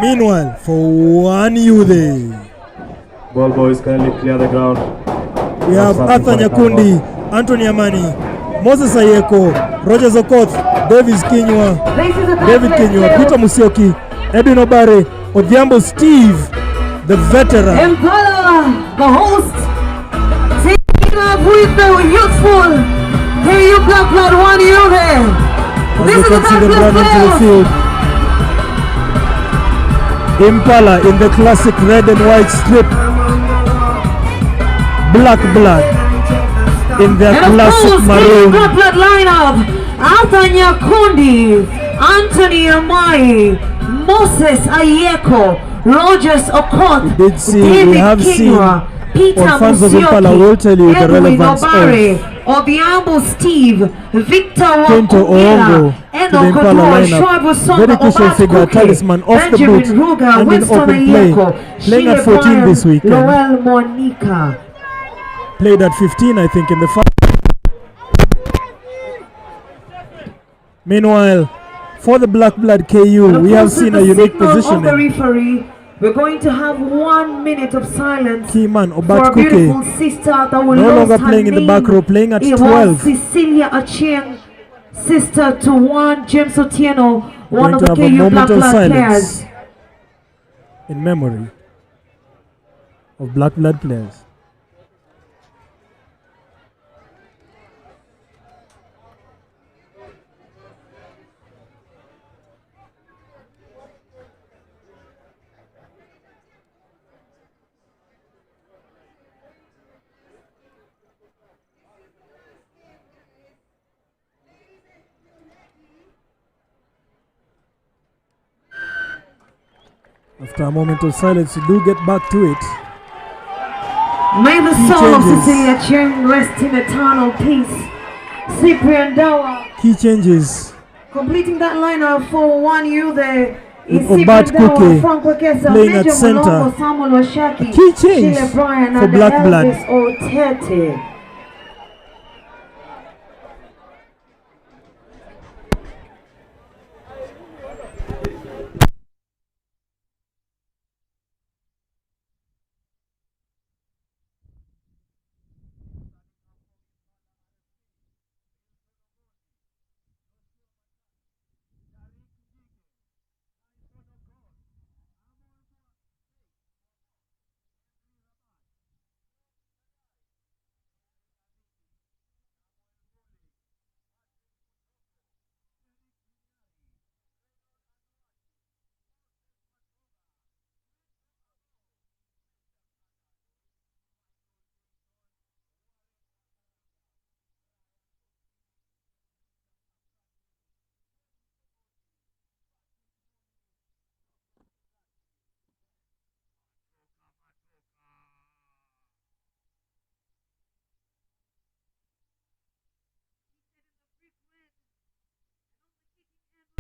Meanwhile, for one youth, Ball boys kindly clear the ground. we have Arthur Nyakundi, Anthony Amani, Moses Ayeko, Rogers Okoth, Davis Kinywa, David Kinywa, Peter Musioki, Edwin Obare, Odhiambo Steve, the veteran. Impala, the host, taking up with the youthful KU Black Blood 1 youth. As you can see them run into the field. Impala in the classic red and white strip. Black Blood in their And classic of course, maroon. Black Blood lineup, Arthur Nyakundi, Anthony Amai, Moses Ayeko, Rogers Okoth, We did see, David we have Kinywa, Peter or fans of Impala will tell you the Edwin relevance Obare, of Odhiambo Steve, Victor Quinto Oongo Wakumila, to the Impala Enoch lineup. Very crucial figure, talisman off the boot Ruga, and in Winston open play. Ayeko, Playing at Shile 14 Bryan, this weekend. Lowell Monica. Played at 15, I think, in the final. Meanwhile, for the Black Blood KU, we have seen a unique Of the positioning. referee, we're going to have 1 minute of silence Key man, for Obat a beautiful Kuke, sister that will no lose longer her playing in the name. back row, playing at It was 12. Cecilia Achieng, sister to one James Otieno, one Going of to the have a KU moment Black of Blood silence players. in memory of Black Blood players. After a moment of silence, we do get back to it. May the Key soul of changes. Cecilia Achieng rest in eternal peace. Cyprian Dawa Key changes. completing that lineup for 1U there. With Cyprian Obat Dawa, Kuke Frank Wekesa, playing at Major center. Mulongo, Samuel Washaki, Key change Shile Bryan, for and Black Blood. Elvis Otete.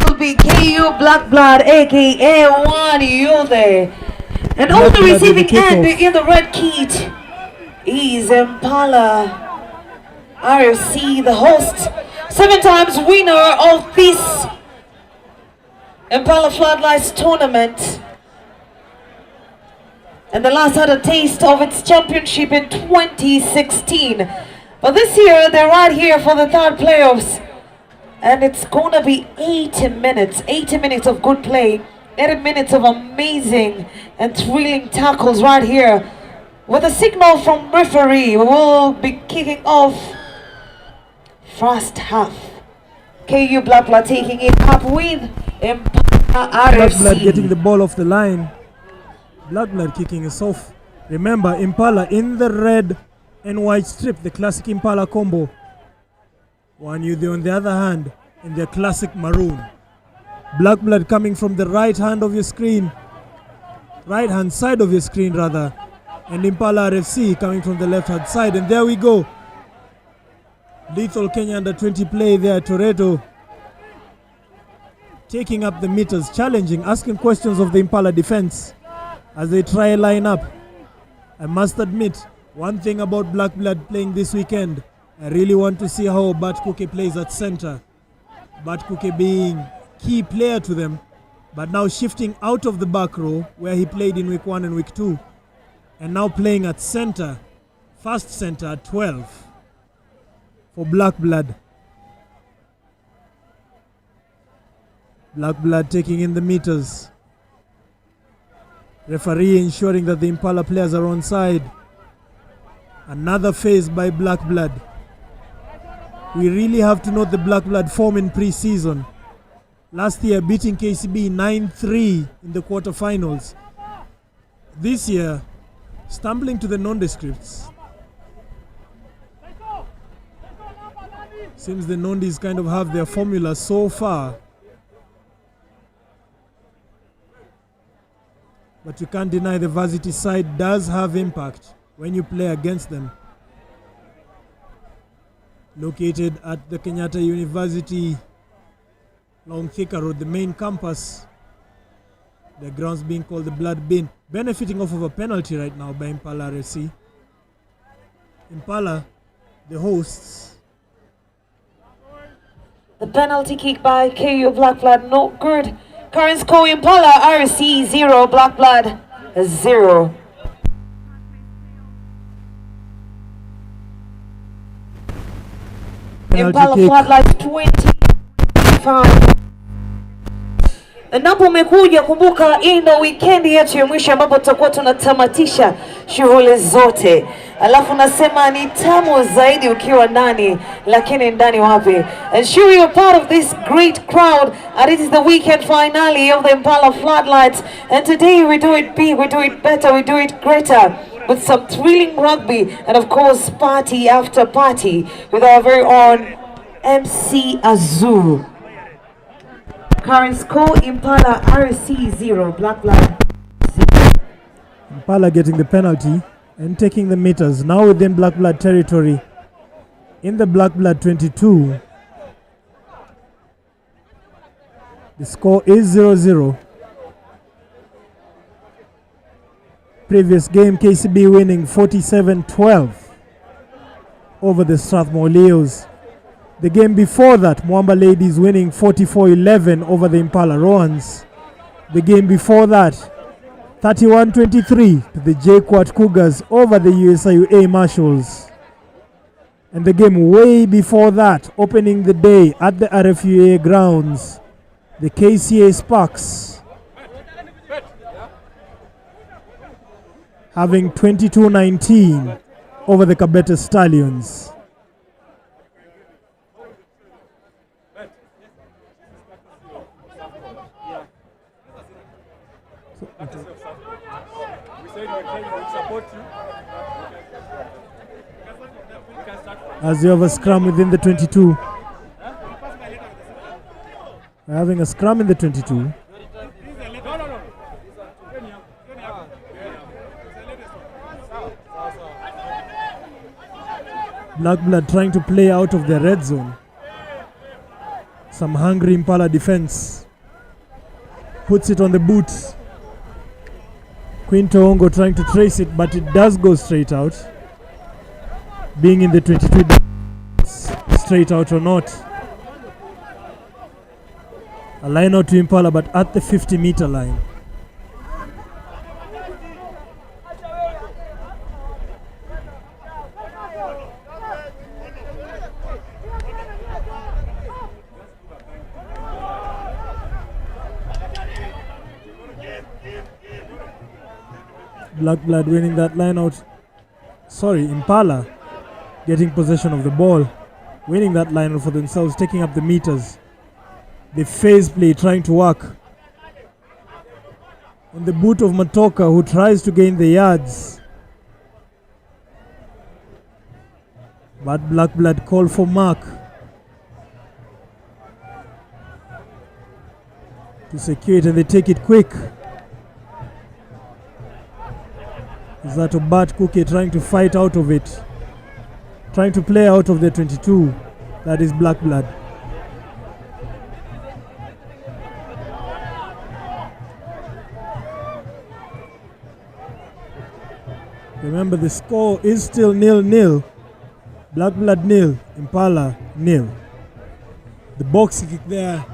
Will be KU Black Blood, aka 1U there. And on the receiving end in the red kit is Impala RFC, the host, 7 times winner of this Impala FloodLit tournament. And the last had a taste of its championship in 2016. But this year, they're right here for the third playoffs. And it's gonna be 80 minutes of good play. 80 minutes of amazing and thrilling tackles right here. With a signal from referee, we will be kicking off first half. KU Blackblood taking it up with Impala RFC. Blackblood getting the ball off the line. Blackblood kicking us off. Remember, Impala in the red and white strip, the classic Impala combo. One youth on the other hand in their classic maroon. Blackblood coming from the right hand of your screen, right hand side of your screen rather, and Impala RFC coming from the left hand side. And there we go. Lethal Kenya under 20 play there. Toretto taking up the meters, challenging, asking questions of the Impala defense as they try a line up. I must admit, one thing about Blackblood playing this weekend, I really want to see how Bat Kuke plays at center. Bat Kuke being key player to them, but now shifting out of the back row where he played in week 1 and week 2, and now playing at center, fast center at 12 for Blackblood. Blackblood taking in the meters. Referee ensuring that the Impala players are on side. Another phase by Blackblood. We really have to note the Blackblood form in pre-season. Last year beating KCB 9-3 in the quarterfinals. This year stumbling to the nondescripts. Seems the Nondis kind of have their formula so far. But you can't deny the varsity side does have impact when you play against them. Located at the Kenyatta University Long Thika Road, the main campus. The grounds being called the Blood Bin, benefiting off of a penalty right now by Impala RFC. Impala, the hosts. The penalty kick by KU Blackblood, no good. Current score Impala RFC 0, Blackblood 0. Impala FloodLit 25. Napo umekuja, kumbuka hii ndo weekend yetu ya mwisho ambapo tutakuwa tunatamatisha shughuli zote. Alafu nasema ni tamu zaidi ukiwa ndani, lakini ndani wapi? And sure you're part of this great crowd, and it is the weekend finale of the Impala FloodLit. And today we do it big, we do it better, we do it greater, with some thrilling rugby and of course party after party with our very own MC Azul. Current score Impala RFC 0, Blackblood 0. Impala getting the penalty and taking the meters. Now within Blackblood territory. In the Blackblood 22. The score is 0-0. Previous game KCB winning 47-12 over the Strathmore Leos. The game before that, Mwamba Ladies winning 44-11 over the Impala Roans. The game before that, 31-23 to the JKUAT Cougars over the USIU A Marshals. And the game way before that, opening the day at the RFUA grounds, the KCA Sparks having 22-19 over the Kabete Stallions. As you have a scrum within the 22. We're having a scrum in the 22. Blackblood trying to play out of the red zone. Some hungry Impala defense. Puts it on the boot. Quinto Ongo trying to trace it, but it does go straight out. Being in the 22, straight out or not. A line out to Impala, but at the 50-meter line. Black Blood winning that line out. Sorry, Impala getting possession of the ball, winning that line out for themselves, taking up the meters. The phase play trying to work on the boot of Matoka, who tries to gain the yards. But Black Blood call for mark to secure it, and they take it quick. Is that Obat Kuke trying to fight out of it, trying to play out of the 22. That is Black Blood. Remember, the score is still 0-0. Black Blood 0, Impala 0. The box kick there,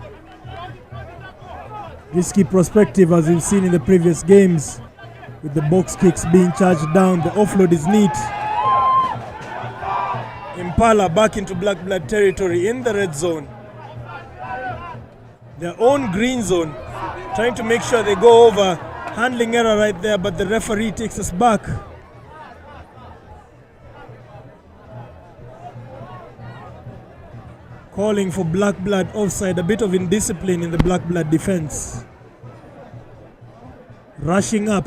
risky perspective as we've seen in the previous games, with the box kicks being charged down. The offload is neat. Impala back into Black Blood territory in the red zone. Their own green zone, trying to make sure they go over. Handling error right there, but the referee takes us back. Calling for Black Blood offside. A bit of indiscipline in the Black Blood defense. Rushing up.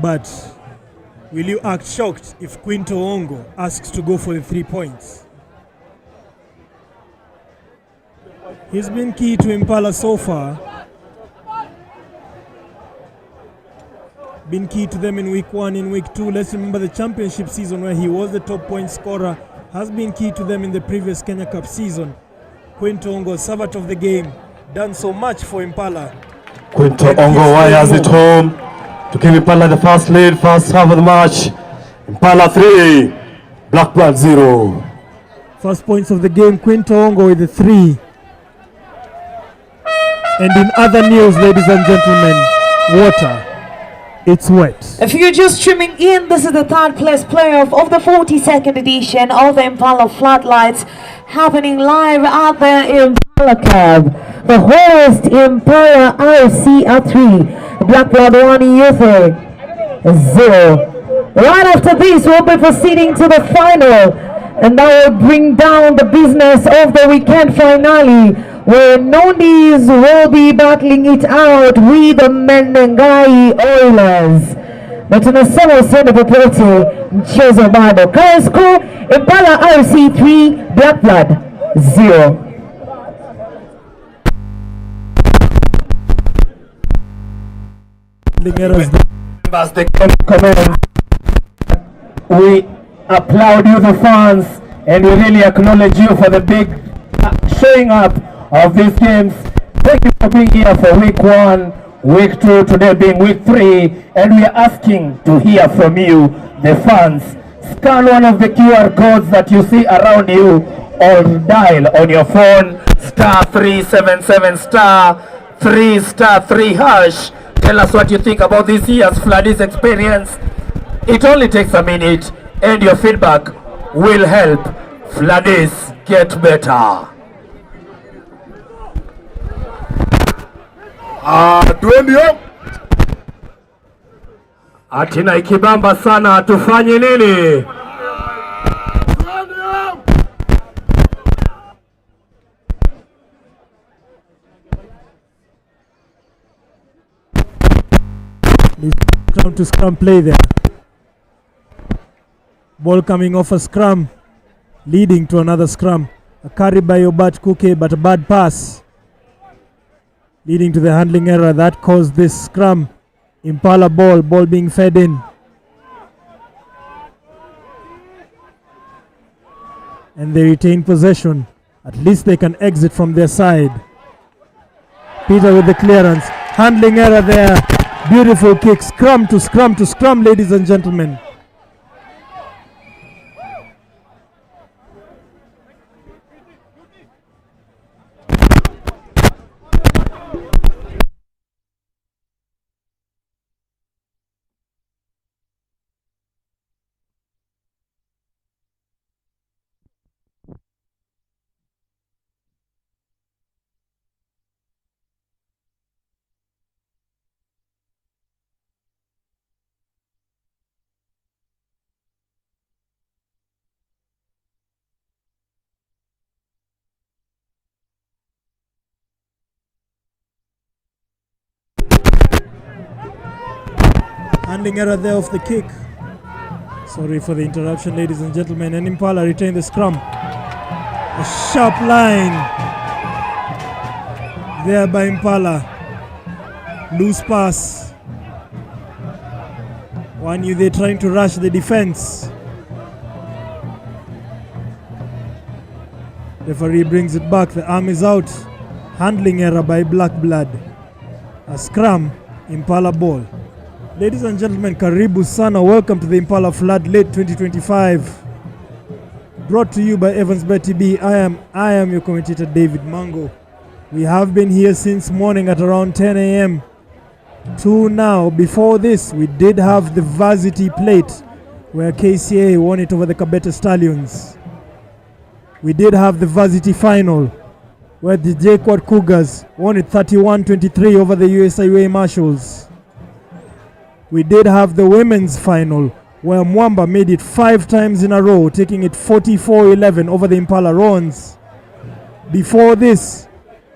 But will you act shocked if Quinto Ongo asks to go for the 3 points? He's been key to Impala so far. Been key to them in week 1, in week 2. Let's remember the championship season where he was the top point scorer. Has been key to them in the previous Kenya Cup season. Quinto Ongo, servant of the game, done so much for Impala. Quinto Ongo wires it home to give Impala the first lead, first half of the match. Impala 3, Black Blood 0. First points of the game, Quinto Ongo with the 3. And in other news, ladies and gentlemen, water. It's wet. If you're just streaming in, this is the third place playoff of the 42nd edition of the Impala FloodLit, happening live at the Impala Cab. The host, Impala RC at 3, Black Blood 1, Youth 0. Right after this, we'll be proceeding to the final, and that will bring down the business of the weekend finale, where Nondis will be battling it out with the Menengai Oilers. Na tunasema usiende popote, mchezo bado. Current score, Impala RC 3, Black Blood 0. As the game commences, we applaud you, the fans, and we really acknowledge you for the big showing up of these games. Thank you for being here for week 1, week 2, today being week 3, and we are asking to hear from you, the fans. Scan one of the QR codes that you see around you, or dial on your phone *377 *3 hash. Tell us what you think about this year's Floodies experience. It only takes a minute, and your feedback will help Floodies get better. Tuendio atina ikibamba sana, tufanye nini? Scrum to scrum play there. Ball coming off a scrum, leading to another scrum. A carry by Obat Kuke, but a bad pass, leading to the handling error that caused this scrum. Impala ball being fed in. And they retain possession. At least they can exit from their side. Peter with the clearance. Handling error there. Beautiful kick. Scrum to scrum to scrum, ladies and gentlemen. Handling error there of the kick. Sorry for the interruption, ladies and gentlemen. And Impala retain the scrum. A sharp line there by Impala. Loose pass. One you there trying to rush the defense. Referee brings it back. The arm is out. Handling error by Black Blood. A scrum, Impala ball. Ladies and gentlemen, karibu sana. Welcome to the Impala FloodLit 2025. Brought to you by Evans BTB. I am your commentator, David Mango. We have been here since morning at around 10 a.m. to now. Before this, we did have the Varsity Plate, where KCA won it over the Kabete Stallions. We did have the Varsity Final, where the JKUAT Cougars won it 31-23 over the USIU Marshals. We did have the Women's Final, where Mwamba made it 5 times in a row, taking it 44-11 over the Impala Rons. Before this,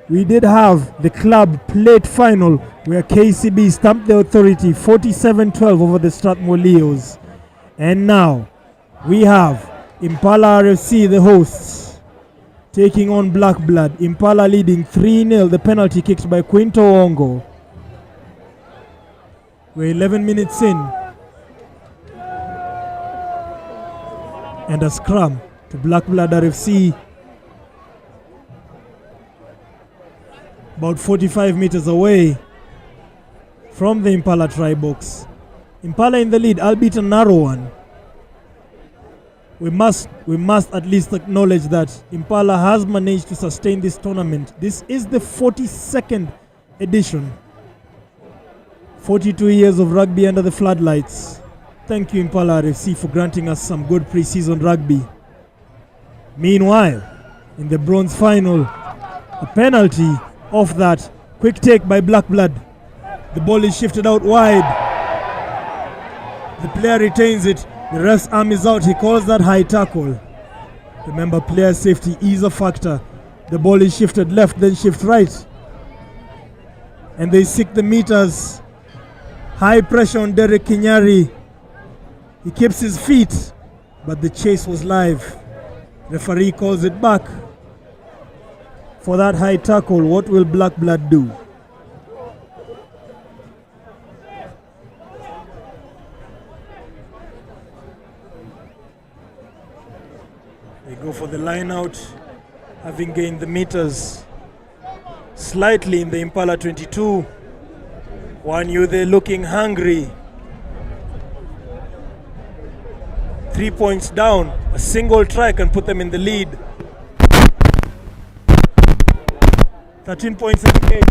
we did have the Club Plate Final, where KCB stamped the authority 47-12 over the Strathmore Leos. And now, we have Impala RFC, the hosts, taking on Black Blood. Impala leading 3-0, the penalty kicked by Quinto Ongo. We're 11 minutes in. And a scrum to Black Blood RFC. About 45 meters away from the Impala try box. Impala in the lead, albeit a narrow one. We must at least acknowledge that Impala has managed to sustain this tournament. This is the 42nd edition. 42 years of rugby under the floodlights. Thank you, Impala RFC, for granting us some good pre-season rugby. Meanwhile, in the bronze final, a penalty off that. Quick take by Black Blood. The ball is shifted out wide. The player retains it. The ref's arm is out. He calls that high tackle. Remember, player safety is a factor. The ball is shifted left, then shift right. And they seek the meters. High pressure on Derek Kinyari. He keeps his feet, but the chase was live. Referee calls it back. For that high tackle, what will Black Blood do? They go for the line out, having gained the meters slightly in the Impala 22. One you there looking hungry. 3 points down. A single try can put them in the lead. 13 points in the game.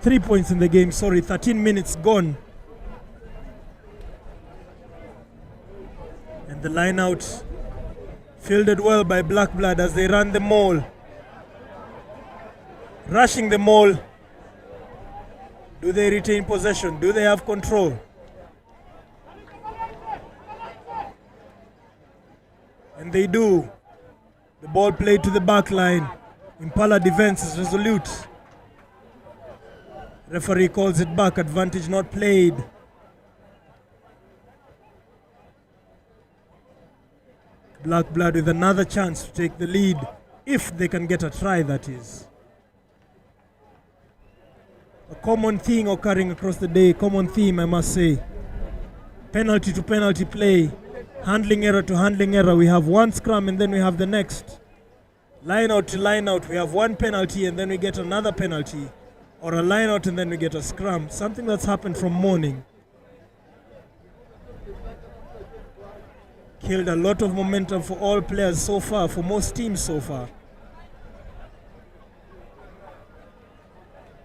3 points in the game, sorry. 13 minutes gone. And the line out fielded well by Black Blood as they run the maul. Rushing the maul. Do they retain possession? Do they have control? And they do. The ball played to the back line. Impala defense is resolute. Referee calls it back. Advantage not played. Black Blood with another chance to take the lead. If they can get a try, that is. A common thing occurring across the day, common theme I must say. Penalty to penalty play, handling error to handling error. We have one scrum and then we have the next. line out to line out, we have one penalty and then we get another penalty, or a line out and then we get a scrum. Something that's happened from morning. Killed a lot of momentum for all players so far, for most teams so far.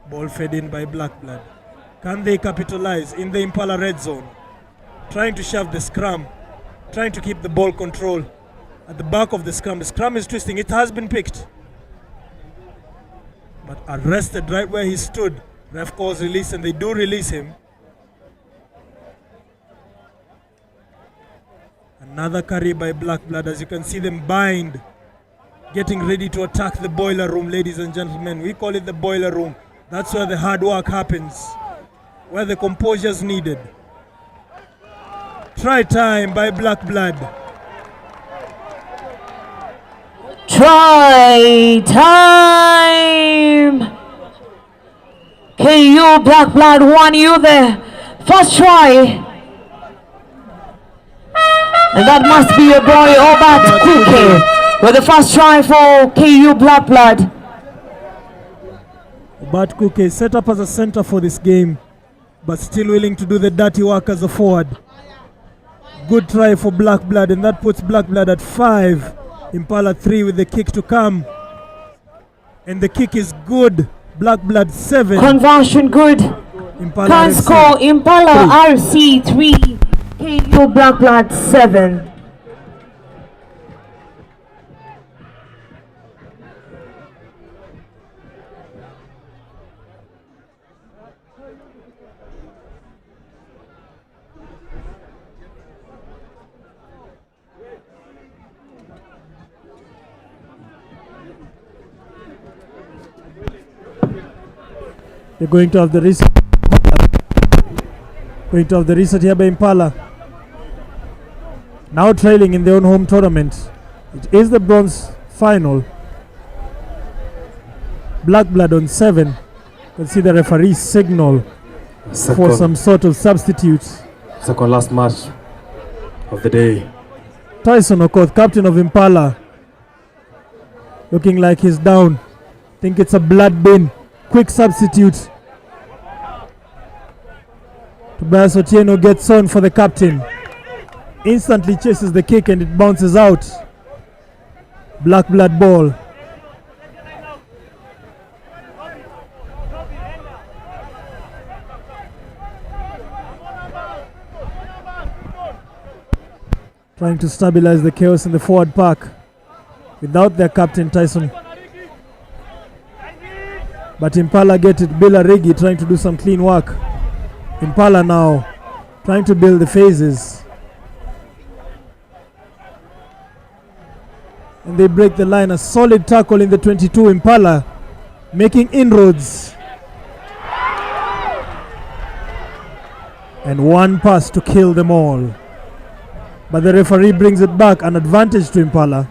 Ball fed in by Black Blood. Can they capitalize in the Impala red zone? Trying to shove the scrum, trying to keep the ball control at the back of the scrum. The scrum is twisting, it has been picked, but arrested right where he stood. Ref calls release and they do release him. Another carry by Black Blood, as you can see them bind, getting ready to attack the boiler room, ladies and gentlemen. We call it the boiler room. That's where the hard work happens, where the composure is needed. Try time by Black Blood. Try time. KU Black Blood won you the first try. And that must be your boy Obat Kuke with the first try for KU Black Blood. Obat Kuke set up as a center for this game, but still willing to do the dirty work as a forward. Good try for Black Blood, and that puts Black Blood at 5. Impala 3 with the kick to come. And the kick is good. Black Blood 7. Conversion good. Impala Can RC score Impala RC 3. KU Black Blood 7. They're going to have the reset. Going to have the reset here by Impala. Now trailing in their own home tournament. It is the bronze final. Black Blood on 7. You can see the referee signal for some sort of substitute. Second last match of the day. Tyson Okoth, captain of Impala, looking like he's down. Think it's a blood bin. Quick substitute. Tobias Otieno gets on for the captain. Instantly chases the kick and it bounces out. Black Blood ball. Trying to stabilize the chaos in the forward pack without their captain Tyson. But Impala get it. Billa Rigi trying to do some clean work. Impala now trying to build the phases. And they break the line. A solid tackle in the 22. Impala making inroads. And one pass to kill them all. But the referee brings it back. An advantage to Impala.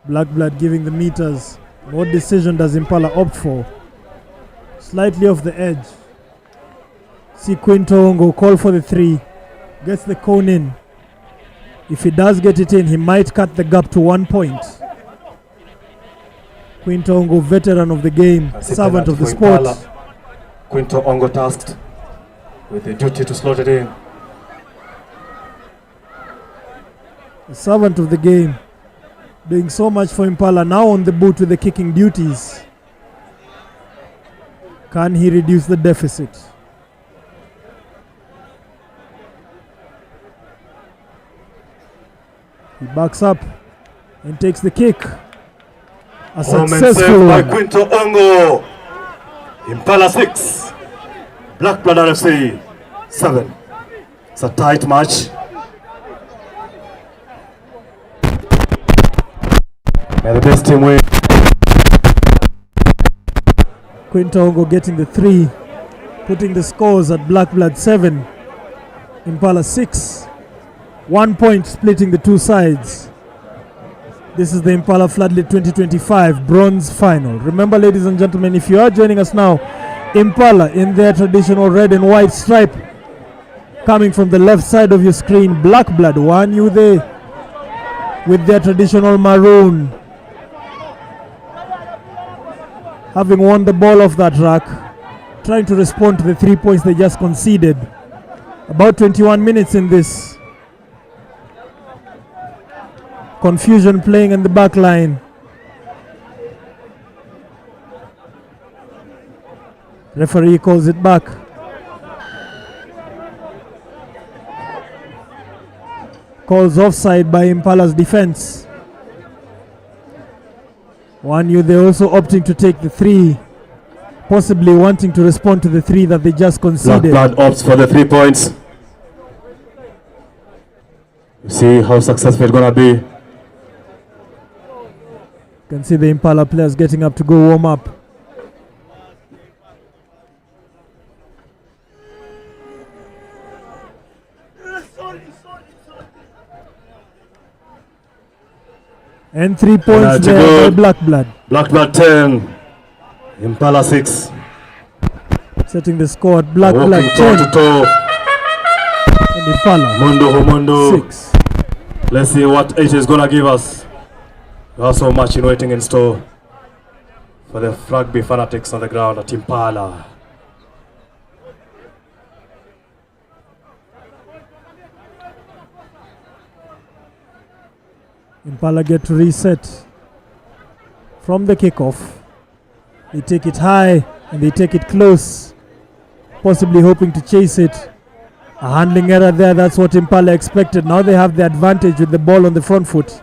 Black Blood giving the meters. What decision does Impala opt for? Slightly off the edge. See Quinto Ongo call for the 3. Gets the cone in. If he does get it in, he might cut the gap to 1 point. Quinto Ongo, veteran of the game, servant of the sport. Quinto Ongo tasked with the duty to slot it in. The servant of the game. Doing so much for Impala, now on the boot with the kicking duties. Can he reduce the deficit? He backs up and takes the kick. A successful by one. Quinto Ongo. Impala 6. Black Blood RFC 7. It's a tight match. May the best team win. Quinto Ongo getting the 3, putting the scores at Black Blood 7, Impala 6. 1 point splitting the two sides. This is the Impala FloodLit 2025 bronze final. Remember, ladies and gentlemen, if you are joining us now, Impala in their traditional red and white stripe, coming from the left side of your screen. Black Blood, one you there with their traditional maroon, having won the ball off that rack, trying to respond to the 3 points they just conceded. About 21 minutes in this. Confusion playing in the back line. Referee calls it back. Calls offside by Impala's defense. One you, they're also opting to take the 3, possibly wanting to respond to the 3 that they just conceded. Black Blood opts for the 3 points. See how successful it's gonna be. You can see the Impala players getting up to go warm up. And 3 points there by Black Blood. Black Blood 10, Impala 6. Setting the score at Black Walking Blood toe 10 to toe. and Impala Mundo Homundo. 6. Let's see what it is gonna give us. We have so much in waiting in store for the rugby fanatics on the ground at Impala. Impala get to reset from the kickoff. They take it high and they take it close, possibly hoping to chase it. A handling error there, that's what Impala expected. Now they have the advantage with the ball on the front foot,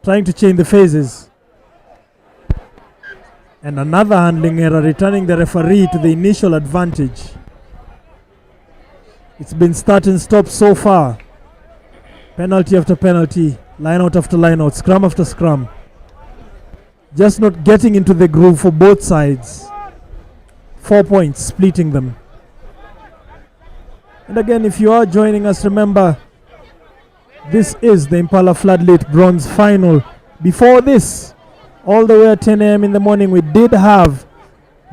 trying to change the phases. And another handling error, returning the referee to the initial advantage. It's been start and stop so far. Penalty after penalty, line out after line out, scrum after scrum. Just not getting into the groove for both sides. 4 points splitting them. And again, if you are joining us, remember, this is the Impala FloodLit Bronze Final. Before this, all the way at 10 a.m. in the morning, we did have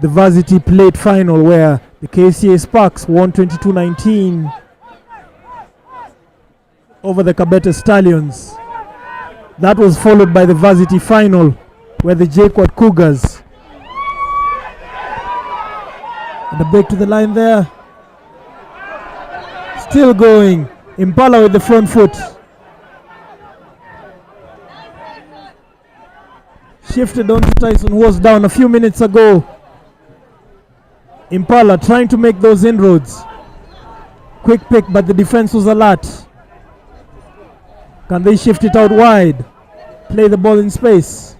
the Varsity Plate Final where the KCA Sparks won 22-19 over the Kabete Stallions. That was followed by the Varsity Final where the JKUAT Cougars. And a break to the line there. Still going. Impala with the front foot. Shifted onto Tyson, who was down a few minutes ago. Impala trying to make those inroads. Quick pick, but the defense was alert. Can they shift it out wide? Play the ball in space.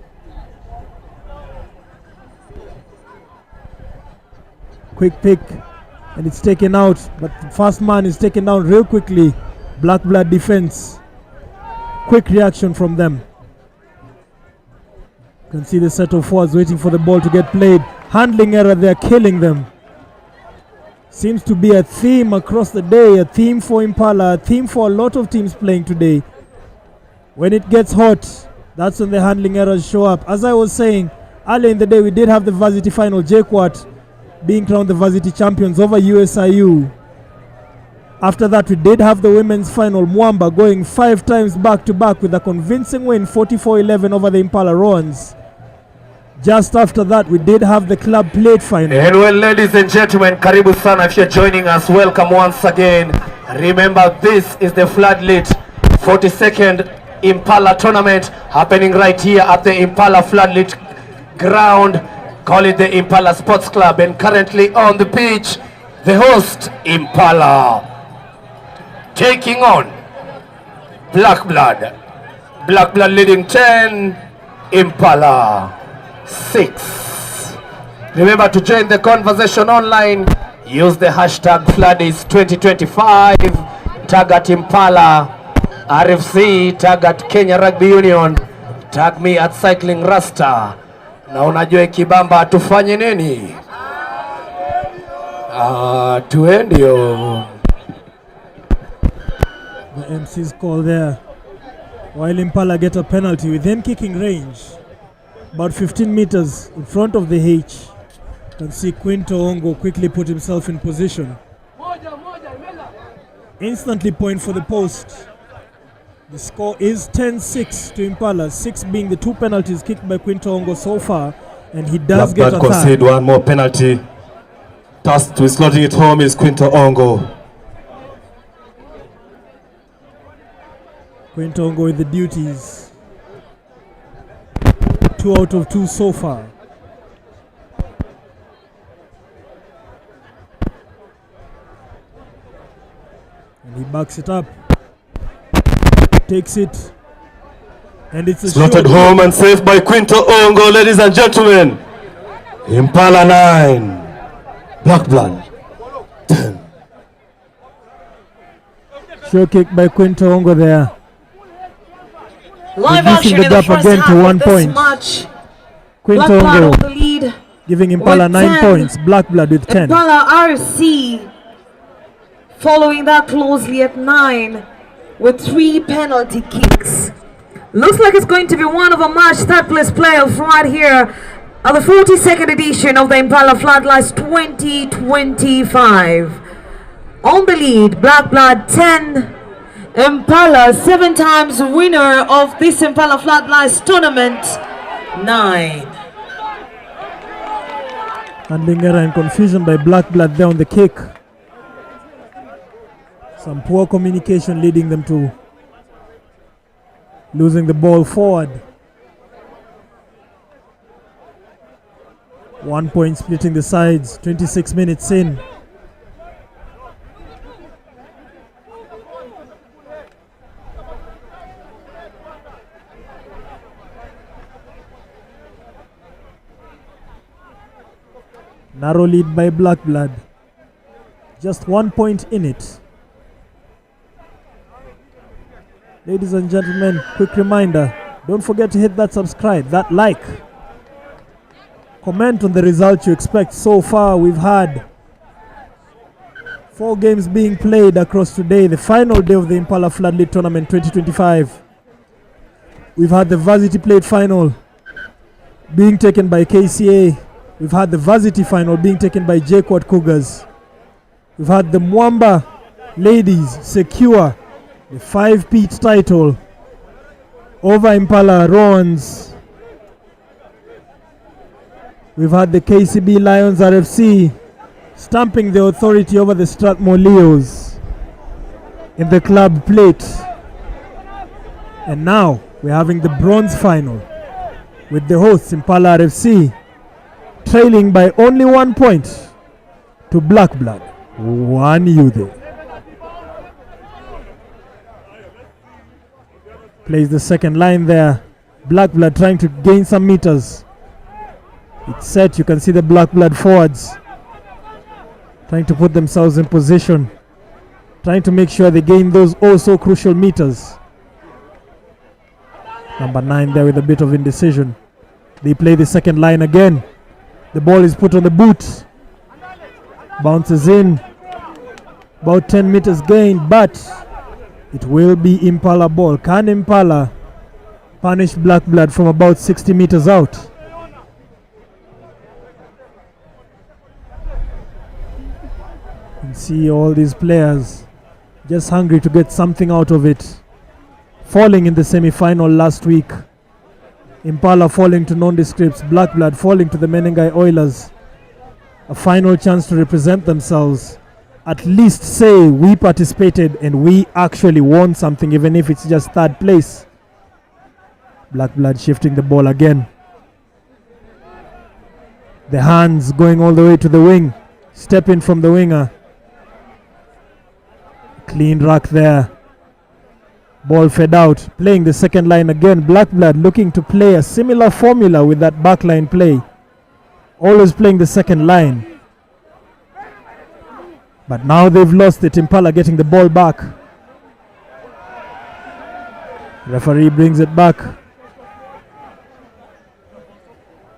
Quick pick, and it's taken out, but the first man is taken down real quickly. Black Blood defense. Quick reaction from them. You can see the set of forwards waiting for the ball to get played. Handling error, they're killing them. Seems to be a theme across the day, a theme for Impala, a theme for a lot of teams playing today. When it gets hot, that's when the handling errors show up. As I was saying, earlier in the day we did have the Varsity Final, JKUAT being crowned the Varsity champions over USIU. After that we did have the women's final, Mwamba going 5 times back to back with a convincing win, 44-11 over the Impala Roans. Just after that we did have the club plate final. And well, ladies and gentlemen, karibu sana. If you're joining us, welcome once again. Remember, this is the FloodLit 42nd Impala tournament happening right here at the Impala FloodLit ground. Call it the Impala Sports Club, and currently on the pitch, the host Impala taking on Black Blood. Black Blood leading 10, Impala 6. Remember to join the conversation online. Use the hashtag FloodIs2025. Tag at Impala RFC. Tag at Kenya Rugby Union. Tag me at Cycling Rasta. Na unajua kibamba tufanye nini? Tuendio. The MC's call there. While Impala get a penalty within kicking range, about 15 meters in front of the H. You can see Quinto Ongo quickly put himself in position. Instantly point for the post. The score is 10-6 to Impala, 6 being the 2 penalties kicked by Quinto Ongo so far, and he does get a concede one more penalty. Tasked with slotting it home is Quinto Ongo. Quinto Ongo with the duties. 2 out of 2 so far. And he backs it up. Takes it. And it's a slotted home and saved by Quinto Ongo, ladies and gentlemen. Impala 9. Black Blood 10. Sure kick by Quinto Ongo there. Live Reducing action the in the gap first again half to 1 of this point. match. Quinto Black Blood Ongo on the lead giving Impala with 9 10. points. Black Blood with 10. Impala RC following that closely at 9 with 3 penalty kicks. Looks like it's going to be one of a match third place playoff right here at the 42nd edition of the Impala FloodLit 2025. On the lead, Black Blood 10. Impala, 7 times winner of this Impala FloodLit tournament, 9. Handling error and confusion by Black Blood there on the kick. Some poor communication leading them to losing the ball forward. 1 point splitting the sides, 26 minutes in. Narrow lead by Black Blood. Just 1 point in it. Ladies and gentlemen, quick reminder, don't forget to hit that subscribe, that like. Comment on the results you expect. So far we've had 4 games being played across today, the final day of the Impala FloodLit tournament 2025. We've had the Varsity Plate final being taken by KCA. We've had the Varsity final being taken by JKUAT Cougars. We've had the Mwamba ladies secure the 5-peat title over Impala Roans. We've had the KCB Lions RFC stamping the authority over the Strathmore Leos in the club plate. And now we're having the bronze final with the hosts Impala RFC trailing by only 1 point to Black Blood. 1 you there. Plays the second line there. Black Blood trying to gain some meters. It's set. You can see the Black Blood forwards trying to put themselves in position, trying to make sure they gain those so crucial meters. Number 9 there with a bit of indecision. They play the second line again. The ball is put on the boot. Bounces in. About 10 meters gained, but it will be Impala ball. Can Impala punish Black Blood from about 60 meters out? You can see all these players just hungry to get something out of it. Falling in the semi-final last week. Impala falling to nondescripts. Black Blood falling to the Menengai Oilers. A final chance to represent themselves. At least say we participated and we actually won something, even if it's just third place. Black Blood shifting the ball again. The hands going all the way to the wing. Step in from the winger. Clean rack there. Ball fed out. Playing the second line again. Black Blood looking to play a similar formula with that backline play. Always playing the second line. But now they've lost it. Impala getting the ball back. Referee brings it back.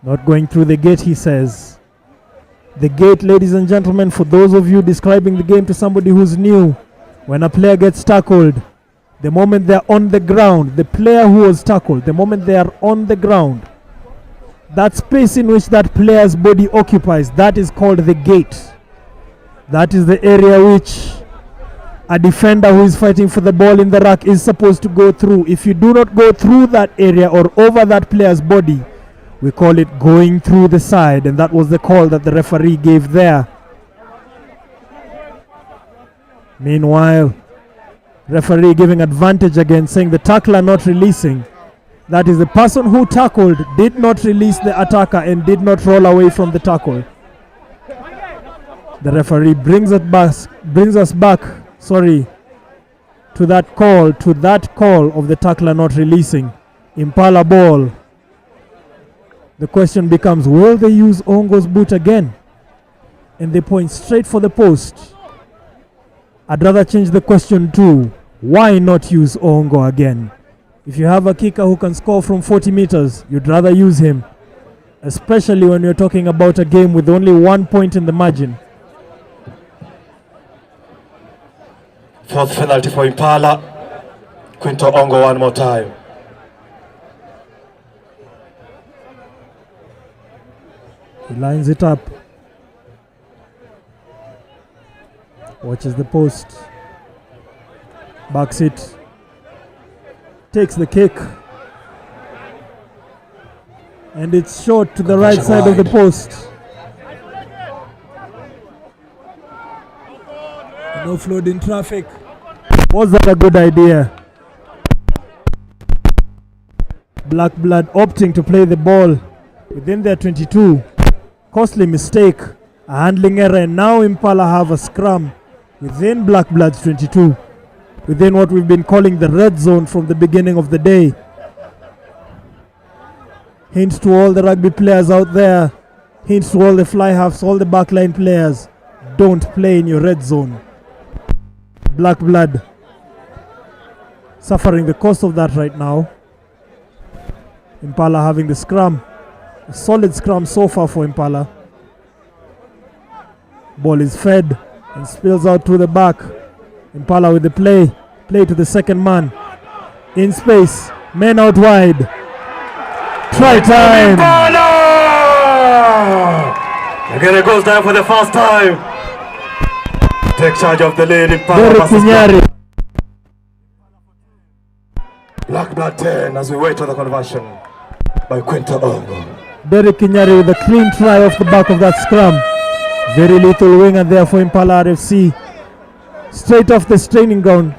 Not going through the gate, he says. The gate, ladies and gentlemen, for those of you describing the game to somebody who's new, when a player gets tackled, the moment they're on the ground, the player who was tackled, the moment they are on the ground, that space in which that player's body occupies, that is called the gate. That is the area which A defender who is fighting for the ball in the ruck is supposed to go through. If you do not go through that area or over that player's body, we call it going through the side, and that was the call that the referee gave there. Meanwhile, referee giving advantage again, saying the tackler not releasing. That is, the person who tackled did not release the attacker and did not roll away from the tackle. The referee brings us back to that call of the tackler not releasing. Impala ball. The question becomes, will they use Ongo's boot again? And they point straight for the post. I'd rather change the question to, why not use Ongo again? If you have a kicker who can score from 40 meters, you'd rather use him, especially when you're talking about a game with only 1 point in the margin. Fourth penalty for Impala. Quinto Ongo one more time. He lines it up. Watches the post. Backs it. Takes the kick. And it's short to the right side of the post. No flood in traffic. Was that a good idea? Black Blood opting to play the ball within their 22. Costly mistake. A handling error, and now Impala have a scrum within Black Blood's 22. Within what we've been calling the red zone from the beginning of the day. Hints to all the rugby players out there. Hints to all the fly halves, all the backline players. Don't play in your red zone. Black Blood suffering the cost of that right now. Impala having the scrum. A solid scrum so far for Impala. Ball is fed and spills out to the back. Impala with the play. Play to the second man. In space. Men out wide. Try time. Again it goes down for the first time. Take charge of the lead. Impala. Black Blood 10 as we wait for the conversion by Quinto Ongo. Derek Kinyari with a clean try off the back of that scrum. Very little winger there for Impala RFC. Straight off the training ground.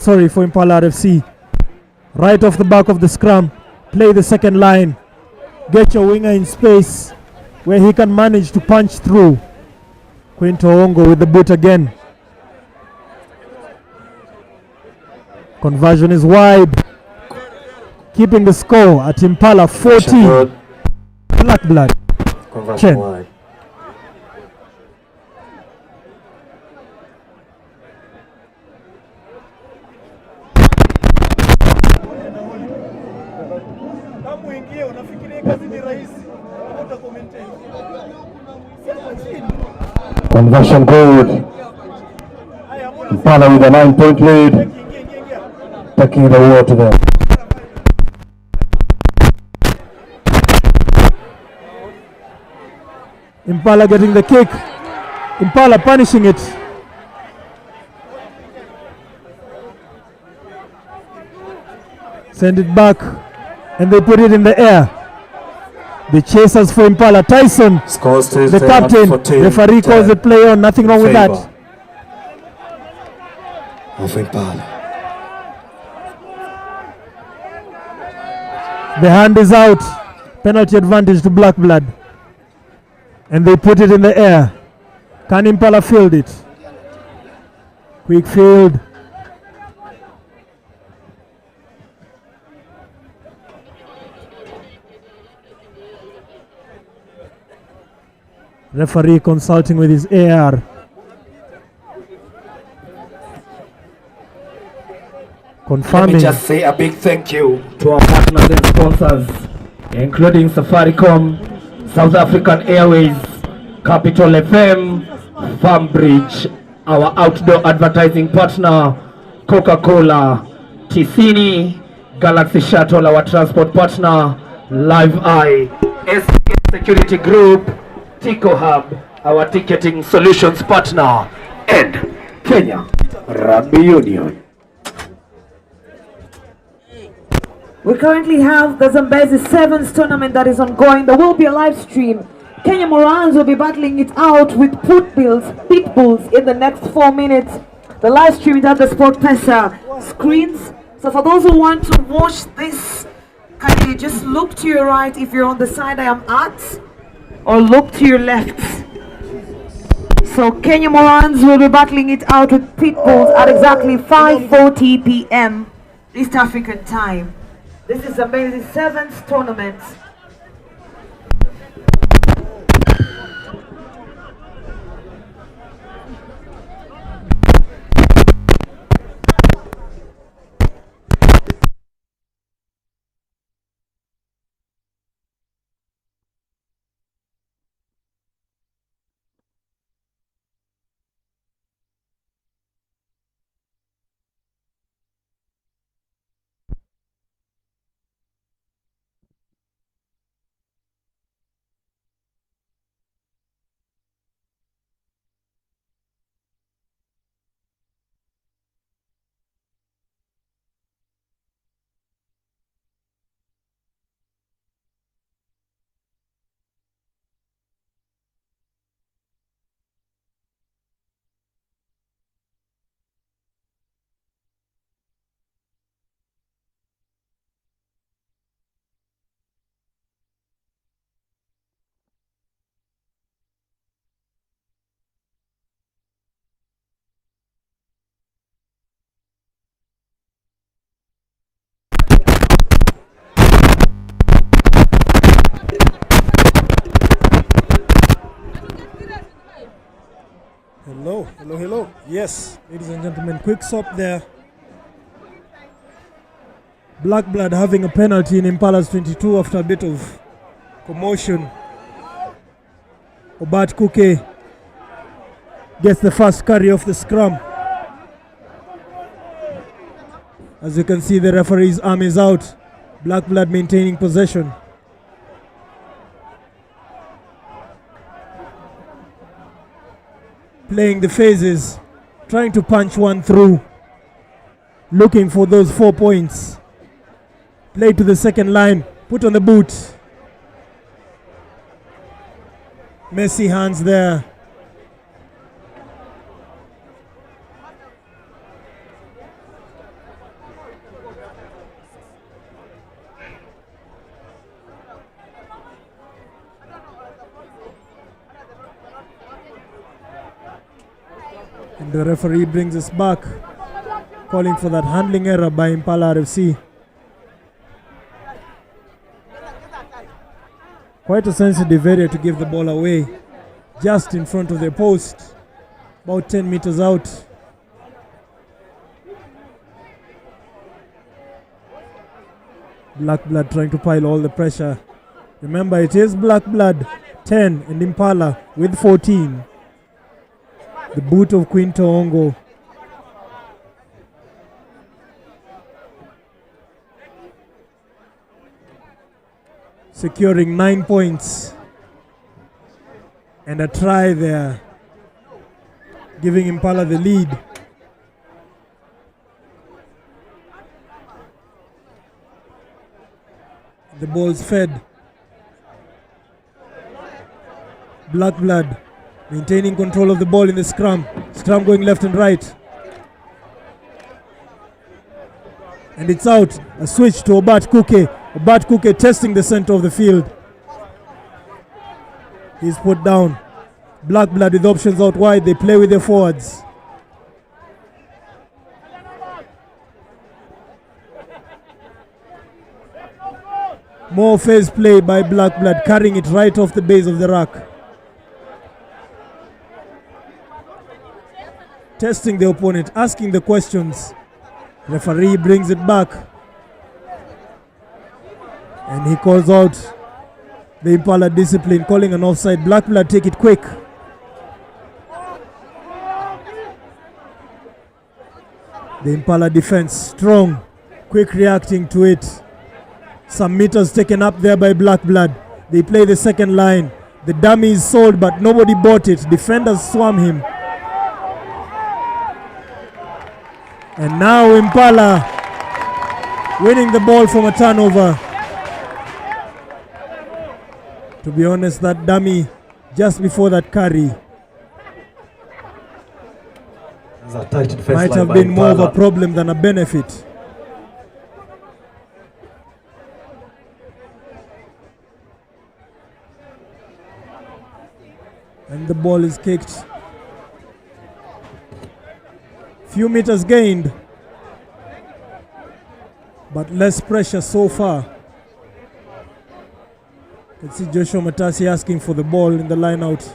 For Impala RFC. Right off the back of the scrum. Play the second line. Get your winger in space where he can manage to punch through. Quinto Ongo with the boot again. Conversion is wide. Keeping the score at Impala 14. Black Blood 10. Wide. Conversion good. Impala with a 9-point lead. Taking the war to them. Impala getting the kick. Impala punishing it. Send it back. And they put it in the air. The chasers for Impala. Tyson, the captain. Referee calls the play on. Nothing wrong with that. Of Impala. The hand is out. Penalty advantage to Black Blood. And they put it in the air. Can Impala field it? Quick field. Referee consulting with his AR. Confirming. Let me just say a big thank you to our partners and sponsors, including Safaricom, South African Airways, Capital FM, Farmbridge, our outdoor advertising partner, Coca-Cola, Ticini, Galaxy Shuttle, our transport partner, Live Eye, SK Security Group, Tico Hub, our ticketing solutions partner, and Kenya Rugby Union. We currently have the Zambezi Sevens tournament that is ongoing. There will be a live stream. Kenya Morans will be battling it out with Pitbulls in the next 4 minutes. The live stream is at the Mpesa screens. So for those who want to watch this, can you just look to your right if you're on the side I am at, or look to your left. So Kenya Morans will be battling it out with Pitbulls at exactly 5:40 p.m. East African time. This is Zambezi Sevens tournament. Hello. Yes, ladies and gentlemen, quick stop there. Black Blood having a penalty in Impala's 22 after a bit of commotion. Obat Kuke gets the first carry off the scrum. As you can see, the referee's arm is out. Black Blood maintaining possession. Playing the phases, trying to punch one through, looking for those 4 points. Play to the second line, put on the boot. Messy hands there. And the referee brings us back, calling for that handling error by Impala RFC. Quite a sensitive area to give the ball away, just in front of the post, about 10 meters out. Black Blood trying to pile all the pressure. Remember, it is Black Blood 10 and Impala with 14. The boot of Quinto Ongo. Securing 9 points. And a try there, giving Impala the lead. The ball's fed. Black Blood maintaining control of the ball in the scrum. Scrum going left and right. And it's out. A switch to Obat Kuke. Obat Kuke testing the center of the field. He's put down. Black Blood with options out wide. They play with their forwards. More phase play by Black Blood, carrying it right off the base of the rack. Testing the opponent, asking the questions. Referee brings it back. And he calls out the Impala discipline, calling an offside. Black Blood take it quick. The Impala defense strong, quick reacting to it. Some meters taken up there by Black Blood. They play the second line. The dummy is sold, but nobody bought it. Defenders swam him. And now Impala winning the ball from a turnover. To be honest, that dummy just before that carry might have been more of a problem than a benefit. And the ball is kicked. Few meters gained, but less pressure so far. Let's see Joshua Matasi asking for the ball in the line out.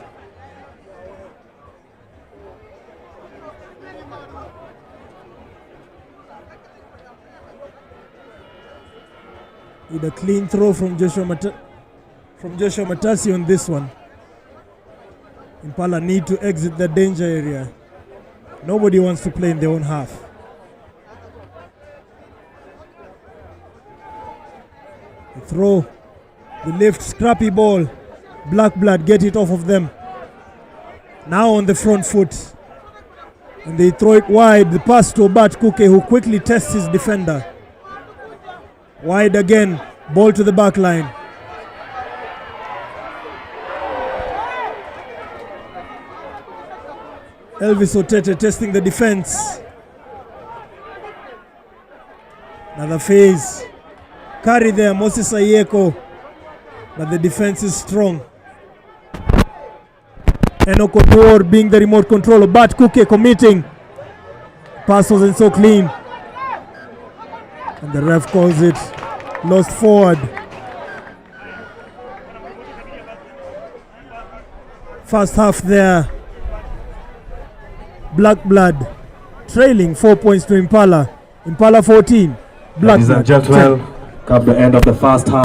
Need a clean throw from Joshua Matasi on this one. Impala need to exit the danger area. Nobody wants to play in their own half. The throw, the lift, scrappy ball. Black Blood get it off of them. Now on the front foot. And they throw it wide. The pass to Obat Kuke, who quickly tests his defender. Wide again, ball to the back line. Elvis Otete testing the defense. Another phase. Carry there, Moses Ayeko. But the defense is strong. Enoko Tour being the remote controller. Bat Kuke committing. Pass wasn't so clean. And the ref calls it lost forward. First half there. Black Blood trailing 4 points to Impala. Impala 14. Black Ladies and gentlemen, come the end of the first half.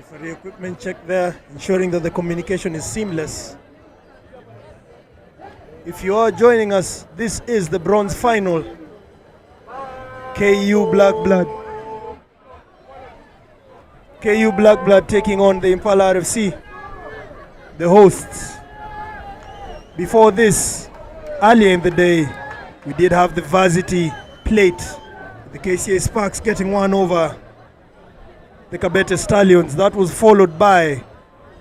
Referee equipment check there, ensuring that the communication is seamless. If you are joining us, this is the bronze final. KU Black Blood. KU Black Blood taking on the Impala RFC, the hosts. Before this, earlier in the day, we did have the varsity plate. The KCA Sparks getting one over the Kabete Stallions. That was followed by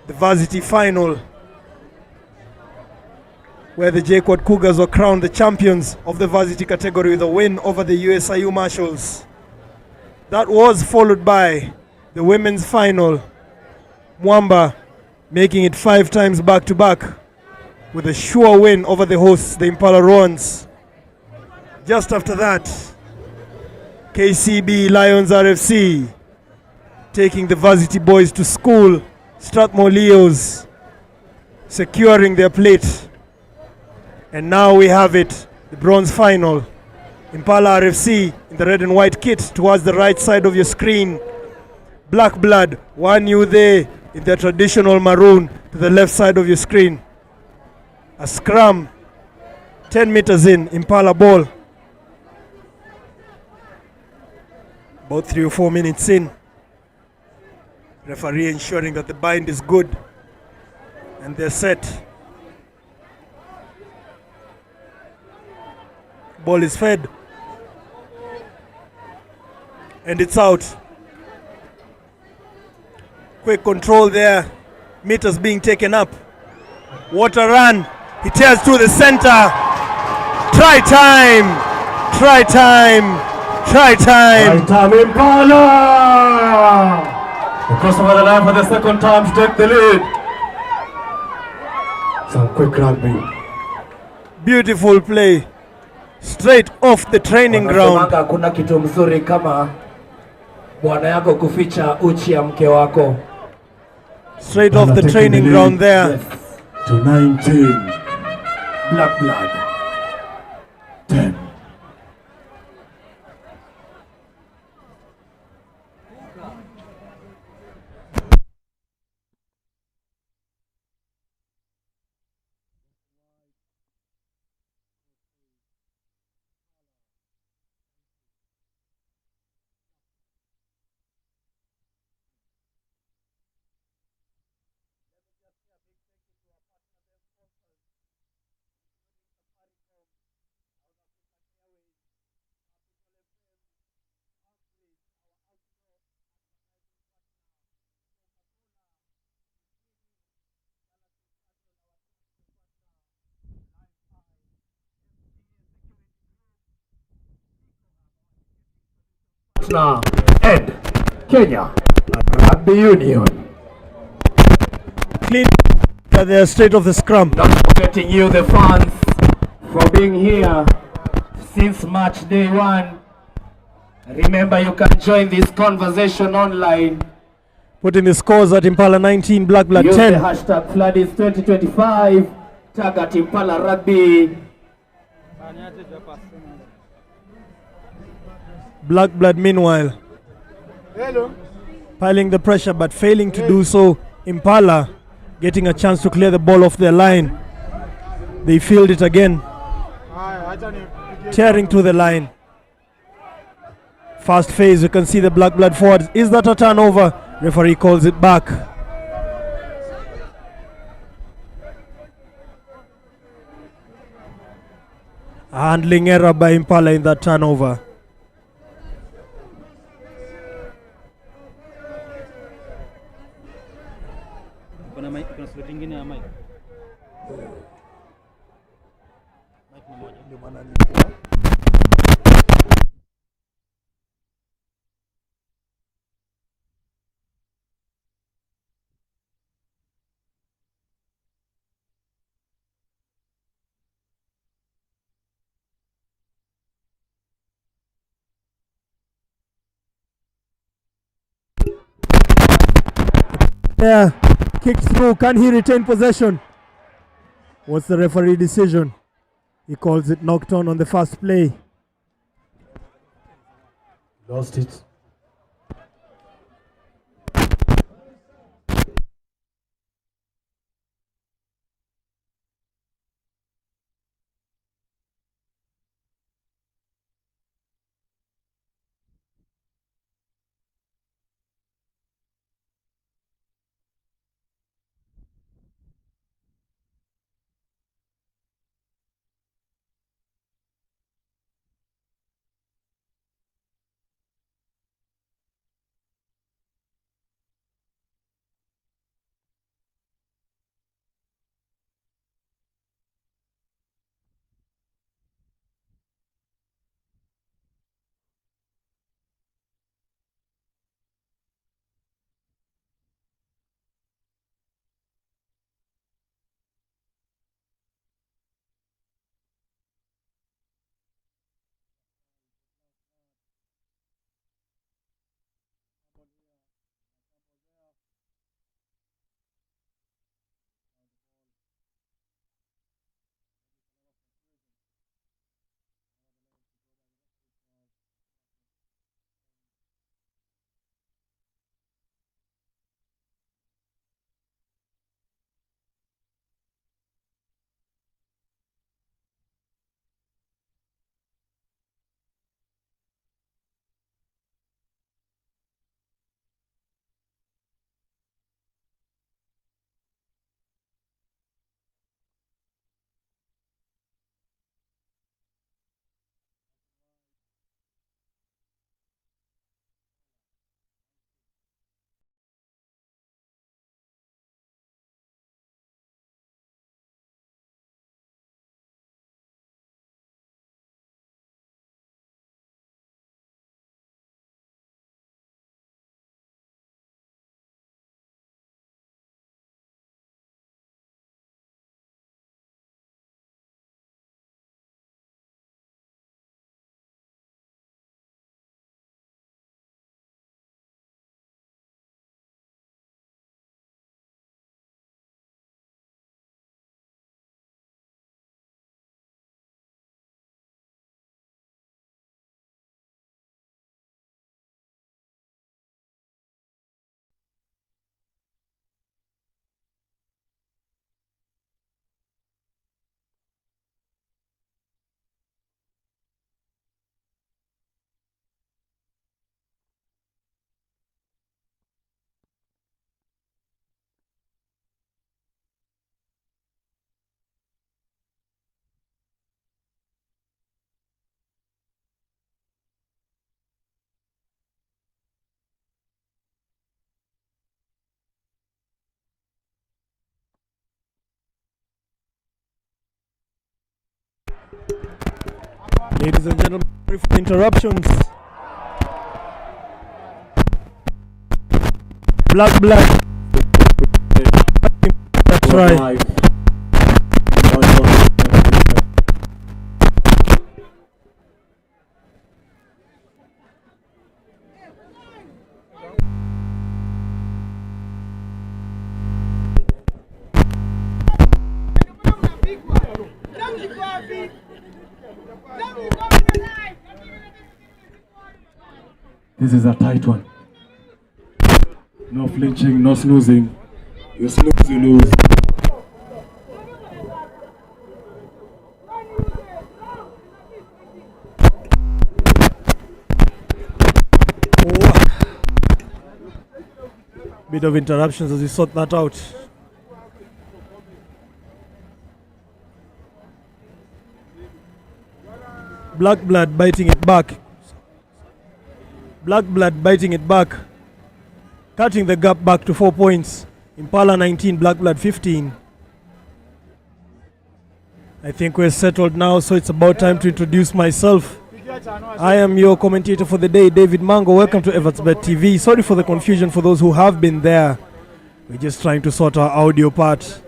the varsity final, where the JKUAT Cougars were crowned the champions of the varsity category with a win over the USIU Marshals. That was followed by the women's final, Mwamba making it 5 times back-to-back with a sure win over the hosts, the Impala Roans. Just after that, KCB Lions RFC taking the varsity boys to school, Strathmore Leos securing their plate. And now we have it, the bronze final. Impala RFC in the red and white kit towards the right side of your screen. Black Blood, 1U there in their traditional maroon to the left side of your screen. A scrum, 10 meters in, Impala ball. About 3 or 4 minutes in. Referee ensuring that the bind is good and they're set. Ball is fed. And it's out. Quick control there. Meters being taken up. What a run. He tears through the center. Try time. Try time. Try time. Right time, Impala! Across over the line for the second time to take the lead. Some quick rugby. Beautiful play. Straight off the training ground. Hakuna kitu mzuri kama bwana yako kuficha uchi ya mke wako. Straight off the training ground there. Yes. To 19. Black Blood. 10. Ed, Kenya, Rugby Union. Clean. They're straight off the scrum. Not forgetting you, the fans, for being here since match day 1. Remember, you can join this conversation online. Putting the scores at Impala 19, Black Blood Use 10. the hashtag Floodis 2025. Tag at Impala Rugby. Black Blood meanwhile piling the pressure but failing to do so. Impala getting a chance to clear the ball off their line. They field it again, tearing to the line. Fast phase, you can see the Black Blood forwards. Is that a turnover? Referee calls it back. A handling error by Impala in that turnover. Yeah, kick through. Can he retain possession? What's the referee decision? He calls it knocked on the first play. Lost it. Ladies and gentlemen, sorry for interruptions. Black blood. That's right. This is a tight one. No flinching, no snoozing. You snooze, you lose. Bit of interruptions as we sort that out. Black blood biting it back. Black blood biting it back. Cutting the gap back to 4 points. Impala 19, Black blood 15. I think we're settled now, so it's about time to introduce myself. I am your commentator for the day, David Mango. Welcome to Evertsbet TV. Sorry for the confusion for those who have been there. We're just trying to sort our audio part.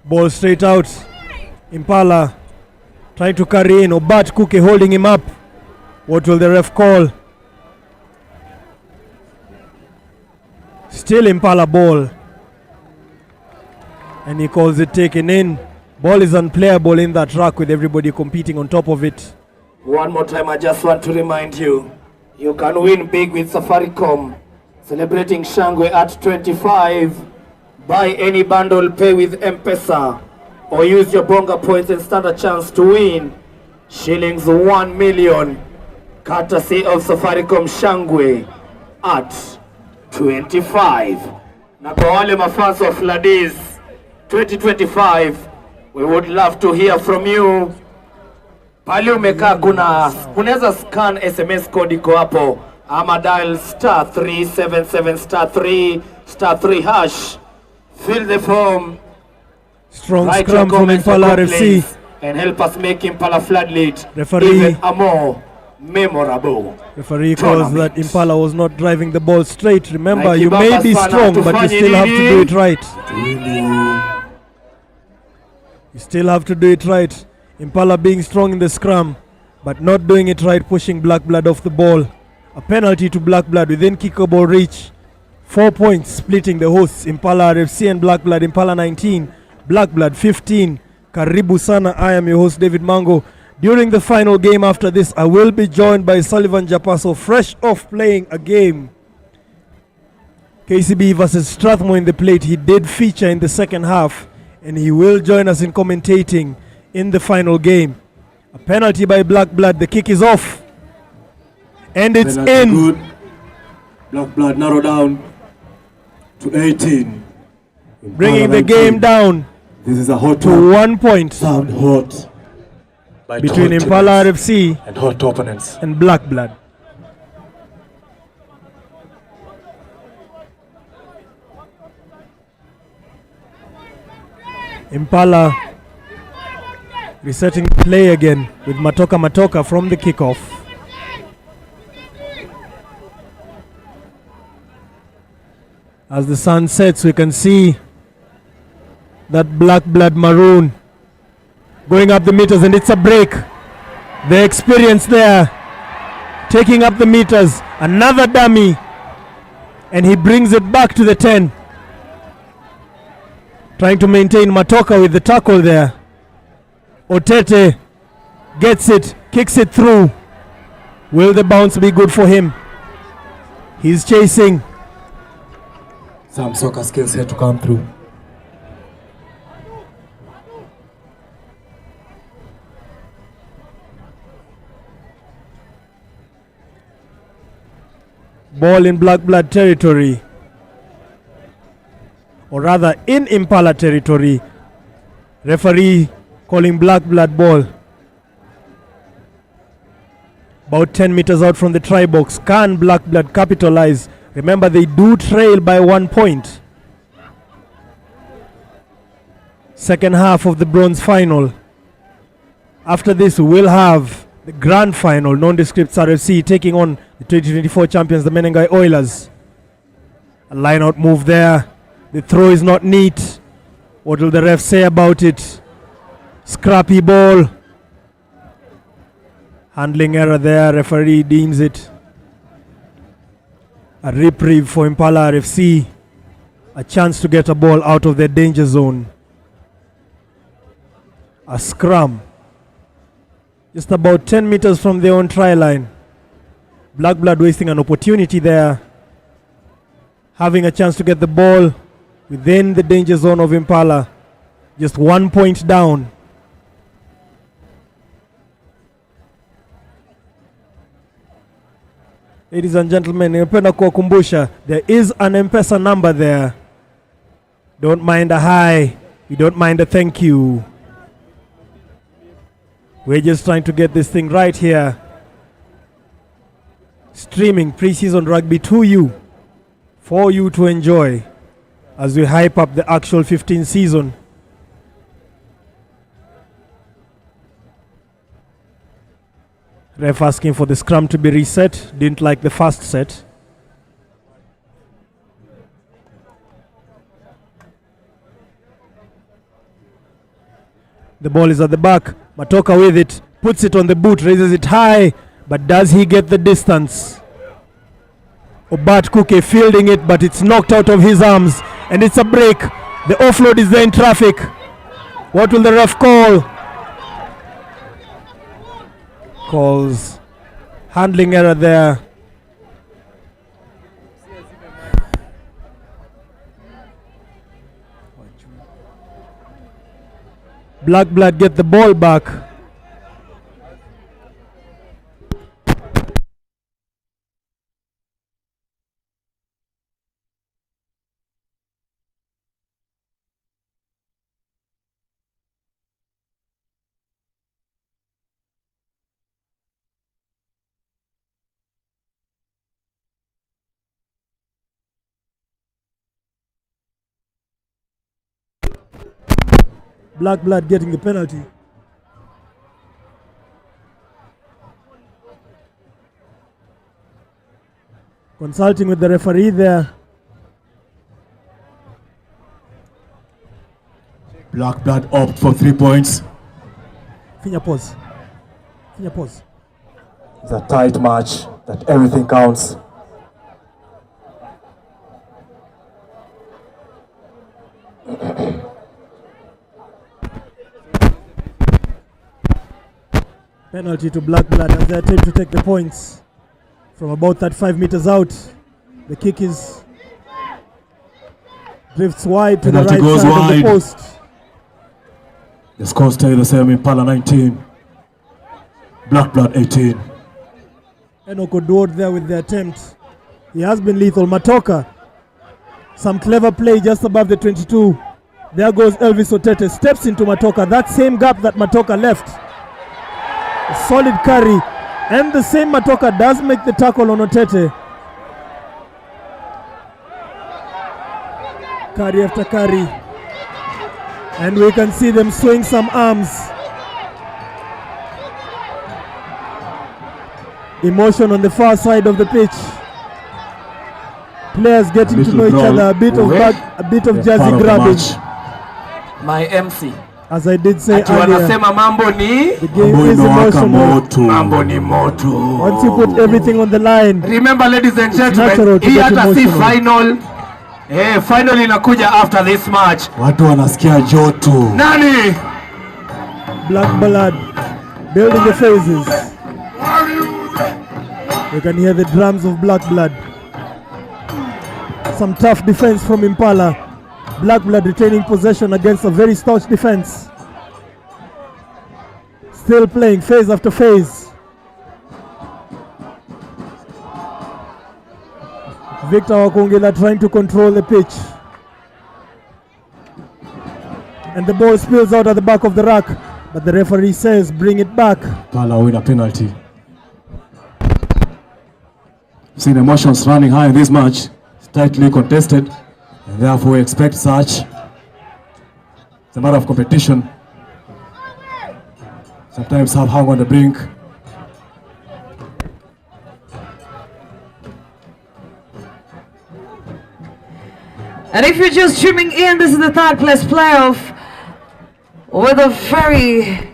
Ball straight out. Impala trying to carry in. Obat Kuke holding him up. What will the ref call? Still Impala ball. And he calls it taken in. Ball is unplayable in that track with everybody competing on top of it. One more time, I just want to remind you, you can win big with Safaricom. Celebrating Shangwe at 25. Buy any bundle, pay with Mpesa, or use your bonga points and stand a chance to win shillings 1 million, courtesy of Safaricom Shangwe at 25. Na kwa wale mafans of Ladies 2025, we would love to hear from you. Pali umekaa unaweza scan SMS code iko hapo ama dial *377*3 hash. Fill the form. Strong Write scrum your from comments Impala or FC. complaints and help us make Impala FloodLit Referee. even a more memorable. Referee calls that Impala was not driving the ball straight. Remember, Like you may Ibaka be sana strong, but you tufanye still have to nini? do it right. You still have to do it right. Impala being strong in the scrum, but not doing it right, pushing Black blood off the ball. A penalty to Black blood within kickable reach. 4 points splitting the hosts. Impala RFC and Black blood. Impala 19, Black blood 15. Karibu sana. I am your host David Mango. During the final game after this, I will be joined by Sullivan Japaso, fresh off playing a game. KCB versus Strathmore in the plate. He did feature in the second half, and he will join us in commentating in the final game. A penalty by Black blood. The kick is off. And it's Penalty in. good. Black blood narrow down to 18. Bringing Impala the game 19. down This is a hot to one. 1 point Sound hot. By between hot Impala teammates RFC and hot opponents. and Black blood. Impala resetting play again with Matoka from the kickoff. As the sun sets, we can see that Black blood maroon going up the meters, and it's a break. The experience there, taking up the meters, another dummy, and he brings it back to the 10. Trying to maintain Matoka with the tackle there. Otete gets it, kicks it through. Will the bounce be good for him? He's chasing. Some soccer skills here to come through. Ball in Black blood territory, or rather in Impala territory. Referee calling Black blood ball. About 10 meters out from the try box. Can Black blood capitalize? Remember, they do trail by 1 point. Second half of the bronze final. After this, we will have the grand final, nondescript RFC taking on the 2024 champions, the Menengai Oilers. A line-out move there. The throw is not neat. What will the ref say about it? Scrappy ball. Handling error there. Referee deems it a reprieve for Impala RFC. A chance to get a ball out of their danger zone. A scrum. Just about 10 meters from their own try line. Black Blood wasting an opportunity there. Having a chance to get the ball within the danger zone of Impala. Just 1 point down. Ladies and gentlemen, nimependa kuwakumbusha, there is an Mpesa number there. Don't mind a hi. We don't mind a thank you. We're just trying to get this thing right here. Streaming pre-season rugby to you, for you to enjoy as we hype up the actual 15th season. Ref asking for the scrum to be reset. Didn't like the first set. The ball is at the back. Matoka with it, puts it on the boot, raises it high, but does he get the distance? Obat Kuke fielding it, but it's knocked out of his arms, and it's a break. The offload is there in traffic. What will the ref call? Calls handling error there. Black Blood get the ball back. Black Blood getting the penalty. Consulting with the referee there. Black Blood opt for 3 points. Finger pause. Finger pause. It's a tight match that everything counts. Penalty to Black Blood as they attempt to take the points from about 35 meters out. The kick is drifts wide to Penalty the right goes side wide. of the post. The scores stay the same. Impala 19, Black Blood 18. Enoch Oduor there with the attempt. He has been lethal. Matoka, some clever play just above the 22. There goes Elvis Otete, steps into Matoka, that same gap that Matoka left. A solid carry, and the same Matoka does make the tackle on Otete. Carry after carry, and we can see them swing some arms. Emotion on the far side of the pitch. Players getting to know each other, a bit of jersey grabbing. My MC. As I did say Ati earlier, wanasema mambo ni the game is emotional. mambo ni moto. Once you put everything on the line, Remember ladies and natural gentlemen, to hii get hata si emotional. final. Final inakuja after this match. Watu wanasikia joto. Nani? Black Blood building the phases. You can hear the drums of Black Blood. Some tough defense from Impala. Black Blood retaining possession against a very stout defense. Still playing phase after phase. Victor Wakongela trying to control the pitch. And the ball spills out at the back of the rack, but the referee says bring it back. Impala win a penalty. Seen emotions running high in this match. It's tightly contested, and therefore we expect such. It's a matter of competition. sometimes have hung on the brink. And if you're just tuning in, this is the third place playoff with a very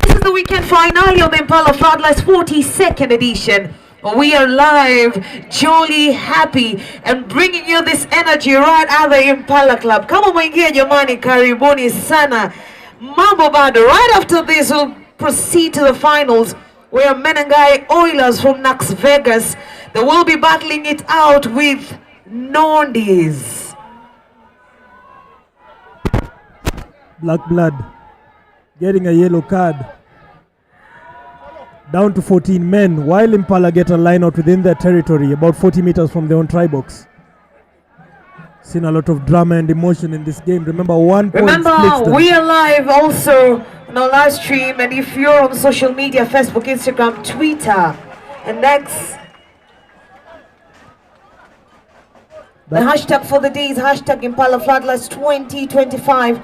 This is the weekend finale of the Impala FloodLit's 42nd edition. We are live, jolly, happy, and bringing you this energy right at the Impala Club. Kama mwingia jamani, karibuni sana. Mambo bado. Right after this, we'll proceed to the finals, where Menengai Oilers from Las Vegas, they will be battling it out with Nondis. Black Blood getting a yellow card. Down to 14 men, while Impala get a line out within their territory, about 40 meters from their own try box. Seen a lot of drama and emotion in this game. Remember, 1 point splits them. We are live also on our live stream, and if you're on social media, Facebook, Instagram, Twitter, and X, the hashtag for the day is hashtag Impala FloodLit 2025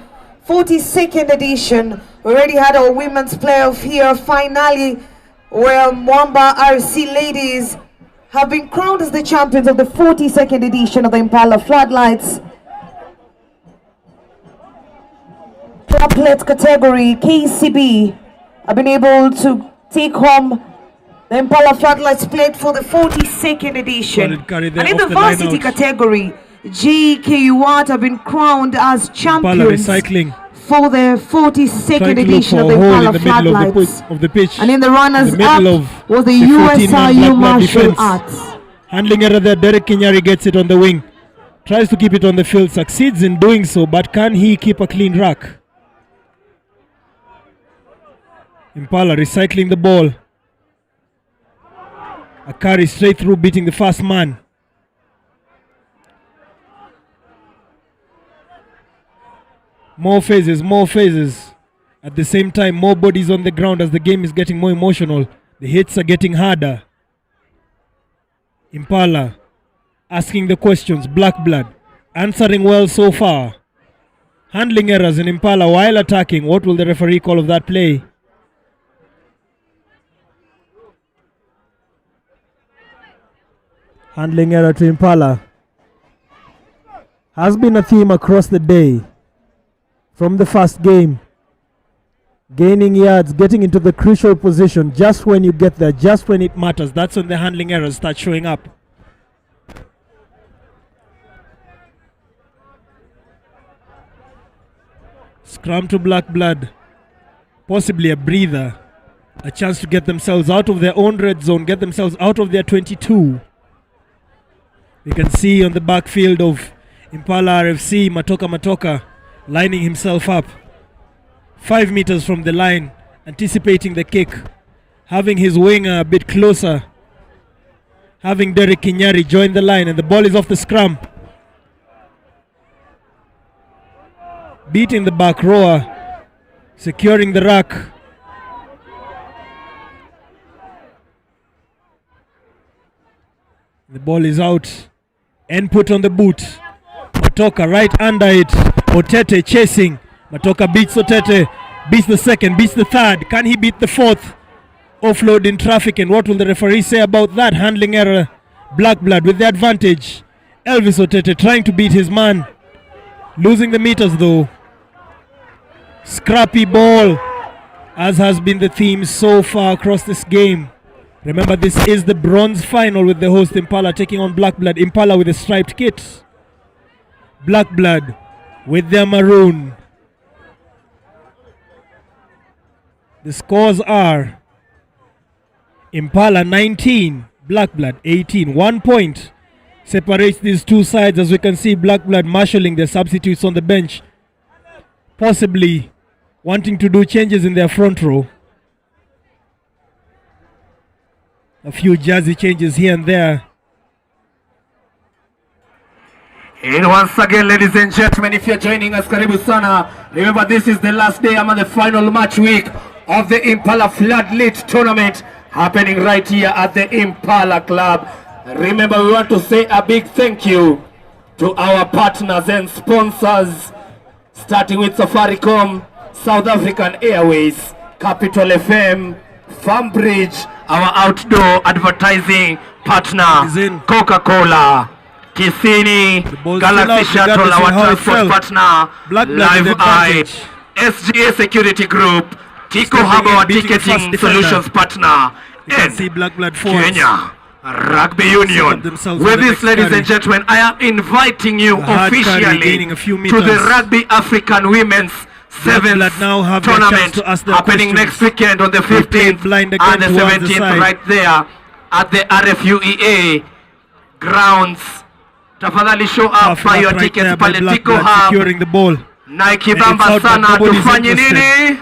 42nd edition. We already had our women's playoff here, finally, where Mwamba RC ladies have been crowned as the champions of the 42nd edition of the Impala FloodLit's triplet category. KCB have been able to take home the Impala FloodLit's plate for the 42nd edition. And in the varsity category, JKUAT have been crowned as champions for the 42nd edition of the Impala FloodLit's. And in the runners-up was the USIU martial arts. Handling error there, Derek Kinyari gets it on the wing. Tries to keep it on the field, succeeds in doing so, but can he keep a clean rack? Impala recycling the ball. A carry straight through, beating the first man. More phases. At the same time, more bodies on the ground as the game is getting more emotional. The hits are getting harder. Impala asking the questions. Black Blood answering well so far. Handling errors in Impala while attacking. What will the referee call of that play? Handling error to Impala has been a theme across the day. From the first game, gaining yards, getting into the crucial position just when you get there, just when it matters. That's when the handling errors start showing up. Scrum to Black Blood, possibly a breather, a chance to get themselves out of their own red zone, get themselves out of their 22. We can see on the backfield of Impala RFC, Matoka lining himself up 5 meters from the line, anticipating the kick, having his winger a bit closer, having Derek Kinyari join the line, and the ball is off the scrum. Beating the back rower, securing the rack. The ball is out and put on the boot. Matoka right under it. Otete chasing. Matoka beats Otete. Beats the second. Beats the third. Can he beat the fourth? Offload in traffic. And what will the referee say about that? Handling error. Black Blood with the advantage. Elvis Otete trying to beat his man. Losing the meters though. Scrappy ball, as has been the theme so far across this game. Remember, this is the bronze final with the host Impala taking on Black Blood. Impala with a striped kit. Black Blood with their maroon. The scores are Impala 19, Black Blood 18. 1 point separates these two sides, as we can see Black Blood marshalling their substitutes on the bench, possibly wanting to do changes in their front row. A few jazzy changes here and there. And once again, ladies and gentlemen, if you're joining us, karibu sana. Remember, this is the last day, the final match week of the Impala FloodLit tournament happening right here at the Impala Club. Remember, we want to say a big thank you to our partners and sponsors, starting with Safaricom, South African Airways, Capital FM, Farmbridge, our outdoor advertising partner, Coca-Cola, Kissini, Galaxy Shuttle, our transport partner, Live Eye, SGA Security Group, Tico Hub, our ticketing solutions partner, and Kenya Rugby Union. With this, ladies and gentlemen, I am inviting you officially to the Rugby African Women's 7th tournament happening next weekend on the 15th and the 17th right there at the RFUEA grounds. Tafadhali show up, buy your tickets pale Tico Hub. Nike Bamba sana, atufanye nini?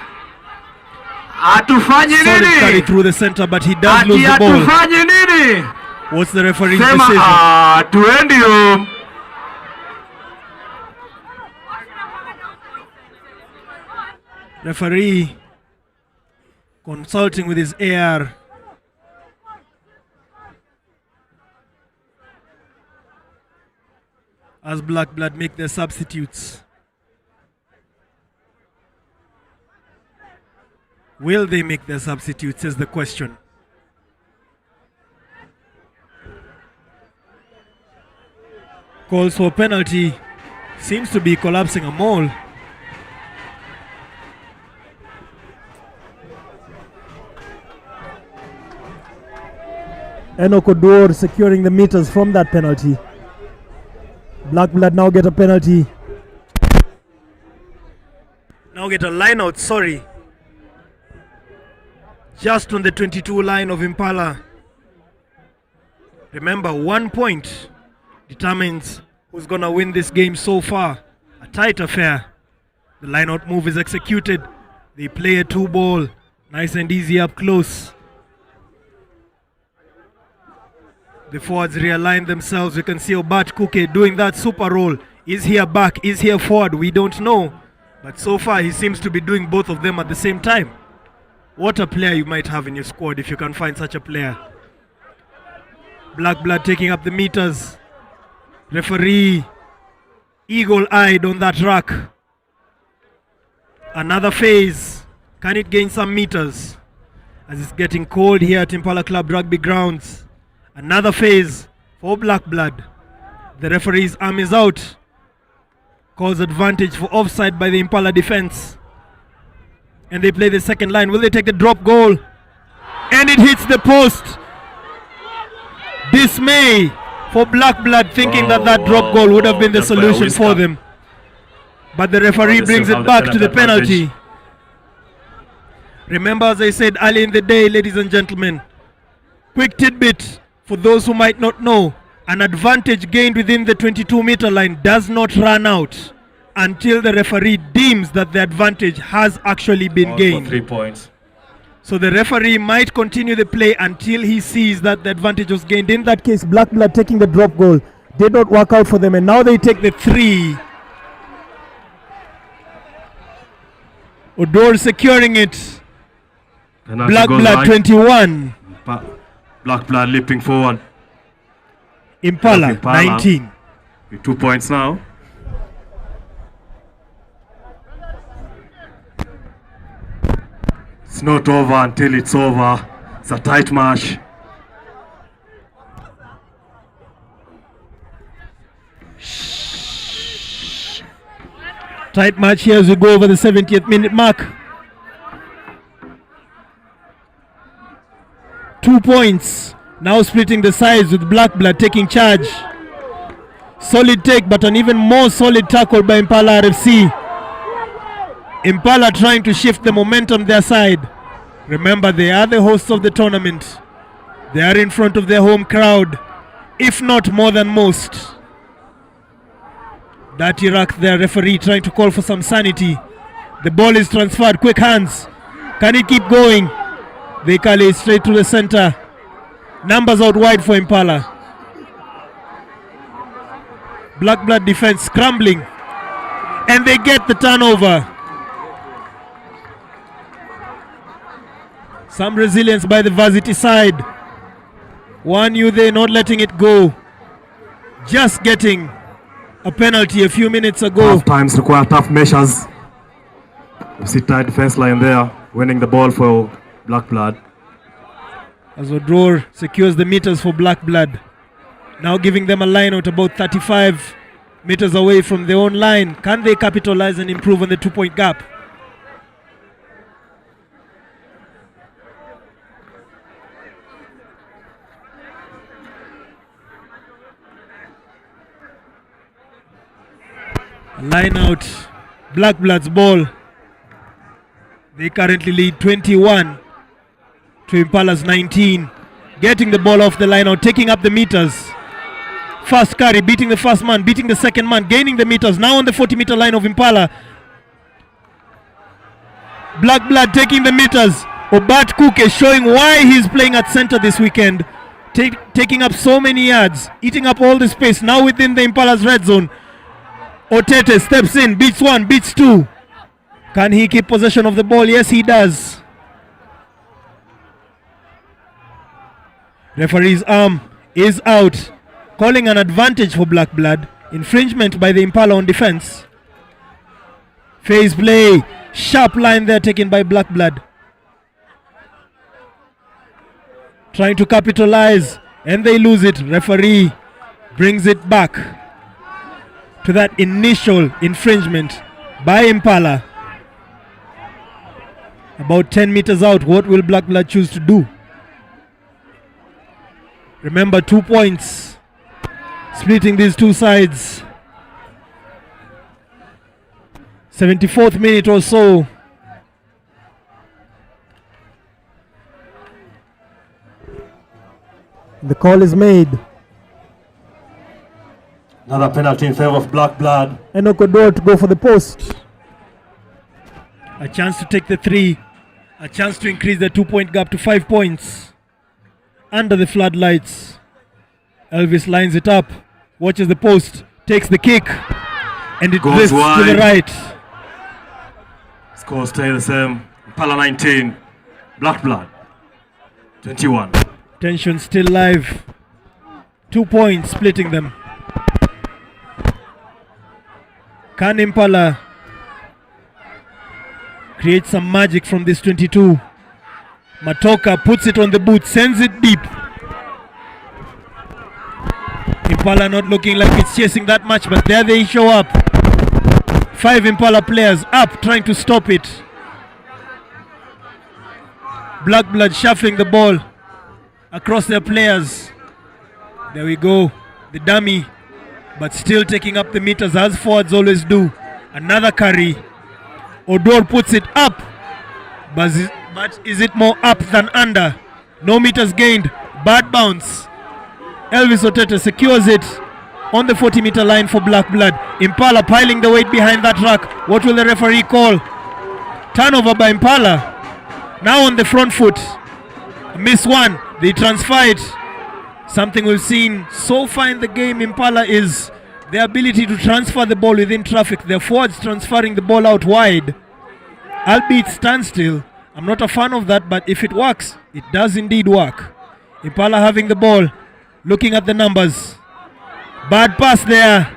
Atufanye nini? Through the center, but he does lose the ball. Atufanye nini? What's the referee's decision? Tuendio. Referee consulting with his AR. As Black Blood make their substitutes. Will they make their substitutes is the question. Calls for penalty. Seems to be collapsing a mole. Enoch Oduor securing the meters from that penalty. Black Blood now get a penalty. Now get a line out, sorry. Just on the 22 line of Impala. Remember, 1 point determines who's gonna win this game so far. A tight affair. The line out move is executed. They play a 2-ball. Nice and easy up close. The forwards realign themselves. We can see Obat Kuke doing that super roll. Is he a back? Is he a forward? We don't know. But so far he seems to be doing both of them at the same time. What a player you might have in your squad if you can find such a player. Black Blood taking up the meters. Referee eagle-eyed on that rack. Another phase. Can it gain some meters? As it's getting cold here at Impala Club Rugby Grounds. Another phase for Black Blood. The referee's arm is out. Calls advantage for offside by the Impala defense. And they play the second line. Will they take the drop goal? And it hits the post. Dismay for Black Blood, thinking that drop goal would have been the solution for them. But the referee brings it back to the penalty. Remember, as I said early in the day, ladies and gentlemen, quick tidbit. For those who might not know, an advantage gained within the 22-meter line does not run out until the referee deems that the advantage has actually been gained. 3 points. So the referee might continue the play until he sees that the advantage was gained. In that case, Black Blood taking the drop goal did not work out for them, and now they take the 3. Oduor securing it. Black Blood 21. Black Blood leaping forward. Impala 19. With 2 points now. It's not over until it's over. It's a tight match. Tight match here as we go over the 70th minute mark. 2 points. Now splitting the sides with Black Blood taking charge. Solid take, but an even more solid tackle by Impala RFC. Impala trying to shift the momentum their side. Remember, they are the hosts of the tournament. They are in front of their home crowd, if not more than most. That Iraq, their referee, trying to call for some sanity. The ball is transferred, quick hands. Can it keep going? They call it straight to the center. Numbers out wide for Impala. Black Blood defense scrambling, and they get the turnover. Some resilience by the varsity side. One you there not letting it go. Just getting a penalty a few minutes ago. Half times require tough measures. You see tight defense line there, winning the ball for Black Blood. As Odror secures the meters for Black Blood. Now giving them a line out about 35 meters away from their own line. Can they capitalize and improve on the 2-point gap? Line out, Black Blood's ball. They currently lead 21 to Impala's 19. Getting the ball off the line out, taking up the meters. Fast carry, beating the first man, beating the second man, gaining the meters. Now on the 40-meter line of Impala. Black Blood taking the meters. Obat Kuke showing why he's playing at center this weekend. Taking up so many yards, eating up all the space. Now within the Impala's red zone. Otete steps in, beats one, beats two. Can he keep possession of the ball? Yes, he does. Referee's arm is out, calling an advantage for Black Blood. Infringement by the Impala on defense. Phase play, sharp line there taken by Black Blood. Trying to capitalize, and they lose it. Referee brings it back to that initial infringement by Impala. About 10 meters out, what will Black Blood choose to do? Remember, 2 points splitting these two sides. 74th minute or so. The call is made. Another penalty in favor of Black Blood. Enoch Odor to go for the post. A chance to take the 3. A chance to increase the 2-point gap to 5 points. Under the floodlights. Elvis lines it up. Watches the post. Takes the kick. And it drifts to the right. Score stay the same. Impala 19. Black Blood 21. Tension still live. 2 points splitting them. Can Impala create some magic from this 22? Matoka puts it on the boot, sends it deep. Impala not looking like it's chasing that much, but there they show up. 5 Impala players up, trying to stop it. Black Blood shuffling the ball across their players. There we go, the dummy, but still taking up the meters as forwards always do. Another carry. Odor puts it up, but is it more up than under? No meters gained. Bad bounce. Elvis Otete secures it on the 40-meter line for Black Blood. Impala piling the weight behind that ruck. What will the referee call? Turnover by Impala. Now on the front foot. Miss one. They transfer it. Something we've seen so far in the game, Impala, is the ability to transfer the ball within traffic. Their forwards transferring the ball out wide, albeit standstill. I'm not a fan of that, but if it works, it does indeed work. Impala having the ball, looking at the numbers. Bad pass there,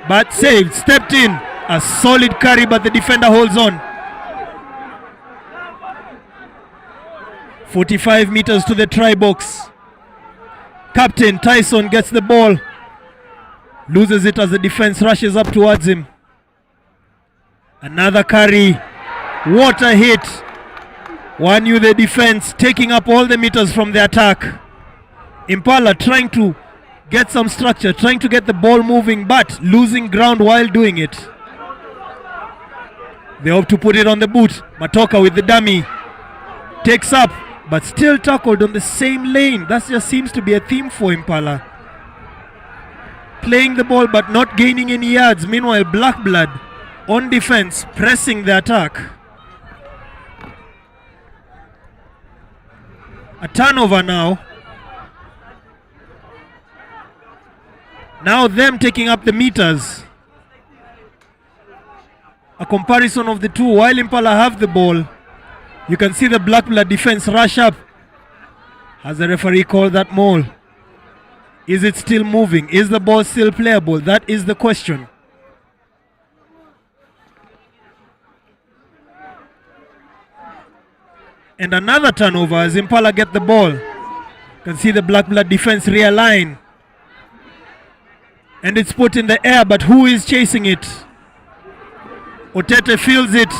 but saved, stepped in. A solid carry, but the defender holds on. 45 meters to the try box. Captain Tyson gets the ball, loses it as the defense rushes up towards him. Another carry. What a hit. One knew the defense taking up all the meters from the attack. Impala trying to get some structure, trying to get the ball moving, but losing ground while doing it. They hope to put it on the boot. Matoka with the dummy. Takes up, but still tackled on the same lane. That just seems to be a theme for Impala. Playing the ball but not gaining any yards. Meanwhile, Black Blood on defense, pressing the attack. A turnover now. Now them taking up the meters. A comparison of the two. While Impala have the ball, you can see the Black Blood defense rush up. Has the referee called that maul? Is it still moving? Is the ball still playable? That is the question. And another turnover as Impala get the ball. You can see the Black Blood defense realign. And it's put in the air, but who is chasing it? Otete feels it,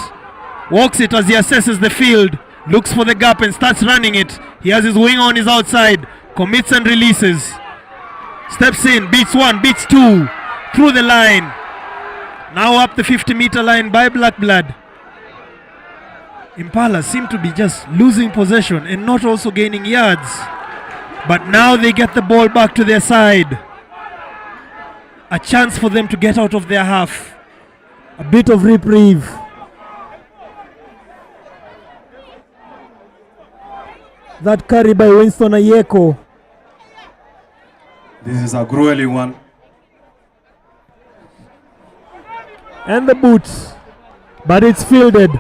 walks it as he assesses the field, looks for the gap and starts running it. He has his wing on his outside, commits and releases. Steps in, beats one, beats two, through the line. Now up the 50-meter line by Black Blood. Impala seem to be just losing possession and not also gaining yards. But now they get the ball back to their side. A chance for them to get out of their half. A bit of reprieve. That carry by Winston Ayeko. This is a grueling one. And the boots. But it's fielded.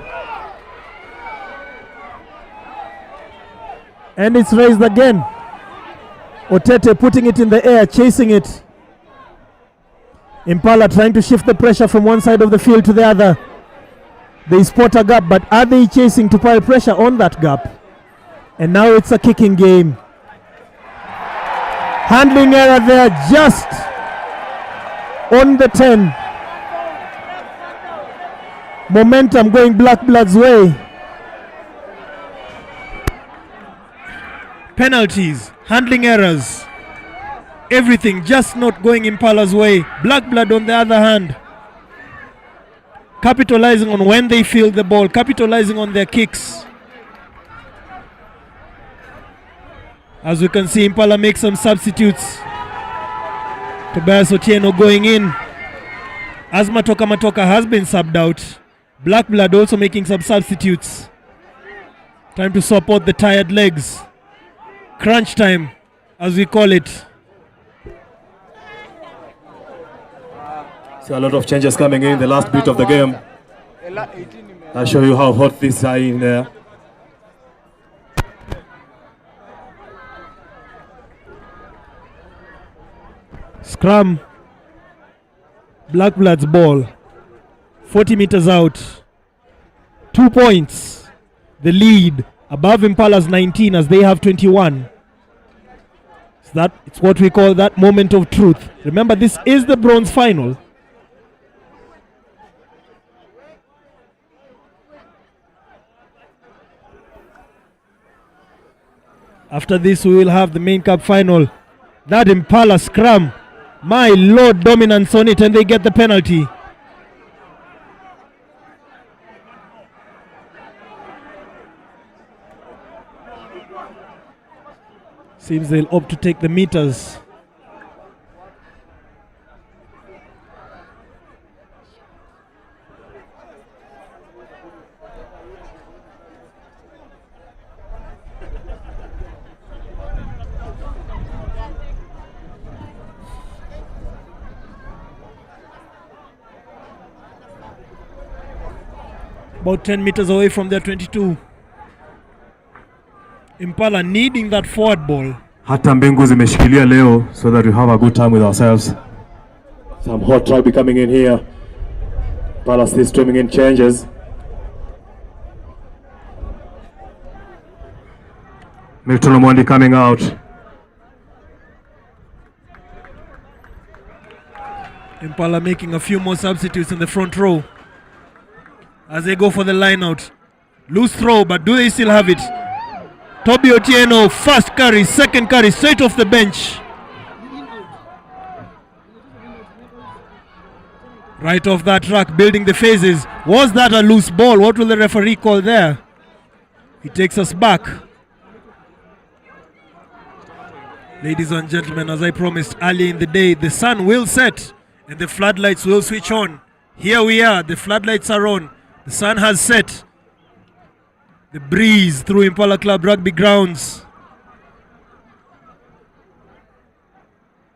And it's raised again. Otete putting it in the air, chasing it. Impala trying to shift the pressure from one side of the field to the other. They spot a gap, but are they chasing to pile pressure on that gap? And now it's a kicking game. Handling error there, just on the 10. Momentum going Black Blood's way. Penalties, handling errors, everything just not going Impala's way. Black Blood on the other hand, capitalizing on when they field the ball, capitalizing on their kicks. As we can see, Impala make some substitutes. Tobias Otieno going in. As Matoka has been subbed out. Black Blood also making some substitutes. Time to support the tired legs. Crunch time, as we call it. See a lot of changes coming in the last bit of the game. I'll show you how hot these are in there. Scrum. Black Blood's ball. 40 meters out. 2 points. The lead above Impala's 19 as they have 21. So it's what we call that moment of truth. Remember, this is the bronze final. After this, we will have the main cup final. That Impala scrum. My lord, dominance on it, and they get the penalty. Seems they'll opt to take the meters. About 10 meters away from their 22. Impala needing that forward ball. Hata mbingu zimeshikilia leo so that we have a good time with ourselves. Some hot rugby coming in here. Impala still streaming in changes. Milton Omondi coming out. Impala making a few more substitutes in the front row as they go for the line out. Loose throw, but do they still have it? Toby Otieno, first carry, second carry, straight off the bench. Right off that track, building the phases. Was that a loose ball? What will the referee call there? He takes us back. Ladies and gentlemen, as I promised earlier in the day, the sun will set and the floodlights will switch on. Here we are, the floodlights are on. The sun has set. The breeze through Impala Club rugby grounds.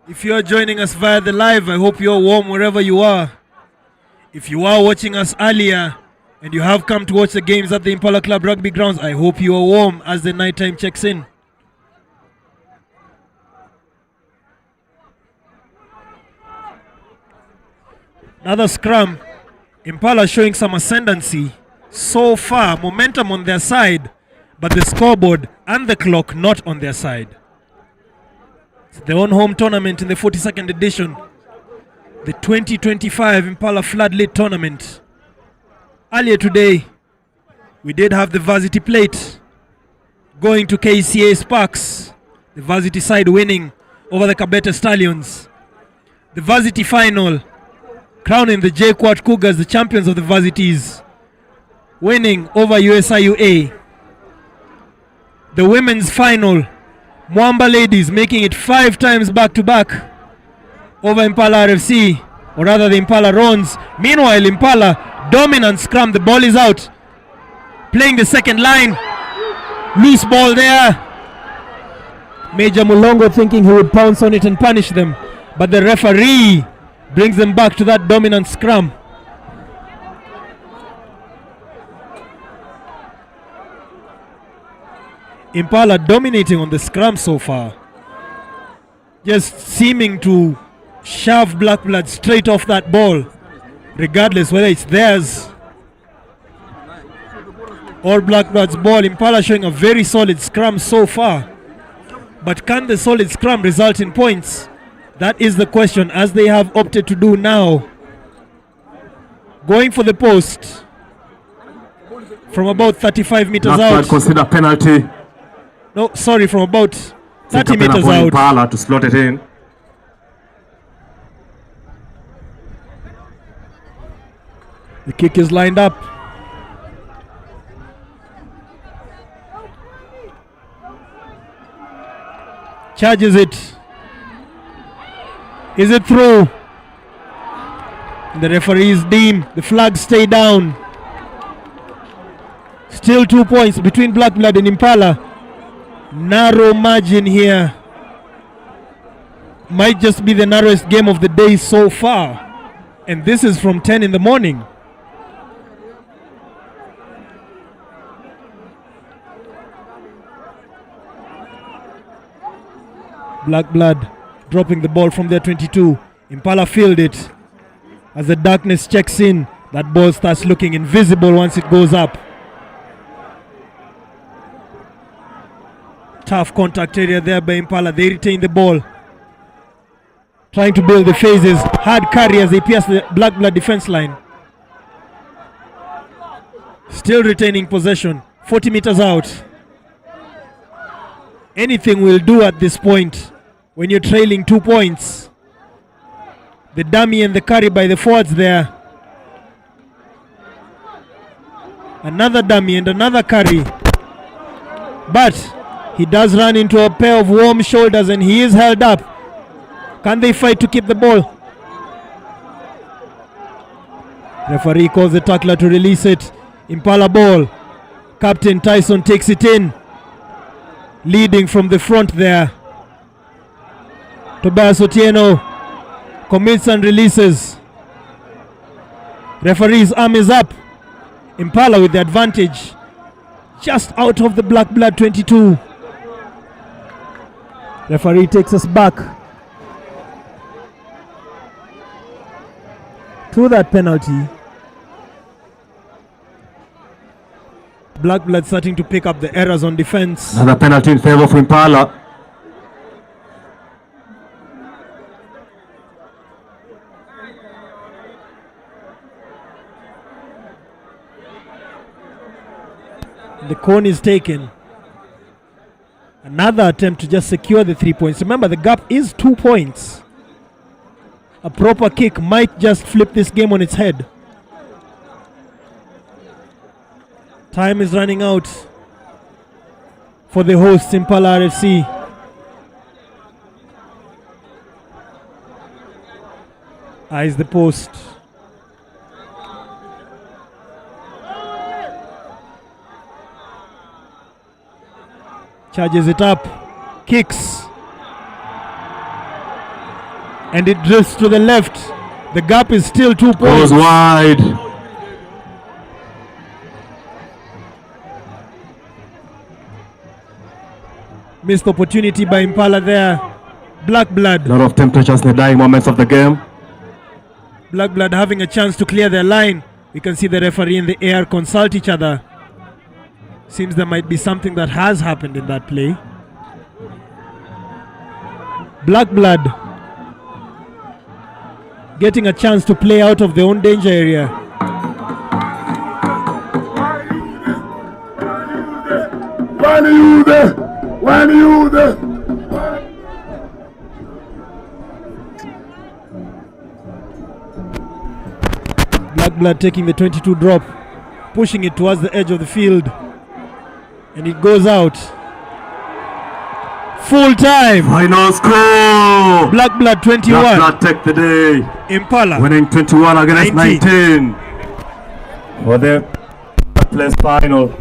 If you are joining us via the live, I hope you're warm wherever you are. If you are watching us earlier and you have come to watch the games at the Impala Club Rugby Grounds, I hope you are warm as the nighttime checks in. Another scrum. Impala showing some ascendancy so far, momentum on their side, but the scoreboard and the clock not on their side. It's their own home tournament in the 42nd edition, the 2025 Impala FloodLit tournament. Earlier today, we did have the varsity plate going to KCA Sparks, the varsity side winning over the Kabete Stallions. The varsity final, crowning the JKUAT Cougars the champions of the varsities, winning over USIU. The women's final, Mwamba ladies making it 5 times back-to-back over Impala RFC, or rather the Impala Rons. Meanwhile, Impala dominant scrum, the ball is out, playing the second line, loose ball there. Major Mulongo thinking he would pounce on it and punish them, but the referee brings them back to that dominant scrum. Impala dominating on the scrum so far, just seeming to shove Black Blood straight off that ball, regardless whether it's theirs or Black Blood's ball. Impala showing a very solid scrum so far, but can the solid scrum result in points? That is the question, as they have opted to do now. Going for the post from about 35 meters Black out. Blood consider penalty. No, sorry, from about 30 meters out. Impala to slot it in. The kick is lined up. Charges it. Is it through? The referees deem the flags stay down. Still 2 points between Black Blood and Impala. Narrow margin here. Might just be the narrowest game of the day so far. And this is from 10 in the morning. Black Blood dropping the ball from their 22. Impala field it. As the darkness checks in, that ball starts looking invisible once it goes up. Tough contact area there by Impala. They retain the ball, trying to build the phases. Hard carry as they pierce the Black Blood defense line. Still retaining possession, 40 meters out. Anything will do at this point when you're trailing 2 points. The dummy and the carry by the forwards there. Another dummy and another carry. But he does run into a pair of warm shoulders and he is held up. Can they fight to keep the ball? Referee calls the tackler to release it. Impala ball. Captain Tyson takes it in, leading from the front there. Tobias Otieno commits and releases. Referee's arm is up. Impala with the advantage, just out of the Black Blood 22. referee takes us back to that penalty. Black Blood starting to pick up the errors on defense. Another penalty in favor of Impala. The cone is taken. Another attempt to just secure the 3 points. Remember, the gap is 2 points. A proper kick might just flip this game on its head. Time is running out for the hosts, Impala RFC. Eyes the post. Charges it up. Kicks. and it drifts to the left. The gap is still 2 points. Goes wide. Missed opportunity by Impala there. Black Blood. A lot of temperatures in the dying moments of the game. Black Blood having a chance to clear their line. You can see the referee in the air consult each other. Seems there might be something that has happened in that play. Black Blood getting a chance to play out of their own danger area. Black Blood taking the 22 drop, pushing it towards the edge of the field, and it goes out. Full time. Final score. Black Blood 21. Black Blood take the day. Impala winning 21 against 19. 19 for the place final.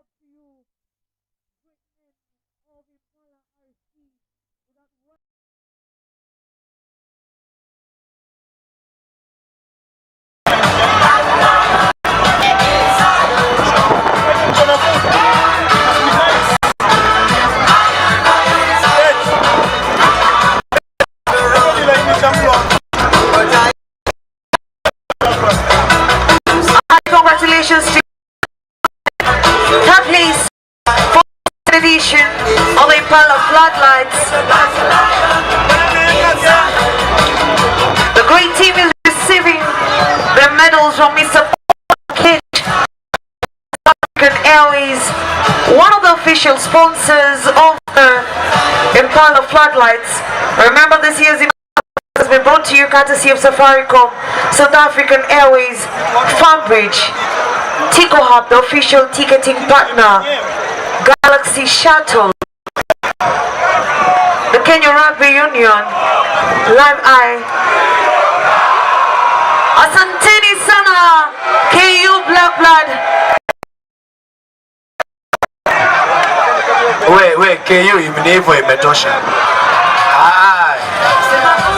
up to you, great men of Impala RC, without one. Congratulations to third place for the edition of the Impala FloodLights. The great team is receiving their medals from Mr. Kit, African Airways, one of the official sponsors of the Impala FloodLights. Remember, this year's has been brought to you courtesy of Safaricom, South African Airways, Farmbridge, kickoff, the official ticketing partner, Galaxy Shuttle, the Kenya Rugby Union, Live Eye, Asanteni Sana, KU Black Blood. We KU hivyo imetosha.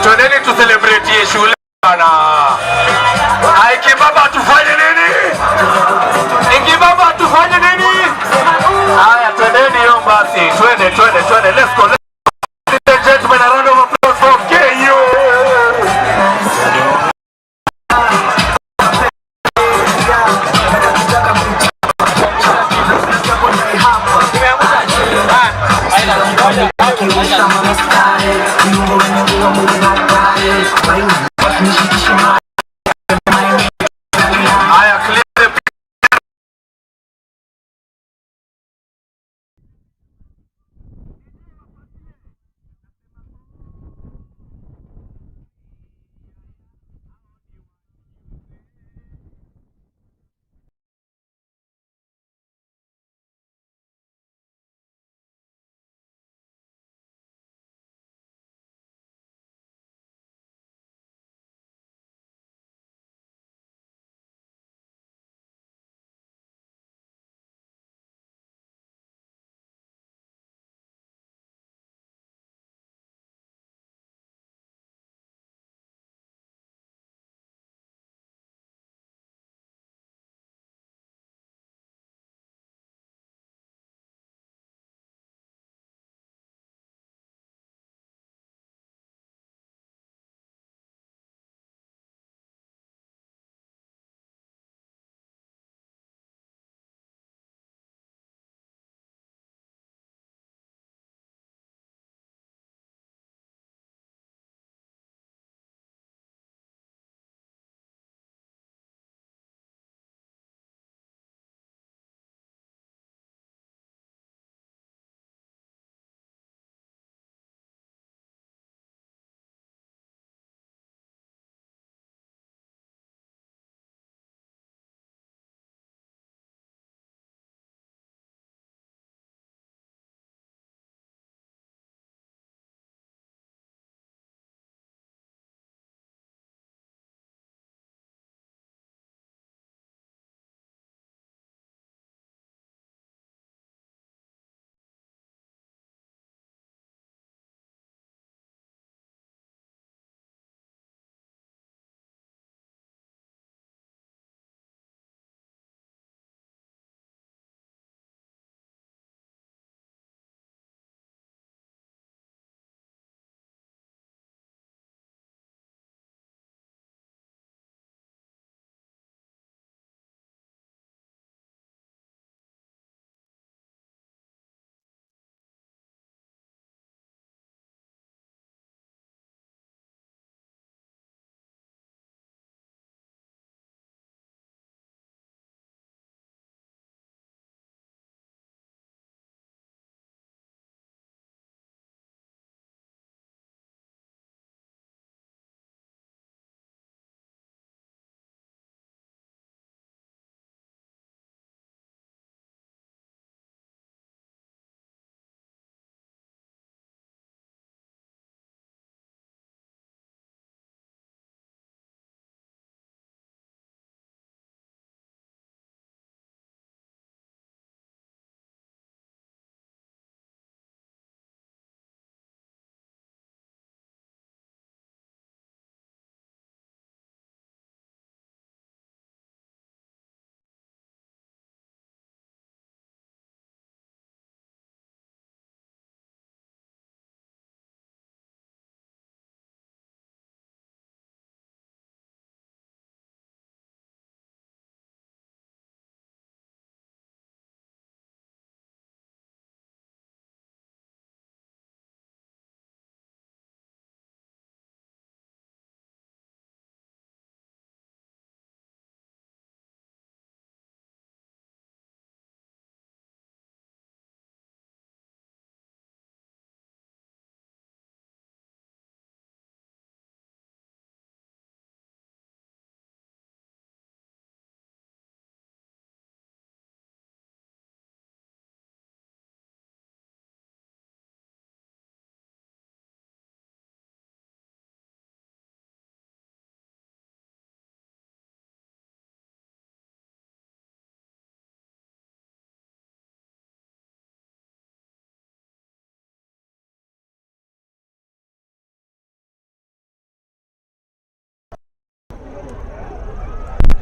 Tuendeni tu celebrate ye shule bana. Ikibaba tufanye nini? Ikibaba tufanye nini? Haya, twendeni hiyo basi. Twende. Let's go. Ladies and gentlemen, a round of applause for KU. Watch me,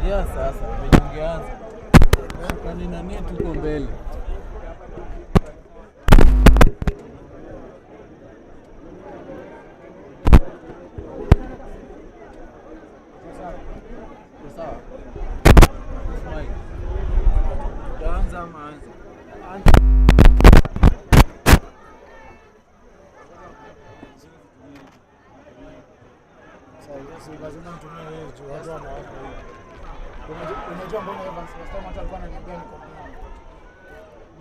Yeah, sasa ungeanza. Kwani nani tuko mbele? Sawa. Anza maanza. Sasa lazima mtumie yeye tu watu wanaona. Unajua mbona Evans Western hata alikuwa ananiambia niko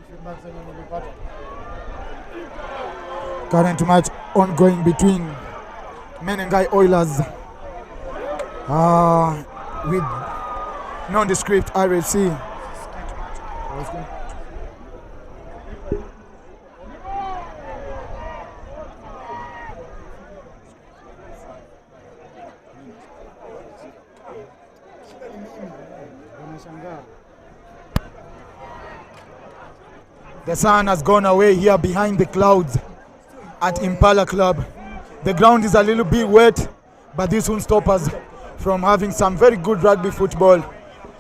feedback zenye nilipata. Current match ongoing between Menengai Oilers with nondescript RFC. The sun has gone away here behind the clouds at Impala Club. The ground is a little bit wet, but this won't stop us from having some very good rugby football.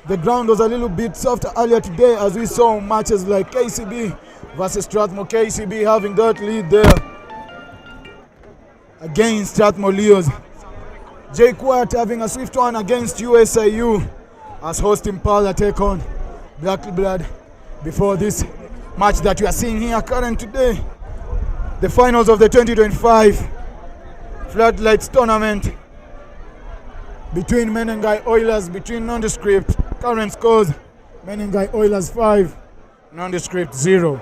The ground was a little bit softer earlier today as we saw matches like KCB versus Strathmore. KCB having that lead there against Strathmore Leos. JKUAT having a swift one against USIU as host Impala take on Black Blood before this match that we are seeing here current today. The finals of the 2025 FloodLit tournament between Menengai Oilers, between nondescript. Current scores: Menengai Oilers 5, nondescript 0.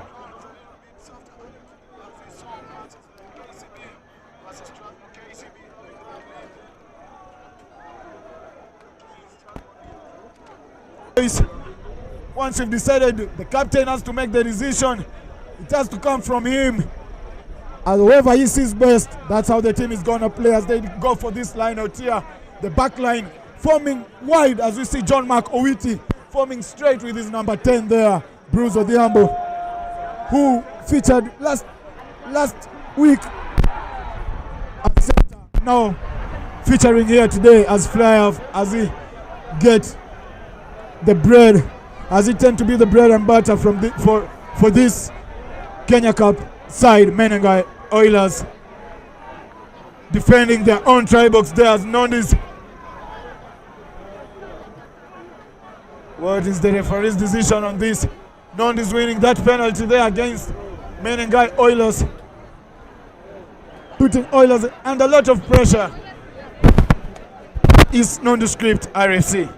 Once you've decided, the captain has to make the decision. It has to come from him. And whoever he sees best, that's how the team is going to play as they go for this line out here. The back line forming wide as we see John Mark Owiti forming straight with his number 10 there, Bruce Odhiambo, who featured last week at center. Now featuring here today as flyer as he gets the bread, as it tend to be the bread and butter from for this Kenya Cup side. Menengai Oilers defending their own try box there as Nondis. What is the referee's decision on this? Nondis winning that penalty there against Menengai Oilers, putting Oilers under a lot of pressure. Is nondescript RFC.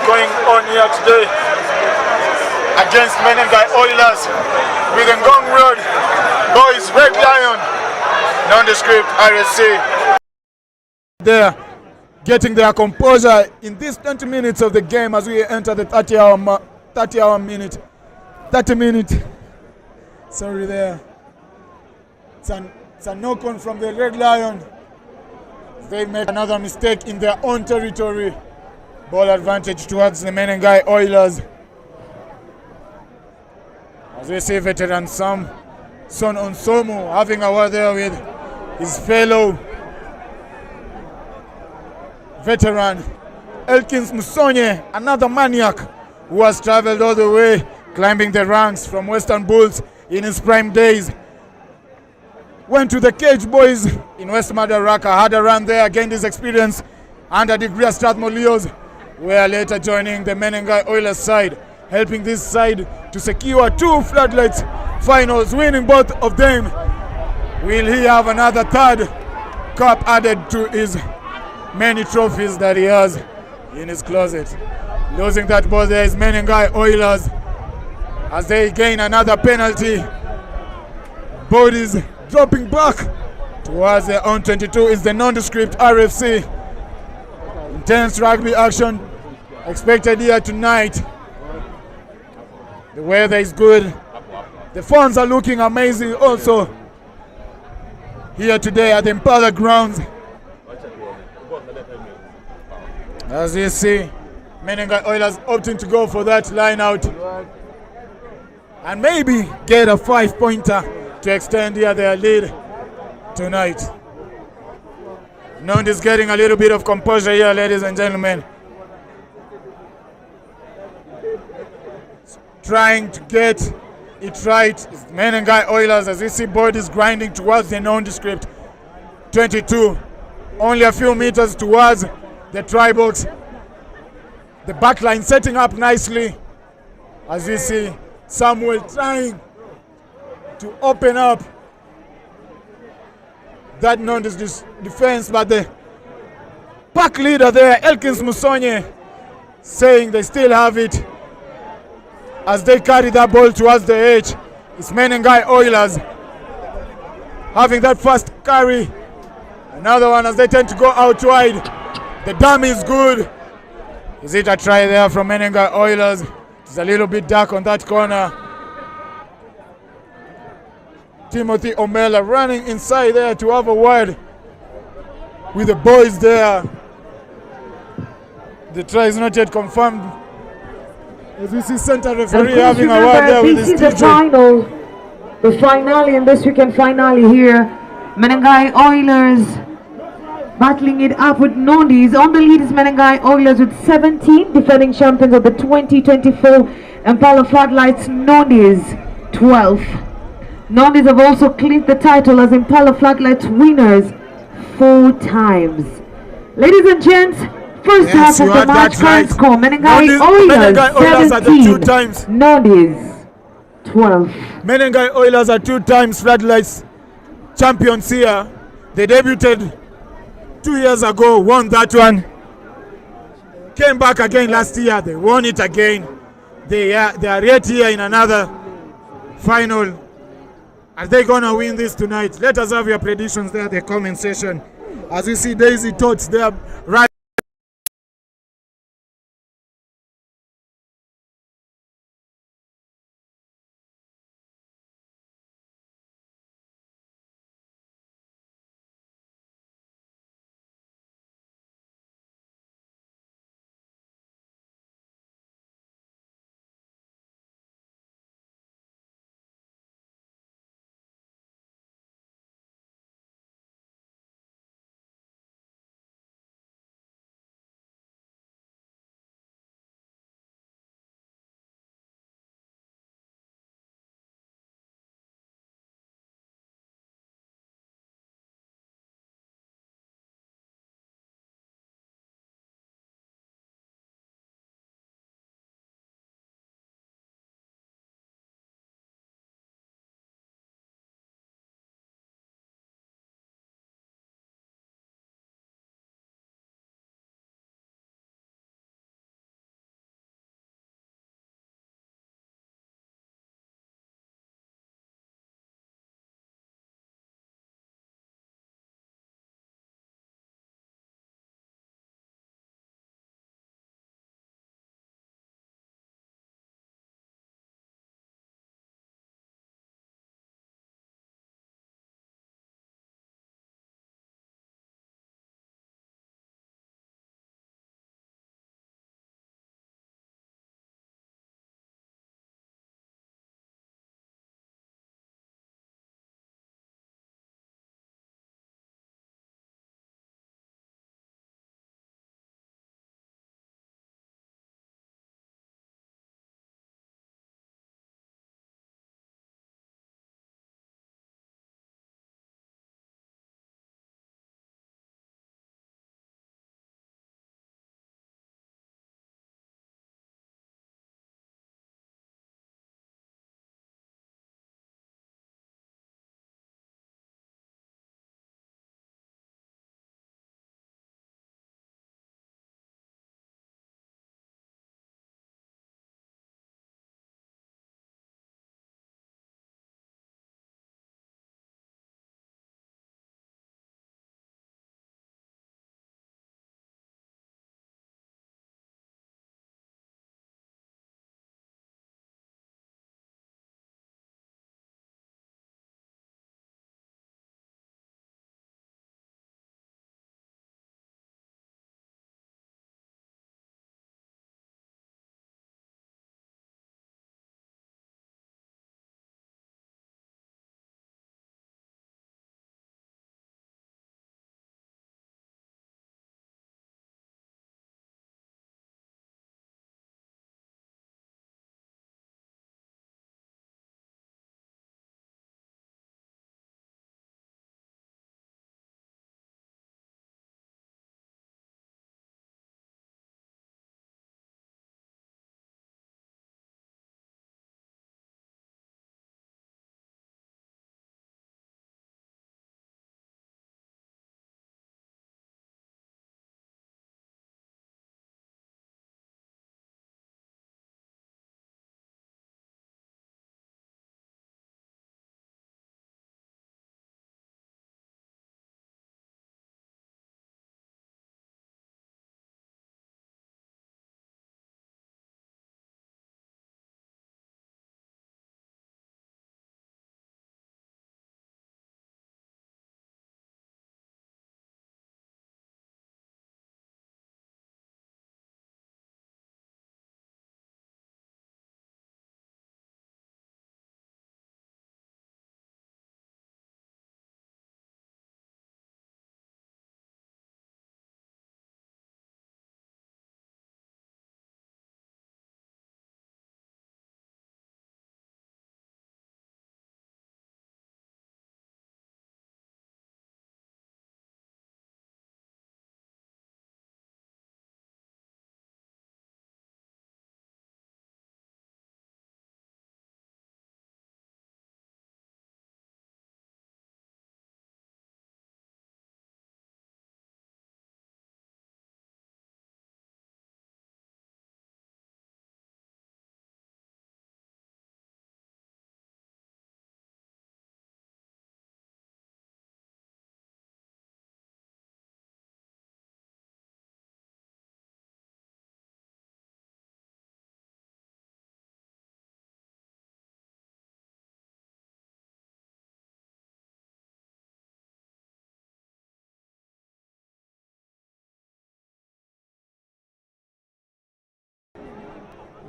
Going on here today against Menengai Oilers with Ngong Road Boys Red Lion, nondescript RSC. They're getting their composure in these 20 minutes of the game as we enter the 30 minute. Sorry there. It's a knock on from the Red Lion. They make another mistake in their own territory. Ball advantage towards the Menengai Oilers. As we see veteran Sam Son Onsomo having a word there with his fellow veteran Elkins Musonye, another maniac who has traveled all the way, climbing the ranks from Western Bulls in his prime days. Went to the Cage Boys in West Madaraka, had a run there, gained his experience under degree at Strathmore Leos, where later joining the Menengai Oilers side, helping this side to secure 2 Floodlights finals, winning both of them. Will he have another third cup added to his many trophies that he has in his closet? Losing that ball there is Menengai Oilers as they gain another penalty. Bodies dropping back towards their own 22 is the nondescript RFC. Intense rugby action expected here tonight. The weather is good. The fans are looking amazing also here today at the Impala grounds. As you see, Menengai Oilers opting to go for that line out and maybe get a 5-pointer to extend here their lead tonight. Nond is getting a little bit of composure here, ladies and gentlemen. Trying to get it right. It's Menengai Oilers as you see bodies grinding towards the nondescript 22. Only a few meters towards the try box. The back line setting up nicely as you see Samuel trying to open up that nondescript defense, but the pack leader there, Elkins Musonye, saying they still have it as they carry that ball towards the edge. It's Menengai Oilers having that first carry. Another one as they tend to go out wide. The dummy is good. Is it a try there from Menengai Oilers? It's a little bit dark on that corner. Timothy Omela running inside there to have a word with the boys there. The try is not yet confirmed. As we see center referee having a word there with his the final, the finale, and this weekend finale here. Menengai Oilers battling it up with Nondis. On the lead is Menengai Oilers with 17, defending champions of the 2024 Impala Floodlights. Nondis 12. Nondis have also clinched the title as Impala Floodlights winners 4 times. Ladies and gents, first half of the match final score, Menengai Oilers 17, Nondis 12. Menengai Oilers are 2 times Floodlights champions here. They debuted 2 years ago, won that one. Came back again last year, they won it again. They are yet here in another final. Are they gonna win this tonight? Let us have your predictions there in the comment section. As we see Daisy Tots there right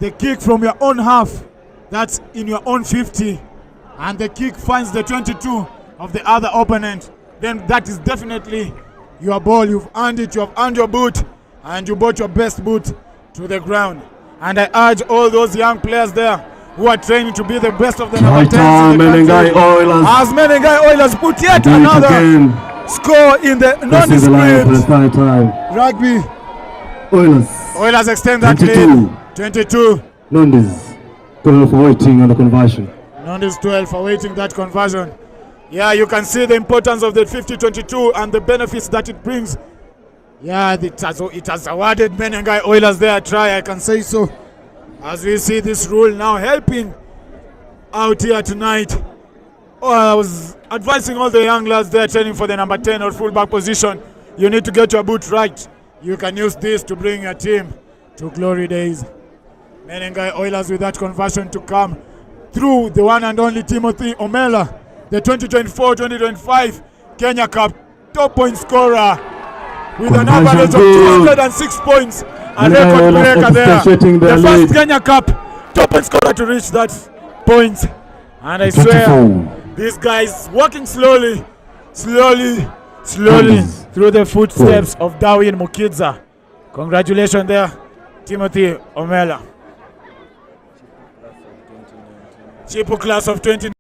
the kick from your own half, that's in your own 50, and the kick finds the 22 of the other opponent, then that is definitely your ball. You've earned it, you have earned your boot, and you brought your best boot to the ground. And I urge all those young players there who are training to be the best of the number 10s in the Menengai country. Oilers. As Menengai Oilers put yet Do it another again. score in the This is the line for the nondescript third time. rugby. Oilers. Oilers extend that 22. lead. 22. Nondis. 12 for waiting on the conversion. Nondis 12 for waiting that conversion. Yeah, you can see the importance of the 50-22 and the benefits that it brings. Yeah, it has awarded Menengai Oilers their try, I can say so. As we see this rule now helping out here tonight. Oh, I was advising all the young lads there training for the number 10 or fullback position. You need to get your boot right. You can use this to bring your team to glory days. Menengai Oilers with that conversion to come through the one and only Timothy Omela, the 2024-2025 Kenya Cup top point scorer with an average of 206 points. A record breaker there. The first Kenya Cup top point scorer to reach that point. And I swear, this guy is walking slowly through the footsteps of Darwin Mukidza. Congratulations there, Timothy Omela. Chipu class of 2019.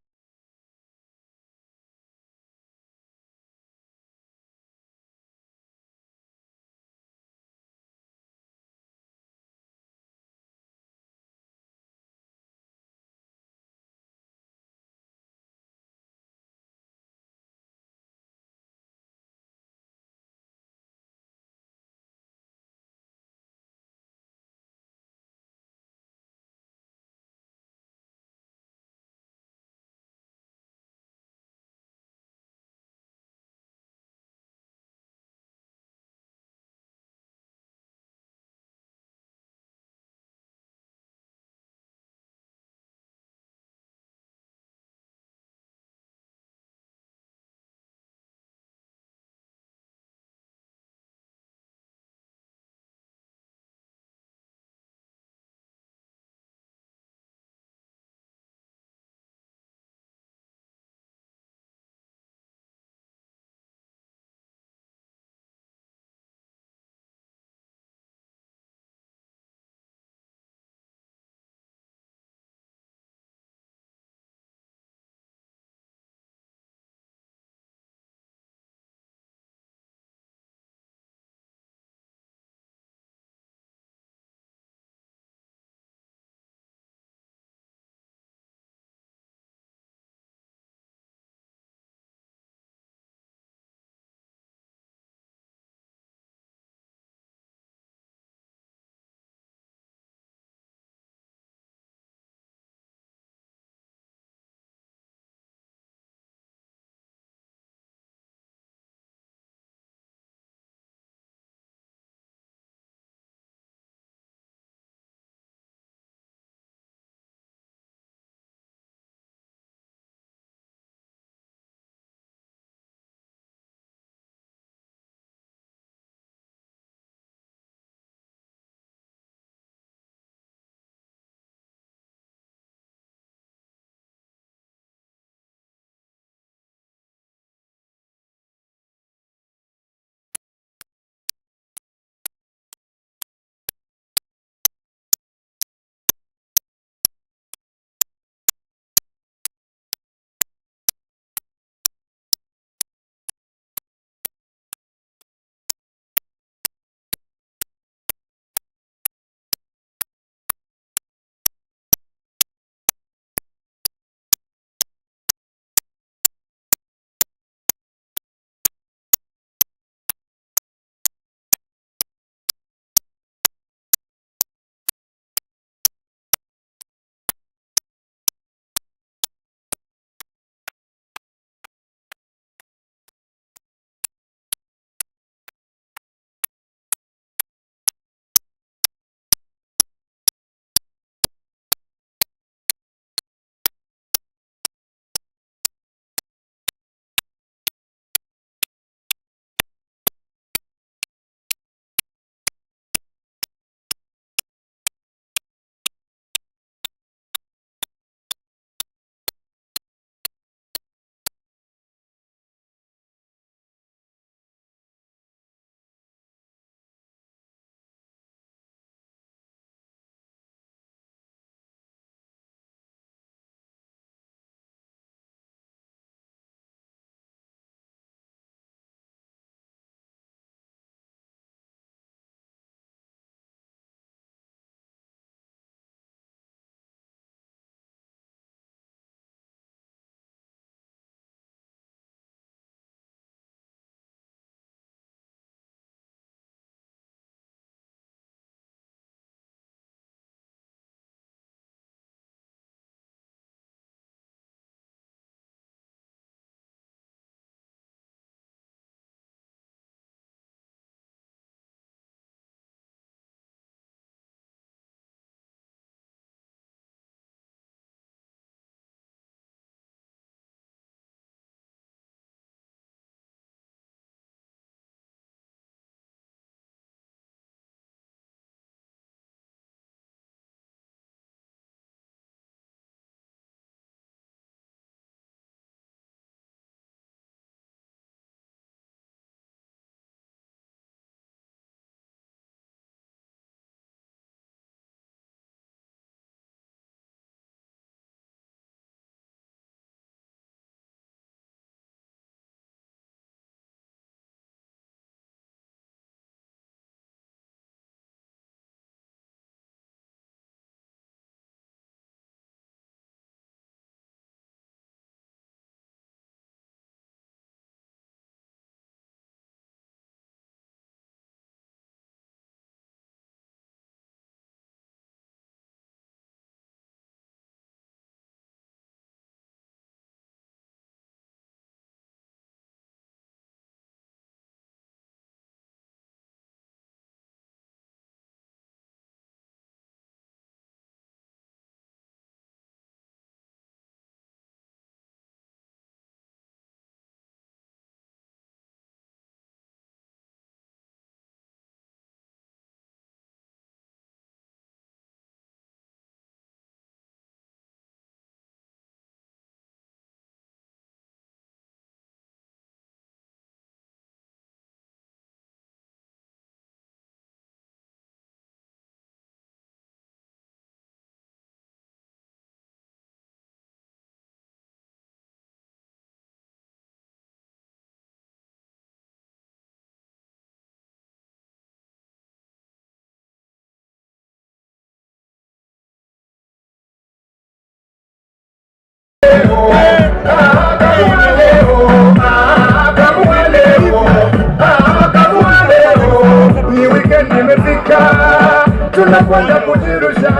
Tunakwenda kujirusha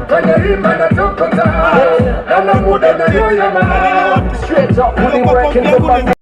kwenye rima na tokota na muda na yoyama straight up pulling breaking the band.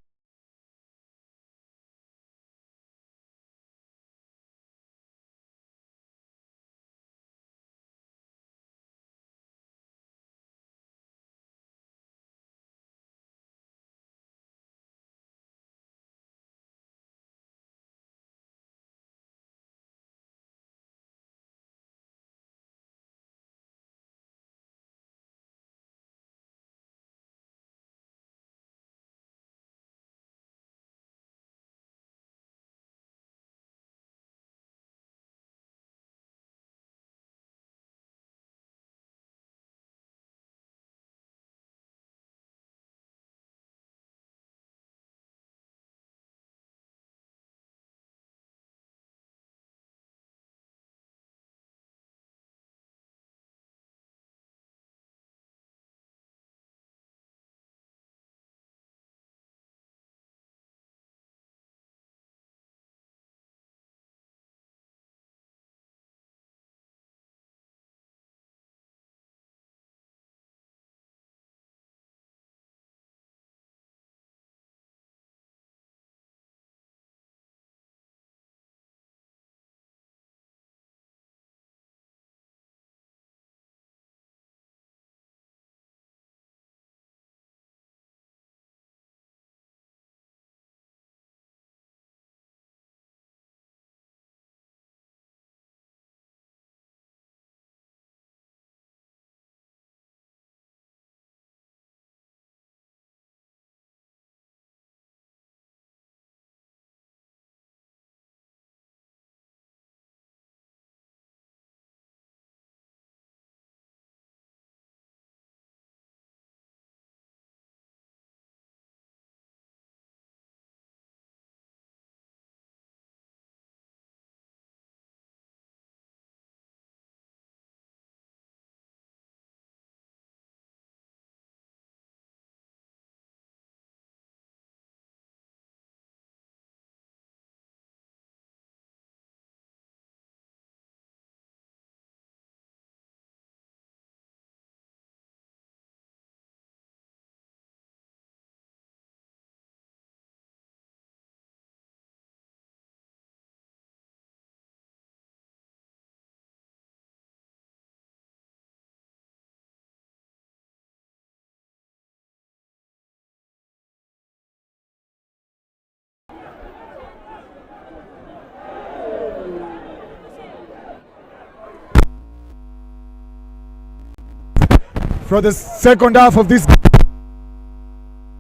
For the second half of this,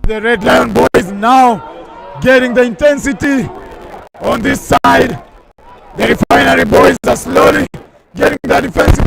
the Red Lion boys now getting the intensity on this side. The Refinery boys are slowly getting the defensive.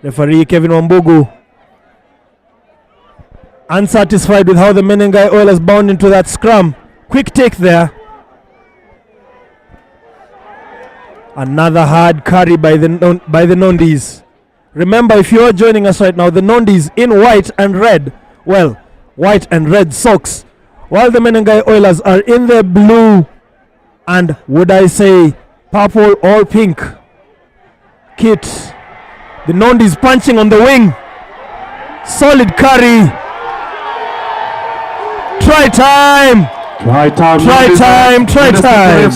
Referee Kevin Wambugu unsatisfied with how the Menengai Oilers bound into that scrum. Quick take there. Another hard carry by the Nondis. Remember, if you are joining us right now, the Nondis in white and red. Well, white and red socks, while the Menengai Oilers are in their blue and, would I say, purple or pink kit. The Nondis punching on the wing. Solid carry. Try time. Try time. Try time. Try time.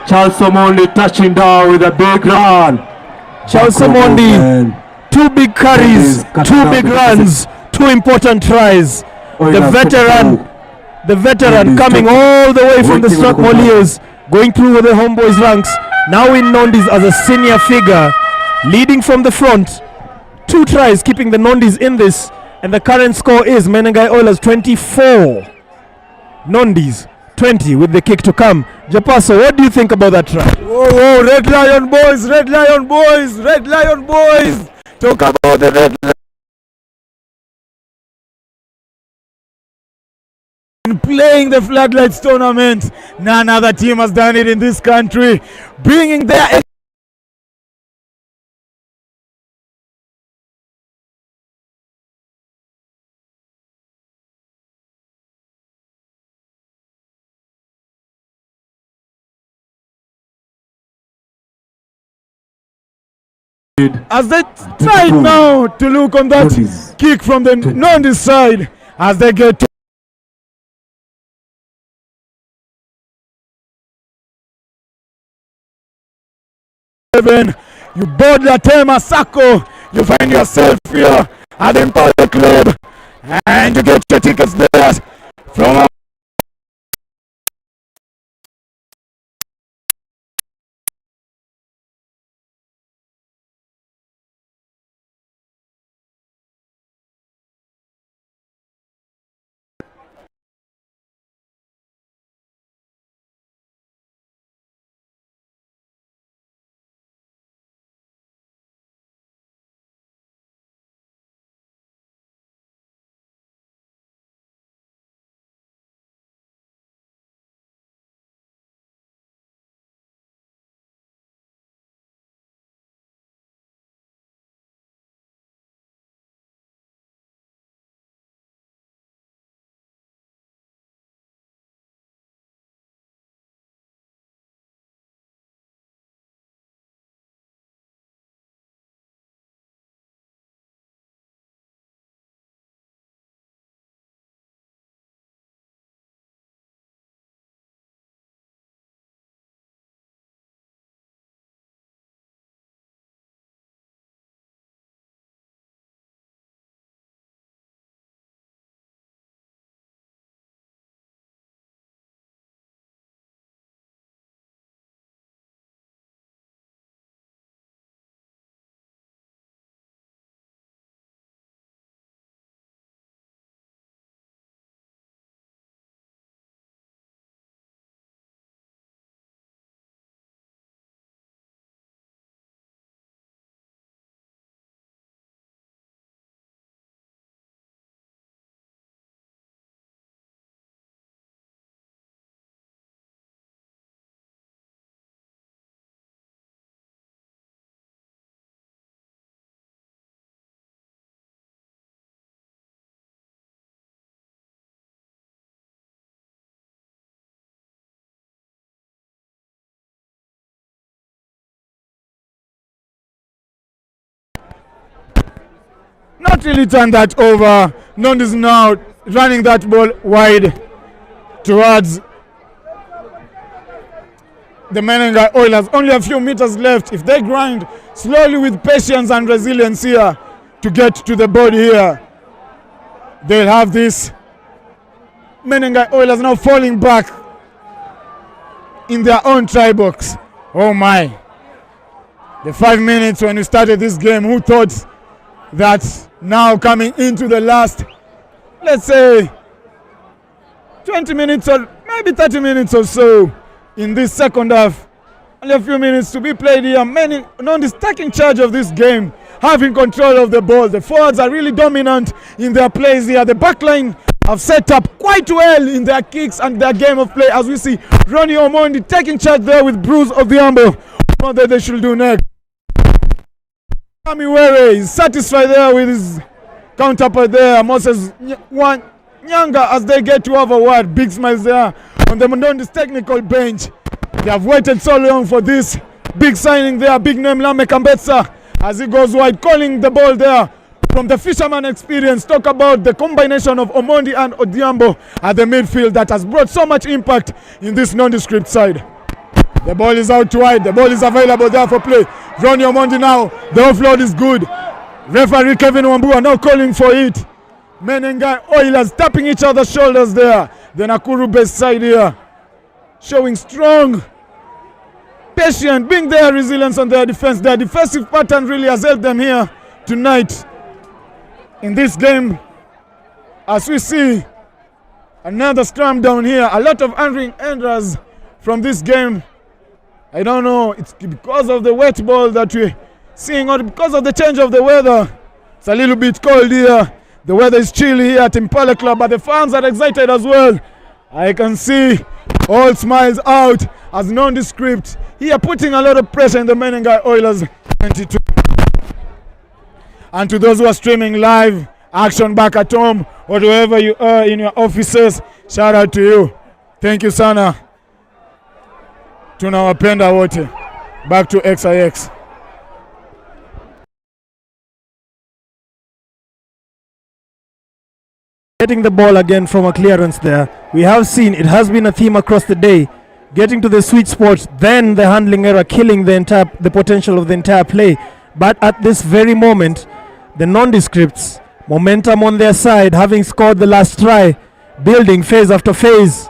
Charles Omondi touching down with a big run. Charles Omondi, 2 big carries, 2 big runs, 2 important tries. The veteran coming all the way from the Strathmore Leos, going through with the homeboys ranks, now in Nondis as a senior figure, leading from the front. 2 tries keeping the Nondis in this, and the current score is Menengai Oilers 24, Nondis 20 with the kick to come. Japaso, what do you think about that try? Whoa, Red Lion boys, Red Lion boys, Red Lion boys. Talk about the Red Lion. Playing the Floodlights tournament. None other team has done it in this country. Bringing their as they try now to look on that kick from the Nondis side as they get to you board the Tema Sacco, you find yourself here at the Impala Club and you get your tickets there from not really turn that over. Nondis now running that ball wide towards the Menengai Oilers. Only a few meters left. If they grind slowly with patience and resilience here to get to the body here, they'll have this Menengai Oilers now falling back in their own try box. Oh my. The 5 minutes when we started this game, who thought that now coming into the last, let's say 20 minutes or maybe 30 minutes or so in this second half, only a few minutes to be played here. Nondis taking charge of this game, having control of the ball. The forwards are really dominant in their plays here. The backline have set up quite well in their kicks and their game of play, as we see Ronnie Omondi taking charge there with Bruce Odhiambo. What they should do next. Kamiwere is satisfied there with his counterpart there. Moses Nyanga, as they get to have a word. Big smiles there on the Mondondi's technical bench. They have waited so long for this big signing there. Big name Lame Kambetsa as he goes wide, calling the ball there from the fisherman experience. Talk about the combination of Omondi and Odhiambo at the midfield that has brought so much impact in this nondescript side. The ball is out wide. The ball is available there for play. Ronnie Omondi now. The offload is good. Referee Kevin Wambua now calling for it. Menengai Oilers tapping each other's shoulders there. The Nakuru best side here showing strong, patient, being their resilience on their defense. Their defensive pattern really has helped them here tonight in this game. As we see another scrum down here. A lot of entering errors from this game. I don't know, it's because of the wet ball that we're seeing or because of the change of the weather. It's a little bit cold here. The weather is chilly here at Impala Club, but the fans are excited as well. I can see all smiles out as nondescript here, putting a lot of pressure in the Menengai Oilers 22. And to those who are streaming live, action back at home or wherever you are in your offices, shout out to you. Thank you sana. Tunawapenda wote. Back to XIX. Getting the ball again from a clearance there. We have seen it has been a theme across the day. Getting to the sweet spot, then the handling error killing the potential of the entire play. But at this very moment, the nondescripts, momentum on their side, having scored the last try, building phase after phase.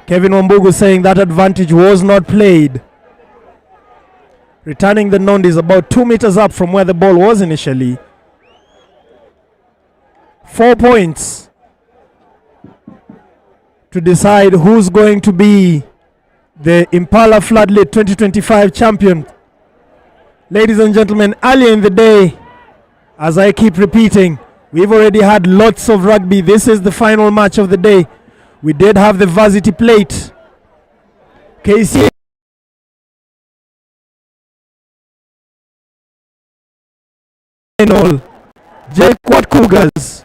Kevin Wambugu saying that advantage was not played. Returning the Nondis about 2 meters up from where the ball was initially. 4 points to decide who's going to be the Impala FloodLit 2025 champion. Ladies and gentlemen, earlier in the day, as I keep repeating, we've already had lots of rugby. This is the final match of the day. We did have the varsity plate. KC final. JKUAT Cougars.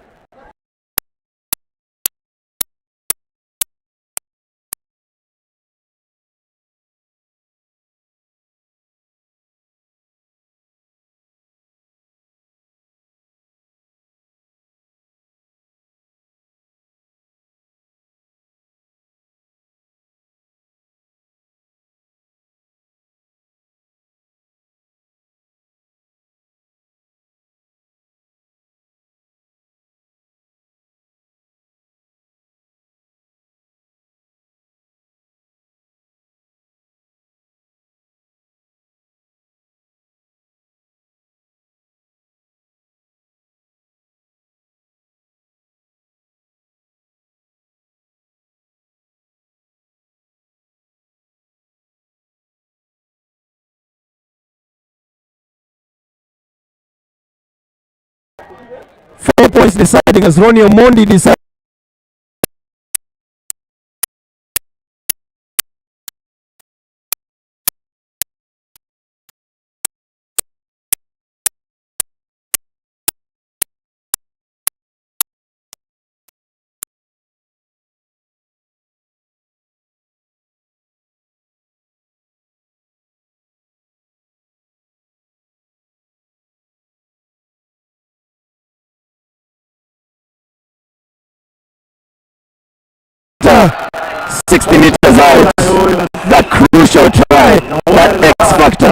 Four points deciding as Ronnie Omondi decided. factor, 60 meters out, the crucial try, the X factor.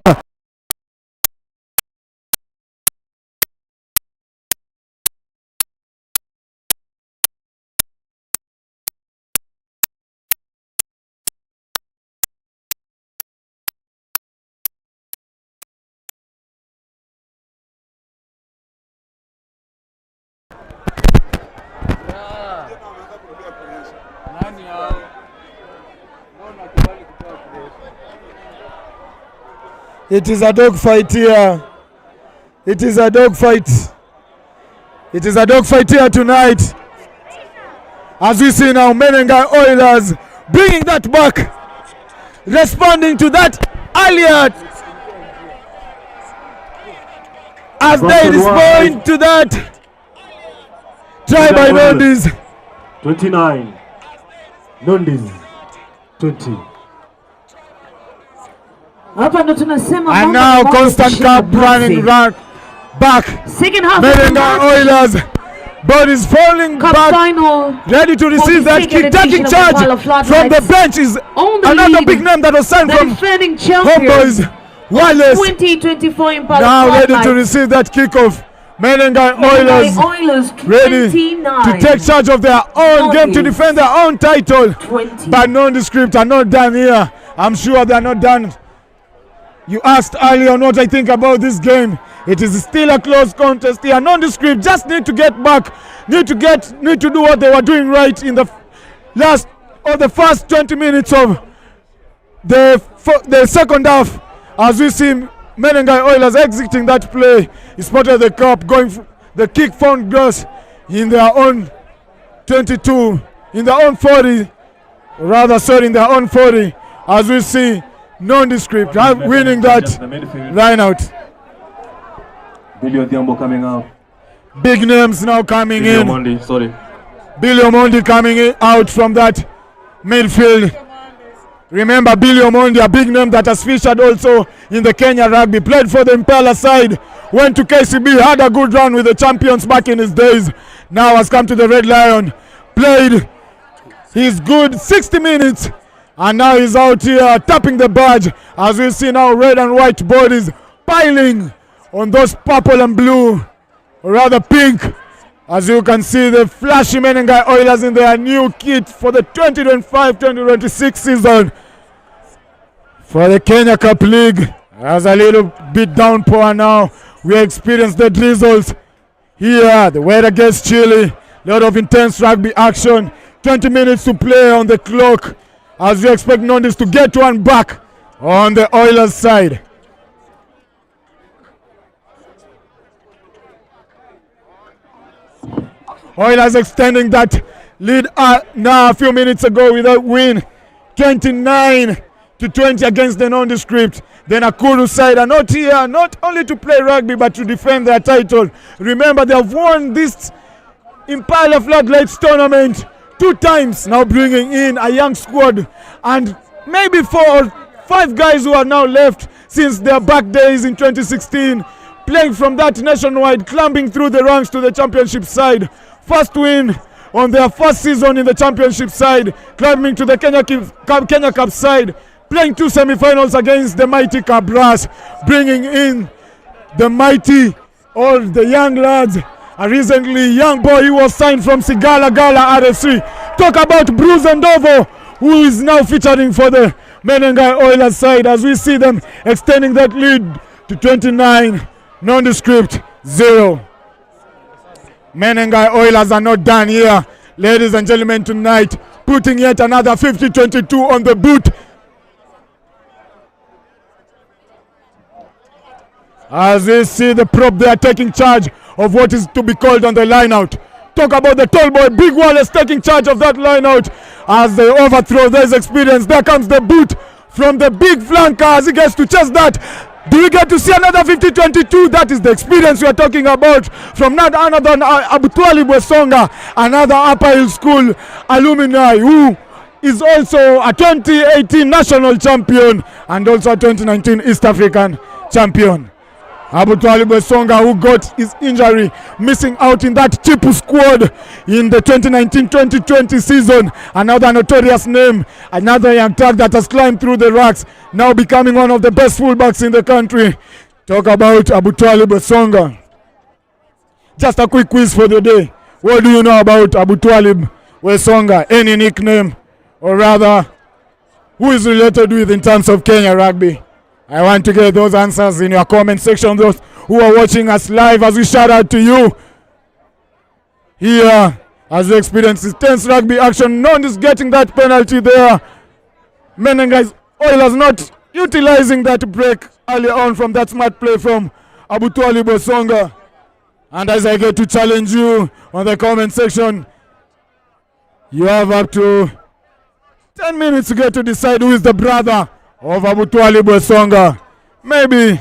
It is a dogfight here. It is a dogfight. It is a dogfight here tonight. As we see now, Menengai Oilers bringing that back, responding to that earlier, as they respond to that try by Nondis. 29, Nondis 20. And now Constant Cup running back. Second half Menengai Oilers, bodies falling back, ready to receive that kick. Taking charge from the bench is another big name that was signed from Homeboys, Wallace. 2024 Impala now ready FloodLit. to receive that kickoff. Menengai Oilers ready to take charge of their own game, to defend their own title. But nondescript are not done here. I'm sure they are not done. You asked earlier on what I think about this game. It is still a close contest here. Nondescript just need to get back, need to do what they were doing right in the first 20 minutes of the second half. As we see Menengai Oilers exiting that play, he spotted the cup going the kick found goes in their own 22, in their own 40, in their own 40. As we see Nondescript winning that line out. Billy Odhiambo coming out. Big names now coming Billy in. Omondi, sorry. Billy Omondi coming out from that midfield. Remember Billy Omondi, a big name that has featured also in the Kenya rugby. Played for the Impala side, went to KCB, had a good run with the champions back in his days. Now has come to the Red Lion. Played his good 60 minutes. And now he's out here tapping the badge. As we see now red and white bodies piling on those purple and blue, or rather pink. As you can see, the flashy Menengai Oilers in their new kit for the 2025-2026 season. For the Kenya Cup League, there's a little bit downpour now. We experienced the drizzles here. The weather gets chilly. A lot of intense rugby action. 20 minutes to play on the clock, as we expect Nondis to get one back on the Oilers side. Oilers extending that lead now a few minutes ago with a win, 29-20 against the Nondescript. Then Akuru side are not here not only to play rugby but to defend their title. Remember, they have won this Impala FloodLit tournament 2 times, now bringing in a young squad and maybe 4 or 5 guys who are now left since their back days in 2016, playing from that nationwide, climbing through the ranks to the championship side. First win on their first season in the championship side, climbing to the Kenya Cup side, playing 2 semi-finals against the mighty Cabras, bringing in the mighty, all the young lads. A recently young boy who was signed from Sigala Gala RSC. Talk about Bruce Ndovo, who is now featuring for the Menengai Oilers side, as we see them extending that lead to 29, Nondescript 0. Menengai Oilers are not done here, ladies and gentlemen, tonight, putting yet another 50-22 on the boot. As we see the prop, they are taking charge of what is to be called on the line out. Talk about the tall boy, Big Wallace, taking charge of that line out as they overthrow. There's experience. There comes the boot from the big flanker as he gets to chase that. Do we get to see another 50-22? That is the experience we are talking about from not another than Abutwali Bwesonga, another Upper Hill School alumni who is also a 2018 national champion and also a 2019 East African champion. Abutwali Bwesonga, who got his injury, missing out in that Chipu squad in the 2019-2020 season. Another notorious name, another young tag that has climbed through the ranks, now becoming one of the best fullbacks in the country. Talk about Abutwali Bwesonga. Just a quick quiz for the day. What do you know about Abutwali Bwesonga? Any nickname, or rather, who is related with in terms of Kenya rugby? I want to get those answers in your comment section. Those who are watching us live, as we shout out to you here as we experience intense rugby action. None is getting that penalty there. Menengai Oilers not utilizing that break earlier on from that smart play from Abutwali Bosonga. And as I get to challenge you on the comment section, you have up to 10 minutes to get to decide who is the brother of Abutwali Bosonga. Maybe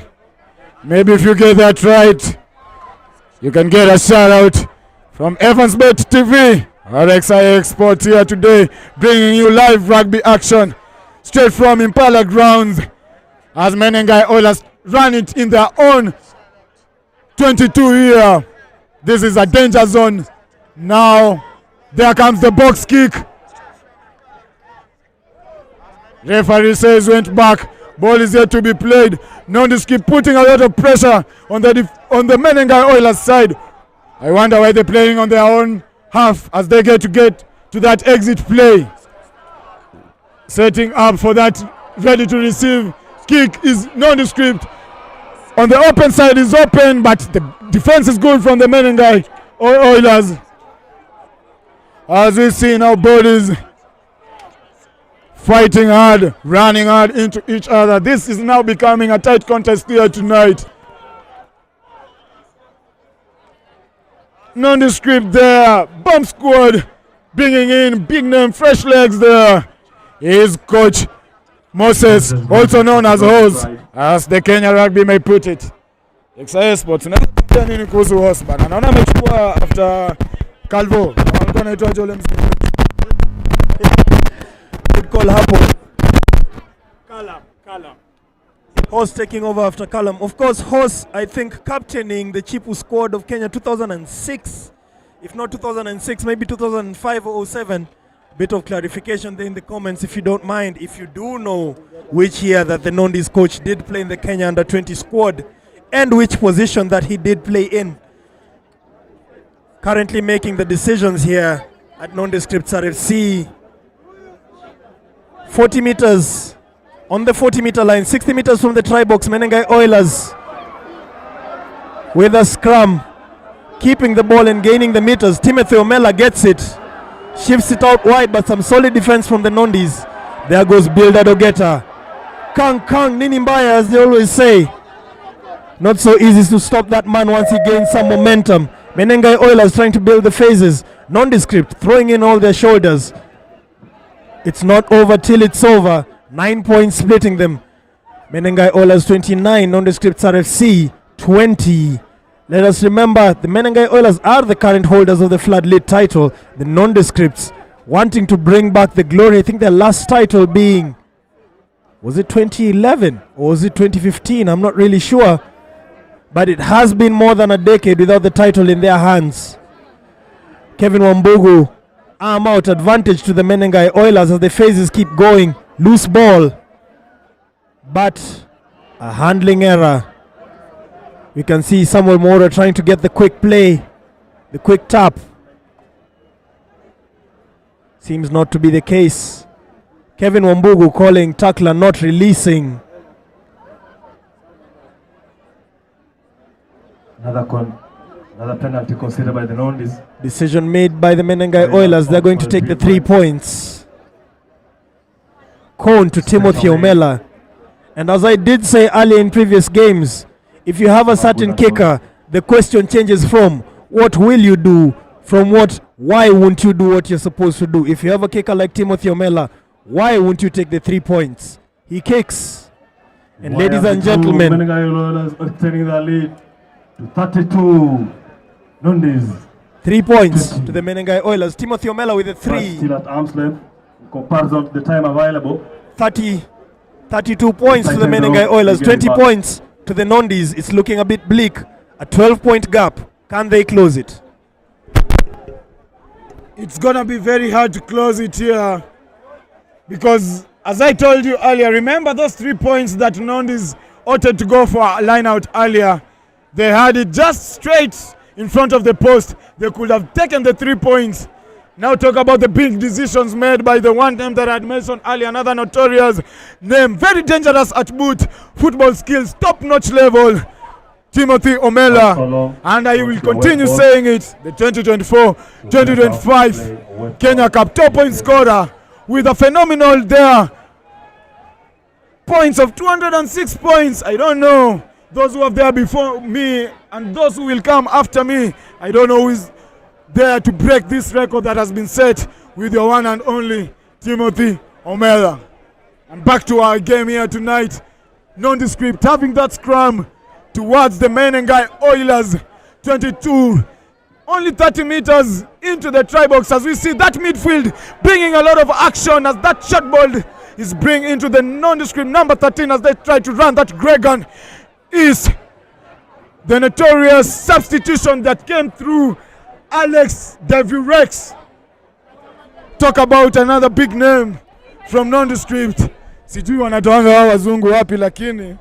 if you get that right, you can get a shout out from Evansbet TV. RXIX Sport here today, bringing you live rugby action straight from Impala grounds as Menengai Oilers run it in their own 22 here. This is a danger zone. Now, there comes the box kick. Referee says went back. Ball is yet to be played. Nondis keep putting a lot of pressure on the Menengai Oilers side. I wonder why they're playing on their own half as they get to that exit play. Setting up for that ready to receive kick is nondescript. On the open side is open, but the defense is good from the Menengai Oilers. As we see now, bodies fighting hard, running hard into each other. This is now becoming a tight contest here tonight. Nondescript there. Bomb squad bringing in big name, fresh legs there. Is Coach Moses, also known as Hose, as the Kenya Rugby may put it. XIS Sports naona nini kuhusu Hose bana? Naona amechukua after Calvo. Alikuwa anaitwa Jole Mzee. Good call hapo. Callum. Horse taking over after Callum. Of course, Horse, I think, captaining the Chipu squad of Kenya 2006. If not 2006, maybe 2005 or 07. Bit of clarification there in the comments if you don't mind. If you do know which year that the Nondis coach did play in the Kenya under-20 squad and which position that he did play in. Currently making the decisions here at Nondescript RFC. 40 meters on the 40-meter line, 60 meters from the try box. Menengai Oilers with a scrum, keeping the ball and gaining the meters. Timothy Omela gets it, shifts it out wide, but some solid defense from the Nondis. There goes Builder Dogeta. Kang Nini Mbaya, as they always say. Not so easy to stop that man once he gains some momentum. Menengai Oilers trying to build the phases. Nondescript throwing in all their shoulders. It's not over till it's over. 9 points splitting them. Menengai Oilers 29, Nondescript RFC 20. Let us remember, the Menengai Oilers are the current holders of the FloodLit title. The Nondescripts wanting to bring back the glory. I think their last title being, was it 2011 or was it 2015? I'm not really sure. But it has been more than a decade without the title in their hands. Kevin Wambugu, arm out, advantage to the Menengai Oilers as the phases keep going. Loose ball, but a handling error. We can see Samuel Mora trying to get the quick play, the quick tap. Seems not to be the case. Kevin Wambugu calling tackler not releasing. Another penalty considered by the Nondis. Decision made by the Menengai Oilers. They're going to take the 3 points. Cone to Timothy Omela. And as I did say earlier in previous games, if you have a certain kicker, the question changes from what will you do, from why won't you do what you're supposed to do. If you have a kicker like Timothy Omela, why won't you take the 3 points? He kicks. And ladies and gentlemen, Menengai Oilers extending their lead to 32. Nondis 3 points to the Menengai Oilers. Timothy Omela with a 3. Still at arm's length. Comparison to the time available. 32 points to the Menengai Oilers, 20 points to the Nondis. It's looking a bit bleak. A 12-point gap. Can they close it? It's gonna be very hard to close it here because, as I told you earlier, remember those 3 points that Nondis opted to go for a line out earlier. They had it just straight in front of the post. They could have taken the 3 points. Now talk about the big decisions made by the one name that I had mentioned earlier, another notorious name, very dangerous at boot, football skills, top-notch level, Timothy Omela. And I will continue saying it, the 2024-2025 Kenya Cup top-point scorer with a phenomenal there. Points of 206 points. I don't know those who are there before me and those who will come after me. I don't know who is there to break this record that has been set with your one and only Timothy Omela. And back to our game here tonight. Nondescript having that scrum towards the Menengai Oilers 22. Only 30 meters into the try box as we see that midfield bringing a lot of action as that shot ball is bringing into the nondescript number 13 as they try to run that Gregan. Is the notorious substitution that came through Alex Devirex. Talk about another big name from nondescript. Sijui wanatoanga hawa wazungu wapi, lakini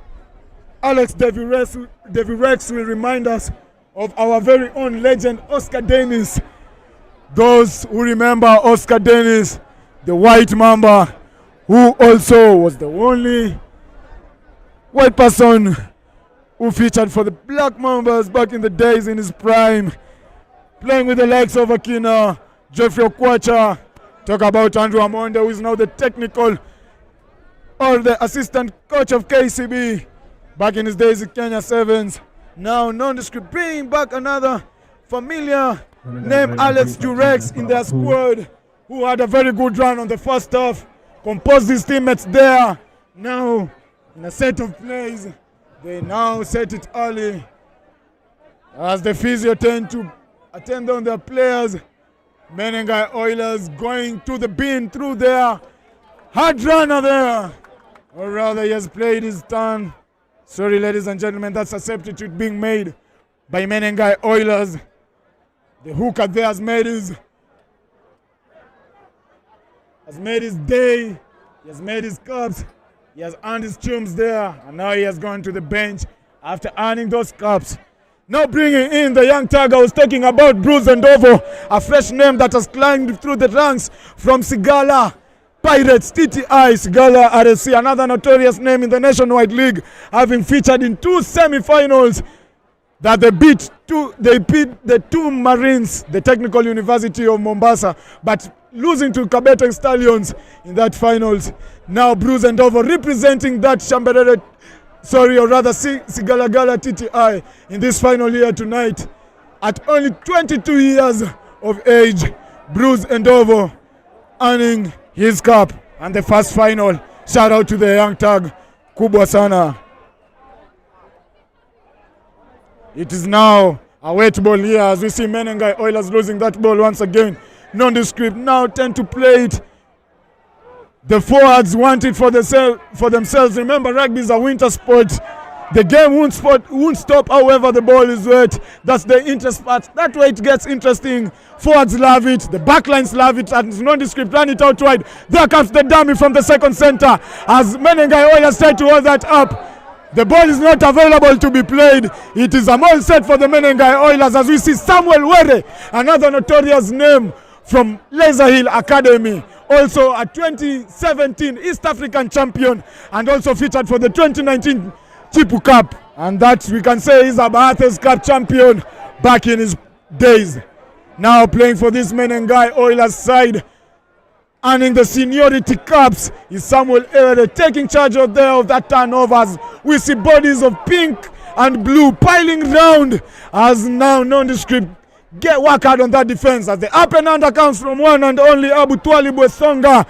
Alex Devirex will remind us of our very own legend Oscar Dennis. Those who remember Oscar Dennis, the white mamba, who also was the only white person who featured for the Black Mambas back in the days in his prime, playing with the likes of Akina, Jeffrey Okwacha. Talk about Andrew Amonde, who is now the technical or the assistant coach of KCB back in his days in Kenya Sevens. Now nondescript bringing back another familiar name, Alex Durex, in their squad, who had a very good run on the first half, composed his teammates there. Now in a set of plays, they now set it early as the physio tend to attend on their players. Menengai Oilers going to the bin through their hard runner there, or rather he has played his turn. Sorry ladies and gentlemen, that's a substitute being made by Menengai Oilers. The hooker there has made his day, he has made his cups, he has earned his chums there, and now he has gone to the bench after earning those cups. Now bringing in the young tag I was talking about, Bruce Ndovo, a fresh name that has climbed through the ranks from Sigala Pirates, TTI, Sigala RSC, another notorious name in the Nationwide League, having featured in 2 semi-finals that they beat the two Marines, the Technical University of Mombasa, but losing to Kabete Stallions in that finals. Now Bruce Ndovo representing that Shamberere, or rather Sigalagala TTI in this final here tonight. At only 22 years of age, Bruce Ndovo earning his cup and the first final. Shout out to the young tag, kubwa sana. It is now a wet ball here as we see Menengai Oilers losing that ball once again. Nondescript now tend to play it. The forwards want it for themselves. Remember, rugby is a winter sport. The game won't stop, however the ball is wet. That's the interest part. That way it gets interesting. Forwards love it, the backlines love it, and nondescript run it out wide. There comes the dummy from the second center as Menengai Oilers try to hold that up. The ball is not available to be played. It is a maul set for the Menengai Oilers as we see Samuel Were, another notorious name from Laser Hill Academy. Also a 2017 East African champion and also featured for the 2019 Chipu Cup. And that we can say is a Bahates Cup champion back in his days. Now playing for this Menengai Oilers side, earning the seniority cups, is Samuel Ere taking charge of that turnovers. We see bodies of pink and blue piling round as now nondescript get work hard on that defense as the up and under comes from one and only Abu Twali Bwesonga.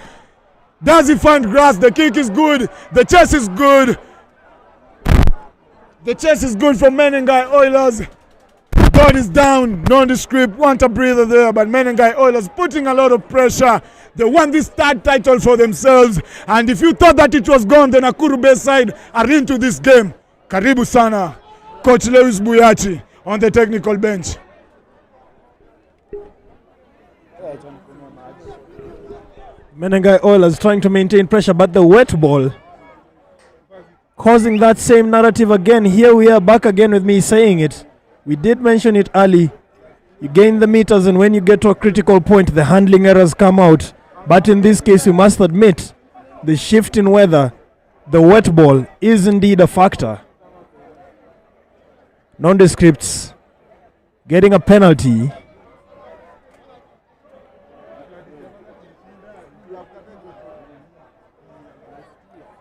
Does he find grass? The kick is good. The chase is good. The chase is good for Menengai Oilers. God is down. Nondescript want a breather there, but Menengai Oilers putting a lot of pressure. They won this third title for themselves, and if you thought that it was gone, the Nakuru Bay side are into this game. Karibu sana, Coach Lewis Buyachi on the technical bench. Menengai Oilers trying to maintain pressure, but the wet ball causing that same narrative again. Here we are back again with me saying it. We did mention it early. You gain the meters, and when you get to a critical point, the handling errors come out. But in this case, you must admit, the shift in weather, the wet ball, is indeed a factor. Nondescripts getting a penalty.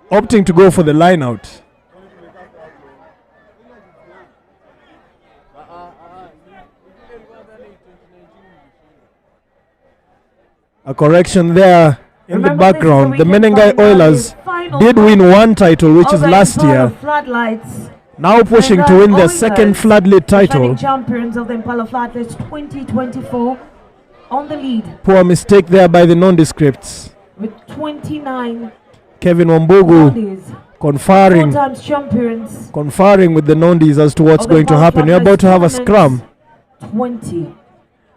Opting to go for the line out. A correction there in the Remember, this is background. The weekend Menengai final, Oilers the final did win one title, which of is the last Impala year. FloodLights. Now pushing to win their Oilers, second FloodLit defending title. champions of the Impala FloodLights 2024 on the lead Poor mistake there by the nondescripts. with 29 Kevin Wambugu nondies, conferring 4 times champions with the nondies as to what's of the going to Impala happen. We're about to have a tournament. scrum 20.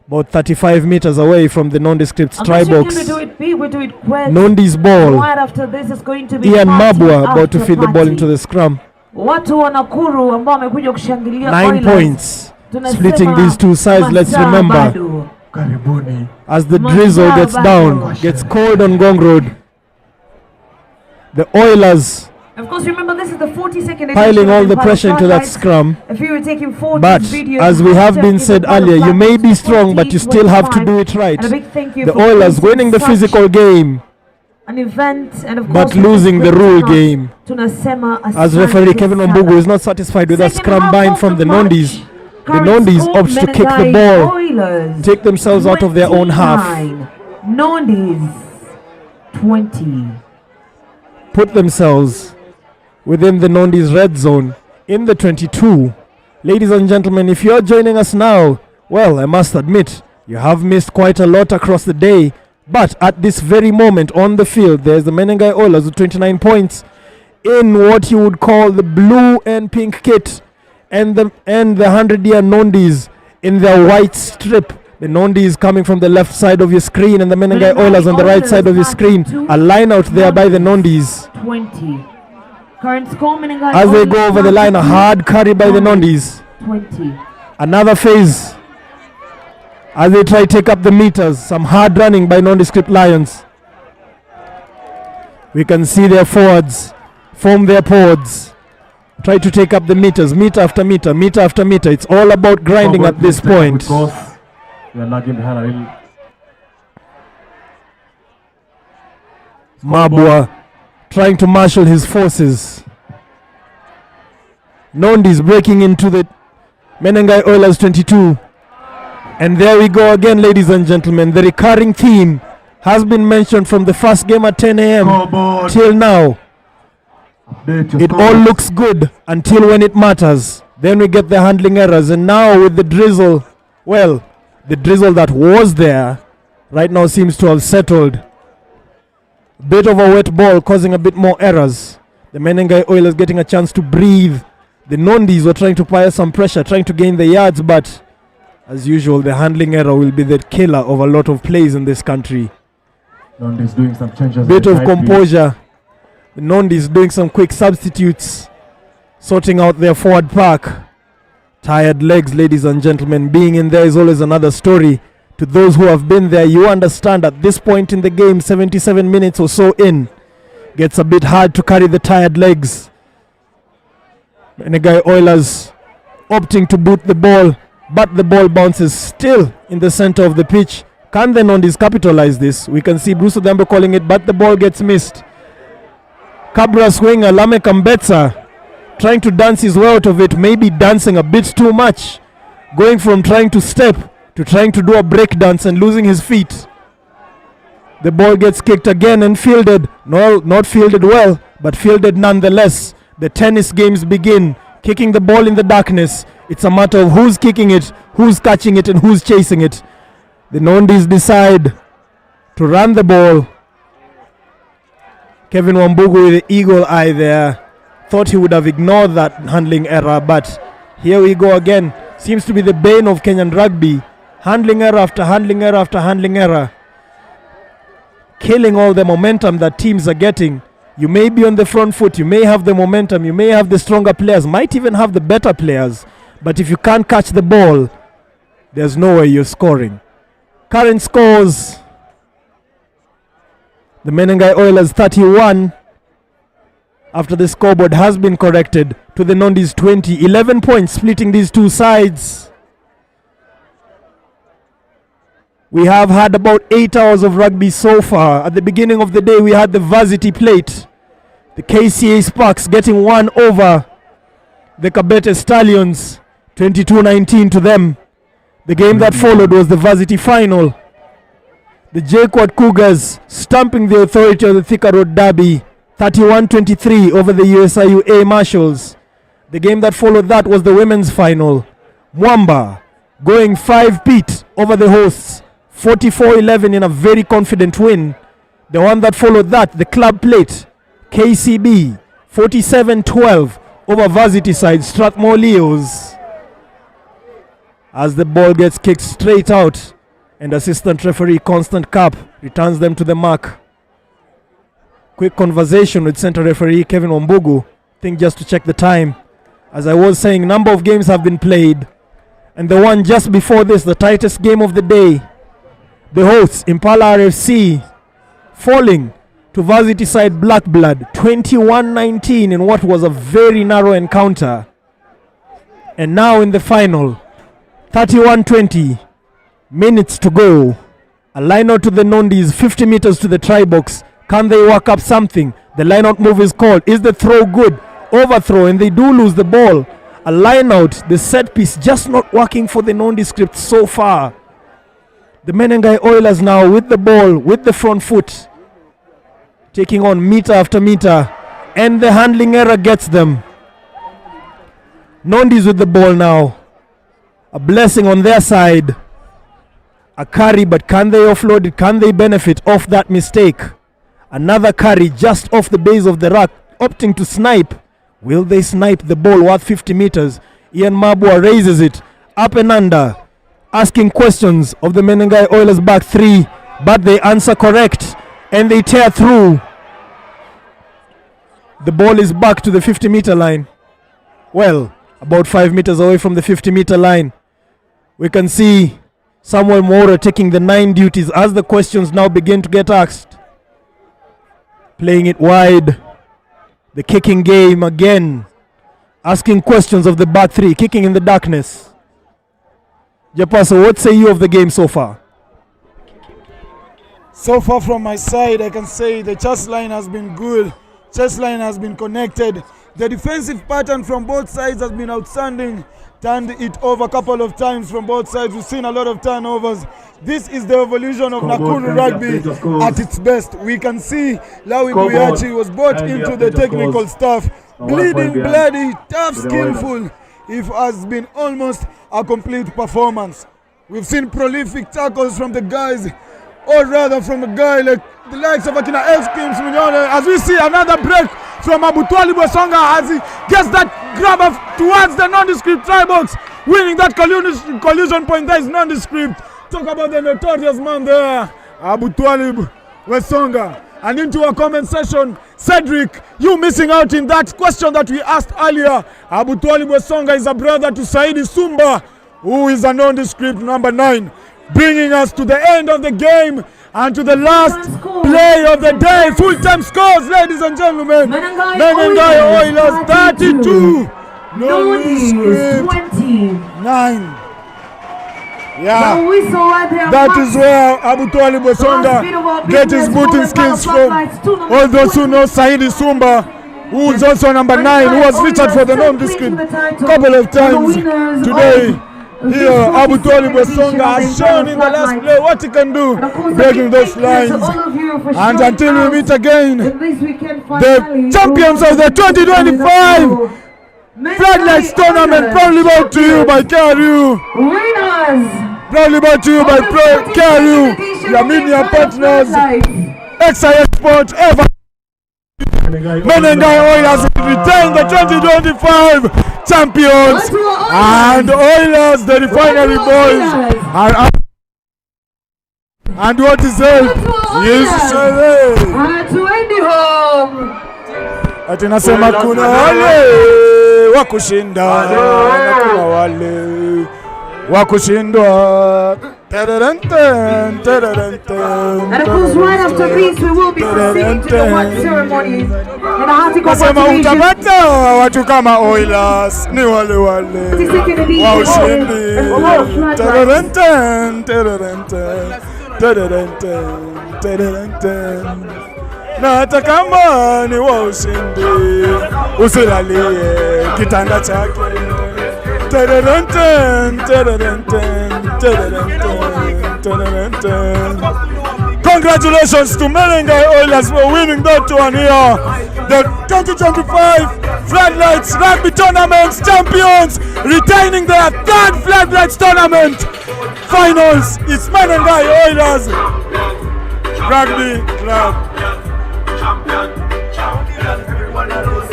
about 35 meters away from the nondescripts try Unless you box. can do it big, we do it quick. Nondi's ball. Right after this is going to be Ian party Mabwa about to after feed the ball party. into the scrum. Watu wa Nakuru ambao wamekuja kushangilia 9 Oilers, points tunasema splitting these two sides. Let's masaa remember, bado. Karibuni. as the Masaa drizzle gets bado. down, gets cold on Gong Road, the Oilers Of course, remember this is the 42nd edition piling of all the Impala pressure into that FloodLights. scrum. If you were taking 40 But videos, as we have been hashtag said Impala earlier, you may be FloodLights strong, but you still have to do it right. And a big thank you The for Oilers creating winning the such physical game, an event, and of but course, losing the rule tonight, game. tunasema As asante referee Kevin sana. Wambugu is not satisfied with that Second scrum half bind of from the match. Nondis. The Current Nondis score, opts to kick the Menengai ball, Oilers, take themselves out of their own half, 29. Nondis 20. put themselves within the Nondis red zone in the 22. Ladies and gentlemen, if you're joining us now, well, I must admit, you have missed quite a lot across the day. But at this very moment on the field, there's the Menengai Oilers with 29 points in what you would call the blue and pink kit, and the 100-year Nondis in their white strip. The Nondis coming from the left side of your screen and the Menengai Oilers on the right side of your screen. A line out there by the Nondis. 20. Current score, Menengai As they Oilers go over the line, a hard carry by the Nondis. 20. Another phase as they try to take up the meters. Some hard running by nondescript Lions. We can see their forwards form their pods, try to take up the meters, meter after meter, meter after meter. It's all about grinding at this point. We are lagging behind a little. Mabwa trying to marshal his forces. Nondis breaking into the Menengai Oilers 22. And there we go again, ladies and gentlemen. The recurring theme has been mentioned from the first game at 10 a.m. till now. It all looks good until when it matters. Then we get the handling errors. And now with the drizzle, well, the drizzle that was there right now seems to have settled. Bit of a wet ball causing a bit more errors. The Menengai Oilers getting a chance to breathe. The Nondis were trying to apply some pressure, trying to gain the yards, but as usual, the handling error will be the killer of a lot of plays in this country. Nondis doing some changes. Bit of composure. The Nondis doing some quick substitutes, sorting out their forward pack. Tired legs, ladies and gentlemen. Being in there is always another story. To those who have been there, you understand at this point in the game, 77 minutes or so in, gets a bit hard to carry the tired legs. Menengai Oilers opting to boot the ball, but the ball bounces still in the center of the pitch. Can the Nondis capitalize this? We can see Bruce Odembo calling it, but the ball gets missed. Cabra swinger Lame Kambetsa trying to dance his way out of it, maybe dancing a bit too much, going from trying to step to trying to do a break dance and losing his feet. The ball gets kicked again and fielded. No, not fielded well, but fielded nonetheless. The tennis games begin. Kicking the ball in the darkness. It's a matter of who's kicking it, who's catching it, and who's chasing it. The Nondis decide to run the ball. Kevin Wambugu with the eagle eye there. Thought he would have ignored that handling error, but here we go again. Seems to be the bane of Kenyan rugby. Handling error after handling error after handling error. Killing all the momentum that teams are getting. You may be on the front foot, you may have the momentum, you may have the stronger players, might even have the better players. But if you can't catch the ball, there's no way you're scoring. Current scores. The Menengai Oilers 31 after the scoreboard has been corrected to the Nondis 20. 11 points splitting these two sides. We have had about 8 hours of rugby so far. At the beginning of the day we had the Varsity Plate. The KCA Sparks getting one over the Kabete Stallions. 22-19 to them. The game that followed was the Varsity Final. The JKUAT Cougars stamping the authority of the Thika Road Derby 31-23 over the USIU A Marshals. The game that followed that was the women's final. Mwamba going 5-peat over the hosts 44-11 in a very confident win. The one that followed that, the club plate, KCB 47-12 over varsity side Strathmore Leos. As the ball gets kicked straight out and assistant referee Constant Cap returns them to the mark. Quick conversation with center referee Kevin Wambugu, think just to check the time. As I was saying, number of games have been played, and the one just before this, the tightest game of the day, the hosts Impala RFC falling to varsity side Black Blood 21-19 in what was a very narrow encounter. And now in the final, 31-20, minutes to go. A line out to the Nondis, 50 meters to the try box. Can they work up something? The line out move is called. Is the throw good? Overthrow, and they do lose the ball. A line out, the set piece just not working for the nondescript so far. The Menengai Oilers now with the ball, with the front foot, taking on meter after meter, and the handling error gets them. Nondis with the ball now. A blessing on their side. A carry, but can they offload it? Can they benefit off that mistake? Another carry just off the base of the rack, opting to snipe. Will they snipe the ball worth 50 meters? Ian Mabua raises it up and under, asking questions of the Menengai Oilers back three, but they answer correct and they tear through. The ball is back to the 50-meter line. Well, about 5 meters away from the 50-meter line. We can see Samuel Moura taking the 9 duties as the questions now begin to get asked. Playing it wide. The kicking game again. Asking questions of the back three, kicking in the darkness. Japasa, what say you of the game so far? So far from my side, I can say the chest line has been good. Chest line has been connected. The defensive pattern from both sides has been outstanding. Turned it over a couple of times from both sides. We've seen a lot of turnovers. This is the evolution of Nakuru rugby at its best. We can see Lawi Buyachi was brought into the technical staff. Bleeding, bloody, tough, skillful. It has been almost a complete performance. We've seen prolific tackles from the guys, or rather from a guy like the likes of Akina Elskins Munyone. As we see another break from Abutwali Bwesonga as he gets that grab towards the nondescript try box, winning that collision point. That is nondescript. Talk about the notorious man there, Abutwali Bwesonga. And into a comment session, Cedric, you missing out in that question that we asked earlier. Abutwali Bwesonga is a brother to Saidi Sumba, who is a nondescript number 9. Bringing us to the end of the game and to the last play of the day. Full-time scores, ladies and gentlemen. Menengai Oilers 32, nondescript 9. Yeah, that is where Abutwali Bwesonga get his booting skills from. All those who know Saidi Sumba, who is also number 9, who was featured for the nondescript couple of times today. Here, Abutwali Bwesonga has shown in the last play what he can do, breaking those lines. And until we meet again, the champions of the 2025 FloodLit tournament, proudly brought to you by KRU. Proudly brought to you by KRU, your media partners, XIS Sport, ever. Menengai Oilers retain the 2025 champions, and Oilers, the refinery boys, are up. And what is it? Yes, ati nasema kuna wale wakushinda na kuna wale wakushindwa. And of course, right after this, we will be proceeding to the award ceremonies. And a hearty congratulations. Utapata watu kama Oilers ni wale wale wa ushindi. Na hata kama ni wa ushindi, usilalie kitanda chake. Congratulations to Menengai Oilers for winning that one here. The 2025 Floodlights Rugby Tournament champions, retaining their third Floodlights Tournament finals. It's Menengai Oilers Rugby Club.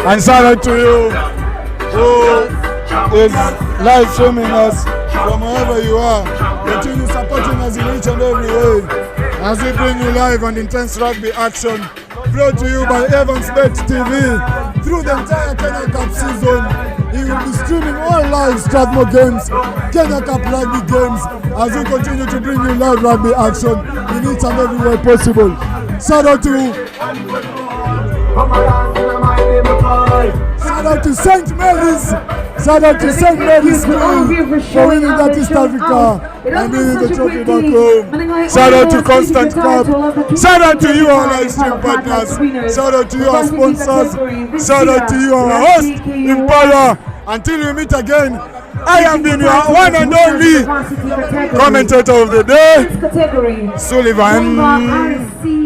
And shout out to you who is live streaming us from wherever you are. Continue supporting us in each and every way as we bring you live and intense rugby action brought to you by Evansbet TV through the entire Kenya Cup season. He will be streaming all live Strathmore games, Kenya Cup rugby games, as we continue to bring you live rugby action in each and every way possible. Shout out to St. Mary's. Shout out to St. Mary's School for winning that East Africa and bringing the trophy back home. Shout out to Constant Cup. Shout out to you, our live stream partners. Shout out to you, our sponsors. Shout out to you, our host, Impala. Until we meet again, I have been your one and only commentator of the day, Sullivan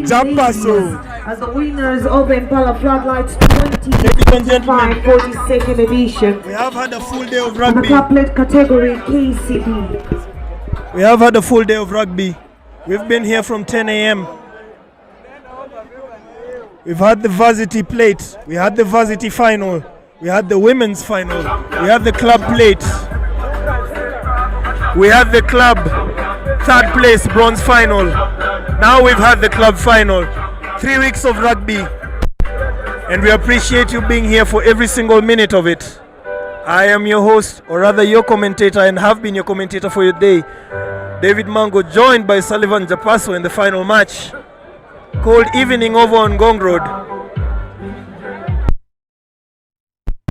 Jampaso. As the winners of the Impala Floodlights 2025 42nd edition. We have had a full day of In the rugby. couplet category KCB. We have had a full day of rugby. We've been here from 10 a.m. We've had the varsity plate. We had the varsity final. We had the women's final. We had the club plate. We had the club third place bronze final. Now we've had the club final. 3 weeks of rugby, and we appreciate you being here for every single minute of it. I am your host, or rather your commentator, and have been your commentator for your day, David Mango, joined by Sullivan Japaso in the final match called Evening over on Gong Road.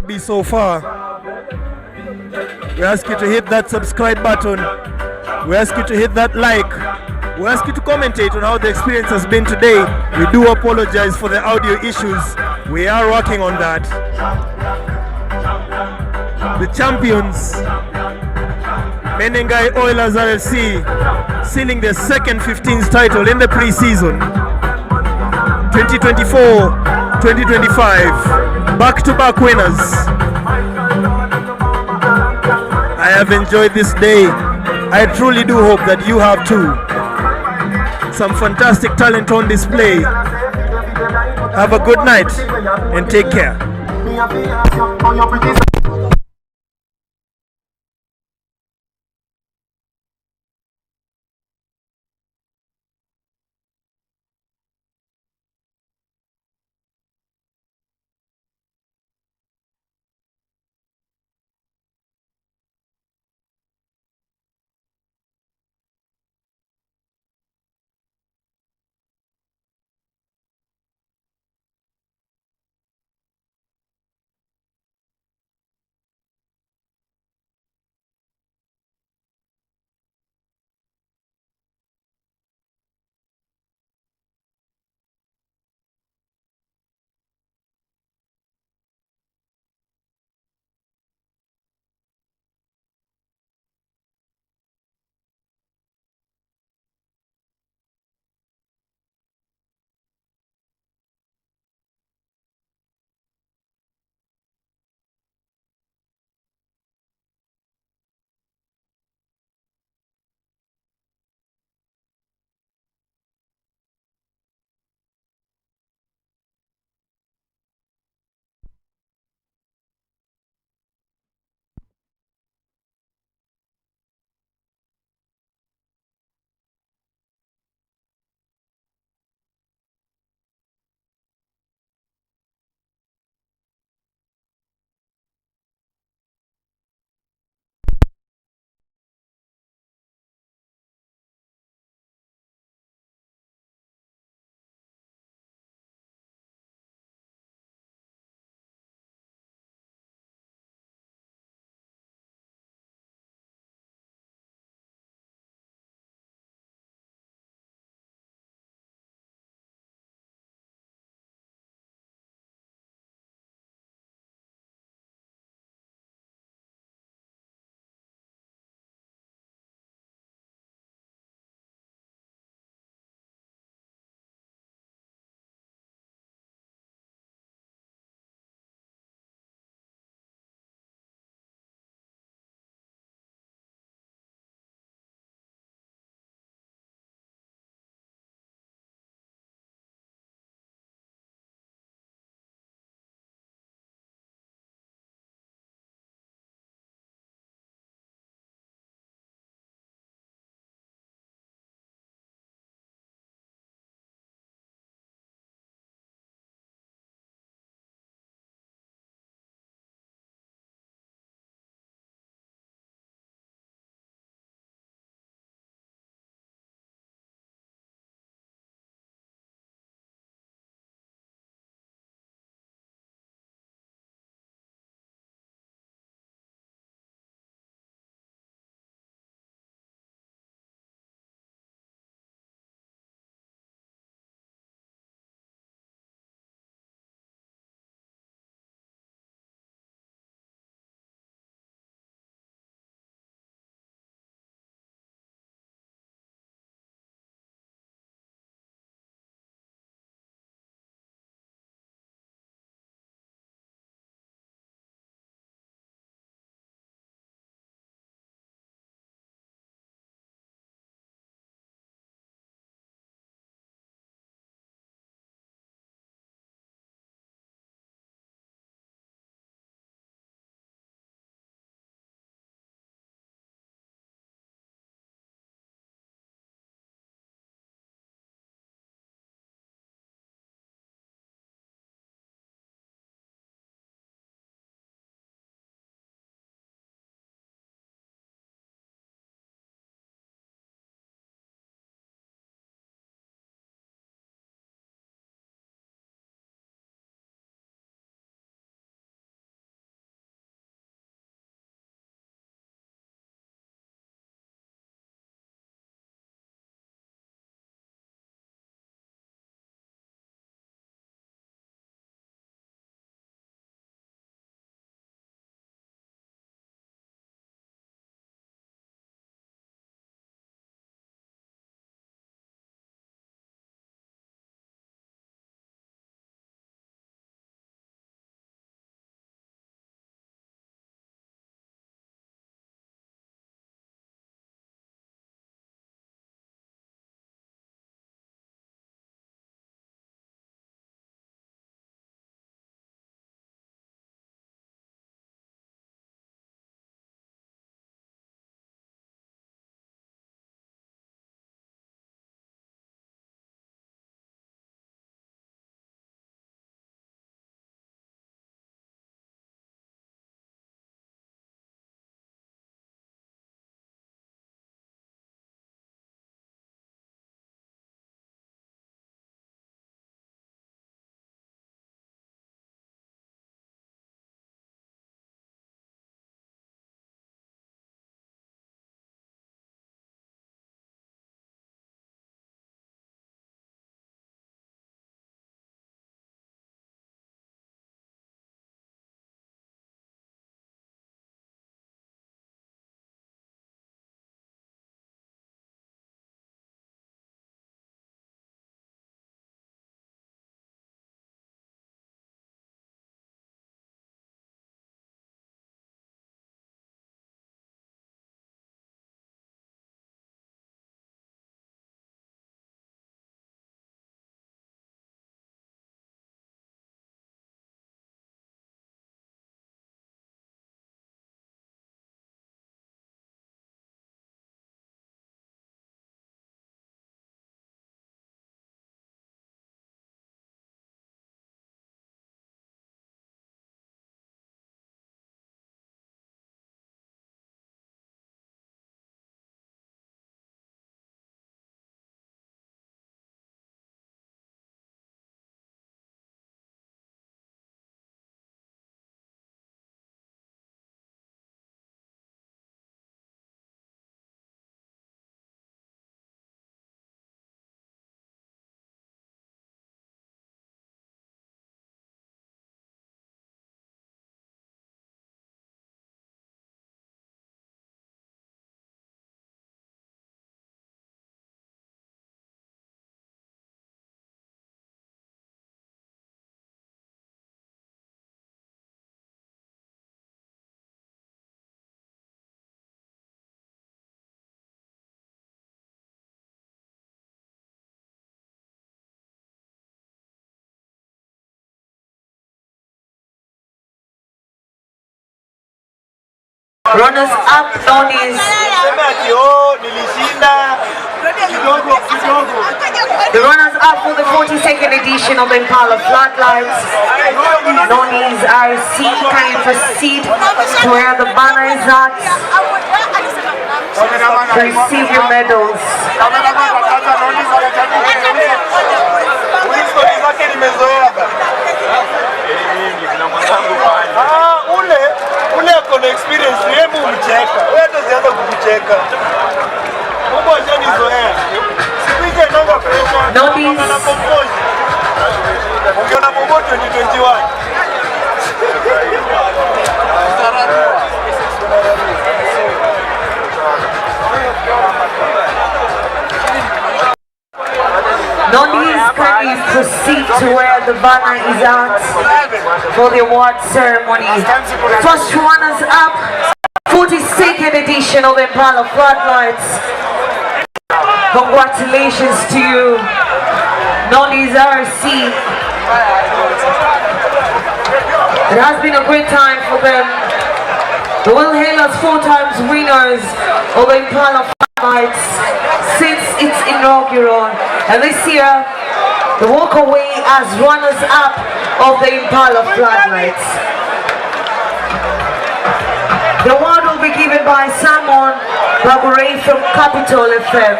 Be so far. We ask you to hit that subscribe button. We ask you to hit that like. We ask you to commentate on how the experience has been today. We do apologize for the audio issues. We are working on that. The champions, Menengai Oilers RFC, sealing their second 15th title in the pre-season. 2024-2025, back-to-back winners. I have enjoyed this day. I truly do hope that you have too. Some fantastic talent on display. Have a good night and take care. Runners up, Nondies. The runners up for the 42nd edition of Impala FloodLight. Nondies RC, can you proceed to where the banner is at to receive your medals. Ule akona experience, hebu mcheka. Wewe hata zianza kukucheka. Mungu ashanizoea. Sipige nanga pressure. Nondies. Ungeona Mungu 2021. Nondies, can you proceed to where the banner is at for the award ceremony? First runners up, 42nd edition of Impala FloodLights. Congratulations to you, Nondies RC. It has been a great time for them. The Will Hailers 4 times winners of Impala FloodLights since its inaugural. And this year, they walk away as runners-up of the Impala FloodLights. The award will be given by Simon Bagure from Capital FM.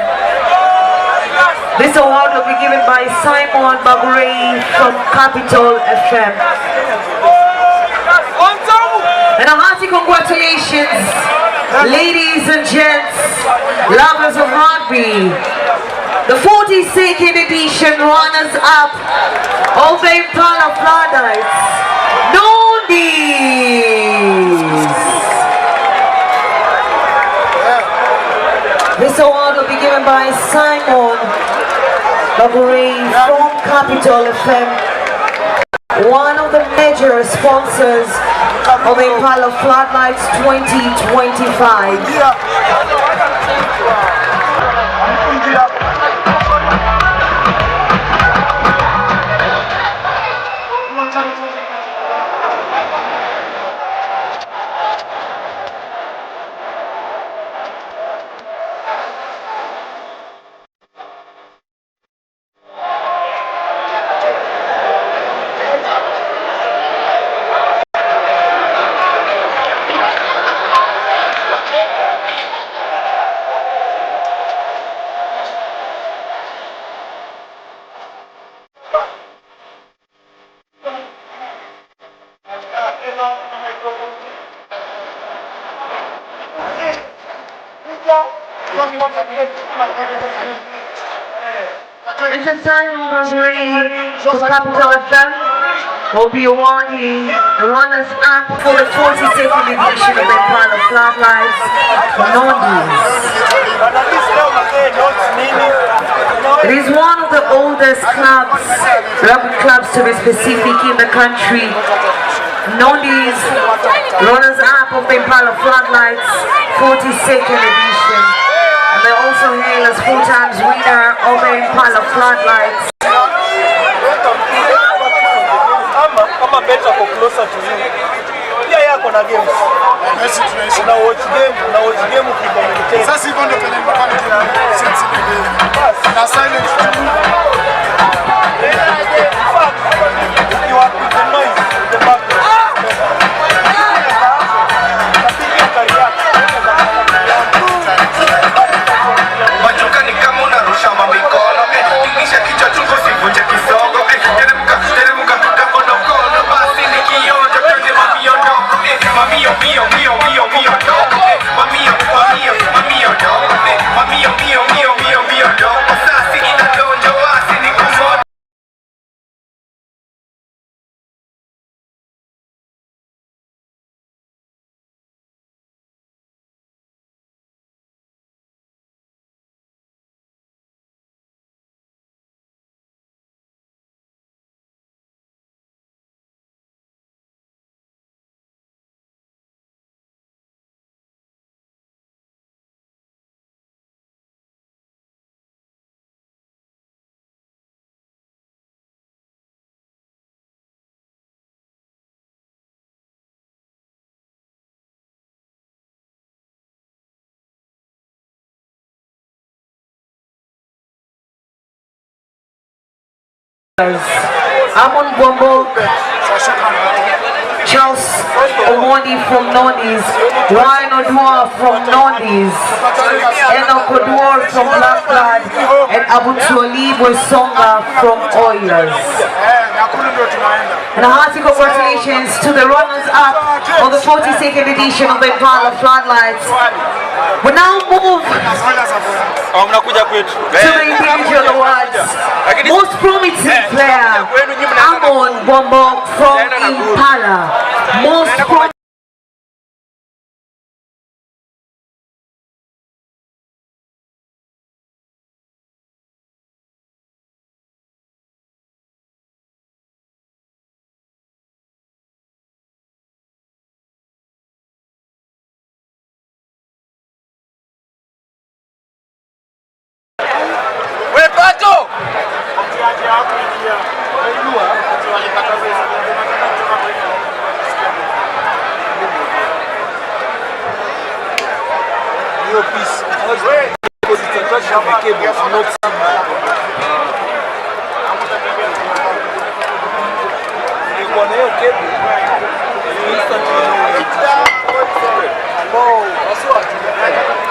This award will be given by Simon Bagure from Capital FM. And a hearty congratulations, ladies and gents, lovers of rugby. The 42nd edition runners-up of the Impala FloodLights, Nondies. This award will be given by Simon Bagure from Capital FM, one of the major sponsors of the Impala FloodLights 2025. Mr. Simon Bagure for Capital FM will be awarding the runners-up for the 42nd edition of Impala FloodLights, Nondies. It is one of the oldest clubs, rugby clubs to be specific, in the country. Nondies, runners-up of the Impala FloodLights 42nd edition. And they also hail as 4 times winner of the Impala FloodLights. Ama better go closer to you. Pia yako na games. Una watch game ukicommunicate. Sasa hivyo ndio kwenye mfano sense ile game. Na silent. You are with the noise, the background. Majuka ni kama unarusha mikono, tingisha kichwa chungu sivunje kisogo, teremka takonokono, basi ni kionjo twende mamio ndogo, mamio mio ndogo, mamio ndogo, sasi inadonjo wasi ni kumoto. Amon Bwambo, Charles Omondi from Nondis, Ryan Odua from Nondis, Enoch Odua from Blackbird, and Abutuali Bwesonga from Oilers. And a hearty congratulations to the runners-up of the 42nd edition of the Impala FloodLit. We now move to the individual awards. Most promising player, Amon Bwambo from Impala. Most promising.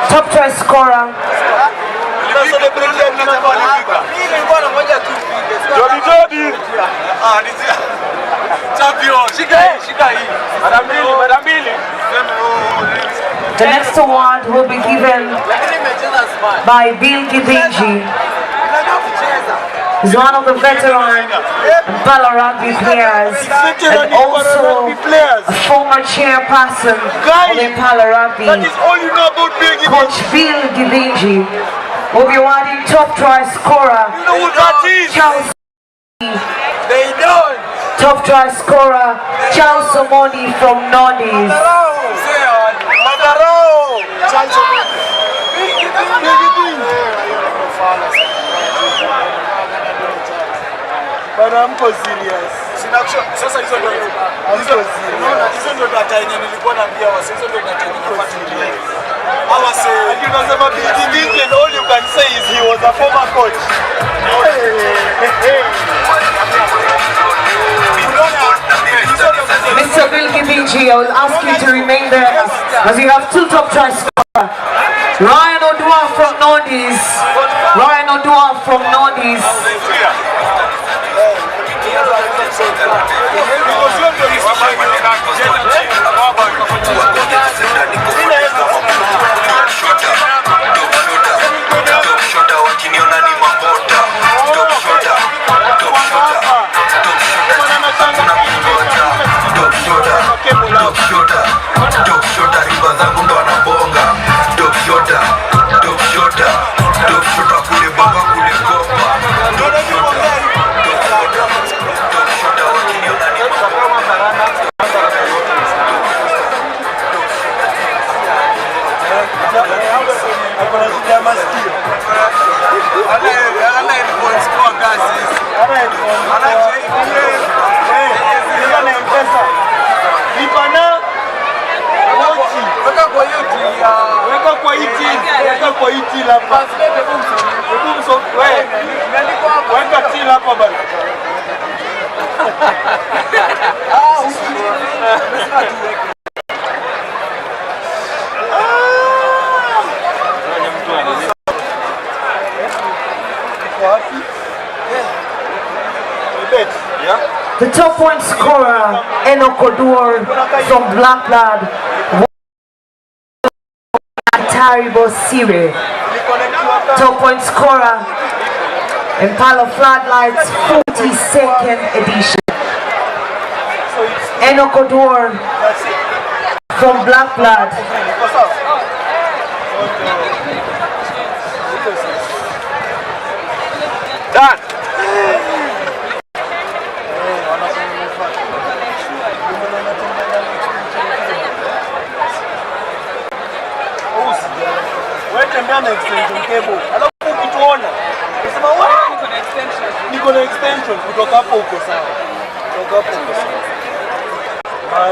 Top try scorer. The next award will be given by Bill Gibinji. He's one of the veteran Impala rugby players and also a former chairperson of Impala rugby. Coach Bill Gibinji will be awarding top try scorer Charles. Top try scorer Charles Omondi from Nondis. Bana mko serious. Sasa hizo ndo data yenye nilikuwa naambia wase, hizo ndo data yenye nafuatilia. Hawa say, unasema Big and all you can say is he was a former coach. Mr. Bill Gibinji, I will ask you to remain there as you have two top try scorers. Ryan Odua from Nondis. Ryan Odua from Nondis. The top point scorer, Enoch Odua from Blackbird, Ataribo Sire. Top point scorer, Impala FloodLit's 42nd edition. Enoch Odua from Blackbird. Done. Tembea extension cable. Alafu ukituona unasema wewe niko na extension kutoka hapo uko sawa. Kutoka hapo uko sawa.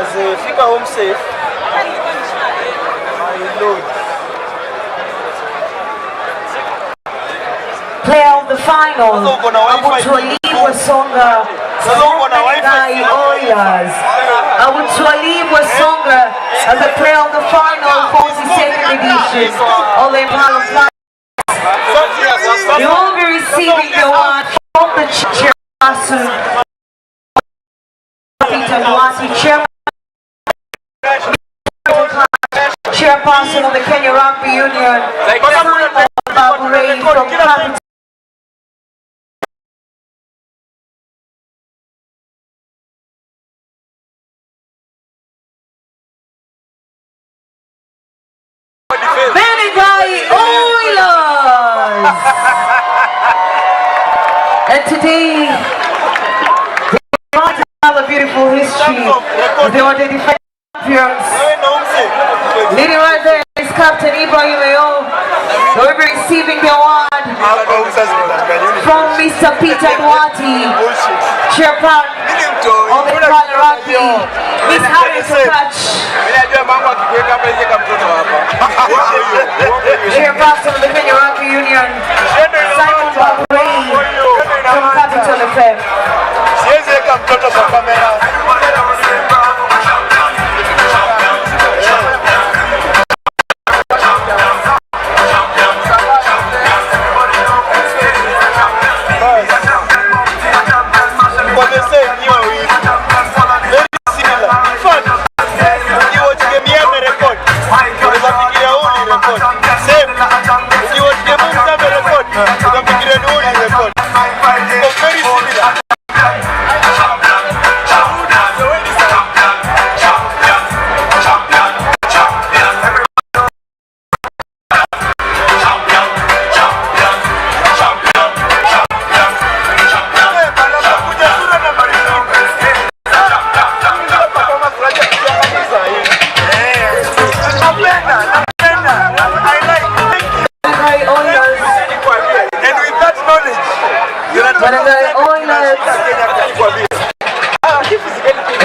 As fika home safe. I load. Player of the final, Abutuali Wasonga from Menengai Oilers. Abutwalib Wasonga as a player of the final 42nd edition of the Impala FloodLit. You will be receiving the award from the chairperson, chairperson of the Kenya Rugby Union, from Capital. Menengai Oilers! And today, they want to have a beautiful history. They want to defend champions. Leading right there is Captain Ibrahim Ayo. We'll be receiving the award from Mr. Peter Nwati, chairperson of the Impala Rugby, Miss Harriet Okach, chairperson of the Kenya Rugby Union, Simon Babuei from Capital FM.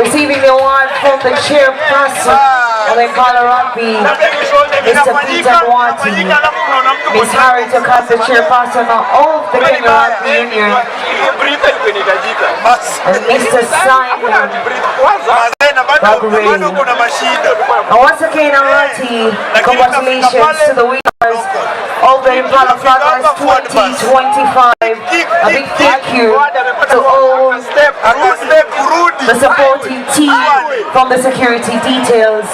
Receiving the award from the chairperson of Impala Rugby, Mr. Peter Nwati, Miss Harriet Okach, the chairperson of the Kenya Rugby Union, and Mr. Simon Babuei. And once again, Nwati, congratulations to the winners of the Impala FloodLit 2025. A big thank you to all the supporting team from the security details,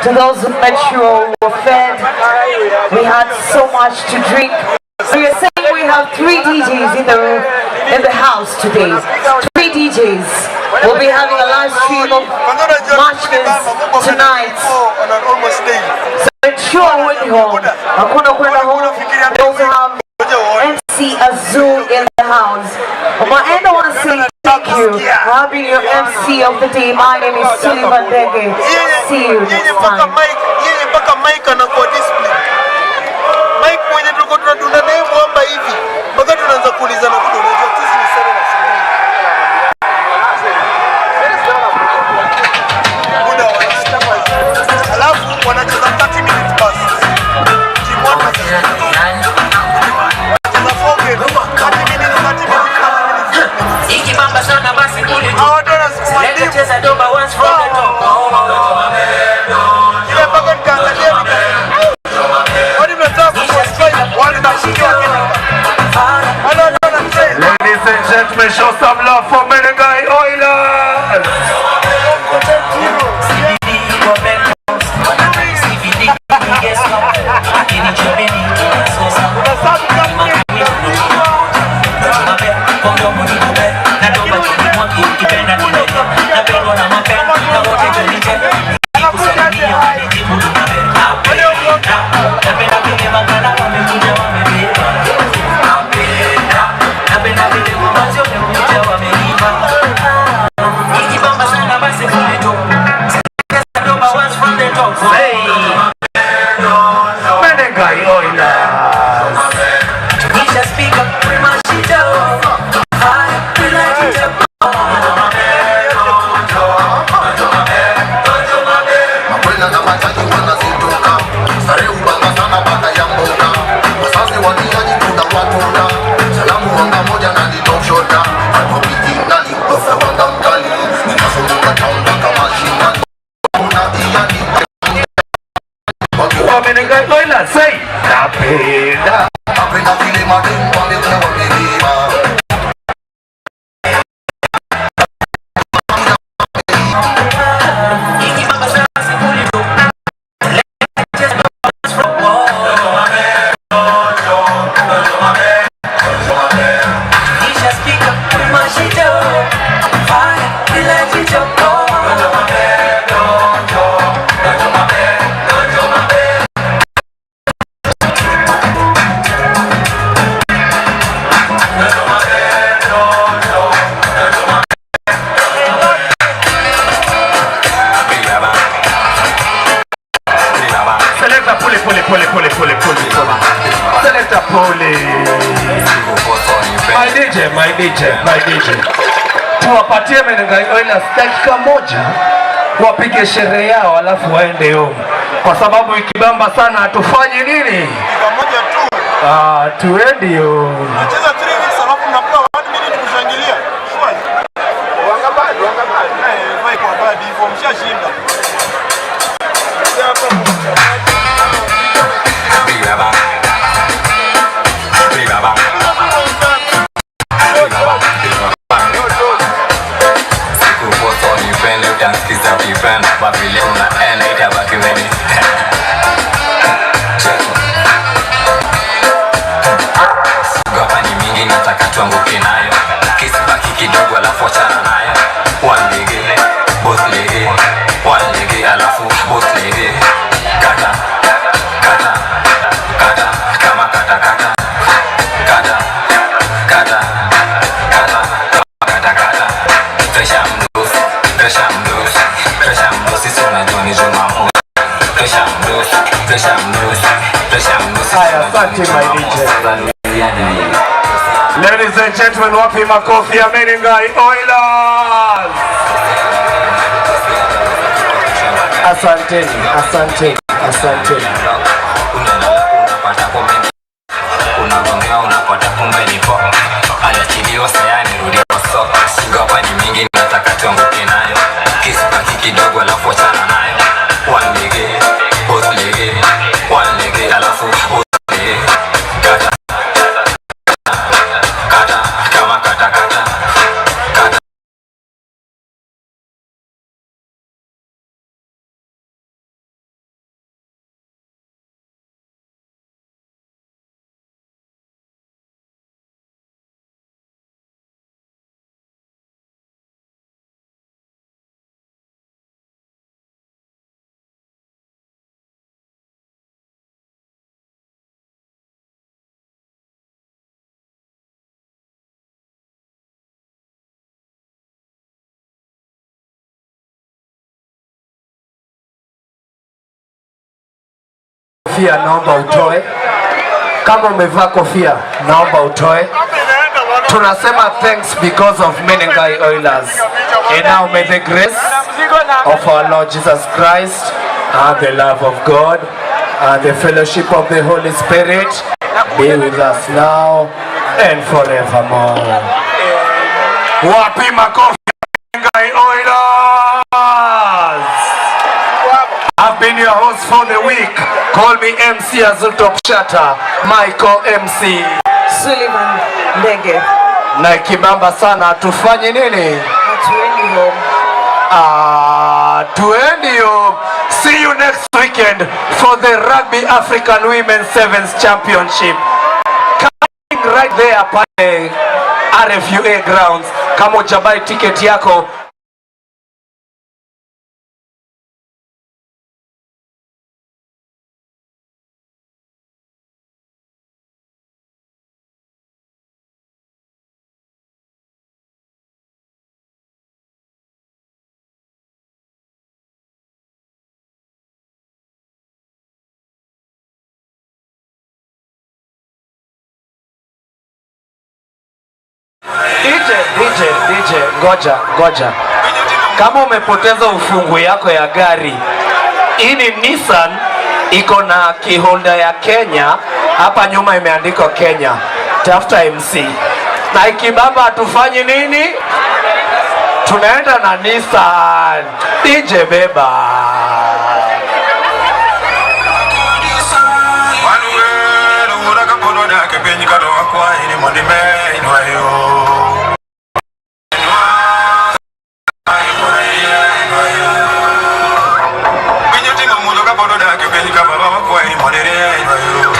to those who made sure we were fed. We had so much to drink. We are saying we have 3 DJs in the house today. 3 DJs. We'll be having a live stream of matches tonight. So ensure when you're home, we also have MC Azul in the house. On my end, I want to say thank you for having your MC of the day. My name is Sullivan Dege. See you next time. Mike anakuwa discipline. Mike mwenye tulikuwa tunadunda naye Mwamba hivi. Mpaka tunaanza kuuliza na kuuliza. Sisi ni sana na shughuli. Muda wanashika. Alafu wanacheza 30 minutes basi. Timu wanacheza 4 games. 30 minutes. Ikibamba sana basi kule tu. Leta cheza doba once from the top. Ladies and gentlemen, show some love for Menengai Oilers. Salamu wanga moja na ndio shota. Menengai Oilers, say napenda. My DJ. Tuwapatie Menengai Oilers dakika moja wapige sherehe yao alafu waende home. Kwa sababu ikibamba sana hatufanye nini? Dakika moja tu. Tuende home. Nacheza 3 weeks alafu mnapewa 1 minute kushangilia. Shwari. Wangabadi. Vai kwa badi hivyo mshashinda. Ladies and gentlemen, wapi makofi ya Menengai Oilers. Asante. Unapata kumbe ni popo. Aliachiliwa sayani rudi kwa soko. Ngapa ni mingi nataka tuanguke nayo. Kisipa kidogo alafu achana nayo. One leg, both leg, one leg alafu both leg. Kata kama kata. Kofia naomba utoe. Kama umevaa kofia naomba utoe. Tunasema thanks because of Menengai Oilers. And now may the grace of our Lord Jesus Christ and the love of God and the fellowship of the Holy Spirit be with us now and forevermore. Wapi makofi Menengai Oilers. I've been your host for the week. Call me MC Azultop Shatter, Michael MC Sullivan Ndege. Na ikibamba sana tufanye nini? Tuendi home. Tuendi home. See you next weekend for the Rugby African Women's Sevens Championship. Coming right there at RFUA grounds. Kama ujabai ticket yako DJ, ngoja. Kama umepoteza ufungu yako ya gari, hii ni Nissan iko na kiholder ya Kenya, hapa nyuma imeandikwa Kenya. Tafuta MC. Na ikibaba tufanye nini? Tunaenda na Nissan. DJ beba. da ke pe ka baba ko e mo de re